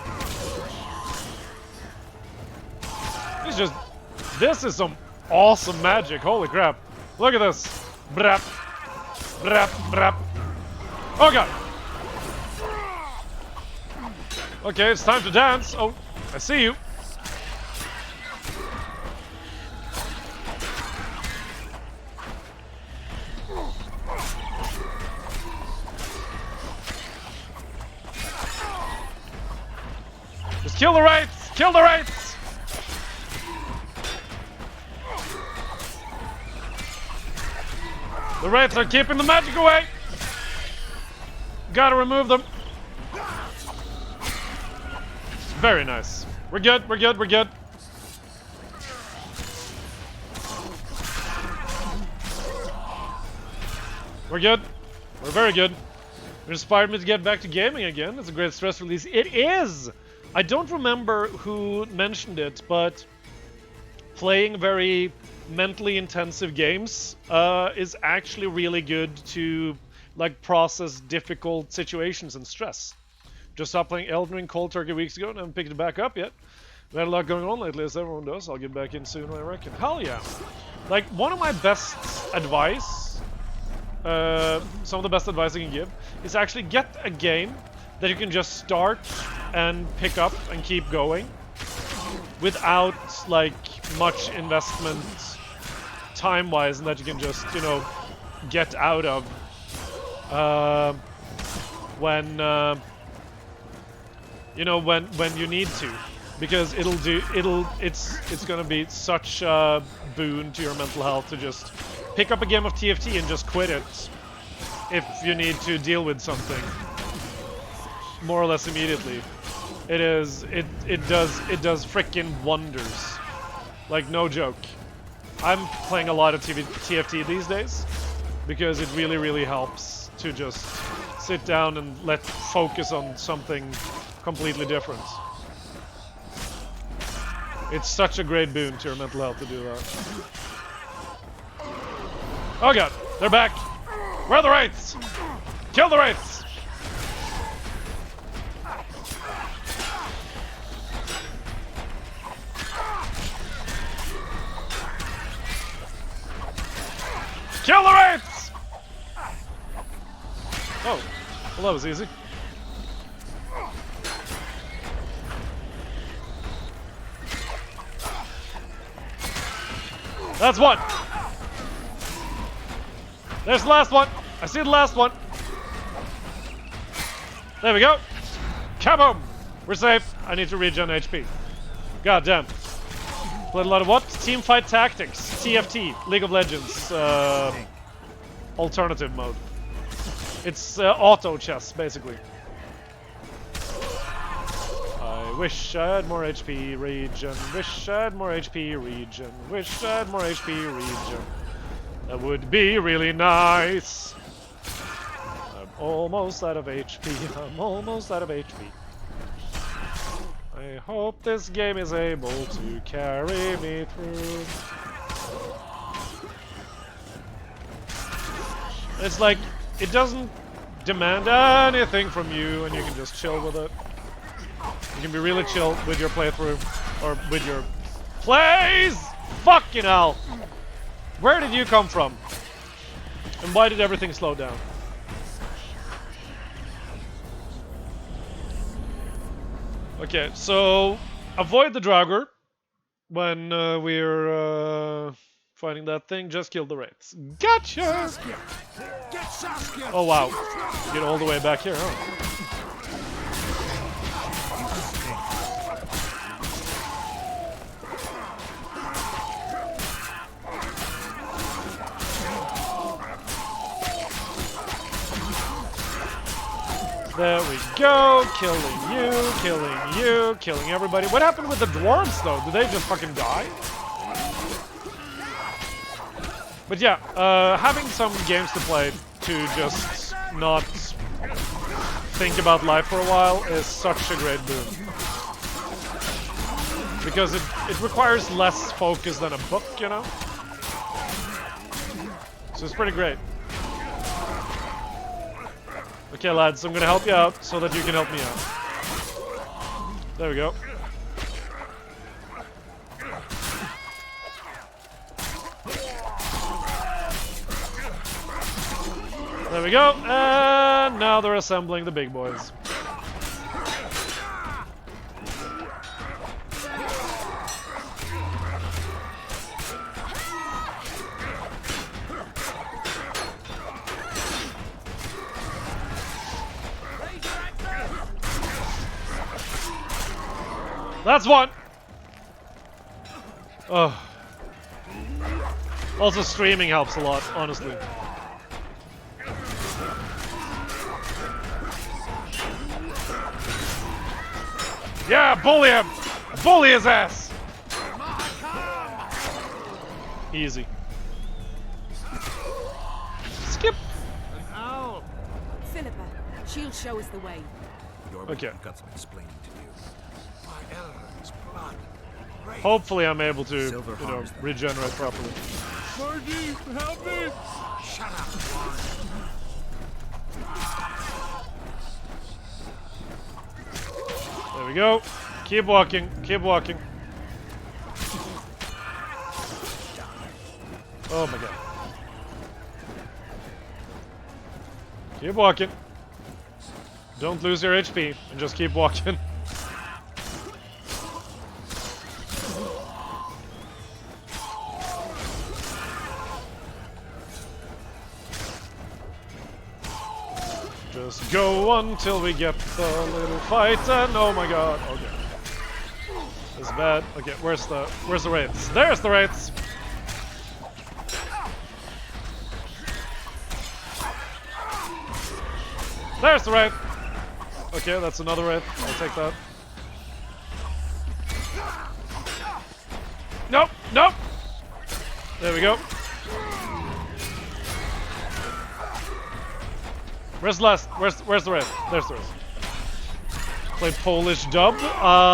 B: It's just... this is some awesome magic, holy crap. Look at this. Brap. Brap, brap. Oh god! Okay, it's time to dance. Oh, I see you. Just kill the wraiths! Kill the wraiths! The wraiths are keeping the magic away! Gotta remove them. Very nice. We're good, we're good, we're good. We're good. We're very good. It inspired me to get back to gaming again. It's a great stress release. It is! I don't remember who mentioned it, but playing very mentally intensive games is actually really good to like process difficult situations and stress. Just stopped playing Elden Ring cold turkey weeks ago and haven't picked it back up yet. We had a lot going on lately, as everyone does. I'll get back in soon, I reckon. Hell yeah! Like, one of my best advice, some of the best advice I can give, is actually get a game that you can just start and pick up and keep going without, like, much investment time-wise, and that you can just, you know, get out of you know, when you need to, because it's gonna be such a boon to your mental health to just pick up a game of TFT and just quit it if you need to deal with something more or less immediately. It does frickin' wonders. Like, no joke. I'm playing a lot of TFT these days because it really, really helps to just sit down and focus on something completely different. It's such a great boon to your mental health to do that. Oh god, they're back! Where are the wraiths? Kill the wraiths! Kill the wraiths! Oh, well that was easy. That's one! There's the last one! I see the last one! There we go! Kaboom! We're safe. I need to regen HP. God damn. Played a lot of what? Teamfight Tactics. TFT. League of Legends. Alternative mode. It's auto chess, basically. I wish I had more HP regen. Wish I had more HP regen. Wish I had more HP regen. That would be really nice. I'm almost out of HP. I'm almost out of HP. I hope this game is able to carry me through. It's like, it doesn't demand anything from you and you can just chill with it. You can be really chill with your playthrough, or with your plays! Fucking hell! Where did you come from? And why did everything slow down? Okay, so avoid the Draugr when we're fighting that thing. Just kill the wraiths. Gotcha!
S: Saskia! Get Saskia!
B: Oh wow, get all the way back here, huh? There we go, killing you, killing everybody. What happened with the dwarves though? Did they just fucking die? But yeah, having some games to play to just not think about life for a while is such a great boon. Because it requires less focus than a book, you know? So it's pretty great. Okay, lads, I'm gonna help you out so that you can help me out. There we go. There we go, and now they're assembling the big boys. That's one! Oh. Also, streaming helps a lot, honestly. Yeah, bully him! Bully his ass! Easy. Skip!
S: An owl!
Q: Philippa, she'll show us the way.
B: Okay.
D: I've got some explaining to do.
S: My Elrond's blood. Wraith.
B: Hopefully I'm able to, you know, regenerate properly.
S: Margie, help me! Shut up,
B: There we go. Keep walking. Keep walking. Oh my god. Keep walking. Don't lose your HP and just keep walking. Just go until we get the little fight and oh my god. Okay. This is bad. Okay, where's the wraiths? There's the wraiths! There's the wraith! Okay, that's another wraith. I'll take that. Nope! Nope! There we go. Where's the last? Where's the rest? There's the rest. Play Polish dub,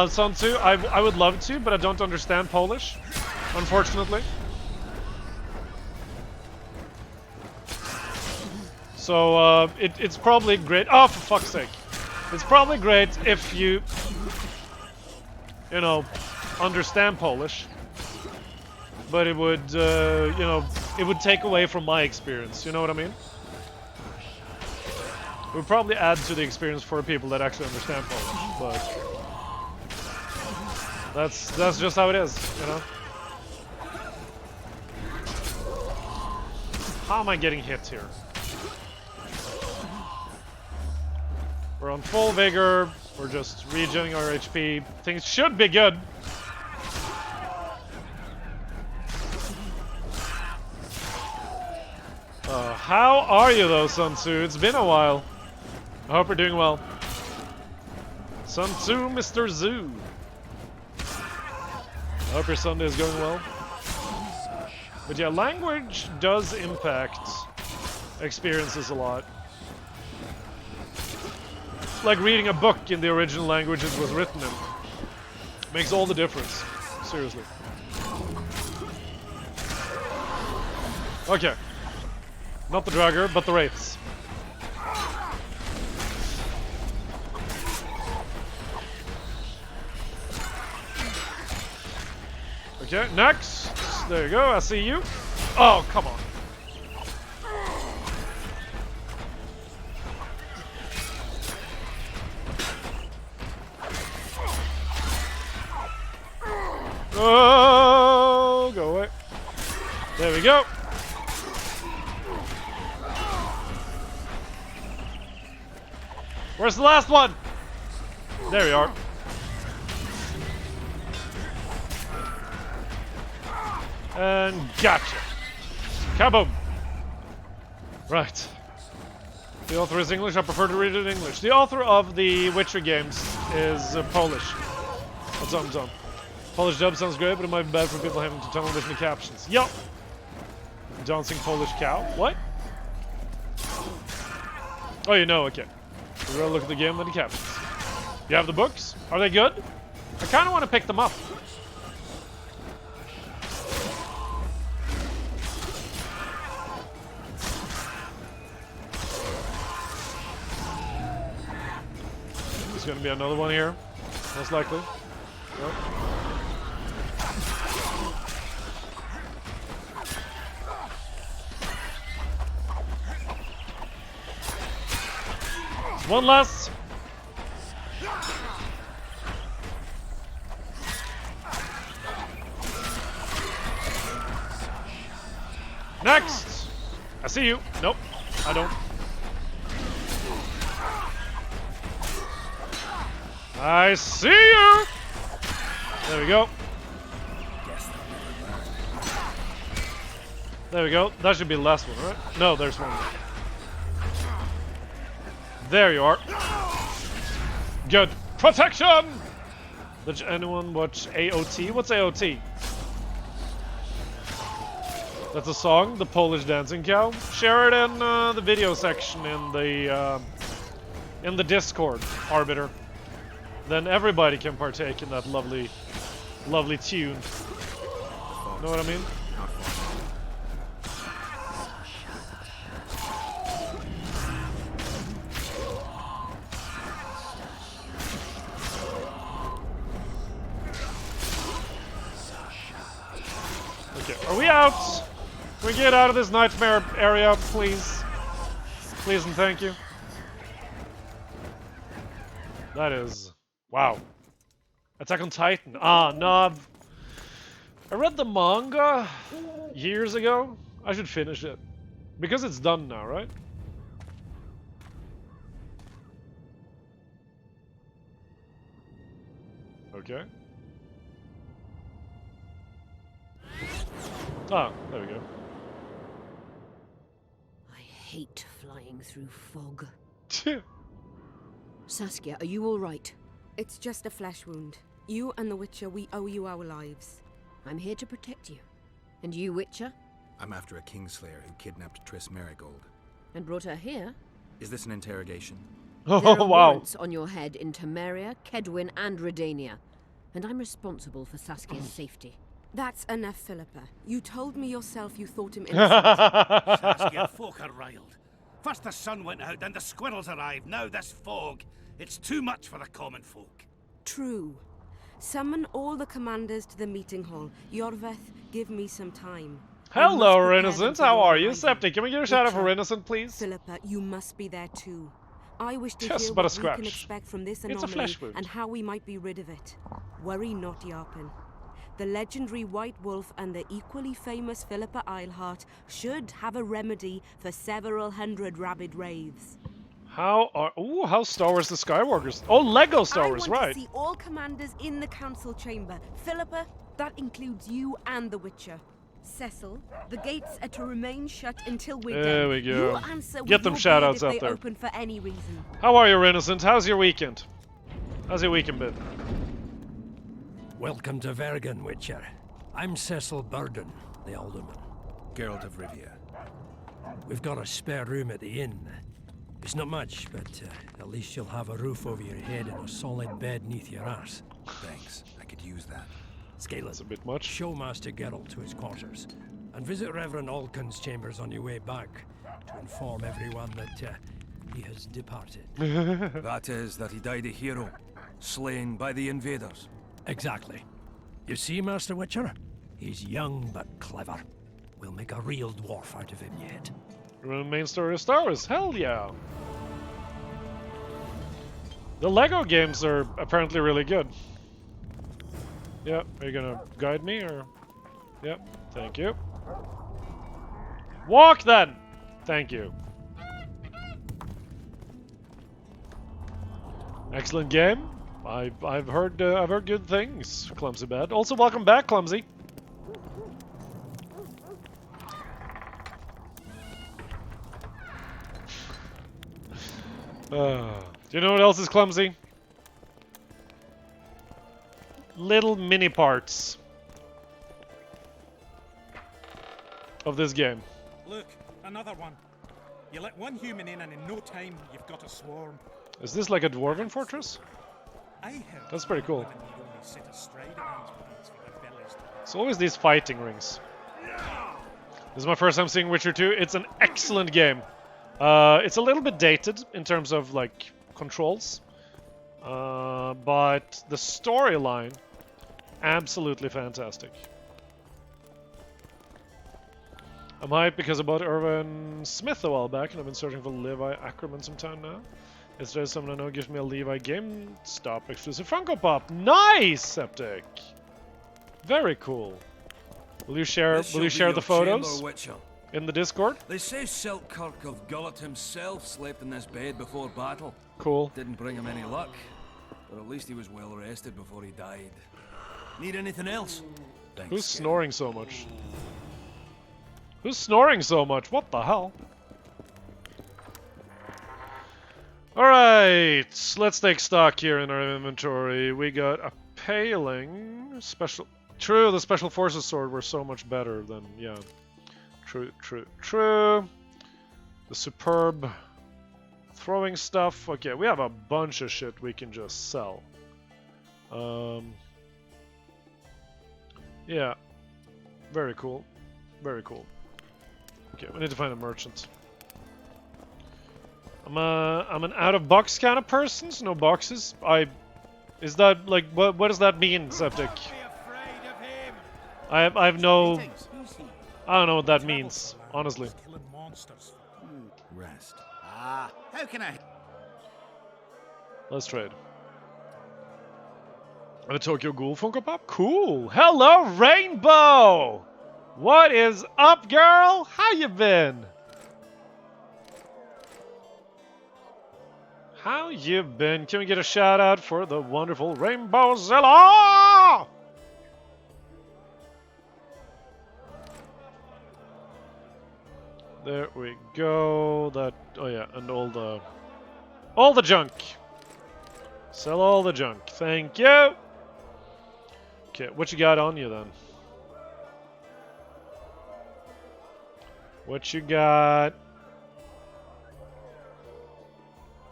B: Sun Tzu. I would love to, but I don't understand Polish, unfortunately. So it's probably great. Oh, for fuck's sake! It's probably great if you know, understand Polish. But it would, you know, it would take away from my experience. You know what I mean? It would probably add to the experience for people that actually understand Polish, but that's just how it is, you know. How am I getting hit here? We're on full vigor. We're just regenerating our HP. Things should be good. How are you though, Sun Tzu? It's been a while. I hope you're doing well. Sun Tzu, Mr. Zoo. I hope your Sunday is going well. But yeah, language does impact experiences a lot. Like reading a book in the original language it was written in. Makes all the difference. Seriously. Okay. Not the Dragger, but the Wraiths. Okay, next. There you go, I see you. Oh, come on. Oh, go away. There we go. Where's the last one? There we are. And gotcha. Kaboom. Right. The author is English. I prefer to read it in English. The author of the Witcher games is Polish. What's up, Tom? Polish dub sounds great, but it might be bad for people having to tunnel vision the captions. Yup. Dancing Polish cow. What? Oh, you know, okay. We're gonna look at the game and the captions. You have the books? Are they good? I kind of want to pick them up. There's gonna be another one here, most likely. Yep. One less. Next. I see you. Nope, I don't. I see you. There we go. There we go. That should be the last one, right? No, there's one more. There you are. Good. Protection! Did anyone watch AOT? What's AOT? That's a song, the Polish Dancing Cow. Share it in the video section in the Discord, Arbiter. Then everybody can partake in that lovely, lovely tune. Know what I mean? Okay, are we out? Can we get out of this nightmare area, please? Please and thank you. That is... wow. Attack on Titan. Ah, no. I read the manga years ago. I should finish it. Because it's done now, right? Okay. Ah, there we go.
Q: I hate flying through fog. Saskia, are you all right? It's just a flesh wound. You and the Witcher, we owe you our lives.
F: I'm here to protect you. And you, Witcher?
D: I'm after a Kingslayer who kidnapped Triss Merigold.
F: And brought her here?
D: Is this an interrogation?
F: There
B: Oh,
F: are
B: wow.
F: warrants on your head in Temeria, Kedwin, and Redania. And I'm responsible for Saskia's safety.
Q: That's enough, Philippa. You told me yourself you thought him innocent.
A: Saskia, folk are riled. First the sun went out, then the squirrels arrived, now this fog. It's too much for the common folk.
Q: True. Summon all the commanders to the meeting hall. Yorveth, give me some time.
B: Hello, Renaissance. How are you? Septic, can we get a shout out for Renaissance, please?
Q: Philippa, you must be there too. I wish to
B: Just
Q: hear
B: but a
Q: what we can
B: scratch.
Q: expect from this
B: It's a
Q: anomaly
B: flesh wound.
Q: and how we might be rid of it. Worry not, Yarpen. The legendary White Wolf and the equally famous Philippa Eilhart should have a remedy for several hundred rabid wraiths.
B: How Star Wars the Skywalkers. Oh, Lego Star Wars,
Q: I want
B: right.
Q: to see all commanders in the council chamber. Philippa, that includes you and the Witcher. Cecil, the gates are to remain shut until we're
B: There
Q: done.
B: we go.
Q: You answer with
B: Get them
Q: your
B: shout-outs
Q: beard
B: out
Q: if they
B: there.
Q: open for any reason.
B: How are you, Renaissance? How's your weekend? How's your weekend been?
O: Welcome to Vergen, Witcher. I'm Cecil Burden, the Alderman.
D: Geralt of Rivia.
O: We've got a spare room at the inn. It's not much, but at least you'll have a roof over your head and a solid bed neath your arse.
D: Thanks, I could use that.
O: Scalen,
B: That's a bit much.
O: Show Master Geralt to his quarters, and visit Reverend Alcon's chambers on your way back to inform everyone that he has departed.
R: That is, that he died a hero, slain by the invaders.
O: Exactly. You see, Master Witcher? He's young but clever. We'll make a real dwarf out of him yet.
B: Main story of Star Wars. Hell yeah. The Lego games are apparently really good. Yeah, are you gonna guide me or? Yep, thank you. Walk then! Thank you. Excellent game. I've heard good things. Clumsy Bad. Also, welcome back, Clumsy. Do you know what else is clumsy? Little mini parts of this game.
G: Look, another one. You let one human in and in no time you've got a swarm.
B: Is this like a dwarven fortress?
G: I heard
B: That's pretty cool.
G: women need only sit astride of these for their bellies to
B: It's always these fighting rings. This is my first time seeing Witcher 2. It's an excellent game. It's a little bit dated in terms of like controls, but the storyline, absolutely fantastic. I'm hyped because I bought Irvin Smith a while back, and I've been searching for Levi Ackerman some time now. Yesterday, someone I know gives me a Levi GameStop exclusive Funko Pop. Nice, Septic. Very cool. Will you share?
R: This
B: Will you
R: shall be
B: share
R: your
B: the photos
R: chamber, Witcher.
B: in the Discord?
R: They say Selkirk of Gullet himself slept in this bed before battle.
B: Cool.
R: Didn't bring him any luck, but at least he was well rested before he died. Need anything else? Thanks,
B: Who's
R: Geralt.
B: snoring so much? Who's snoring so much? What the hell? Alright, let's take stock here in our inventory. We got a paling, special... True, the Special Forces sword were so much better than... Yeah. True. The superb throwing stuff. Okay, we have a bunch of shit we can just sell. Yeah. Very cool. Very cool. Okay, we need to find a merchant. I'm an out-of-box kind of person, so no boxes. Is that, like, what does that mean, Septic? I have no... I don't know what that means, honestly.
D: Rest.
A: Ah, how can I...
B: Let's trade. And a Tokyo Ghoul Funko Pop? Cool! Hello, Rainbow! What is up, girl? How you been? How you been? Can we get a shout out for the wonderful Rainbow Zilla? There we go. That, oh yeah, and all the junk. Sell all the junk. Thank you. Okay, what you got on you then? What you got?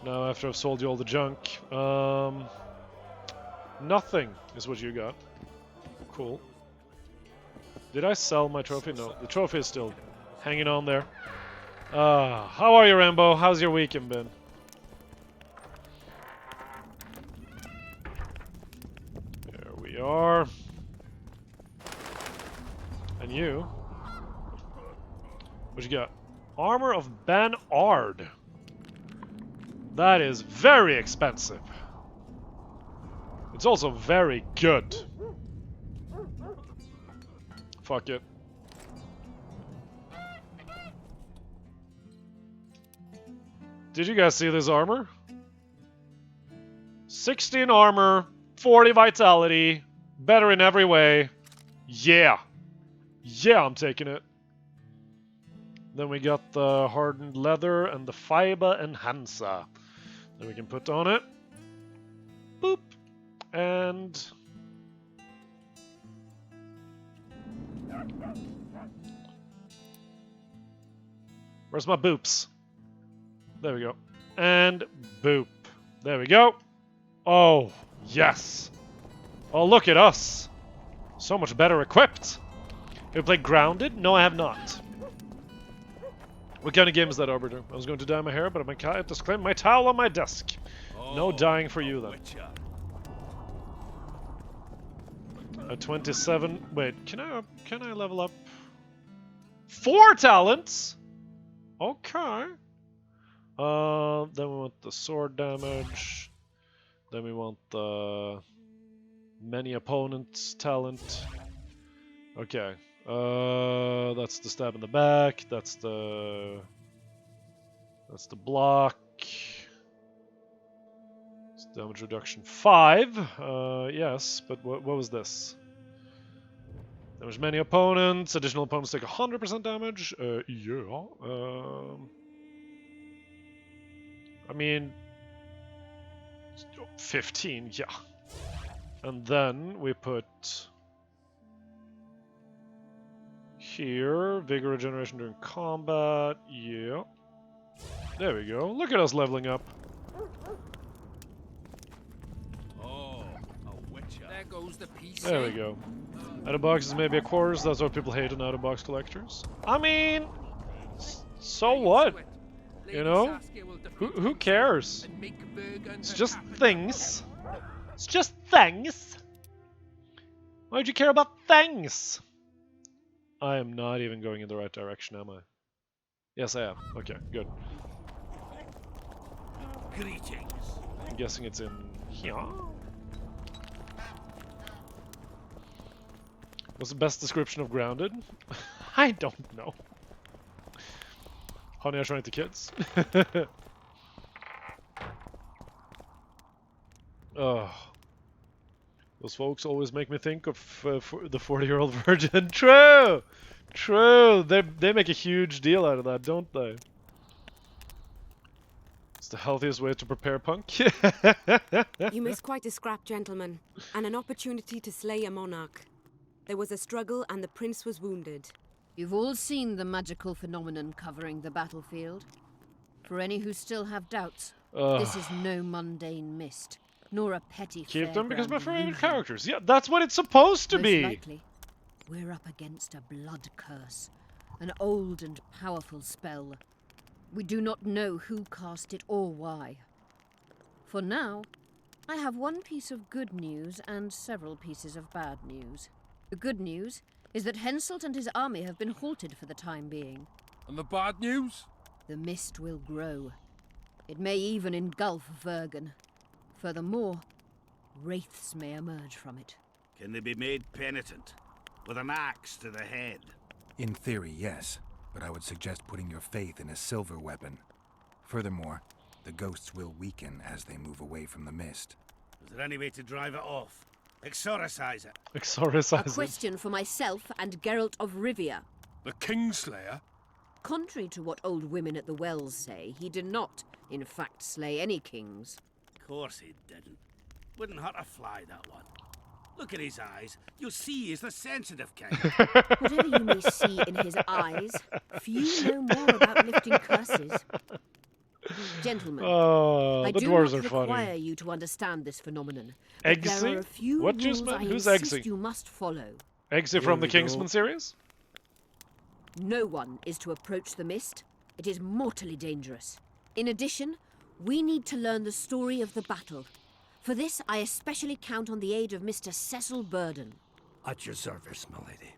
B: Now, after I've sold you all the junk. Nothing is what you got. Cool. Did I sell my trophy? No, the trophy is still hanging on there. How are you, Rambo? How's your weekend been? There we are. And you? What you got? Armor of Ben Ard. That is very expensive. It's also very good. Fuck it. Did you guys see this armor? 16 armor, 40 vitality, better in every way. Yeah. Yeah, I'm taking it. Then we got the hardened leather and the fiber enhancer. Then we can put on it. Boop. And... where's my boops? There we go. And boop. There we go. Oh, yes. Oh, look at us. So much better equipped. Have you played Grounded? No, I have not. What kind of game is that, Arbiter? I was going to dye my hair, but I just claimed my towel on my desk. No dyeing for you, then. At 27... Wait, can I level up? 4 talents? Okay. Then we want the sword damage. Then we want the many opponents talent. Okay. That's the stab in the back. That's the block. It's damage reduction 5. Yes, but what was this? Damage many opponents. Additional opponents take 100% damage. Yeah. I mean, 15. Yeah. And then we put here vigor regeneration during combat. Yeah. There we go. Look at us leveling up.
J: There goes the PC.
B: There we go. Out of boxes maybe a quarters. That's what people hate in out of box collectors. I mean, so what? You know? Who cares? It's just things. It's just things. Why'd you care about things? I am not even going in the right direction, am I? Yes, I am. Okay, good.
A: Greetings.
B: I'm guessing it's in here. What's the best description of Grounded? I don't know. Honey, I Shrunk the Kids. Oh, those folks always make me think of the 40-year-old virgin. True, true. They make a huge deal out of that, don't they? It's the healthiest way to prepare punk.
Q: You missed quite a scrap, gentlemen, and an opportunity to slay a monarch. There was a struggle and the prince was wounded.
F: You've all seen the magical phenomenon covering the battlefield. For any who still have doubts, this is no mundane mist, nor a petty
B: Keep them because my favorite
F: illusion.
B: characters. Yeah, that's what it's supposed to
F: Most
B: be.
F: likely, we're up against a blood curse, an old and powerful spell. We do not know who cast it or why. For now, I have one piece of good news and several pieces of bad news. The good news is that Henselt and his army have been halted for the time being.
K: And the bad news?
F: The mist will grow. It may even engulf Vergen. Furthermore, wraiths may emerge from it.
A: Can they be made penitent? With an axe to the head?
D: In theory, yes. But I would suggest putting your faith in a silver weapon. Furthermore, the ghosts will weaken as they move away from the mist.
A: Is there any way to drive it off? Exorcise it.
B: Exorcise
F: A question for myself and Geralt of Rivia.
K: The Kingslayer?
F: Contrary to what old women at the wells say, he did not, in fact, slay any kings.
A: Of course he didn't. Wouldn't hurt a fly, that one. Look at his eyes. You'll see he's the sensitive kind.
F: Whatever you may see in his eyes, few know more about lifting curses. Gentlemen,
B: Oh,
F: I
B: the
F: do
B: dwarves
F: not
B: are funny.
F: require you to understand this phenomenon. But there
B: Eggsy?
F: are a few
B: What
F: rules
B: juice man?
F: I
B: Who's
F: insist
B: Eggsy?
F: you must follow.
B: Eggsy from the Kingsman series?
F: No one is to approach the mist. It is mortally dangerous. In addition, we need to learn the story of the battle. For this, I especially count on the aid of Mr. Cecil Burden.
O: At your service, my lady.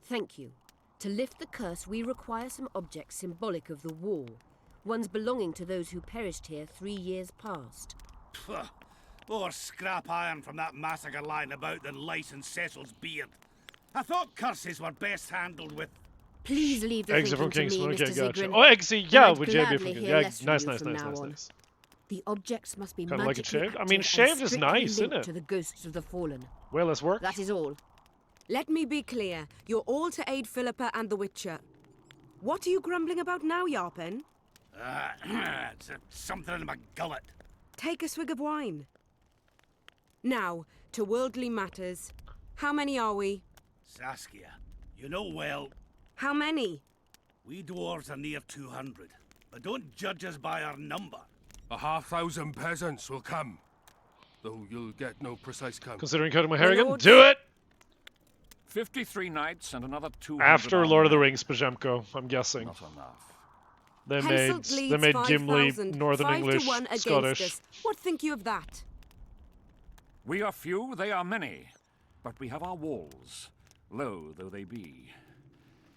F: Thank you. To lift the curse, we require some objects symbolic of the war. Ones belonging to those who perished here 3 years past.
A: Pfft, more scrap iron from that massacre lying about than lice in Cecil's beard. I thought curses were best handled with...
F: Please leave the
B: Eggsy from
F: thinking to
B: Kingsman,
F: me,
B: okay,
F: Mr.
B: gotcha.
F: Zigrin.
B: Oh, Eggsy,
F: And
B: yeah,
F: I'd
B: with JB from
F: gladly
B: Kingsman.
F: hear
B: Yeah,
F: less from
B: nice,
F: you
B: nice,
F: from
B: nice,
F: now
B: nice,
F: on.
B: nice.
F: The objects must be
B: Kinda like it
F: magically
B: shaved? I mean,
F: active
B: shaved
F: and
B: is
F: strictly
B: nice, isn't
F: linked
B: it?
F: to the ghosts of the fallen.
B: Well, let's work.
F: That is all.
Q: Let me be clear. You're all to aid Philippa and the Witcher. What are you grumbling about now, Yarpen?
A: it's something in my gullet.
Q: Take a swig of wine. Now, to worldly matters. How many are we?
A: Saskia, you know well,
Q: How many?
A: we dwarves are near 200. But don't judge us by our number.
E: 1,000 peasants will come, though you'll get no precise count.
B: Considering cutting my hair again? Do it!
H: 53 knights and another 200
B: After Lord of the
H: armed
B: Rings, Pajemko, I'm guessing.
H: Not enough.
B: They
Q: Henselt
B: made,
Q: leads
B: they made Gimli
Q: 5,000,
B: Northern
Q: 5
B: English,
Q: to 1 against
B: Scottish.
Q: us. What think you of that?
H: We are few, they are many. But we have our walls, low though they be.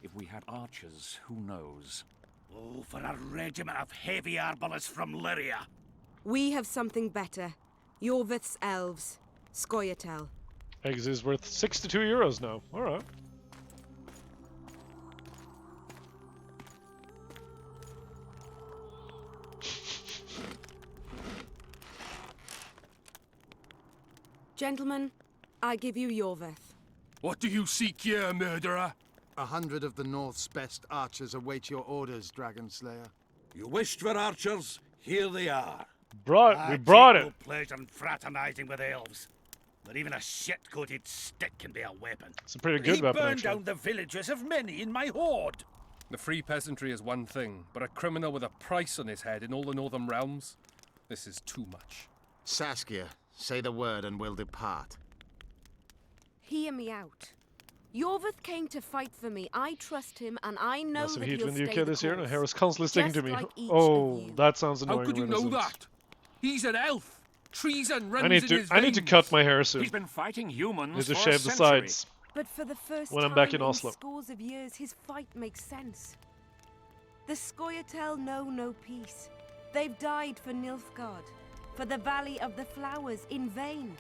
H: If we had archers, who knows?
A: Oh, for a regiment of heavy arbalists from Lyria.
Q: We have something better. Yorvith's elves. Scoia'tael.
B: Eggs is worth 62 euros now. Alright.
Q: Gentlemen, I give you Yorvith.
E: What do you seek here, murderer?
S: 100 of the North's best archers await your orders, Dragon Slayer.
K: You wished for archers, here they are.
B: We
A: I
B: brought
A: take
B: it.
A: no pleasure in fraternizing with elves. But even a shit-coated stick can be a weapon.
B: It's a pretty good
K: He
B: weapon,
K: burned
B: actually.
K: down the villages of many in my horde.
U: The free peasantry is one thing, but a criminal with a price on his head in all the northern realms? This is too much.
S: Saskia, say the word and we'll depart.
Q: Hear me out. Yorvith came to fight for me. I trust him, and I know
B: Massive
Q: that
B: heat
Q: he'll
B: in the
Q: stay
B: UK this year, and
Q: course.
B: Harris constantly sticking to
Q: Just
B: me.
Q: like each
B: Oh,
Q: of you.
B: that sounds annoying.
E: How could you know
B: Renaissance.
E: that? He's an elf. Treason runs
B: I need
E: in
B: to
E: his
B: I need to
E: veins.
B: cut my hair soon.
H: He's been fighting humans
B: Need to
H: for a
B: shave the
H: century.
B: sides.
Q: But for the first
B: When I'm
Q: time
B: back in Oslo.
Q: scores of years, his fight makes sense. The Scoia'tael know no peace. They've died for Nilfgaard, for the Valley of the Flowers, in vain.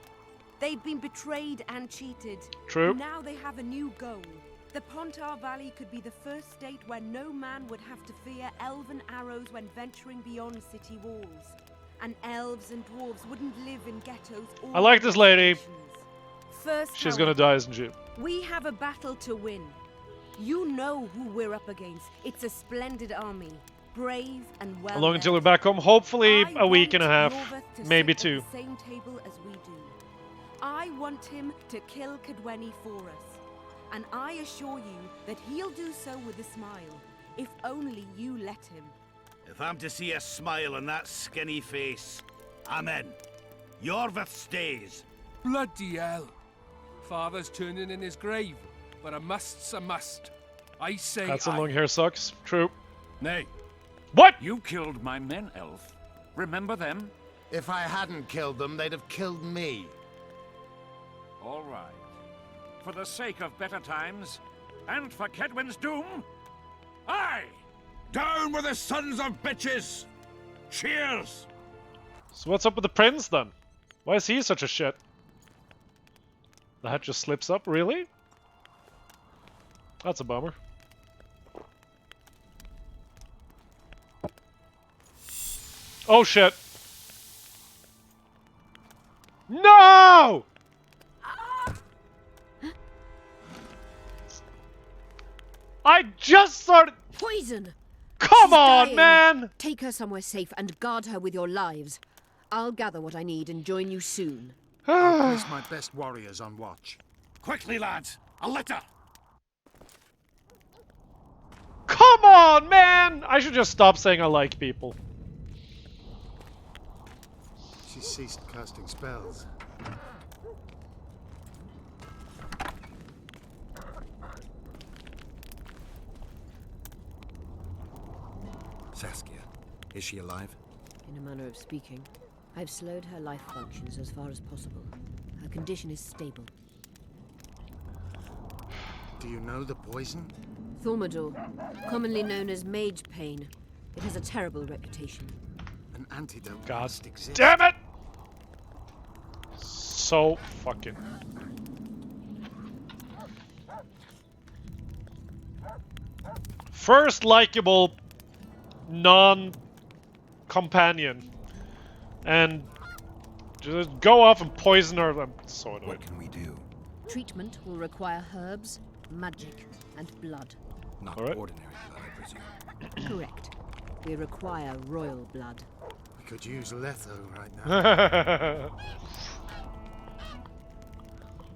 Q: They've been betrayed and cheated.
B: True.
Q: Now they have a new goal. The Pontar Valley could be the first state where no man would have to fear elven arrows when venturing beyond city walls. And elves and dwarves wouldn't live in ghettos or
B: I like this lady.
Q: First,
B: She's
Q: however,
B: gonna die, isn't she?
Q: we have a battle to win. You know who we're up against. It's a splendid army. Brave and well.
B: How long until we're back home? Hopefully a week and a half,
Q: Yorvith to
B: maybe
Q: sit
B: two.
Q: At the same table as we do. I want him to kill Cadweni for us. And I assure you that he'll do so with a smile. If only you let him.
A: If I'm to see a smile on that skinny face, I'm in. Yorvith stays.
E: Bloody hell. Father's turning in his grave, but a must's a must. I say
B: That's some
E: aye.
B: long hair sucks. True.
H: Nay.
B: What?
H: You killed my men, elf. Remember them?
S: If I hadn't killed them, they'd have killed me.
H: All right. For the sake of better times, and for Kedwin's doom, aye!
K: Down with the sons of bitches! Cheers!
B: So what's up with the prince then? Why is he such a shit? The hat just slips up, really? That's a bummer. Oh shit! No! I just started.
F: Poison!
B: Come
F: She's
B: on,
F: dying.
B: man!
F: Take her somewhere safe and guard her with your lives. I'll gather what I need and join you soon.
S: I'll place my best warriors on watch.
A: Quickly, lads! A litter!
B: Come on, man! I should just stop saying I like people.
S: She ceased casting spells.
D: Saskia, is she alive?
F: In a manner of speaking, I've slowed her life functions as far as possible. Her condition is stable.
S: Do you know the poison?
F: Thaumadour, commonly known as mage pain. It has a terrible reputation.
S: An antidote
B: God
S: must exist.
B: damn it! So fucking... First likable non-companion. And just go off and poison her. I'm so annoyed.
D: What can we do?
F: Treatment will require herbs, magic, and blood.
D: Not ordinary blood, I presume.
F: Correct. We require royal blood.
S: We could use Letho right now.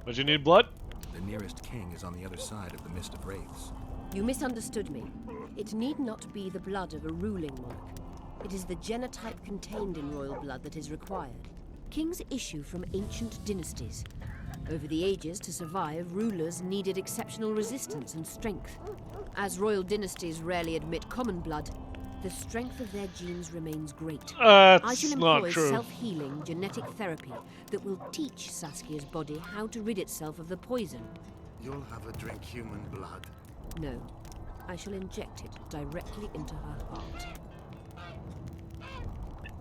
B: But you need blood?
D: The nearest king is on the other side of the Mist of Wraiths.
F: You misunderstood me. It need not be the blood of a ruling monarch. It is the genotype contained in royal blood that is required. Kings issue from ancient dynasties. Over the ages, to survive, rulers needed exceptional resistance and strength. As royal dynasties rarely admit common blood, the strength of their genes remains great. I shall employ self-healing genetic therapy that will teach Saskia's body how to rid itself of the poison.
S: You'll have her drink human blood.
F: No, I shall inject it directly into her heart.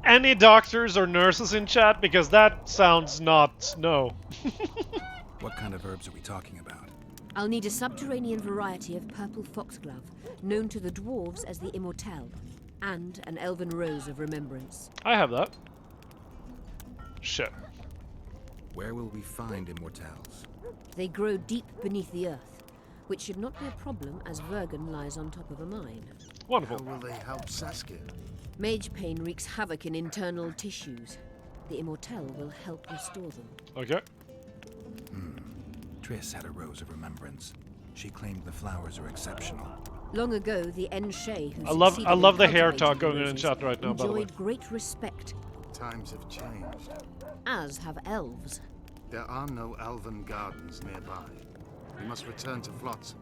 B: Any doctors or nurses in chat? Because that sounds not... no.
D: What kind of herbs are we talking about?
F: I'll need a subterranean variety of purple foxglove, known to the dwarves as the Immortelle, and an elven rose of remembrance.
B: I have that. Shit.
D: Where will we find Immortelles?
F: They grow deep beneath the earth, which should not be a problem as Vergen lies on top of a mine.
B: Wonderful.
S: How will they help Saskia?
F: Mage pain wreaks havoc in internal tissues. The Immortelle will help restore them.
B: Okay.
D: Triss had a rose of remembrance. She claimed the flowers are exceptional.
F: Long ago, the Enshe, who
B: I love the hair talk going on in chat right now, by the way.
F: enjoyed great respect.
S: Times have changed.
F: As have elves.
S: There are no elven gardens nearby. We must return to Flotsam.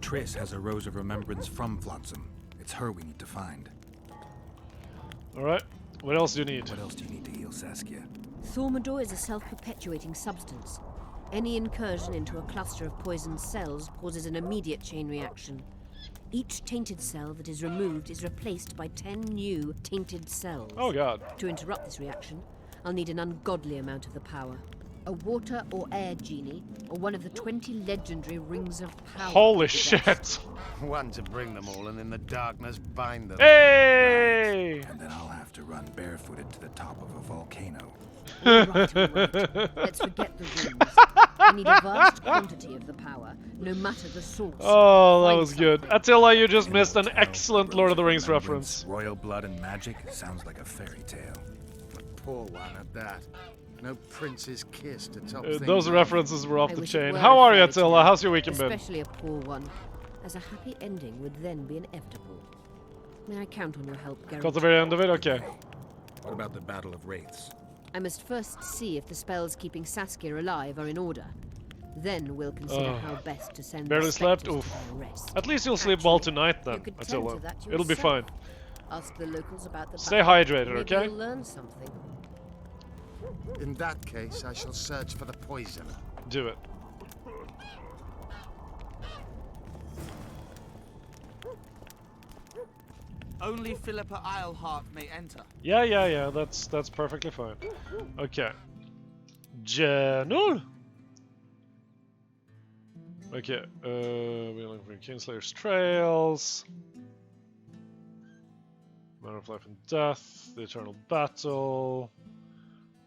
D: Triss has a rose of remembrance from Flotsam. It's her we need to find.
B: Alright. What else do you need?
D: What else do you need to heal Saskia?
F: Thaumadour is a self-perpetuating substance. Any incursion into a cluster of poisoned cells causes an immediate chain reaction. Each tainted cell that is removed is replaced by 10 new tainted cells.
B: Oh god.
F: To interrupt this reaction, I'll need an ungodly amount of the power. A water or air genie, or one of the 20 legendary rings of power.
B: Holy shit!
S: One to bring them all and in the darkness bind them.
B: Hey!
D: And then I'll have to run barefooted to the top of a volcano.
F: All right. Let's forget the rings. I need a vast quantity of the power, no matter the source.
B: Oh, that was good. Attila, you just missed an excellent Lord of the Rings reference.
D: Royal blood and magic sounds like a fairy tale.
S: A poor one at that. No prince's kiss to top
B: Those
S: things
B: references were off
F: I
B: the
F: wish it
B: chain.
F: were
B: How
F: a
B: are you,
F: fairy
B: Attila?
F: tale,
B: How's your weekend been?
F: Especially a poor one, as a happy ending would then be inevitable. May I count on your help, Geralt?
B: Got the very end of it? Okay.
D: What about the Battle of Wraiths?
F: I must first see if the spells keeping Saskia alive are in order. Then we'll consider how best to send
B: Barely
F: the
B: slept?
F: spectres
B: Oof.
F: to their rest.
B: At least you'll sleep well tonight then,
F: You could
B: Attila.
F: tend to that
B: It'll be fine.
F: yourself. Ask the locals about the
B: Stay
F: battle.
B: hydrated,
F: Maybe
B: okay?
F: you'll learn something.
S: In that case, I shall search for the poison.
B: Do it.
N: Only Philippa Eilhart may enter.
B: Yeah, that's perfectly fine. Okay. Janul! Okay, we're looking for Kingslayer's Trails. Matter of Life and Death, The Eternal Battle,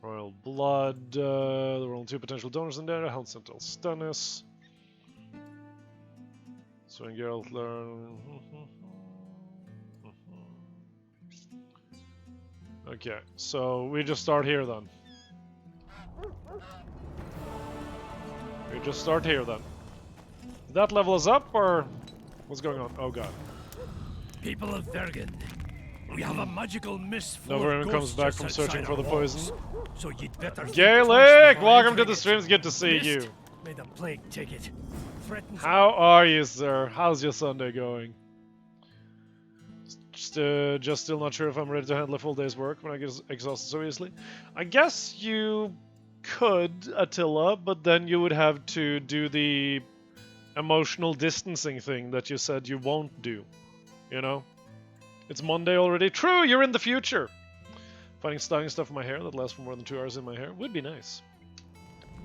B: Royal Blood, there were only 2 potential donors in there, Held Sentinel Stennis. So when Geralt learn... Okay, so we just start here then. We just start here then. Did that level us up, or what's going on? Oh god.
O: People of Vergen, we have a magical mist full
B: Never
O: of
B: even comes
O: ghosts
B: back
O: just
B: from
O: outside
B: searching for
O: our
B: the
O: walls.
B: poison.
O: So you'd better think
B: Gaelic!
O: twice before
B: Welcome to
O: entering
B: the
O: it.
B: streams, good to see
O: Mist
B: you.
O: May the plague take it. Threatens
B: How are you, sir? How's your Sunday going? Just still not sure if I'm ready to handle a full day's work when I get exhausted so easily. I guess you could, Attila, but then you would have to do the emotional distancing thing that you said you won't do. You know? It's Monday already. True, you're in the future! Finding styling stuff in my hair that lasts for more than 2 hours in my hair would be nice.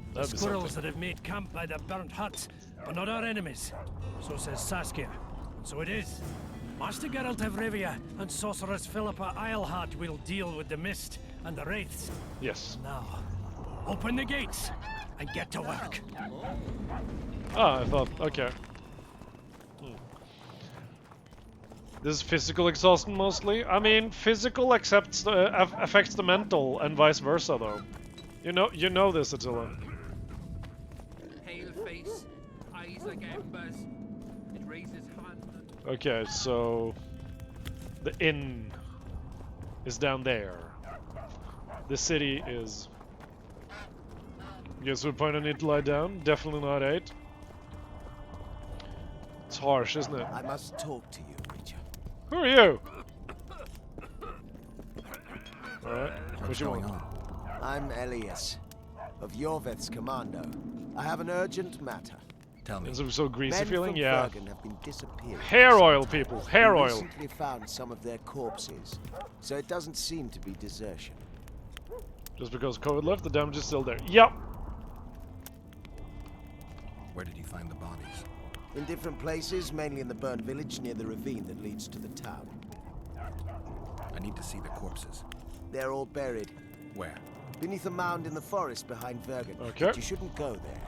O: The
B: That'd be
O: squirrels
B: something.
O: that have made camp by the burnt huts are not our enemies. So says Saskia. And so it is. Master Geralt of Rivia and Sorceress Philippa Eilhart will deal with the mist and the wraiths.
B: Yes.
O: Now, open the gates and get to work.
B: Ah, I thought, okay. This is physical exhaustion mostly. I mean, physical affects the mental and vice versa, though. You know this, Attila.
J: Pale face, eyes like embers. It raises hand.
B: Okay, so the inn is down there. The city is. Guess what point I need to lie down? Definitely not 8. It's harsh, isn't it?
P: I must talk to you, Witcher.
B: Who are you? Alright, what
D: What's
B: you
D: going
B: want?
D: on?
P: I'm Elias, of Yorveth's commando. I have an urgent matter.
D: Tell me.
B: Is it so greasy
P: Men
B: feeling?
P: from
B: Yeah.
P: Bergen have been disappearing.
B: Hair oil, people. Hair
P: We
B: oil.
P: recently found some of their corpses, so it doesn't seem to be desertion.
B: Just because COVID left, the damage is still there. Yep.
D: Where did you find the bodies?
P: In different places, mainly in the burned village near the ravine that leads to the town.
D: I need to see the corpses.
P: They're all buried.
D: Where?
P: Beneath a mound in the forest behind Vergen.
B: Okay.
P: But you shouldn't go there.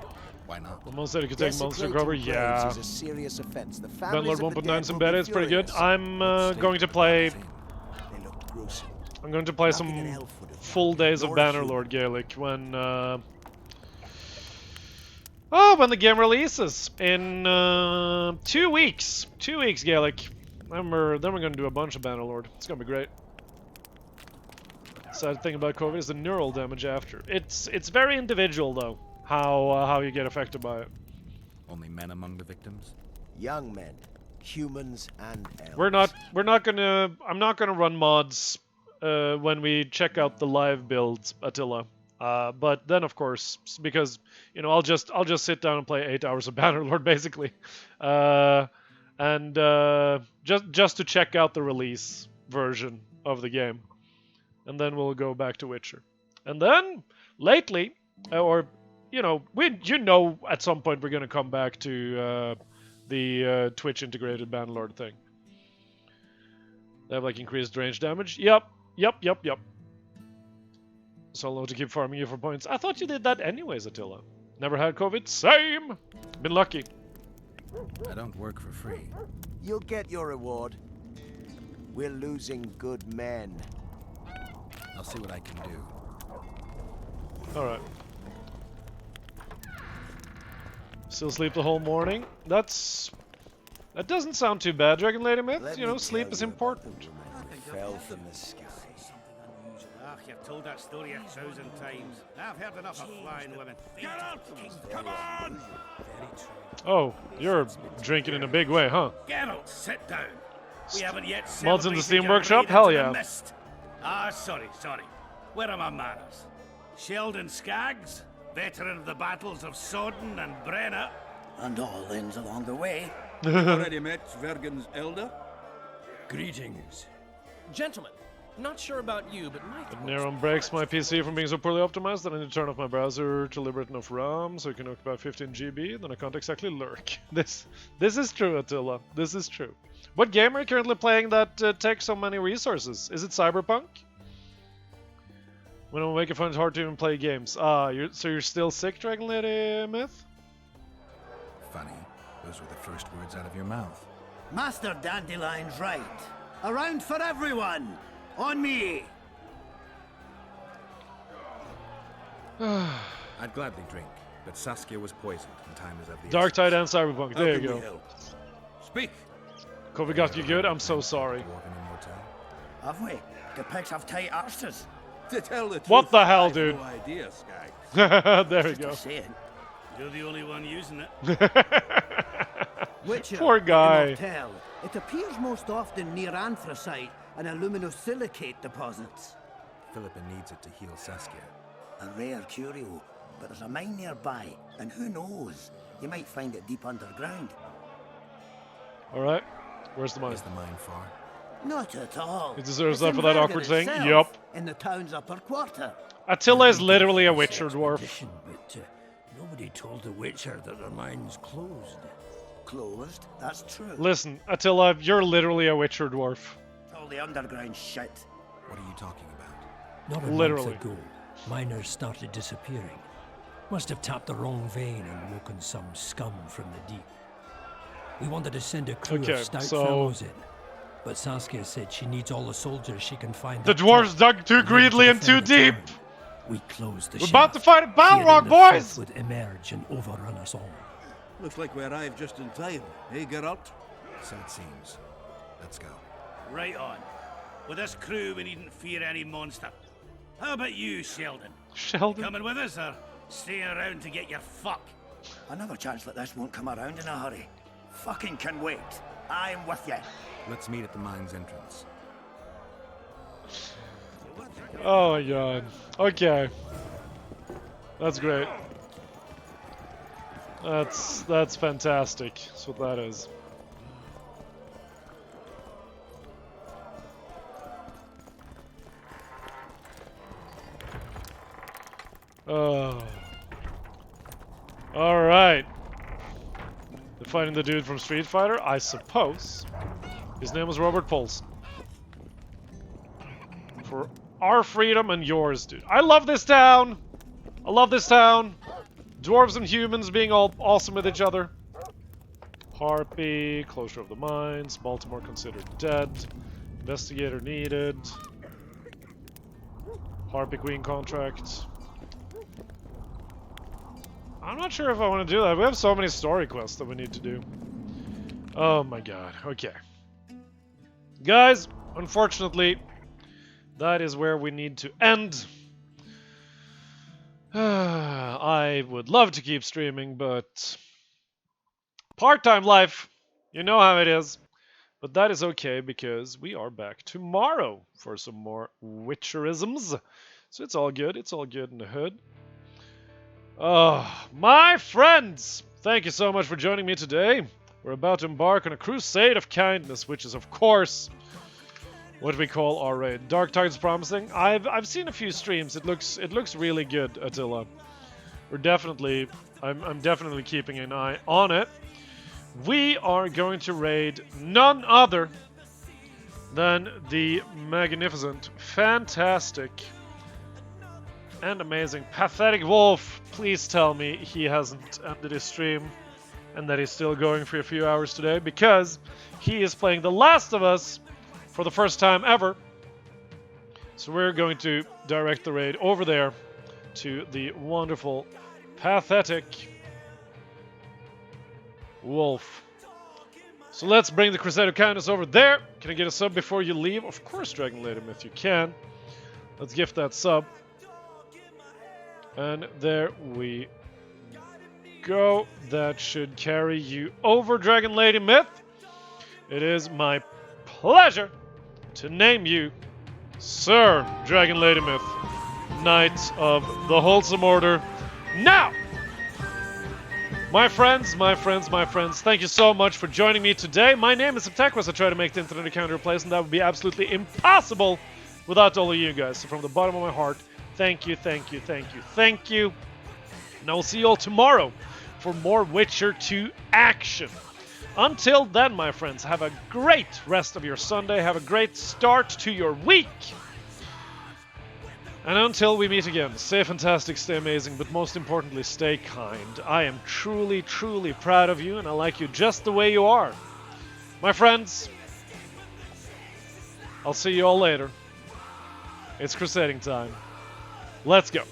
D: Why not?
B: Well, most said it could take months to
P: Desecrating
B: recover.
P: graves
B: Yeah.
P: is a serious offense. The
B: Bandlord
P: families of the
B: 1.9
P: dead
B: some
P: will be
B: better. It's pretty good.
P: furious.
B: I'm going to play.
P: They look gruesome.
B: I'm going to play
P: Nothing an
B: some
P: elf would have
B: full
P: done,
B: days of
P: nor a human.
B: Bannerlord Gaelic when the game releases in 2 weeks. 2 weeks Gaelic. Then we're going to do a bunch of Bannerlord. It's going to be great. Sad thing about COVID is the neural damage after. It's very individual though. How you get affected by it.
D: Only men among the victims?
P: Young men, humans and elves.
B: We're not gonna. I'm not gonna run mods when we check out the live builds, Attila. But then of course, because I'll just sit down and play 8 hours of Bannerlord basically, and just to check out the release version of the game, and then we'll go back to Witcher, and then lately, at some point we're gonna come back to the Twitch integrated Bannerlord thing. They have like increased range damage. Yep. Solo to keep farming you for points. I thought you did that anyways, Attila. Never had COVID? Same! Been lucky.
D: I don't work for free.
P: You'll get your reward. We're losing good men.
D: I'll see what I can do.
B: Alright. Still sleep the whole morning? That doesn't sound too bad, Dragon Lady Myth. Sleep is important.
P: Fell from the sky.
A: Ah, you've told that story 1,000 times. I've heard enough of flying women. Geralt! Come on!
B: Oh, you're drinking in a big way, huh?
A: Geralt, sit down. We haven't yet
B: Mods in the
A: celebrated
B: Steam
A: your
B: Workshop?
A: raid
B: Hell
A: into the
B: yeah.
A: mist. Ah, sorry. Where are my manners? Sheldon Skaggs, veteran of the battles of Sodden and Brenna.
V: And all ends along the way.
K: Already met Vergen's elder?
O: Greetings.
I: Gentlemen, not sure about you, but my
B: Neron breaks my PC from being so poorly optimized that I need to turn off my browser to liberate enough RAM so it can occupy 15 GB, then I can't exactly lurk. This is true, Attila. This is true. What game are you currently playing that takes so many resources? Is it Cyberpunk? When I make it fun, it's hard to even play games. You're still sick, Dragon Lady Myth?
D: Funny. Those were the first words out of your mouth.
V: Master Dandelion's right. Around for everyone. On me.
D: I'd gladly drink. but Saskia was poisoned and time is of the
B: Dark Tide and Cyberpunk.
K: How
B: There you
K: can we
B: go.
K: help? Speak.
B: Kobe got you good? I'm so sorry.
V: Have we? The pigs have tight arses.
K: To tell the truth,
B: What the hell,
K: I've
B: dude?
K: No idea, Sky.
B: There you go.
A: You're the only one using it.
V: Witcher,
B: Poor guy.
V: I cannot tell. It appears most often near anthracite and aluminosilicate deposits.
D: Philippa needs it to heal Saskia.
V: A rare curio, but there's a mine nearby, and who knows? You might find it deep underground.
B: Alright. Where's the mine?
D: Is the mine far?
V: Not at all.
B: He deserves
V: It's
B: that
V: in
B: for that
V: Bergen
B: awkward thing?
V: itself,
B: Yup.
V: In the town's upper quarter.
B: Attila is literally a Witcher dwarf.
O: But nobody told the Witcher that the mine's closed.
V: Closed? That's true.
B: Listen, Attila, you're literally a Witcher dwarf.
V: All the underground shit.
D: What are you talking about?
O: Not a
B: Literally.
O: month ago, miners started disappearing. Must have tapped the wrong vein and woken some scum from the deep. We wanted to send a crew
B: Okay,
O: of stout
B: so-
O: fellows in, but Saskia said she needs all the soldiers she can find.
B: The
O: up
B: dwarves
O: top
B: dug too
O: in order to
B: greedily and too
O: defend the
B: deep.
O: town. We closed the
B: We're about to
O: shaft,
B: fight a Balrog,
O: fearing the
B: boys!
O: folk would emerge and overrun us all.
K: Looks like we arrived just in time. Hey, Geralt?
D: So it seems. Let's go.
A: Right on. With this crew, we needn't fear any monster. How about you, Sheldon?
B: Sheldon?
A: Coming with us, or staying around to get your fuck?
V: Another chance that this won't come around in a hurry. Fucking can wait. I'm with you.
D: Let's meet at the mine's entrance.
B: Oh my god. Okay. That's great. That's fantastic. That's what that is. Oh. Alright. They're fighting the dude from Street Fighter, I suppose. His name was Robert Paulson. For our freedom and yours, dude. I love this town! I love this town! Dwarves and humans being all awesome with each other. Harpy, closure of the mines, Baltimore considered dead, investigator needed, Harpy Queen contract. I'm not sure if I want to do that. We have so many story quests that we need to do. Oh my god, okay. Guys, unfortunately, that is where we need to end. I would love to keep streaming, but part-time life, you know how it is. But that is okay because we are back tomorrow for some more Witcherisms. So it's all good. It's all good in the hood. Oh, my friends! Thank you so much for joining me today. We're about to embark on a crusade of kindness, which is, of course, what we call our raid. Dark Tide's promising. I've seen a few streams. It looks really good, Attila. I'm definitely keeping an eye on it. We are going to raid none other than the magnificent, fantastic, and amazing Pathetic Wolf. Please tell me he hasn't ended his stream and that he's still going for a few hours today, because he is playing The Last of Us for the first time ever. So we're going to direct the raid over there to the wonderful, pathetic Wolf. So let's bring the Crusade of Kindness over there. Can I get a sub before you leave? Of course, Dragon Lady Myth, you can. Let's gift that sub. And there we go. That should carry you over, Dragon Lady Myth. It is my pleasure to name you Sir Dragon Lady Myth, Knight of the Wholesome Order. Now, my friends, thank you so much for joining me today. My name is Septekros. I try to make the internet account replace, and that would be absolutely impossible without all of you guys. So from the bottom of my heart, thank you, thank you, thank you, thank you. And I will see you all tomorrow for more Witcher 2 action. Until then, my friends, have a great rest of your Sunday. Have a great start to your week. And until we meet again, stay fantastic, stay amazing, but most importantly, stay kind. I am truly, truly proud of you, and I like you just the way you are. My friends, I'll see you all later. It's crusading time. Let's go.